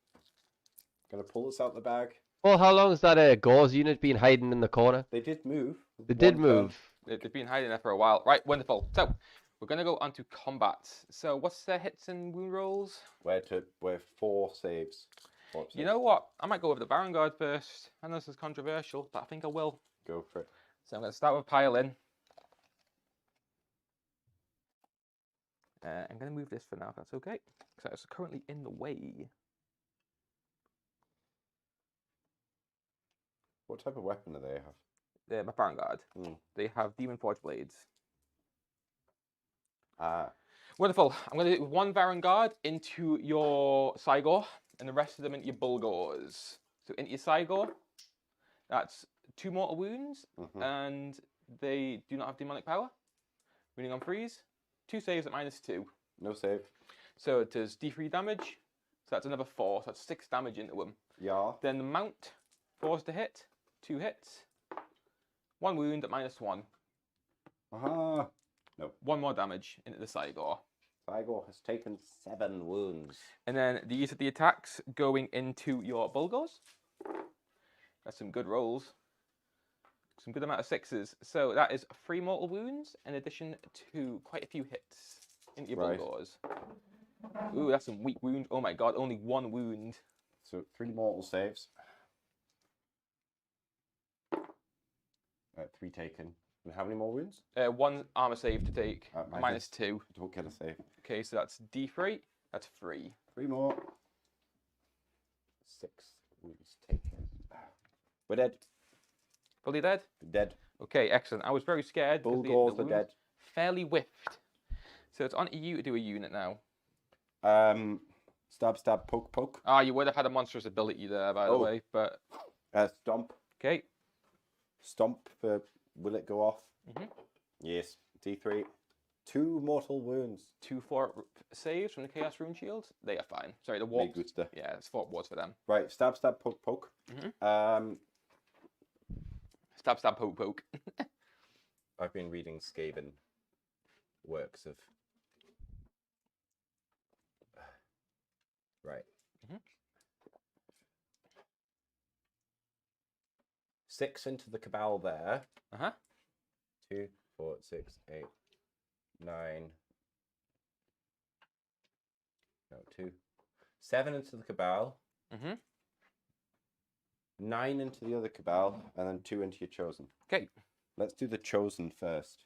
Gonna pull this out the bag. Well, how long has that Gauze unit been hiding in the corner? They did move. They did One turn. move. They've been hiding there for a while. Right, wonderful. So, we're going to go on to combat. So, what's their hits and wound rolls? We're 4 saves. 4 You saves. know what? I might go with the Baron Guard first. I know this is controversial, but I think I will. Go for it. So, I'm going to start with pile in. I'm going to move this for now, if that's okay. Because it's currently in the way. What type of weapon do they have? They're my Baron Guard. Hmm. They have Demon Forge Blades. Wonderful. I'm going to do 1 Baron Guard into your Sigor, and the rest of them into your Bulgors. So into your Sigor, that's 2 mortal wounds, Mhm. and they do not have demonic power. Wounding on freeze, 2 saves at -2. No save. So it does D3 damage, so that's another 4, so that's 6 damage into them. Yeah. Then the mount, 4s to hit, 2 hits, 1 wound at -1. Aha. 1 more damage into the Sigor. Igor has taken 7 wounds. And then these are the attacks going into your Bulgars. That's some good rolls. Some good amount of 6s. So that is 3 mortal wounds in addition to quite a few hits into your Right. Bulgars. Ooh, that's some weak wound. Oh my god, only 1 wound. So 3 mortal saves. 3 taken. And how many more wounds? 1 armor save to take. Minus 2. Don't get a save. Okay, so that's D3. That's 3. 3 more. 6 wounds taken. We're dead. Fully dead? We're dead. Okay, excellent. I was very scared. because the Bulgars are wounds dead. Fairly whiffed. So it's on to you to do a unit now. Stab, stab, poke, poke. Ah, you would have had a monstrous ability there, by the Oh. way. But Stomp. okay. Stomp for will it go off? Mhm. Yes. D3. 2 mortal wounds. 2 4 saves from the Chaos Rune Shield. They are fine. Sorry, the Me warp. gusta. Yeah, it's 4 wards for them. Right, stab, stab, poke, poke. Stab, stab, poke, poke. I've been reading Skaven works of. Right. Mhm. 6 into the cabal there. Uh huh. 2, 4, 6, 8, 9. No, 2. 7 into the cabal. Mhm. 9 into the other cabal, and then 2 into your chosen. Okay. Let's do the chosen first.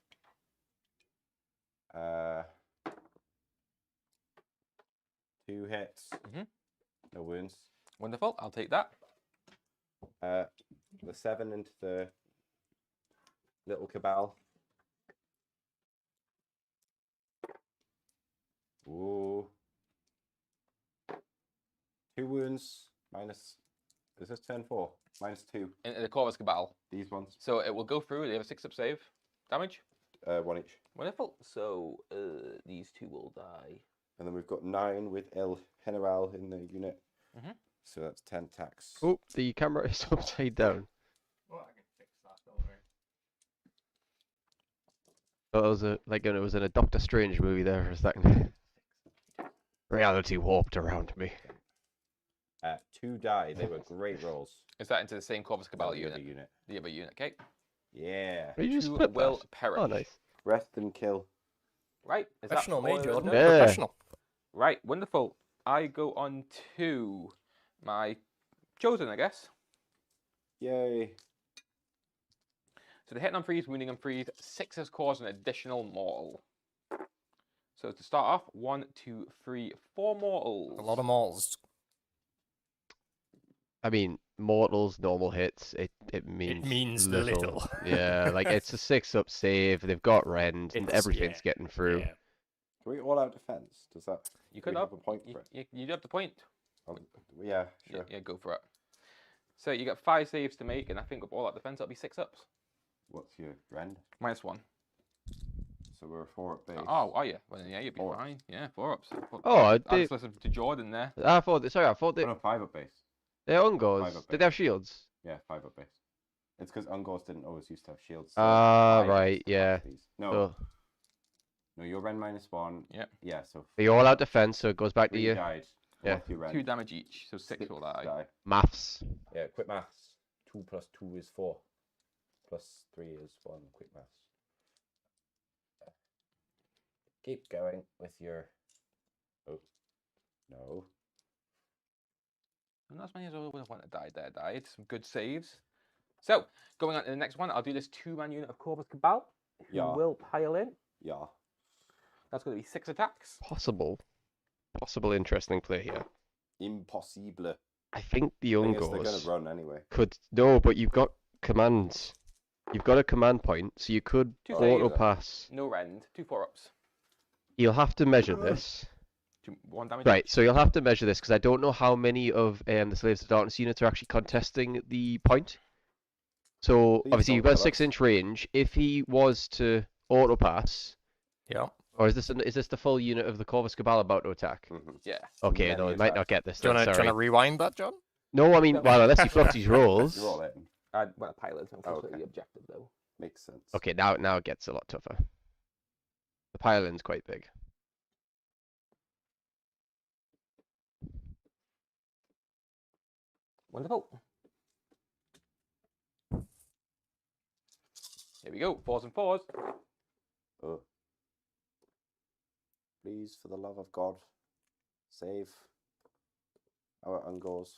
2 hits. Mhm. No wounds. Wonderful. I'll take that. The 7 into the little cabal. Ooh. 2 wounds. Minus. Is this turn 4? Minus 2. Into the Corvus Cabal. These ones. So it will go through. They have a 6-up save. Damage. 1 each. Wonderful. So these 2 will die. And then we've got 9 with El General in the unit. Mhm. So that's 10 attacks. Oh, the camera is upside down. Well, I can fix that, don't worry. Oh, it was like it was in a Doctor Strange movie there for a second. Reality warped around me. 2 die. They were great rolls. Is that into the same Corvus Cabal The other unit? unit. The other unit. Okay. Yeah. You just 2 flip will that. perish. Oh, nice. Rest and kill. Right. Is that Professional, me, all? Jordan. Yeah. Professional. Right. Wonderful. I go on to my chosen, I guess. Yay. So the hitting on freeze, wounding on freeze, 6s cause an additional mortal. So to start off, 1, 2, 3, 4 mortals. A lot of malls. I mean, mortals, normal hits, it means means little. little. Yeah, like it's a 6-up save, they've got rend, and It's- everything's yeah, getting through. Yeah. Can we all out defense? Does that? You do could we have have a point you, for it? you do have the point. Yeah, sure. Yeah, go for it. So you got 5 saves to make, and I think with all that defense, that'll be 6-ups. What's your rend? -1. So we're 4 at base. Oh, are you? Well, yeah, you'll be 4 fine. Yeah, 4-ups. Oh, I they, just listened to Jordan there. I thought they Oh, they, no, 5 at base. they're 5 Ungors. up Did they have shields? Yeah, 5 at base. It's because Ungors didn't always used to have shields. Ah, 5 right, is the yeah. max these. No, So, no, you're rend -1. Yep. Yeah, so are you all out defense, so it goes back to 3 you. died. Yeah. What's your rend? 2 damage each, so 6 will die. Maths. Yeah, quick maths. 2 plus 2 is 4. Plus 3 is 1. Quick maths. Keep going with your. Oh, no. And not as many as I would have wanted died there, died. Some good saves. So, going on to the next one, I'll do this 2-man unit of Corvus Cabal, who Yeah. will pile in. Yeah. That's going to be 6 attacks. Possible interesting play here. Impossible. I think the Thing is, they're going Ungors to run anyway. could no, but you've got commands. You've got a command point, so you could 2 auto saves, pass. no rend, 2 4-ups. You'll have to measure this. 1 damage Right, each. so you'll have to measure this because I don't know how many of the Slaves to Darkness units are actually contesting the point. So Please obviously don't you've got a tell us. 6-inch range. If he was to auto pass, Yeah. or is this the full unit of the Corvus Cabal about to attack? Mm-hmm. Yeah. Okay, Many no, he might not attacks. get this. Do you Then, want sorry. to rewind that, John? No, I mean, well, unless he flops his rolls. You roll it. Well, pilot, I'm close to okay. the objective, though. Makes sense. Okay, now it gets a lot tougher. The pylon's quite big. Wonderful. Here we go. 4s and 4s. Oh. Please, for the love of God, save our Ungors.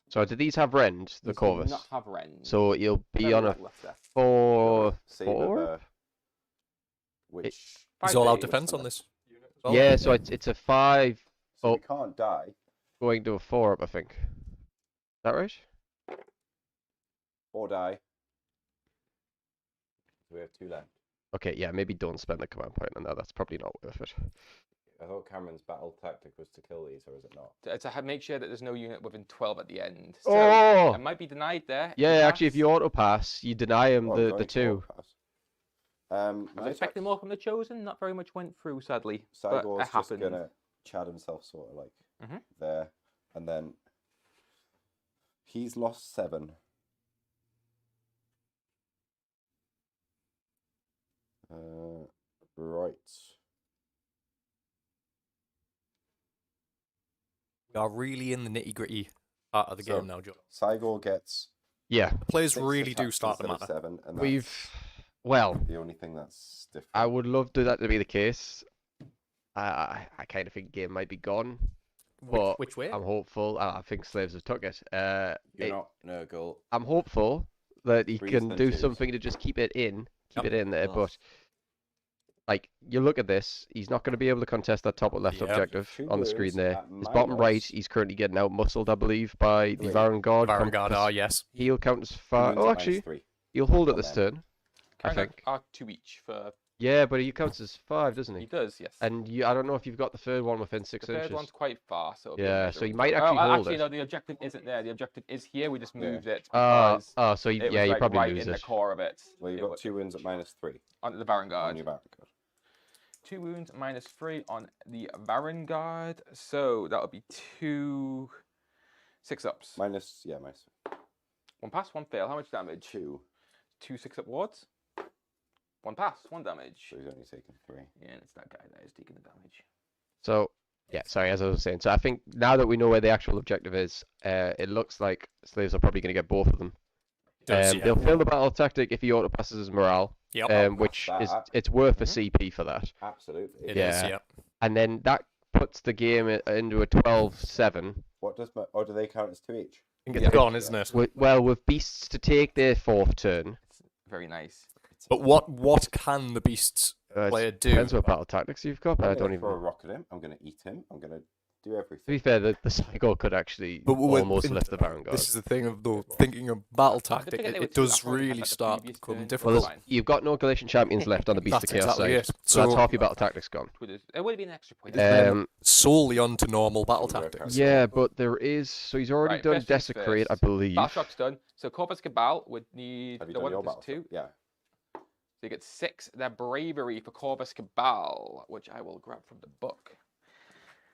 So do these have rend, the These do Corvus? not have rend. So you'll be Very on a light left there. 4. Saber 4? bear, which He's all out 5 defense on this. unit as well. Yeah, so it's a 5 so Oh. we can't die. going to a 4 up, I think. Is that right? Or die. We have 2 left. Okay, yeah, maybe don't spend the command point on that. That's probably not worth it. I thought Cameron's battle tactic was to kill these, or is it not? To make sure that there's no unit within 12 at the end. So Oh! it might be denied there. Yeah, actually, if you auto pass, you deny him Oh, I'm the going to 2. overpass. I was my expecting attack- more from the Chosen. Not very much went through, sadly. But Cygor's it just happened. gonna chad himself sort of like Mhm. there, and then he's lost 7. Right. We are really in the nitty gritty part of the So- game now, Joe. Cygor gets Yeah, The players 6 really do attacks start to instead of matter. 7, and that's we've... Well, the only thing that's different. I would love to that to be the case. I kind of think game might be gone, but Which way? I'm hopeful. I think slaves have took it. You're it- not Nurgle. I'm hopeful that he Threes can and do twos. something to just keep it in, there. Ugh. But like, you look at this, he's not going to be able to contest that top left Yep. objective 2 on the screen wounds there. at His bottom right, minus he's currently getting out muscled, I believe, by the 3. Varangard. Vanguard are, yes. He'll count as 2 5. wounds Oh, at actually, -3. he'll hold it on this them. turn, I Kind of think. are 2 each for. Yeah, but he counts as 5, doesn't He he? does, yes. And I don't know if you've got the third one within 6 the third inches. one's quite far, so it'll be a Yeah, measure so of you it. might actually hold actually, it. no, the objective isn't there. The objective is here. We just Yeah. moved it Oh, because so it was yeah, you like probably right lose in the it. core of it. Well, you've It got wa- 2 wounds at -3 on the on Varangard. your back. 2 wounds -3 on the Varangard. So that would be 2 6-ups. -. 1 pass, 1 fail. How much damage? 2. 2 6-up wards. 1 pass, 1 damage. So he's only taken 3. Yeah, and it's that guy that is taking the damage. So, yeah, sorry, as I was saying. So I think now that we know where the actual objective is, it looks like slaves are probably going to get both of them. Does, yeah. They'll fail the battle tactic if he auto passes his morale, Yep. which is that. it's worth a Mhm. CP for that. Absolutely. It yeah. is, yep. And then that puts the game into a 12-7. What does do they count as 2 each? I think it's Yeah. gone, isn't it? Well, with beasts to take their 4th turn. It's very nice. But what can the beasts It player do? depends what battle tactics you've got, but I'm I gonna don't throw a even. rock at him. I'm gonna eat him. I'm gonna do To everything. be fair, the cycle could actually But with- almost in- lift the Varangard. This is the thing of though, thinking of battle I tactic, figured they it were 2. I does thought they had really that the start previous becoming turn. Well, difficult. Fine. you've got no Galatian champions left on the Beast That's of Chaos exactly side. it. So that's So half your battle tactics gone. It would have been an extra point. solely onto normal battle Should work tactics. out. Yeah, but there is. So he's already Right, done first things Desecrate, I first. believe. Battle shock's done. So Corvus Cabal would need Have you the done one your plus battle? 2. Yeah. So you get 6. Their bravery for Corvus Cabal, which I will grab from the book.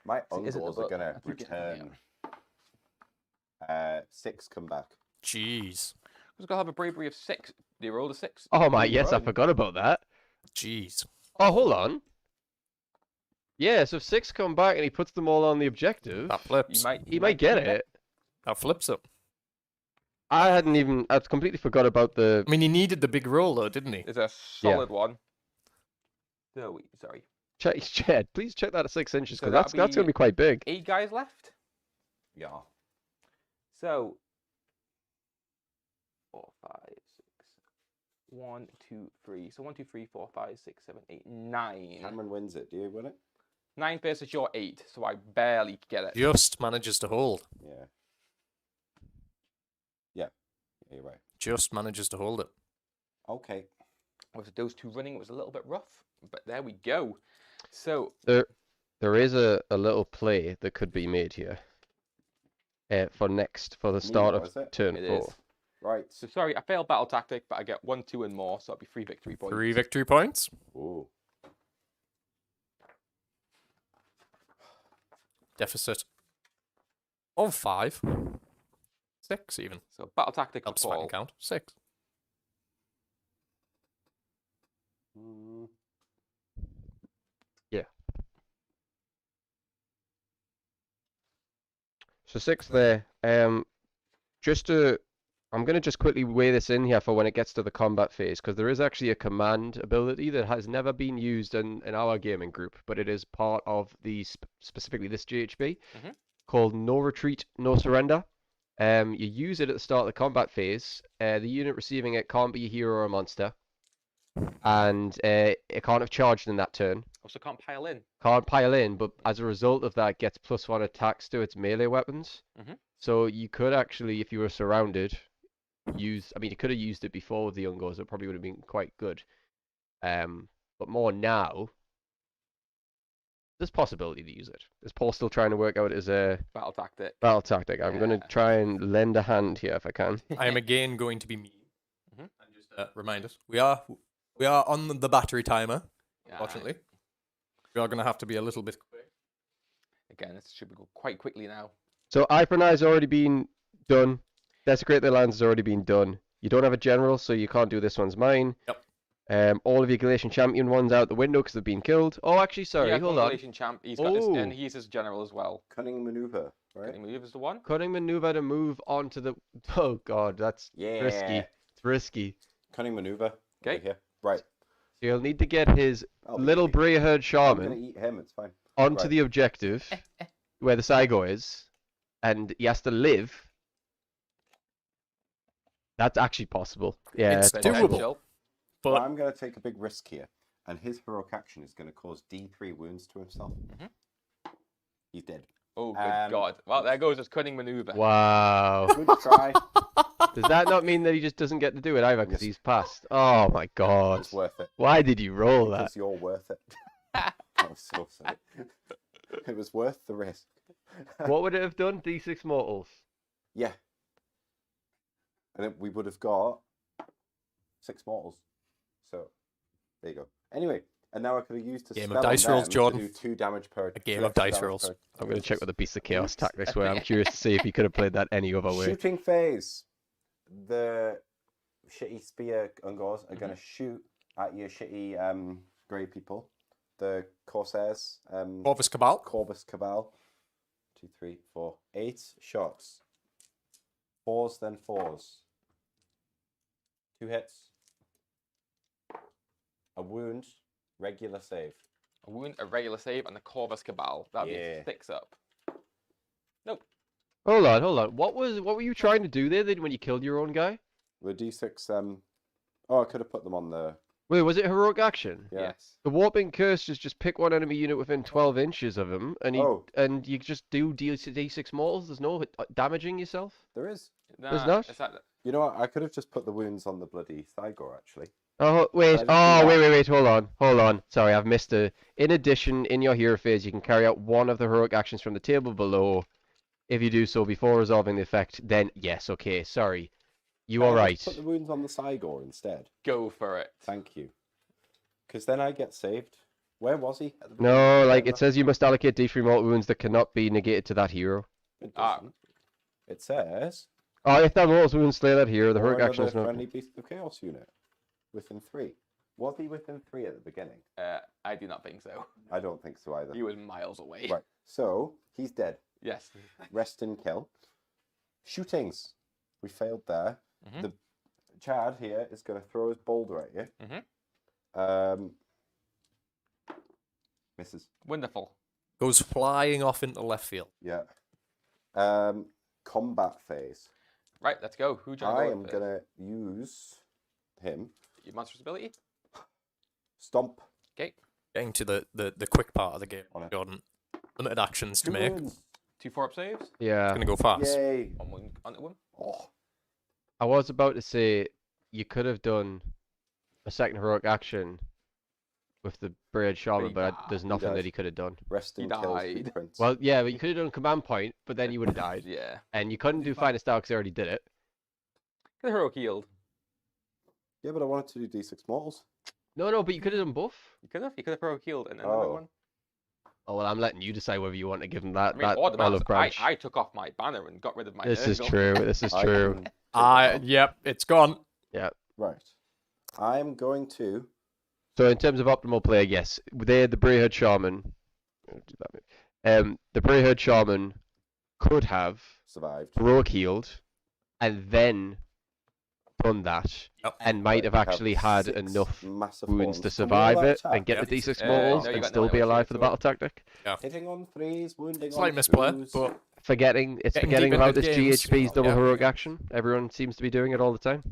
My See, is it the uncles are book? gonna I think it- yeah. return 6 come back. Jeez. Who's gonna have a bravery of 6? They rolled a 6. Oh my, Ooh, yes, I right. forgot about that. Jeez. Oh, hold on. Yeah, so if 6 come back and he puts them all on the objective, That flips. he might get keep it. That flips it. I'd completely forgot about the. I mean, he needed the big roll though, didn't he? It's a solid one. Sorry. Chad, please check that at 6 inches, So because that'd that's going to be- be quite big. 8 guys left. Yeah. So 4, 5, 6. 1, 2, 3. So 1, 2, 3, 4, 5, 6, 7, 8, 9. Cameron wins it. Do you win it? 9 versus your 8. So I barely get it. Just manages to hold. Yeah. Yeah. Yeah, you're right. Just manages to hold it. Okay. With those 2 running, it was a little bit rough, but there we go. So There is a little play that could be made here. For the start now, is of it? turn It 4. is. Right. So sorry, I failed battle tactic, but I get 1, 2, and more, so it'll be 3 victory points. 3 victory points. Ooh. Deficit of 5. 6 even. So battle tactic Helps to if I can Paul. count. 6. Mm. So 6 there. I'm going to just quickly weigh this in here for when it gets to the combat phase, because there is actually a command ability that has never been used in our gaming group, but it is part of the specifically this GHB, called No Retreat, No Surrender. You use it at the start of the combat phase. The unit receiving it can't be a hero or a monster, and it can't have charged in that turn. Also can't pile in. Can't pile in, but as a result of that, it gets +1 attacks to its melee weapons. So you could actually, if you were surrounded, you could have used it before with the Ungors. It probably would have been quite good. But more now, there's possibility to use it. Is Paul still trying to work out his Battle tactic. battle tactic? I'm going to try and lend a hand here if I can. I am again going to be mean. And just remind us, we are on the battery timer. Unfortunately, we are going to have to be a little bit quick. Again, this should go quite quickly now. So Eye for an Eye's already been done. Desecrate the lands has already been done. You don't have a general, so you can't do this one's mine. Yep. All of your Galatian champion ones out the window because they've been killed. Oh, actually, sorry, hold on. Galatian champ. He's got his, and he's his general as well. Cunning maneuver, right? Cunning maneuver is the one. Cunning maneuver to move onto the. Oh god, that's risky. It's risky. Cunning maneuver. Okay. Here. Right. So you'll need to get his little Brayherd I'm shaman gonna eat him. It's fine. onto Right. the objective where the Saigo is, and he has to live. That's actually possible. Yeah, It's it's possible. doable. But I'm going to take a big risk here, and his heroic action is going to cause D3 wounds to himself. He's dead. Oh, good God. Well, there goes his cunning maneuver. Wow. Good try. Does that not mean that he just doesn't get to do it either because he's passed? Oh my god. It's worth it. Why did you roll that? Because you're worth it. That was so silly. It was worth the risk. What would it have done? D6 mortals. Yeah. And then we would have got 6 mortals. So, there you go. Anyway, and now I could have used a Game spell of dice on rolls, them Jordan. to do 2 damage per. A game of dice rolls. I'm going to check what the Beast of Chaos tactics were. I'm curious to see if he could have played that any other way. Shooting phase. The shitty spear Ungors are going to shoot at your shitty grey people. The Corsairs. Corvus Cabal. Corvus Cabal. 2, 3, 4, 8 shots. 4s, then 4s. 2 hits. A wound. Regular save. A wound, a regular save, and the Corvus Cabal. That means 6 up. Nope. Hold on. What were you trying to do there then when you killed your own guy? The D6. Oh, I could have put them on the. Wait, was it heroic action? Yeah. Yes. The warping curse is just pick one enemy unit within 12 inches of him, and and you just do D6 mortals. There's no damaging yourself. There is. There's not? Is that... You know what? I could have just put the wounds on the bloody Thygor, actually. Oh wait! I Oh didn't do wait! Hold on! Sorry, I've missed a. In addition, in your hero phase, you can carry out one of the heroic actions from the table below. If you do so before resolving the effect, then yes, okay. Sorry, you are right. Put the wounds on the Cygor instead. Go for it. Thank you. Because then I get saved. Where was he? At the beginning? No, like it says, you must allocate D3 mortal wounds that cannot be negated to that hero. It doesn't. It says. Oh, if that mortal wounds slay that hero, the or heroic action is another not. friendly beast of chaos unit within 3. Was he within 3 at the beginning? I do not think so. I don't think so either. He was miles away. Right. So he's dead. Yes. Rest in kill. Shootings. We failed there. The Chad here is going to throw his boulder at you. Misses. Wonderful. Goes flying off into left field. Yeah. Combat phase. Right, let's go. Who do you I want am to going to use him. Your monstrous ability? Stomp. Okay. Getting to the quick part of the game, On it. Jordan. Limited actions to 2 make. wounds. 2 4-up saves. Yeah. It's gonna go fast. Yay. On one onto him. Oh. I was about to say you could have done a second heroic action with the Braid Shaman, he but died. there's He nothing died. that he could have done. Rest He in kill, died. sweet prince. Well, yeah, but you could have done command point, but then you would have died. Yeah. And you couldn't do finest style because I already did it. Get the heroic healed. Yeah, but I wanted to do D6 mortals. No, but you could have done both. You could have heroic healed and another Oh. one. Oh well, I'm letting you decide whether you want to give him that I mean, that or the olive maps, branch. I took off my banner and got rid of my This is Nurgle. true. This is I true. can take that off. Yep, it's gone. Right. I'm going to. So in terms of optimal play, yes, they're the Brayherd Shaman. The Brayherd Shaman could have Survived. broke healed and then done that, Yep. and might have But you actually had 6 enough massive wounds to horns. Can we allow survive it attack? and get Yep. the D6 No, mortals you and got still no be idea alive what for the you're battle tactic. Hitting on 3s, wounding Slight on misplay, 2s. but It's forgetting Getting about deep this into games. GHB's double Yeah. heroic action. Everyone seems to be doing it all the time.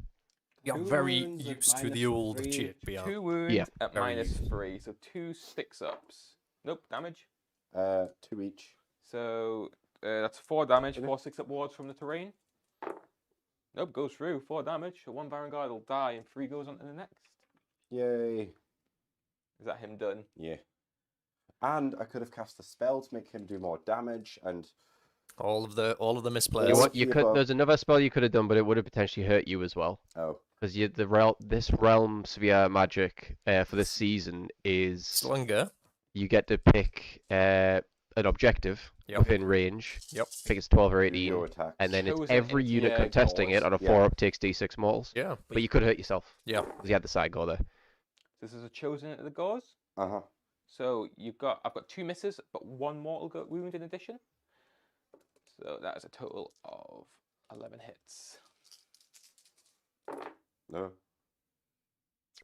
you're Two very wounds at used to the -3. old GHB. 2 wounds Yeah. at Very -3, so 2 sticks-ups. Nope, damage. 2 each. So that's 4 damage, Okay. 4 6-up wards from the terrain. Nope, goes through, 4 damage. So 1 Vanguard will die and 3 goes on to the next. Yay. Is that him done? Yeah. And I could have cast a spell to make him do more damage, and All of the misplays. You, Yes. what, you could. There's another spell you could have done, but it would have potentially hurt you as well. oh, Because this realm sphere magic for this season is Slinger. you get to pick an objective Yep. within range. Yep. I think it's 12 or do 18, your attacks. and then it's Chosen every into unit your contesting it goals. on a Yeah. 4-up takes D6 mortals. Yeah. But you could hurt yourself. Yeah. Because you had the side go there. This is a chosen into the gauze. Uh-huh. So I've got 2 misses, but 1 mortal wound in addition. So that is a total of 11 hits. No.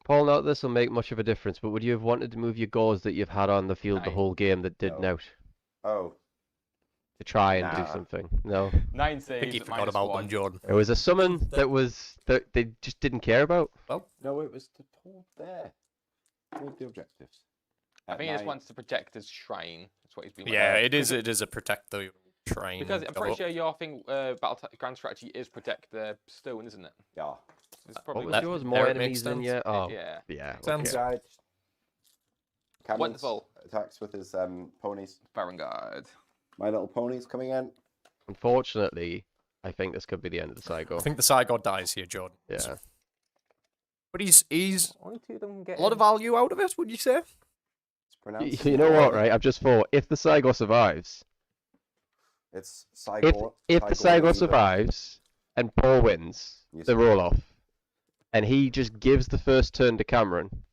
Paul, not this will make much of a difference, but would you have wanted to move your gauze that you've had on the field the 9. whole game that didn't No. out Oh, to try and do Nah. something? No. 9 I saves. think you at forgot about -1. one, Jordan. It was a summon that they just didn't care about. no, it was to hold there. Hold the objectives. I At think he just 9. wants to protect his shrine. That's what he's been. Yeah, like. it is. It is a protect the shrine. Because I'm pretty go sure your thing, grand strategy is protect the stone, isn't it? Yeah. It's What probably was that- yours? there More it enemies makes than sense. yeah. Oh, Yeah. yeah. Sounds- Okay. Guide. Cannons Wonderful. attacks with his ponies. Vanguard. My little ponies coming in. Unfortunately, I think this could be the end of the I cycle. think the Side God dies here, Jordan. Yeah. But he's Only 2 of them get a lot of value out of it. Would you say? It's pronounced. You know what, right? I've just thought if the Saigo survives, It's Sigmar. if the Saigo survives and Paul wins Yes, the sir. roll off, and he just gives the first turn to Cameron,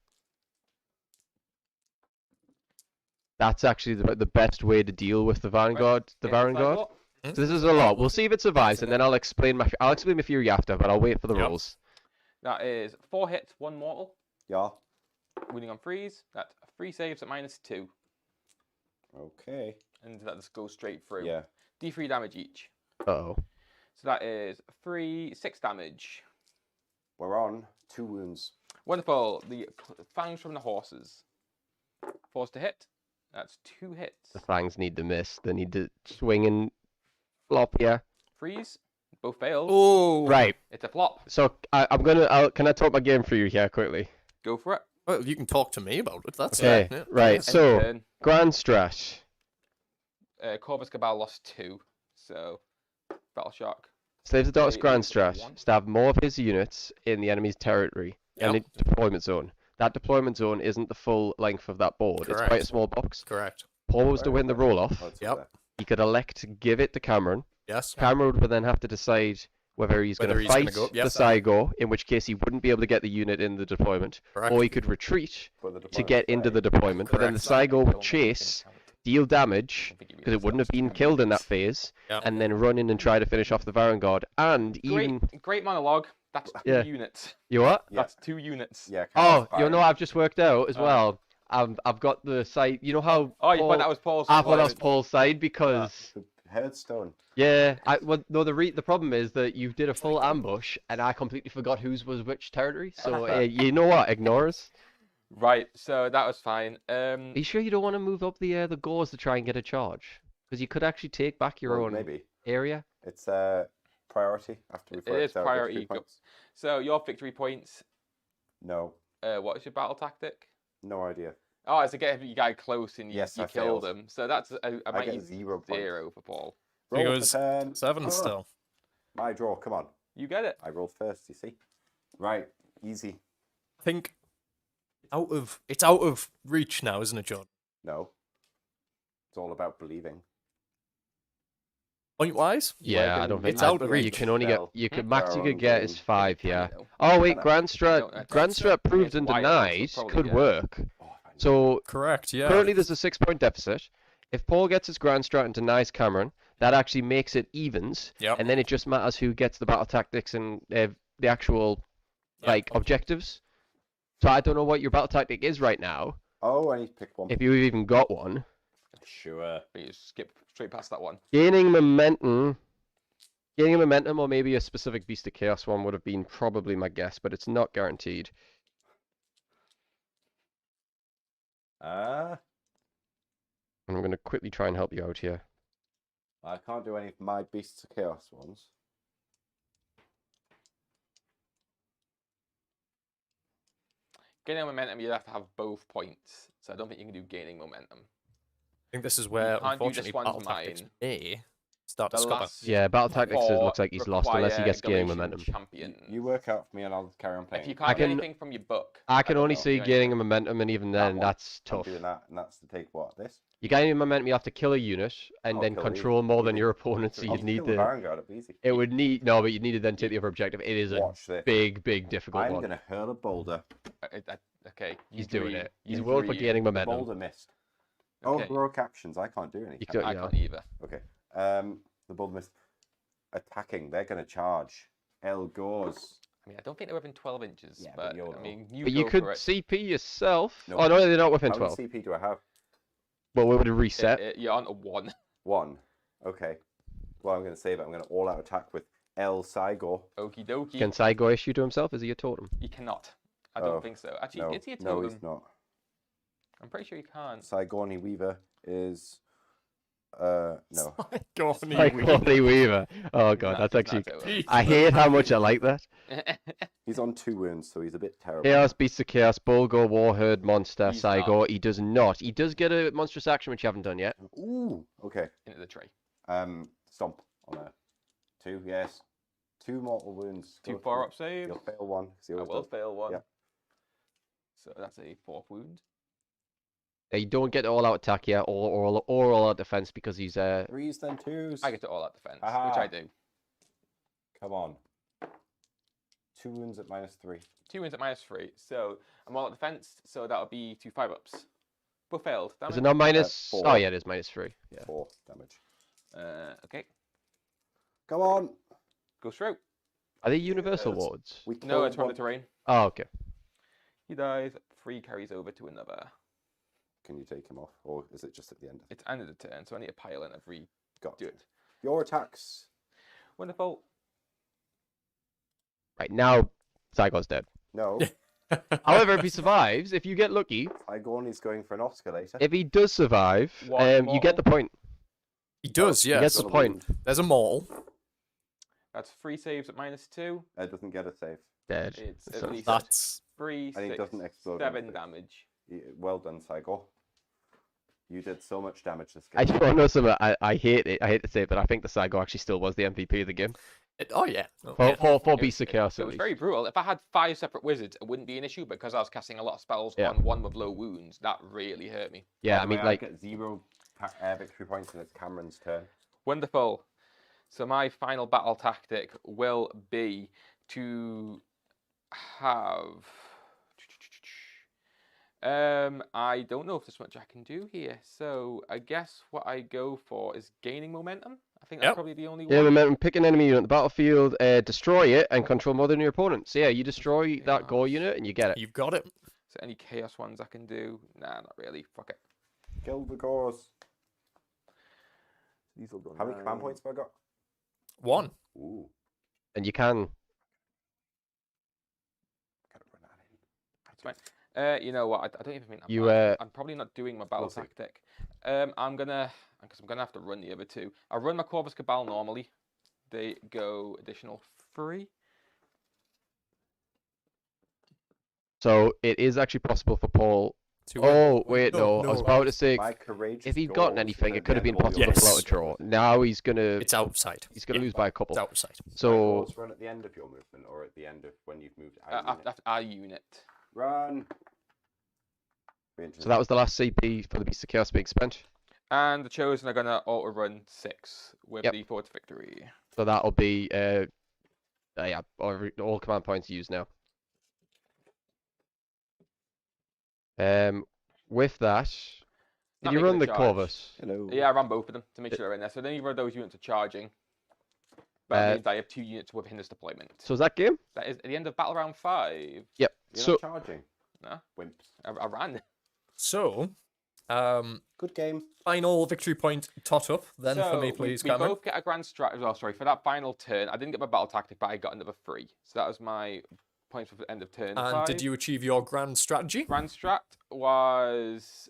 that's actually the best way to deal with the Vanguard. The Vanguard. So this is a lot. We'll see if it survives, and then I'll explain my theory after, but I'll wait for the Yep. rolls. That is 4 hits, 1 mortal. Yeah. Wounding on 3s. That's 3 saves at -2. Okay. And that just goes straight through. Yeah. D3 damage each. Uh-oh. So that is 6 damage. We're on 2 wounds. Wonderful. The fangs from the horses. Forced to hit. That's 2 hits. The fangs need to miss. They need to swing and flop, yeah. Freeze. Both failed. Oh, Right. It's a flop. So can I talk my game for you here quickly? Go for it. Well, you can talk to me about it. That's Okay, yeah. right. End So turn. Grand Strat. Corvus Cabal lost 2. So, Battle Shock. Slaves of Dark's Wait, Grand is it Strat. one? Stab more of his units in the enemy's territory and Yep. the deployment zone. That deployment zone isn't the full length of that board. It's quite a Correct. small box. Correct. Paul was to Where- win the where- roll off. Oh, it's Yep. over He could elect to give it to Cameron. Yes. Cameron would then have to decide whether he's going Whether to he's gonna fight go- the yes. Saigo, in which case he wouldn't be able to get the unit in the deployment, Correct. or he could retreat there. For the to deployment get into the phase. deployment. But then the Correct. Saigo would chase, deal damage, because it wouldn't have been killed in that phase, Yep. and then run in and try to finish off the Vanguard. And even Great monologue. That's 2 Yeah. units. you what? Yeah. That's 2 units. Yeah. Oh, Chaos you know Fire. I've just worked out as Oh. well. I've got the side. You know how? Oh, you Paul- thought that was Paul's. I thought that was deployment. Paul's side because The headstone. yeah. The problem is that you did a full ambush and I completely forgot whose was which territory. So you know what? Ignore us. Right, so that was fine. Are you sure you don't want to move up the gauze to try and get a charge? Because you could actually take back your Well, own maybe. area. It's priority after we've It worked is out priority, victory go- points. So your victory points. No. What is your battle tactic? No idea. Oh, it's to get your guy close and you, Yes, you I kill failed. them. So that's a I mighty get 0 points. 0 for Paul. He Roll for goes 10. 7 Oh, still. My draw. Come on. You get it. I rolled first. You see. Right. Easy. I think it's out of reach now, isn't it, John? No. It's all about believing. Point wise? Yeah, I Wagon don't think It's out of you reach. can only get Spell. you could Hmm? max you Our could get own is game. 5. Yeah. Though. Oh wait, know. Grand don't- Strat. Grand Strat proved it's and wide enough, so denied probably could get- work. Oh, if I knew. So Correct, yeah. currently there's a 6-point deficit. If Paul gets his Grand Strat and denies Cameron, that actually makes it evens, Yep. and then it just matters who gets the battle tactics and the actual Yep. like objectives. So I don't know what your battle tactic is right now, Oh, I need to pick one. if you've even got one. Sure. But you just skip straight past that one. Gaining momentum, or maybe a specific Beast of Chaos one would have been probably my guess, but it's not guaranteed. Ah, I'm going to quickly try and help you out here. I can't do any of my Beasts of Chaos ones. Gaining momentum, you'd have to have both points. So I don't think you can do gaining momentum. I think this is where, can't do this unfortunately, one's battle tactics mine. may start to The scupper. last Yeah, battle tactics four looks like he's lost unless he require gets gaining Galatian momentum. Champions. You work out for me and I'll carry on playing. If you I can't do can- anything from your book, I can don't only know if see you do gaining a anything. momentum, and even That then, one, that's I'm tough. doing that, and that's to take what? This? You gaining momentum, you have to kill a unit, and I'll then kill it control easy. more than Easy. your opponent, so I'll you'd kill need the the... Vanguard, it'll be easy. It would need... No, but you'd need to then take the other objective. It is a Watch this. big, difficult I'm one. going to hurl a boulder. Okay, you He's doing dream, it. you He's world for dream. gaining The momentum. boulder missed. Oh, Okay. heroic actions. I can't do anything. You can don't- I? I yeah. can't either. Okay. The boulder missed. Attacking. They're going to charge. El Gores. I mean, I don't think they're within 12 inches, Yeah, but but you'll I know. mean, But you go could for it. CP yourself. No. Oh, no, they're not within How many 12. CP do I have? Well, we would have reset. You're on a 1. 1. Okay. Well, I'm going to save it. I'm going to all-out attack with El Sigor. Okie dokie. Can Saigo issue to himself? Is he a totem? You cannot. I don't Oh, think so. Actually, No, is he a no, totem? he's not. I'm pretty sure you can't. Sigorni Weaver is... no. Gordon Like Weaver. Courtney Weaver. Oh, God, He's that's not actually... a totem. I hate how much I like that. He's on 2 wounds, so he's a bit terrible. Chaos, Beasts of Chaos, Bulgur, Warherd, Monster, He's Saigo. He does not. He does get a monstrous action, which you haven't done yet. Ooh, okay. Into the tree. Stomp on a 2, yes. 2 mortal wounds. 2 Go for 4 it. up save. You'll fail 1. 'cause he I always will does. fail 1. Yeah. So that's a 4th wound. You don't get all out attack yet, or all out defense because he's 3s, then 2s. I get to all out defense, Aha. which I do. Come on. 2 wounds at -3. 2 wounds at -3. So I'm all out defense, so that'll be 2 5-ups. Both failed. Damn Is it. it not minus? 4. Oh yeah, it is -3. Yeah. 4 damage. Okay. Come on. Go through. Are they universal Yes. wards? We No, killed it's from the one. terrain. Oh, okay. He dies. 3 carries over to another. Can you take him off, or is it just at the end? It's end of the turn, so I need to pile in every. Got Do it. it. Your attacks. Wonderful. Right now, Saigo's dead. No. However, if he survives, if you get lucky, Igorni's going for an oscillator. if he does survive, One you get the point. He does, He yes. gets the Got a point. wound. There's a mole. That's 3 saves at -2. It doesn't get a save. Dead. It's So at least That's 3, And he 6, doesn't explode on 7 six. damage. Well done, Sigor. You did so much damage this game. I just want to know something. I hate it. I hate to say it, but I think the Saigo actually still was the MVP of the game. oh yeah. Oh, For, yeah. for Beasts of Chaos, It at was least. very brutal. If I had 5 separate wizards, it wouldn't be an issue because I was casting a lot of spells Yeah. on one with low wounds. That really hurt me. Yeah, By I the mean, way, like, get 0 victory points, and it's Cameron's turn. Wonderful. So my final battle tactic will be to have. I don't know if there's much I can do here. So I guess what I go for is gaining momentum. I think that's Yep. probably the only yeah, one. momentum. Pick an enemy unit on the battlefield, destroy it, and control more than your opponent. So yeah, you destroy that Gore unit, and you get it. You've got it. So any chaos ones I can do? Nah, not really. Fuck it. Kill the Gores. These will go. How many command points have I got? 1. Ooh. And you can. Gotta run that in. That's fine. You know what? I don't even think You, I'm probably not doing my battle We'll see. tactic. I'm gonna have to run the other 2. I run my Corvus Cabal normally. They go additional 3. So it is actually possible for Paul. To Oh wait, no. I was no. about to say My courageous if he'd gotten Gores anything, is it at could have the been end of all possible your to pull out a Yes. draw. Now he's gonna It's outside. lose by a It's couple. outside. My So Gores run at the end of your movement, or at the end of when you've moved out. After our unit. Run. so that was the last CP for the Beast of Chaos being spent. And the Chosen are gonna auto run 6 with Yep. the Forward to Victory. So that'll be yeah, all command points used now. With that, Did Not you making run a the charge. Corvus? Hello. Yeah, I ran both of them to make sure they're in there. So neither of those units are charging. But that means I have 2 units within this deployment. So is that game? That is at the end of battle round 5. Yep. You're So not charging. No, Wimps. I ran. So, Good game. final victory point tot up then for me, So please, we Cameron. both get a grand strat. Oh, sorry, for that final turn, I didn't get my battle tactic, but I got another 3. So that was my points for the end of turn And 5. did you achieve your grand strategy? Grand strat was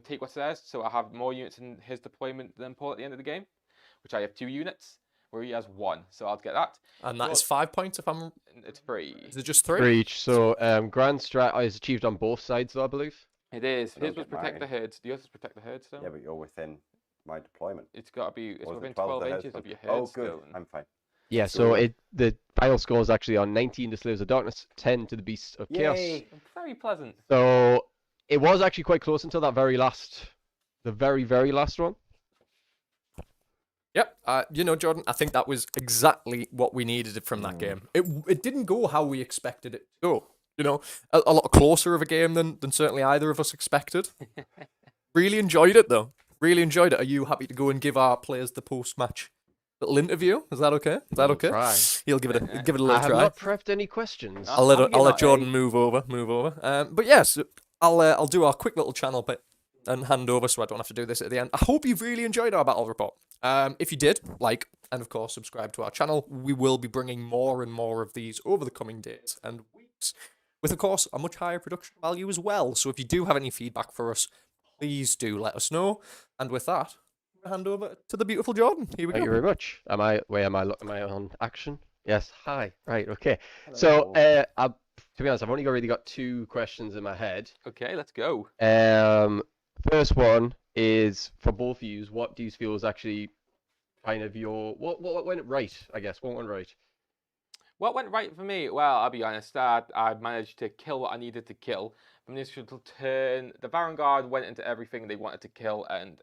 take what's theirs, so I have more units in his deployment than Paul at the end of the game, which I have 2 units, where he has 1. So I'll get that. And that is 5 points if I'm... It's free. Is it just 3? for each. So Grand Strat is achieved on both sides, though, I believe. It is. I don't His was get protect the mine. herds. The other's protect the herdstone. Yeah, but you're within my deployment. It's got to be. It's Or was it within 12 12 the inches herdstone? of your Oh, good. herdstone. I'm fine. Yeah, so So- the final score is actually on 19 to Slaves of Darkness, 10 to the Beasts of Chaos. Yay! Very pleasant. So it was actually quite close until that the very, very last one. Yep. You know, Jordan, I think that was exactly what we needed from that game. It didn't go how we expected it to go. You know, a lot closer of a game than certainly either of us expected. Really enjoyed it, though. Really enjoyed it. Are you happy to go and give our players the post-match little interview? Is that okay? Is that okay? Try. He'll give it a little I have try. not prepped any questions. I'll give I'll let that Jordan a- move over. But yes, I'll do our quick little channel bit and hand over so I don't have to do this at the end. I hope you've really enjoyed our battle report. If you did, like, and of course subscribe to our channel. We will be bringing more and more of these over the coming days and weeks, with of course a much higher production value as well. So if you do have any feedback for us, please do let us know. And with that, I'm gonna hand over to the beautiful Jordan. Here we Thank you go. very much. Am I on action? Yes. Hi. Right. Okay. So to be honest, I've only really got 2 questions in my head. Okay, let's go. First one is for both of you. What do you feel is actually kind of your what went right? I guess what went right. What went right for me? Well, I'll be honest. I managed to kill what I needed to kill. From this turn, the Vanguard went into everything they wanted to kill, and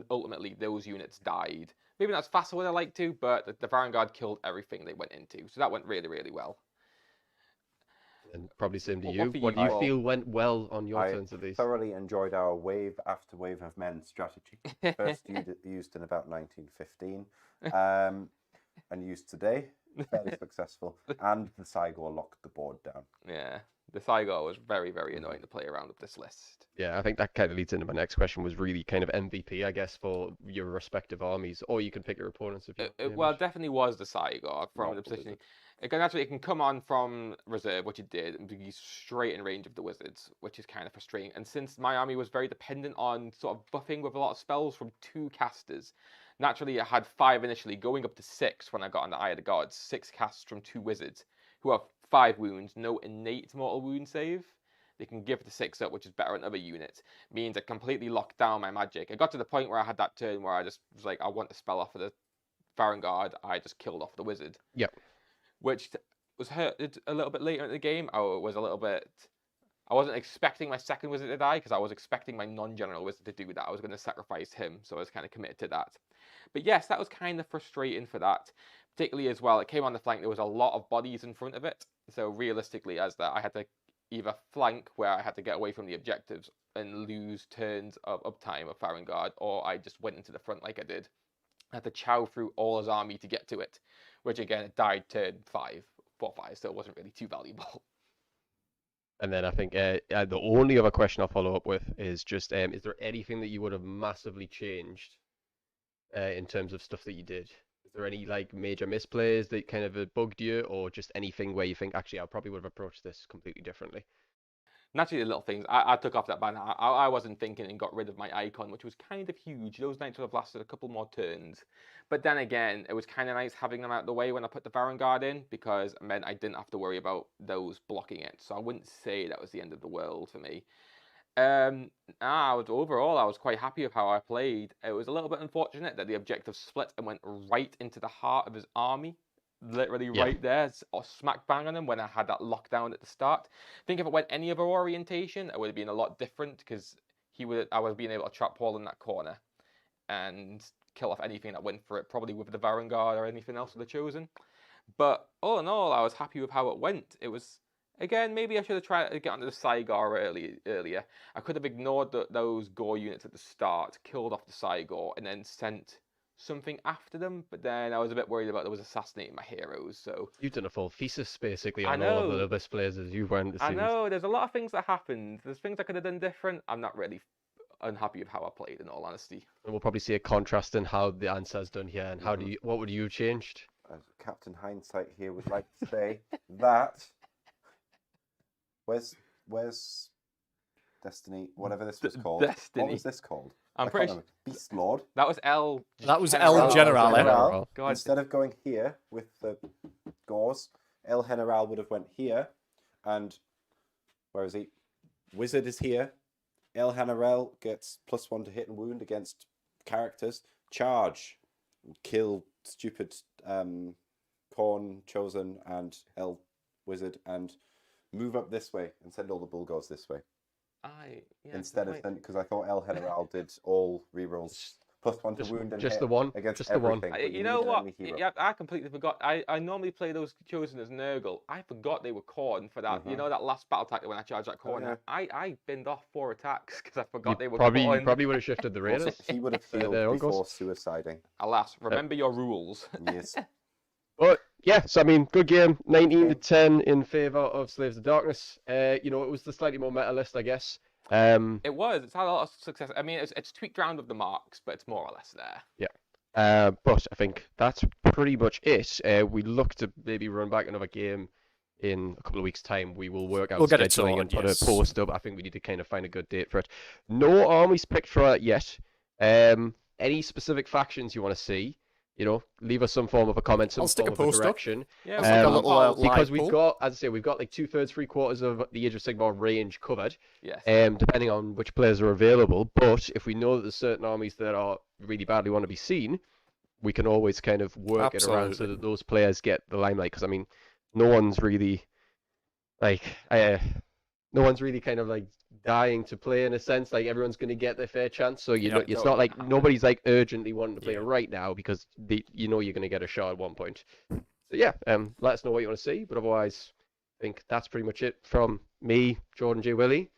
ultimately those units died. Maybe not as fast as I would have liked to, but the Vanguard killed everything they went into. So that went really, really well. And probably same to What you. for What you, do you Paul? feel went well on your I turns at least? thoroughly enjoyed our wave after wave of men strategy. First used in about 1915, and used today. Fairly successful. And the Sigor locked the board down. Yeah, the Sigor was very, very annoying to play around with this list. Yeah, I think that kind of leads into my next question. Was really kind of MVP, I guess, for your respective armies, or you can pick your opponents if you. Well, it definitely was the Sigor from Not the the position. wizard. It can come on from reserve, which it did, and be straight in range of the wizards, which is kind of frustrating. And since my army was very dependent on sort of buffing with a lot of spells from 2 casters, naturally I had 5 initially, going up to 6 when I got on the Eye of the Gods. 6 casts from 2 wizards who have 5 wounds, no innate mortal wound save. They can give the 6 up, which is better than other units. Means I completely locked down my magic. I got to the point where I had that turn where I just was like, I want to spell off of the Vanguard. I just killed off the wizard. Yep. Which was hurt a little bit later in the game. I was a little bit. I wasn't expecting my second wizard to die because I was expecting my non-general wizard to do that. I was going to sacrifice him, so I was kind of committed to that. But yes, that was kind of frustrating for that. Particularly as well, it came on the flank. There was a lot of bodies in front of it. So realistically, as that, I had to either flank where I had to get away from the objectives and lose turns of uptime of Vanguard, or I just went into the front like I did. I had to chow through all his army to get to it, which again, it died turn 5, 4-5, so it wasn't really too valuable. And then I think the only other question I'll follow up with is just, is there anything that you would have massively changed in terms of stuff that you did? Is there any like major misplays that kind of bugged you, or just anything where you think, actually, I probably would have approached this completely differently? Naturally, the little things. I took off that banner. I wasn't thinking and got rid of my icon, which was kind of huge. Those knights would have lasted a couple more turns. But then again, it was kind of nice having them out of the way when I put the Vanguard in, because it meant I didn't have to worry about those blocking it. So I wouldn't say that was the end of the world for me. Overall, I was quite happy with how I played. It was a little bit unfortunate that the objective split and went right into the heart of his army. Literally right there, or smack bang on him when I had that lockdown at the start. I think if it went any other orientation, it would have been a lot different, because I would have been able to trap Paul in that corner and kill off anything that went for it, probably with the Vanguard or anything else would have chosen. But all in all, I was happy with how it went. It was Again, maybe I should have tried to get onto the Sigmar earlier. I could have ignored those Gore units at the start, killed off the Sigmar, and then sent something after them. But then I was a bit worried about those assassinating my heroes. So You've done a full thesis basically I on all of know. the best players as you went. It I seems. know there's a lot of things that happened. There's things I could have done different. I'm not really unhappy with how I played, in all honesty. And we'll probably see a contrast in how the answer's done here, and how do you, what would you have changed? As Captain Hindsight here would like to say that. Where's Destiny? Whatever this was called. Destiny. What was this called? I'm I pretty can't remember. Beast Lord. That was El. That was El Generale. General. God. Instead of going here with the Gores, El General would have went here, and where is he? Wizard is here. El General gets +1 to hit and wound against characters. Charge, kill stupid Corn Chosen and El Wizard, and move up this way and send all the Bulgars this way. Instead of because I thought El General did all rerolls +1 to wound and just hit the one, against just the one. everything. but You know need an what? enemy hero. Yeah, I completely forgot. I normally play those chosen as Nurgle. I forgot they were Corn for that. You know that last battle tactic when I charged that corner. yeah. I binned off 4 attacks because I forgot they were You Corn. probably would have shifted the Also, Raiders. he would have So healed there one before goes. suiciding. Alas, remember your rules. Yes. But yeah, so I mean, good game. 19 to 10 in favour of Slaves of Darkness. You know, it was the slightly more meta list, I guess. It was. It's had a lot of success. I mean, it's tweaked round with the marks, but it's more or less there. But I think that's pretty much it. We look to maybe run back another game in a couple of weeks' time. We will work out We'll get it scheduling and sorted, put yes. a post up. I think we need to kind of find a good date for it. No armies picked for it yet. Any specific factions you want to see? You know, leave us some form of a comment, some I'll stick a form of post up. direction. Yeah, I'll stick a Um, little live Because we've poll. got, as I say, we've got like 2/3, 3/4 of the Age of Sigmar range covered. yes. Depending on which players are available. But if we know that there's certain armies that are really badly want to be seen, we can always kind of work it around so Absolutely. that those players get the limelight. Because I mean, no one's really like, no one's really kind of like dying to play in a sense. Like everyone's going to get their fair chance. So you know, it's not like nobody's like urgently wanting to play Yeah. right now because you know you're going to get a shot at one point. So yeah, let us know what you want to see. But otherwise, I think that's pretty much it from me, Jordan J. Willie.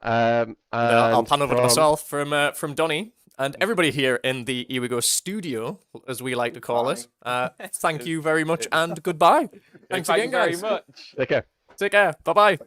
And I'll And pan over to from- myself from Donny and everybody here in the Here We Go studio, as we like to call it. Thank you very much and goodbye. Thanks Thank again, you very guys. much. Take care. Take care. Bye bye.